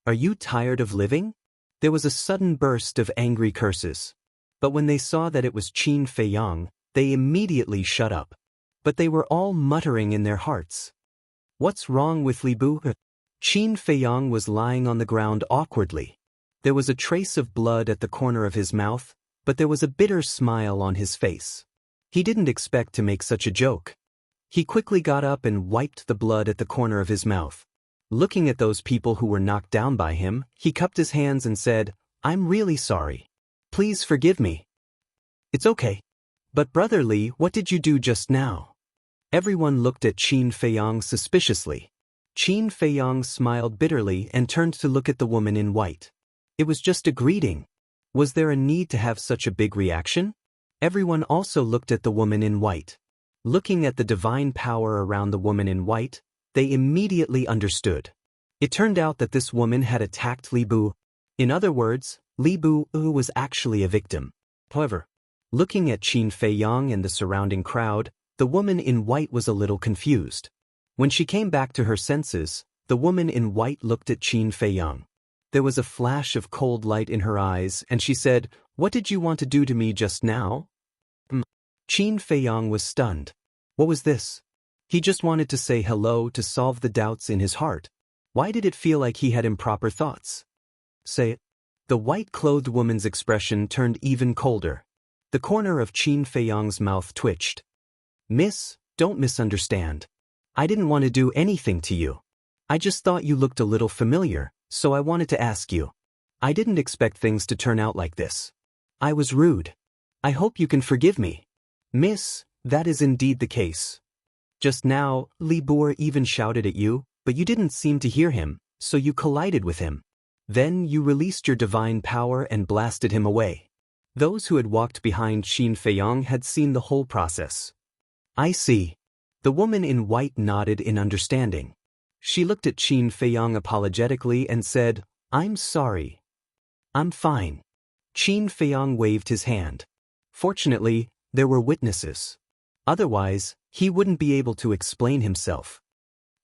Are you tired of living?" There was a sudden burst of angry curses. But when they saw that it was Qin Feiyang, they immediately shut up. But they were all muttering in their hearts. "What's wrong with Li Bu?" Qin Feiyang was lying on the ground awkwardly. There was a trace of blood at the corner of his mouth, but there was a bitter smile on his face. He didn't expect to make such a joke. He quickly got up and wiped the blood at the corner of his mouth. Looking at those people who were knocked down by him, he cupped his hands and said, "I'm really sorry. Please forgive me." "It's okay. But Brother Li, what did you do just now?" Everyone looked at Qin Feiyang suspiciously. Qin Feiyang smiled bitterly and turned to look at the woman in white. It was just a greeting. Was there a need to have such a big reaction? Everyone also looked at the woman in white. Looking at the divine power around the woman in white, they immediately understood. It turned out that this woman had attacked Li Bu. In other words, Li Bu was actually a victim. However, looking at Qin Feiyang and the surrounding crowd, the woman in white was a little confused. When she came back to her senses, the woman in white looked at Qin Feiyang. There was a flash of cold light in her eyes, and she said, "What did you want to do to me just now?" Qin Feiyang was stunned. What was this? He just wanted to say hello to solve the doubts in his heart. Why did it feel like he had improper thoughts? Say it. The white-clothed woman's expression turned even colder. The corner of Qin Feiyang's mouth twitched. Miss, don't misunderstand. I didn't want to do anything to you. I just thought you looked a little familiar, so I wanted to ask you. I didn't expect things to turn out like this. I was rude. I hope you can forgive me. Miss, that is indeed the case. Just now, Li Bo even shouted at you, but you didn't seem to hear him, so you collided with him. Then you released your divine power and blasted him away. Those who had walked behind Qin Feiyang had seen the whole process. I see. The woman in white nodded in understanding. She looked at Qin Feiyang apologetically and said, I'm sorry. I'm fine. Qin Feiyang waved his hand. Fortunately, there were witnesses. Otherwise, he wouldn't be able to explain himself.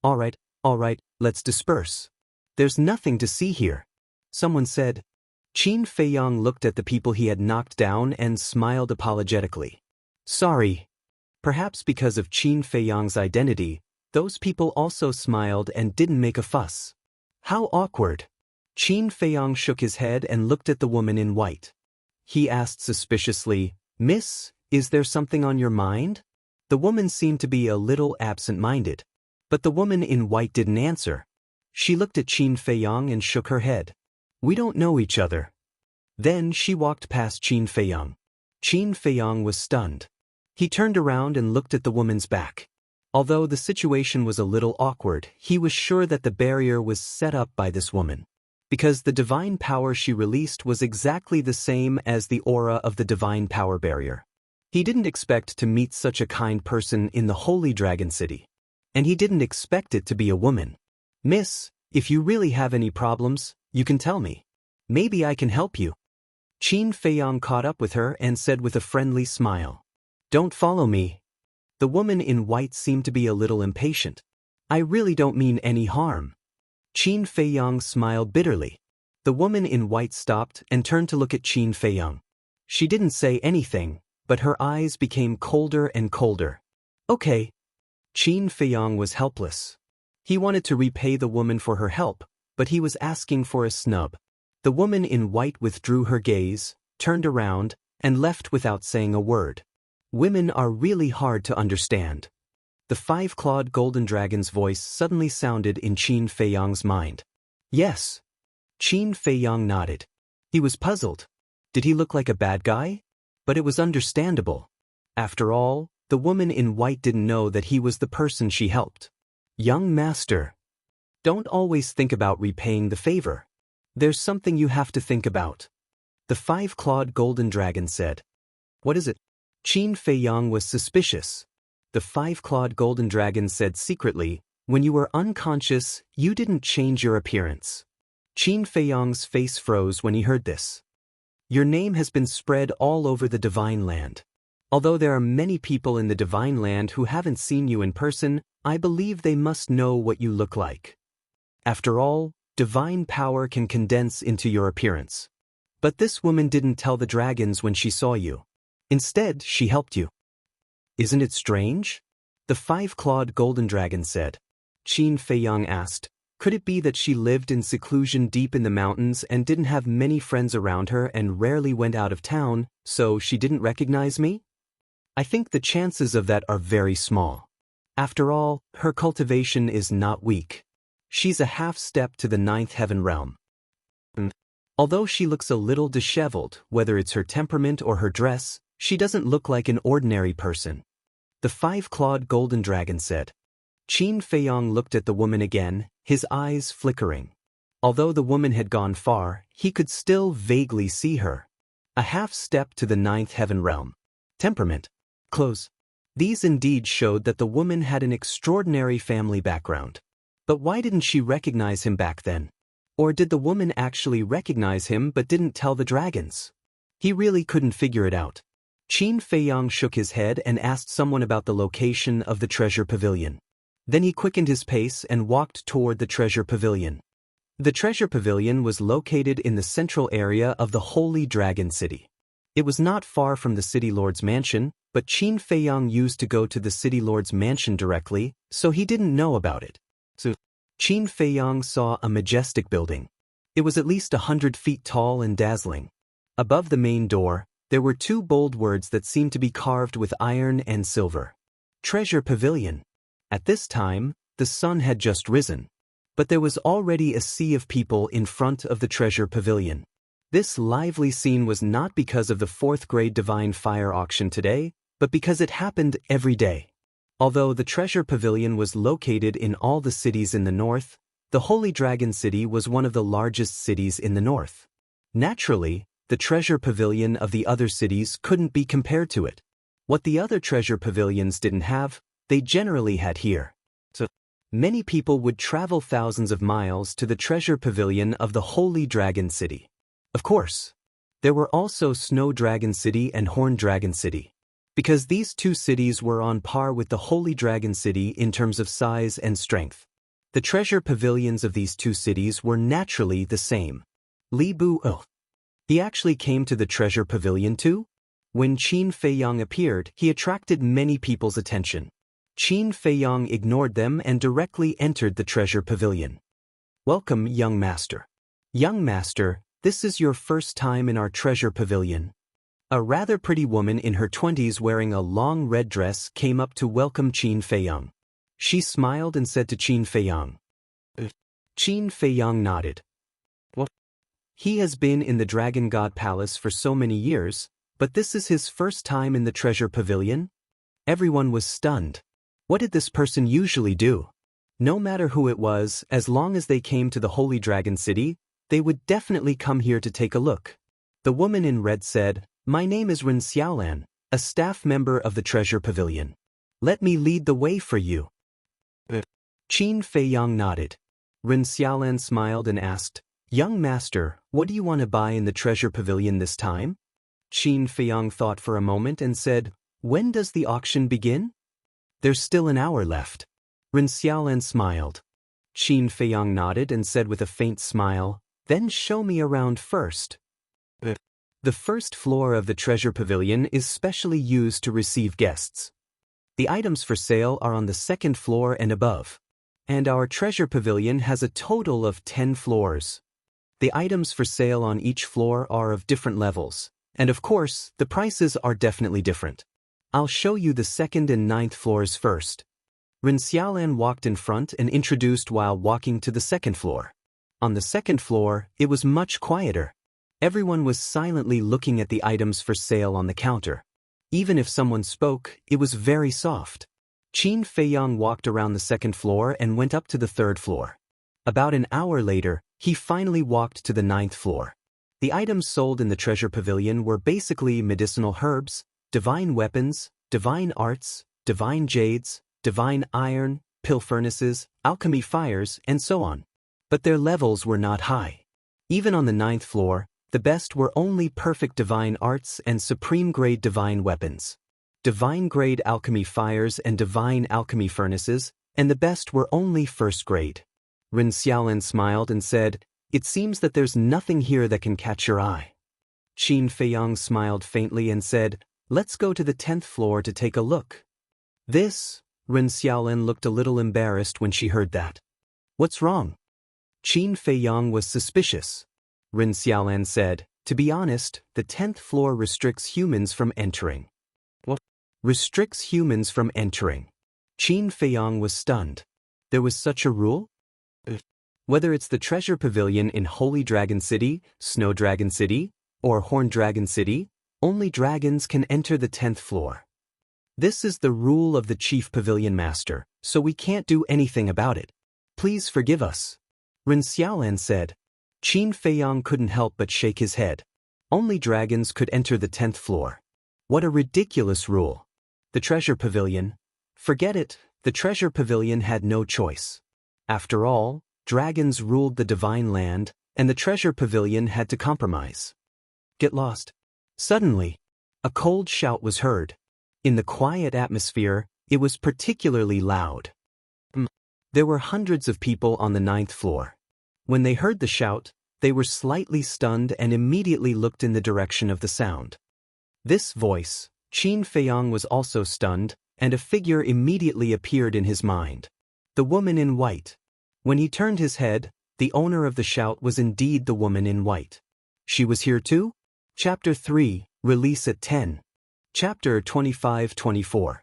All right, let's disperse. There's nothing to see here. Someone said. Qin Feiyang looked at the people he had knocked down and smiled apologetically. Sorry. Perhaps because of Qin Feiyang's identity, those people also smiled and didn't make a fuss. How awkward. Qin Feiyang shook his head and looked at the woman in white. He asked suspiciously, Miss, is there something on your mind? The woman seemed to be a little absent-minded. But the woman in white didn't answer. She looked at Qin Feiyang and shook her head. We don't know each other. Then she walked past Qin Feiyang. Qin Feiyang was stunned. He turned around and looked at the woman's back. Although the situation was a little awkward, he was sure that the barrier was set up by this woman. Because the divine power she released was exactly the same as the aura of the divine power barrier. He didn't expect to meet such a kind person in the Holy Dragon City. And he didn't expect it to be a woman. Miss, if you really have any problems, you can tell me. Maybe I can help you. Qin Feiyang caught up with her and said with a friendly smile. Don't follow me. The woman in white seemed to be a little impatient. I really don't mean any harm. Qin Feiyang smiled bitterly. The woman in white stopped and turned to look at Qin Feiyang. She didn't say anything, but her eyes became colder and colder. Okay. Qin Feiyang was helpless. He wanted to repay the woman for her help, but he was asking for a snub. The woman in white withdrew her gaze, turned around, and left without saying a word. Women are really hard to understand. The five-clawed golden dragon's voice suddenly sounded in Qin Feiyang's mind. Yes. Qin Feiyang nodded. He was puzzled. Did he look like a bad guy? But it was understandable. After all, the woman in white didn't know that he was the person she helped. Young master. Don't always think about repaying the favor. There's something you have to think about. The five-clawed golden dragon said. What is it? Qin Feiyang was suspicious. The five-clawed golden dragon said secretly, when you were unconscious, you didn't change your appearance. Qin Feiyang's face froze when he heard this. Your name has been spread all over the Divine Land. Although there are many people in the Divine Land who haven't seen you in person, I believe they must know what you look like. After all, divine power can condense into your appearance. But this woman didn't tell the dragons when she saw you. Instead, she helped you. Isn't it strange? The five-clawed golden dragon said. Qin Feiyang asked, could it be that she lived in seclusion deep in the mountains and didn't have many friends around her and rarely went out of town, so she didn't recognize me? I think the chances of that are very small. After all, her cultivation is not weak. She's a half-step to the ninth heaven realm. Although she looks a little disheveled, whether it's her temperament or her dress, she doesn't look like an ordinary person. The five-clawed golden dragon said. Qin Feiyang looked at the woman again, his eyes flickering. Although the woman had gone far, he could still vaguely see her. A half-step to the ninth heaven realm. Temperament. Clothes. These indeed showed that the woman had an extraordinary family background. But why didn't she recognize him back then? Or did the woman actually recognize him but didn't tell the dragons? He really couldn't figure it out. Qin Feiyang shook his head and asked someone about the location of the treasure pavilion. Then he quickened his pace and walked toward the treasure pavilion. The treasure pavilion was located in the central area of the Holy Dragon City. It was not far from the city lord's mansion, but Qin Feiyang used to go to the city lord's mansion directly, so he didn't know about it. So, Qin Feiyang saw a majestic building. It was at least 100 feet tall and dazzling. Above the main door, there were two bold words that seemed to be carved with iron and silver. Treasure Pavilion. At this time, the sun had just risen. But there was already a sea of people in front of the Treasure Pavilion. This lively scene was not because of the 4th grade Divine Fire auction today, but because it happened every day. Although the Treasure Pavilion was located in all the cities in the north, the Holy Dragon City was one of the largest cities in the north. Naturally, the Treasure Pavilion of the other cities couldn't be compared to it. What the other Treasure Pavilions didn't have, they generally had here. So, many people would travel thousands of miles to the Treasure Pavilion of the Holy Dragon City. Of course, there were also Snow Dragon City and Horn Dragon City, because these two cities were on par with the Holy Dragon City in terms of size and strength. The treasure pavilions of these two cities were naturally the same. Li Bu-oh. He actually came to the treasure pavilion too? When Qin Feiyang appeared, he attracted many people's attention. Qin Feiyang ignored them and directly entered the treasure pavilion. Welcome, young master. Young master, this is your first time in our treasure pavilion. A rather pretty woman in her 20s wearing a long red dress came up to welcome Qin Feiyang. She smiled and said to Qin Feiyang. Qin Feiyang nodded. What? He has been in the Dragon God Palace for so many years, but this is his first time in the treasure pavilion? Everyone was stunned. What did this person usually do? No matter who it was, as long as they came to the Holy Dragon City, they would definitely come here to take a look. The woman in red said, "My name is Ren Xiaolan, a staff member of the treasure pavilion. Let me lead the way for you." Qin Feiyang nodded. Ren Xiaolan smiled and asked, "Young master, what do you want to buy in the treasure pavilion this time?" Qin Feiyang thought for a moment and said, "When does the auction begin?" "There's still an hour left." Ren Xiaolan smiled. Qin Feiyang nodded and said with a faint smile, "Then show me around first." The first floor of the treasure pavilion is specially used to receive guests. The items for sale are on the second floor and above. And our treasure pavilion has a total of 10 floors. The items for sale on each floor are of different levels, and of course, the prices are definitely different. I'll show you the 2nd and 9th floors first. Ren Xiaolan walked in front and introduced while walking to the 2nd floor. On the 2nd floor, it was much quieter. Everyone was silently looking at the items for sale on the counter. Even if someone spoke, it was very soft. Qin Feiyang walked around the 2nd floor and went up to the 3rd floor. About an hour later, he finally walked to the 9th floor. The items sold in the treasure pavilion were basically medicinal herbs, divine weapons, divine arts, divine jades, divine iron, pill furnaces, alchemy fires, and so on. But their levels were not high. Even on the 9th floor, the best were only perfect divine arts and supreme-grade divine weapons, divine-grade alchemy fires and divine alchemy furnaces, and the best were only first-grade. Ren Xiaolan smiled and said, "It seems that there's nothing here that can catch your eye." Qin Feiyang smiled faintly and said, "Let's go to the 10th floor to take a look." Ren Xiaolan looked a little embarrassed when she heard that. "What's wrong?" Qin Feiyang was suspicious. Ren Xiaolan said, "To be honest, the 10th floor restricts humans from entering." "What? Restricts humans from entering?" Qin Feiyang was stunned. There was such a rule? Whether it's the treasure pavilion in Holy Dragon City, Snow Dragon City, or Horn Dragon City, only dragons can enter the 10th floor. This is the rule of the chief pavilion master, so we can't do anything about it. Please forgive us. Ren Xiaolan said. Qin Feiyang couldn't help but shake his head. Only dragons could enter the 10th floor. What a ridiculous rule. The treasure pavilion. Forget it, the treasure pavilion had no choice. After all, dragons ruled the divine land, and the treasure pavilion had to compromise. Get lost. Suddenly, a cold shout was heard. In the quiet atmosphere, it was particularly loud. There were hundreds of people on the 9th floor. When they heard the shout, they were slightly stunned and immediately looked in the direction of the sound. This voice, Qin Feiyang was also stunned, and a figure immediately appeared in his mind. The woman in white. When he turned his head, the owner of the shout was indeed the woman in white. She was here too? Chapter 3, Release at 10. Chapter 25-24.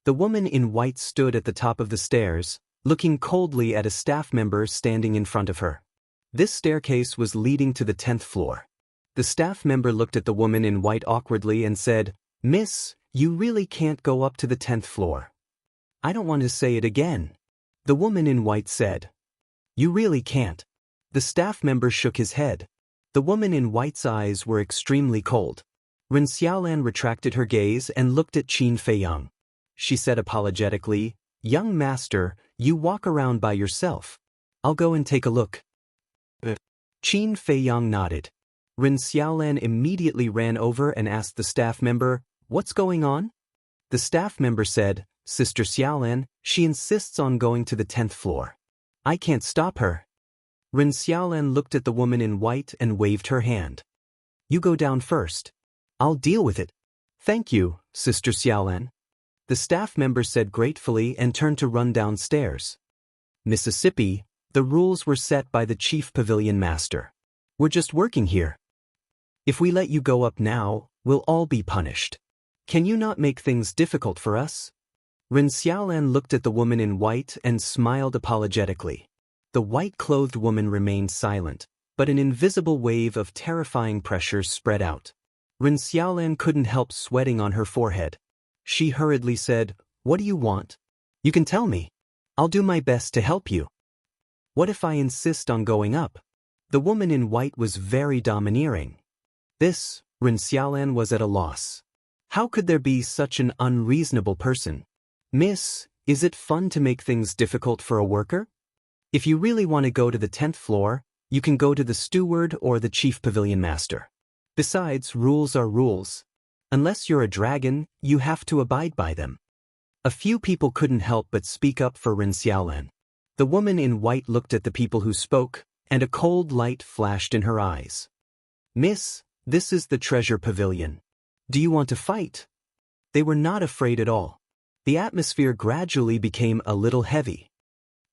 The woman in white stood at the top of the stairs, looking coldly at a staff member standing in front of her. This staircase was leading to the 10th floor. The staff member looked at the woman in white awkwardly and said, "Miss, you really can't go up to the 10th floor." "I don't want to say it again." The woman in white said. "You really can't." The staff member shook his head. The woman in white's eyes were extremely cold. Ren Xiaolan retracted her gaze and looked at Qin Feiyang. She said apologetically, "Young master, you walk around by yourself. I'll go and take a look." Qin Feiyang nodded. Ren Xiaolan immediately ran over and asked the staff member, "What's going on?" The staff member said, "Sister Xiaolan, she insists on going to the 10th floor. I can't stop her." Ren Xiaolan looked at the woman in white and waved her hand. "You go down first. I'll deal with it." "Thank you, Sister Xiaolan." The staff member said gratefully and turned to run downstairs. Mississippi, the rules were set by the chief pavilion master. "We're just working here. If we let you go up now, we'll all be punished. Can you not make things difficult for us?" Ren Xiaolan looked at the woman in white and smiled apologetically. The white-clothed woman remained silent, but an invisible wave of terrifying pressure spread out. Ren Xiaolan couldn't help sweating on her forehead. She hurriedly said, "What do you want? You can tell me. I'll do my best to help you." "What if I insist on going up?" The woman in white was very domineering. This, Ren Xiaolan was at a loss. How could there be such an unreasonable person? "Miss, is it fun to make things difficult for a worker? If you really want to go to the 10th floor, you can go to the steward or the chief pavilion master. Besides, rules are rules. Unless you're a dragon, you have to abide by them." A few people couldn't help but speak up for Ren Xiaolan. The woman in white looked at the people who spoke, and a cold light flashed in her eyes. "Miss, this is the treasure pavilion. Do you want to fight?" They were not afraid at all. The atmosphere gradually became a little heavy.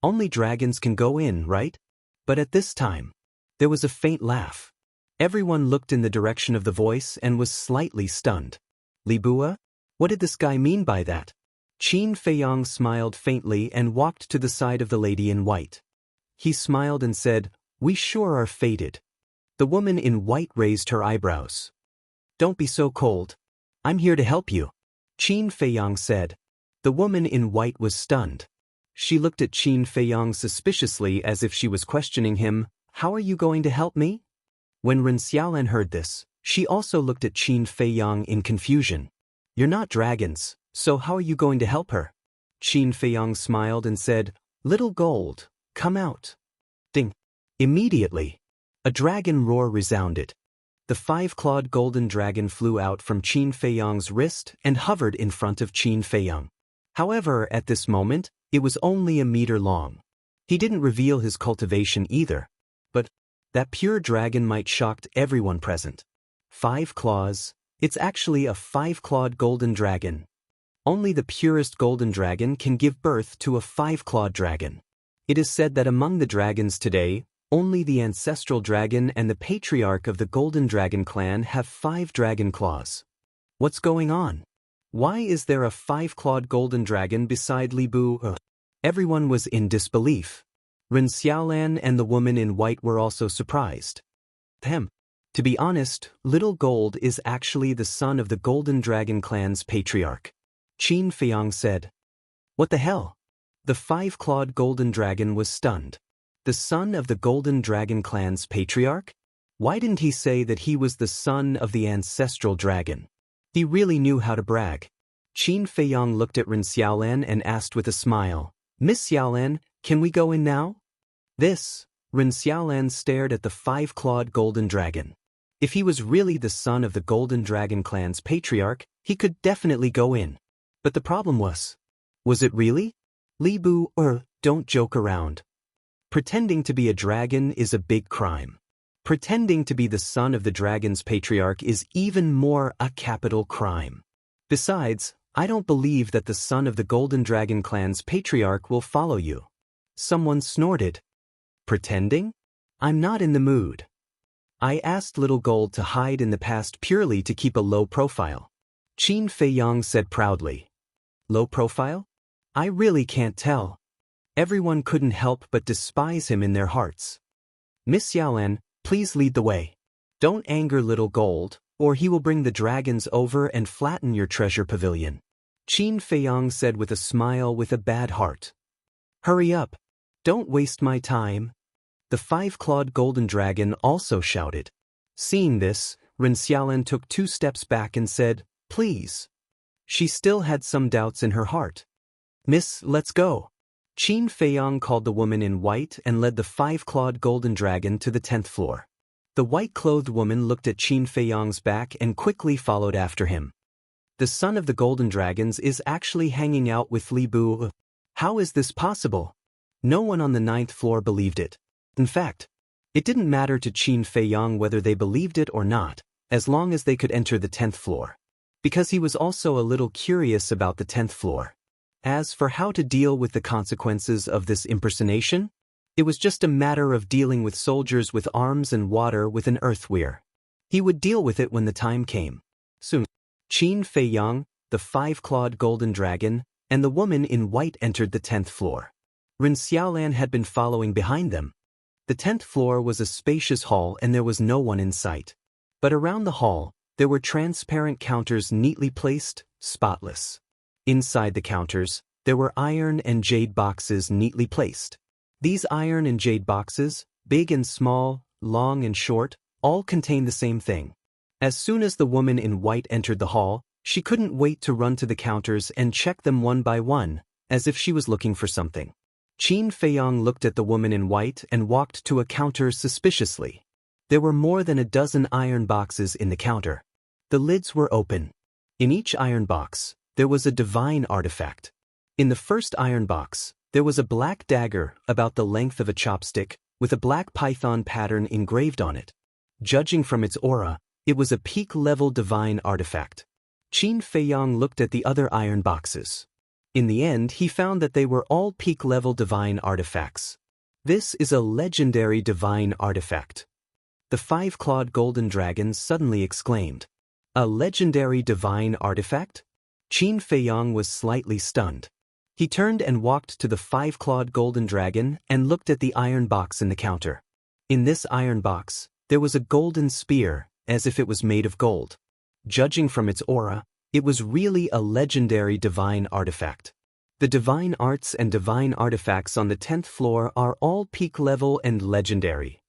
Only dragons can go in, right? But at this time, there was a faint laugh. Everyone looked in the direction of the voice and was slightly stunned. "Li Bua? What did this guy mean by that?" Qin Feiyang smiled faintly and walked to the side of the lady in white. He smiled and said, "We sure are fated." The woman in white raised her eyebrows. "Don't be so cold. I'm here to help you," Qin Feiyang said. The woman in white was stunned. She looked at Qin Feiyang suspiciously as if she was questioning him. "How are you going to help me?" When Ren Xiaolan heard this, she also looked at Qin Feiyang in confusion. "You're not dragons, so how are you going to help her?" Qin Feiyang smiled and said, "Little gold, come out." Ding! Immediately, a dragon roar resounded. The five-clawed golden dragon flew out from Qin Feiyang's wrist and hovered in front of Qin Feiyang. However, at this moment, it was only a meter long. He didn't reveal his cultivation either, but that pure dragon might shocked everyone present. 5 claws, it's actually a 5-clawed golden dragon. Only the purest golden dragon can give birth to a 5-clawed dragon. It is said that among the dragons today, only the ancestral dragon and the patriarch of the golden dragon clan have 5 dragon claws. What's going on? Why is there a 5-clawed golden dragon beside Li Bu? Everyone was in disbelief. Ren Xiaolan and the woman in white were also surprised. To be honest, Little Gold is actually the son of the Golden Dragon clan's patriarch. Qin Feiyang said. "What the hell?" The 5-clawed golden dragon was stunned. The son of the Golden Dragon clan's patriarch? Why didn't he say that he was the son of the ancestral dragon? He really knew how to brag. Qin Feiyang looked at Ren Xiaolan and asked with a smile, "Miss Xiaolan, can we go in now?" Ren Xiaolan stared at the 5-clawed golden dragon. If he was really the son of the Golden Dragon clan's patriarch, he could definitely go in. But the problem was it really? Li Bu, don't joke around. Pretending to be a dragon is a big crime. Pretending to be the son of the dragon's patriarch is even more a capital crime. Besides, I don't believe that the son of the Golden Dragon clan's patriarch will follow you. Someone snorted. Pretending? I'm not in the mood. I asked Little Gold to hide in the past purely to keep a low profile. Qin Feiyang said proudly. Low profile? I really can't tell. Everyone couldn't help but despise him in their hearts. Miss Xiaolan, please lead the way. Don't anger Little Gold, or he will bring the dragons over and flatten your treasure pavilion. Qin Feiyang said with a smile with a bad heart. Hurry up. Don't waste my time. The five-clawed golden dragon also shouted. Seeing this, Ren Xiaolan took 2 steps back and said, Please. She still had some doubts in her heart. Miss, let's go. Qin Feiyang called the woman in white and led the 5-clawed golden dragon to the 10th floor. The white-clothed woman looked at Qin Feiyang's back and quickly followed after him. The son of the golden dragons is actually hanging out with Li Bu. How is this possible? No one on the 9th floor believed it. In fact, it didn't matter to Qin Feiyang whether they believed it or not, as long as they could enter the 10th floor. Because he was also a little curious about the 10th floor. As for how to deal with the consequences of this impersonation, it was just a matter of dealing with soldiers with arms and water with an earthweir. He would deal with it when the time came. Soon, Qin Feiyang, the 5-clawed golden dragon, and the woman in white entered the 10th floor. Ren Xiaolan had been following behind them. The 10th floor was a spacious hall and there was no one in sight. But around the hall, there were transparent counters neatly placed, spotless. Inside the counters, there were iron and jade boxes neatly placed. These iron and jade boxes, big and small, long and short, all contained the same thing. As soon as the woman in white entered the hall, she couldn't wait to run to the counters and check them one by one, as if she was looking for something. Qin Feiyang looked at the woman in white and walked to a counter suspiciously. There were more than a dozen iron boxes in the counter. The lids were open. In each iron box, there was a divine artifact. In the first iron box, there was a black dagger about the length of a chopstick, with a black python pattern engraved on it. Judging from its aura, it was a peak-level divine artifact. Qin Feiyang looked at the other iron boxes. In the end, he found that they were all peak-level divine artifacts. This is a legendary divine artifact. The 5-clawed golden dragon suddenly exclaimed. A legendary divine artifact? Qin Feiyang was slightly stunned. He turned and walked to the 5-clawed golden dragon and looked at the iron box in the counter. In this iron box, there was a golden spear, as if it was made of gold. Judging from its aura, it was really a legendary divine artifact. The divine arts and divine artifacts on the 10th floor are all peak level and legendary.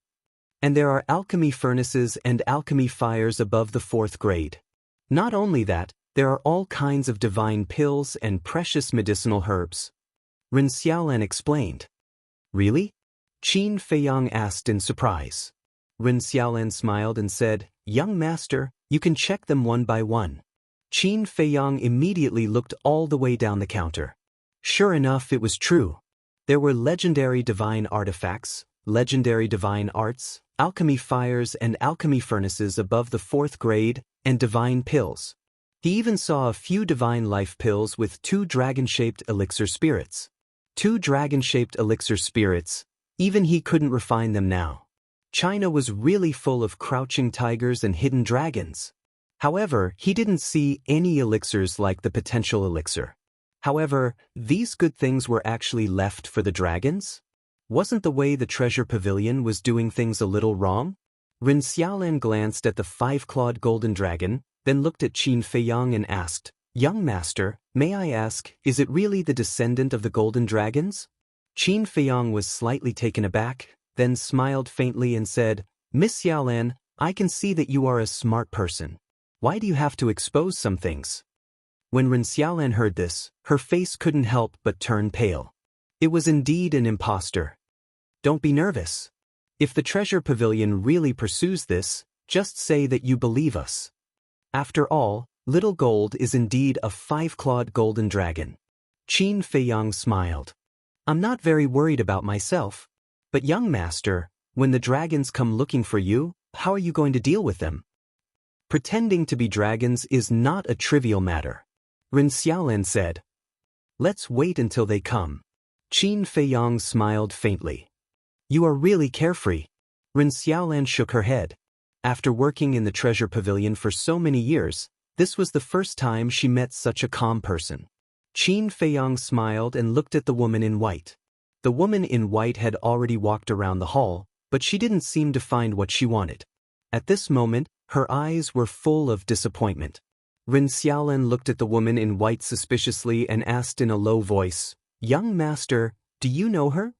And there are alchemy furnaces and alchemy fires above the 4th grade. Not only that, there are all kinds of divine pills and precious medicinal herbs. Ren Xiaolan explained. Really? Qin Feiyang asked in surprise. Ren Xiaolan smiled and said, Young master, you can check them one by one. Qin Feiyang immediately looked all the way down the counter. Sure enough, it was true. There were legendary divine artifacts, legendary divine arts, alchemy fires and alchemy furnaces above the 4th grade, and divine pills. He even saw a few divine life pills with 2 dragon-shaped elixir spirits. 2 dragon-shaped elixir spirits, even he couldn't refine them now. China was really full of crouching tigers and hidden dragons. However, he didn't see any elixirs like the potential elixir. However, these good things were actually left for the dragons? Wasn't the way the treasure pavilion was doing things a little wrong? Ren Xiaolan glanced at the 5-clawed golden dragon, then looked at Qin Feiyang and asked, Young master, may I ask, is it really the descendant of the golden dragons? Qin Feiyang was slightly taken aback, then smiled faintly and said, Miss Xiaolan, I can see that you are a smart person. Why do you have to expose some things? When Ren Xiaolan heard this, her face couldn't help but turn pale. It was indeed an impostor. Don't be nervous. If the treasure pavilion really pursues this, just say that you believe us. After all, Little Gold is indeed a 5-clawed golden dragon. Qin Feiyang smiled. I'm not very worried about myself. But young master, when the dragons come looking for you, how are you going to deal with them? Pretending to be dragons is not a trivial matter. Ren Xiaolan said. Let's wait until they come. Qin Feiyang smiled faintly. You are really carefree. Ren Xiaolan shook her head. After working in the treasure pavilion for so many years, this was the first time she met such a calm person. Qin Feiyang smiled and looked at the woman in white. The woman in white had already walked around the hall, but she didn't seem to find what she wanted. At this moment, her eyes were full of disappointment. Ren Xiaolan looked at the woman in white suspiciously and asked in a low voice, Young master, do you know her?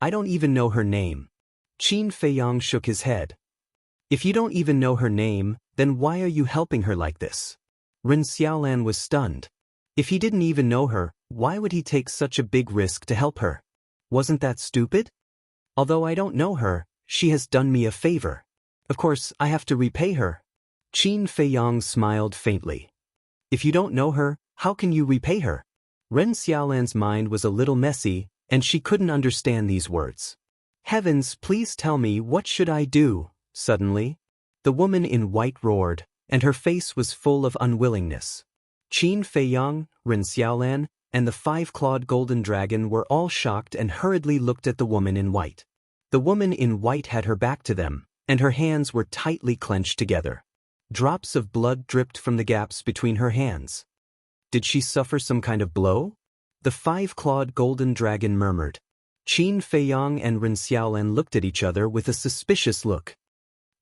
I don't even know her name. Qin Feiyang shook his head. If you don't even know her name, then why are you helping her like this? Ren Xiaolan was stunned. If he didn't even know her, why would he take such a big risk to help her? Wasn't that stupid? Although I don't know her, she has done me a favor. Of course, I have to repay her. Qin Feiyang smiled faintly. If you don't know her, how can you repay her? Ren Xiaolan's mind was a little messy, and she couldn't understand these words. Heavens, please tell me, what should I do? Suddenly, the woman in white roared, and her face was full of unwillingness. Qin Feiyang, Ren Xiaolan, and the five-clawed golden dragon were all shocked and hurriedly looked at the woman in white. The woman in white had her back to them, and her hands were tightly clenched together. Drops of blood dripped from the gaps between her hands. Did she suffer some kind of blow? The five-clawed golden dragon murmured. Qin Feiyang and Ren Xiaolan looked at each other with a suspicious look.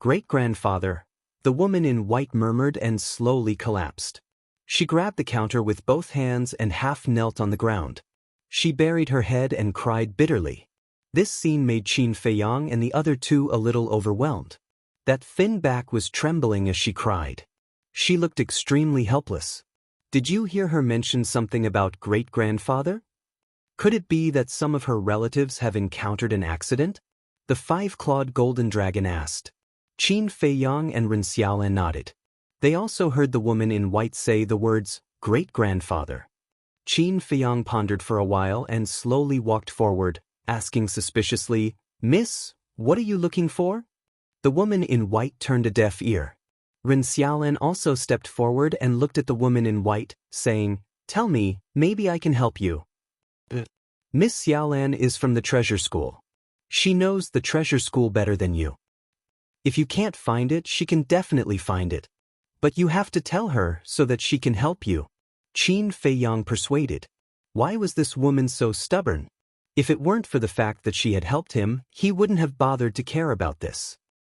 Great-grandfather, the woman in white murmured and slowly collapsed. She grabbed the counter with both hands and half knelt on the ground. She buried her head and cried bitterly. This scene made Qin Feiyang and the other two a little overwhelmed. That thin back was trembling as she cried. She looked extremely helpless. Did you hear her mention something about great-grandfather? Could it be that some of her relatives have encountered an accident? The five-clawed golden dragon asked. Qin Feiyang and Ren Xiaolan nodded. They also heard the woman in white say the words, great-grandfather. Qin Feiyang pondered for a while and slowly walked forward, asking suspiciously, Miss, what are you looking for? The woman in white turned a deaf ear. Ren Xiaolan also stepped forward and looked at the woman in white, saying, Tell me, maybe I can help you. Miss Xiaolan is from the treasure school. She knows the treasure school better than you. If you can't find it, she can definitely find it. But you have to tell her so that she can help you. Qin Feiyang persuaded. Why was this woman so stubborn? If it weren't for the fact that she had helped him, he wouldn't have bothered to care about this.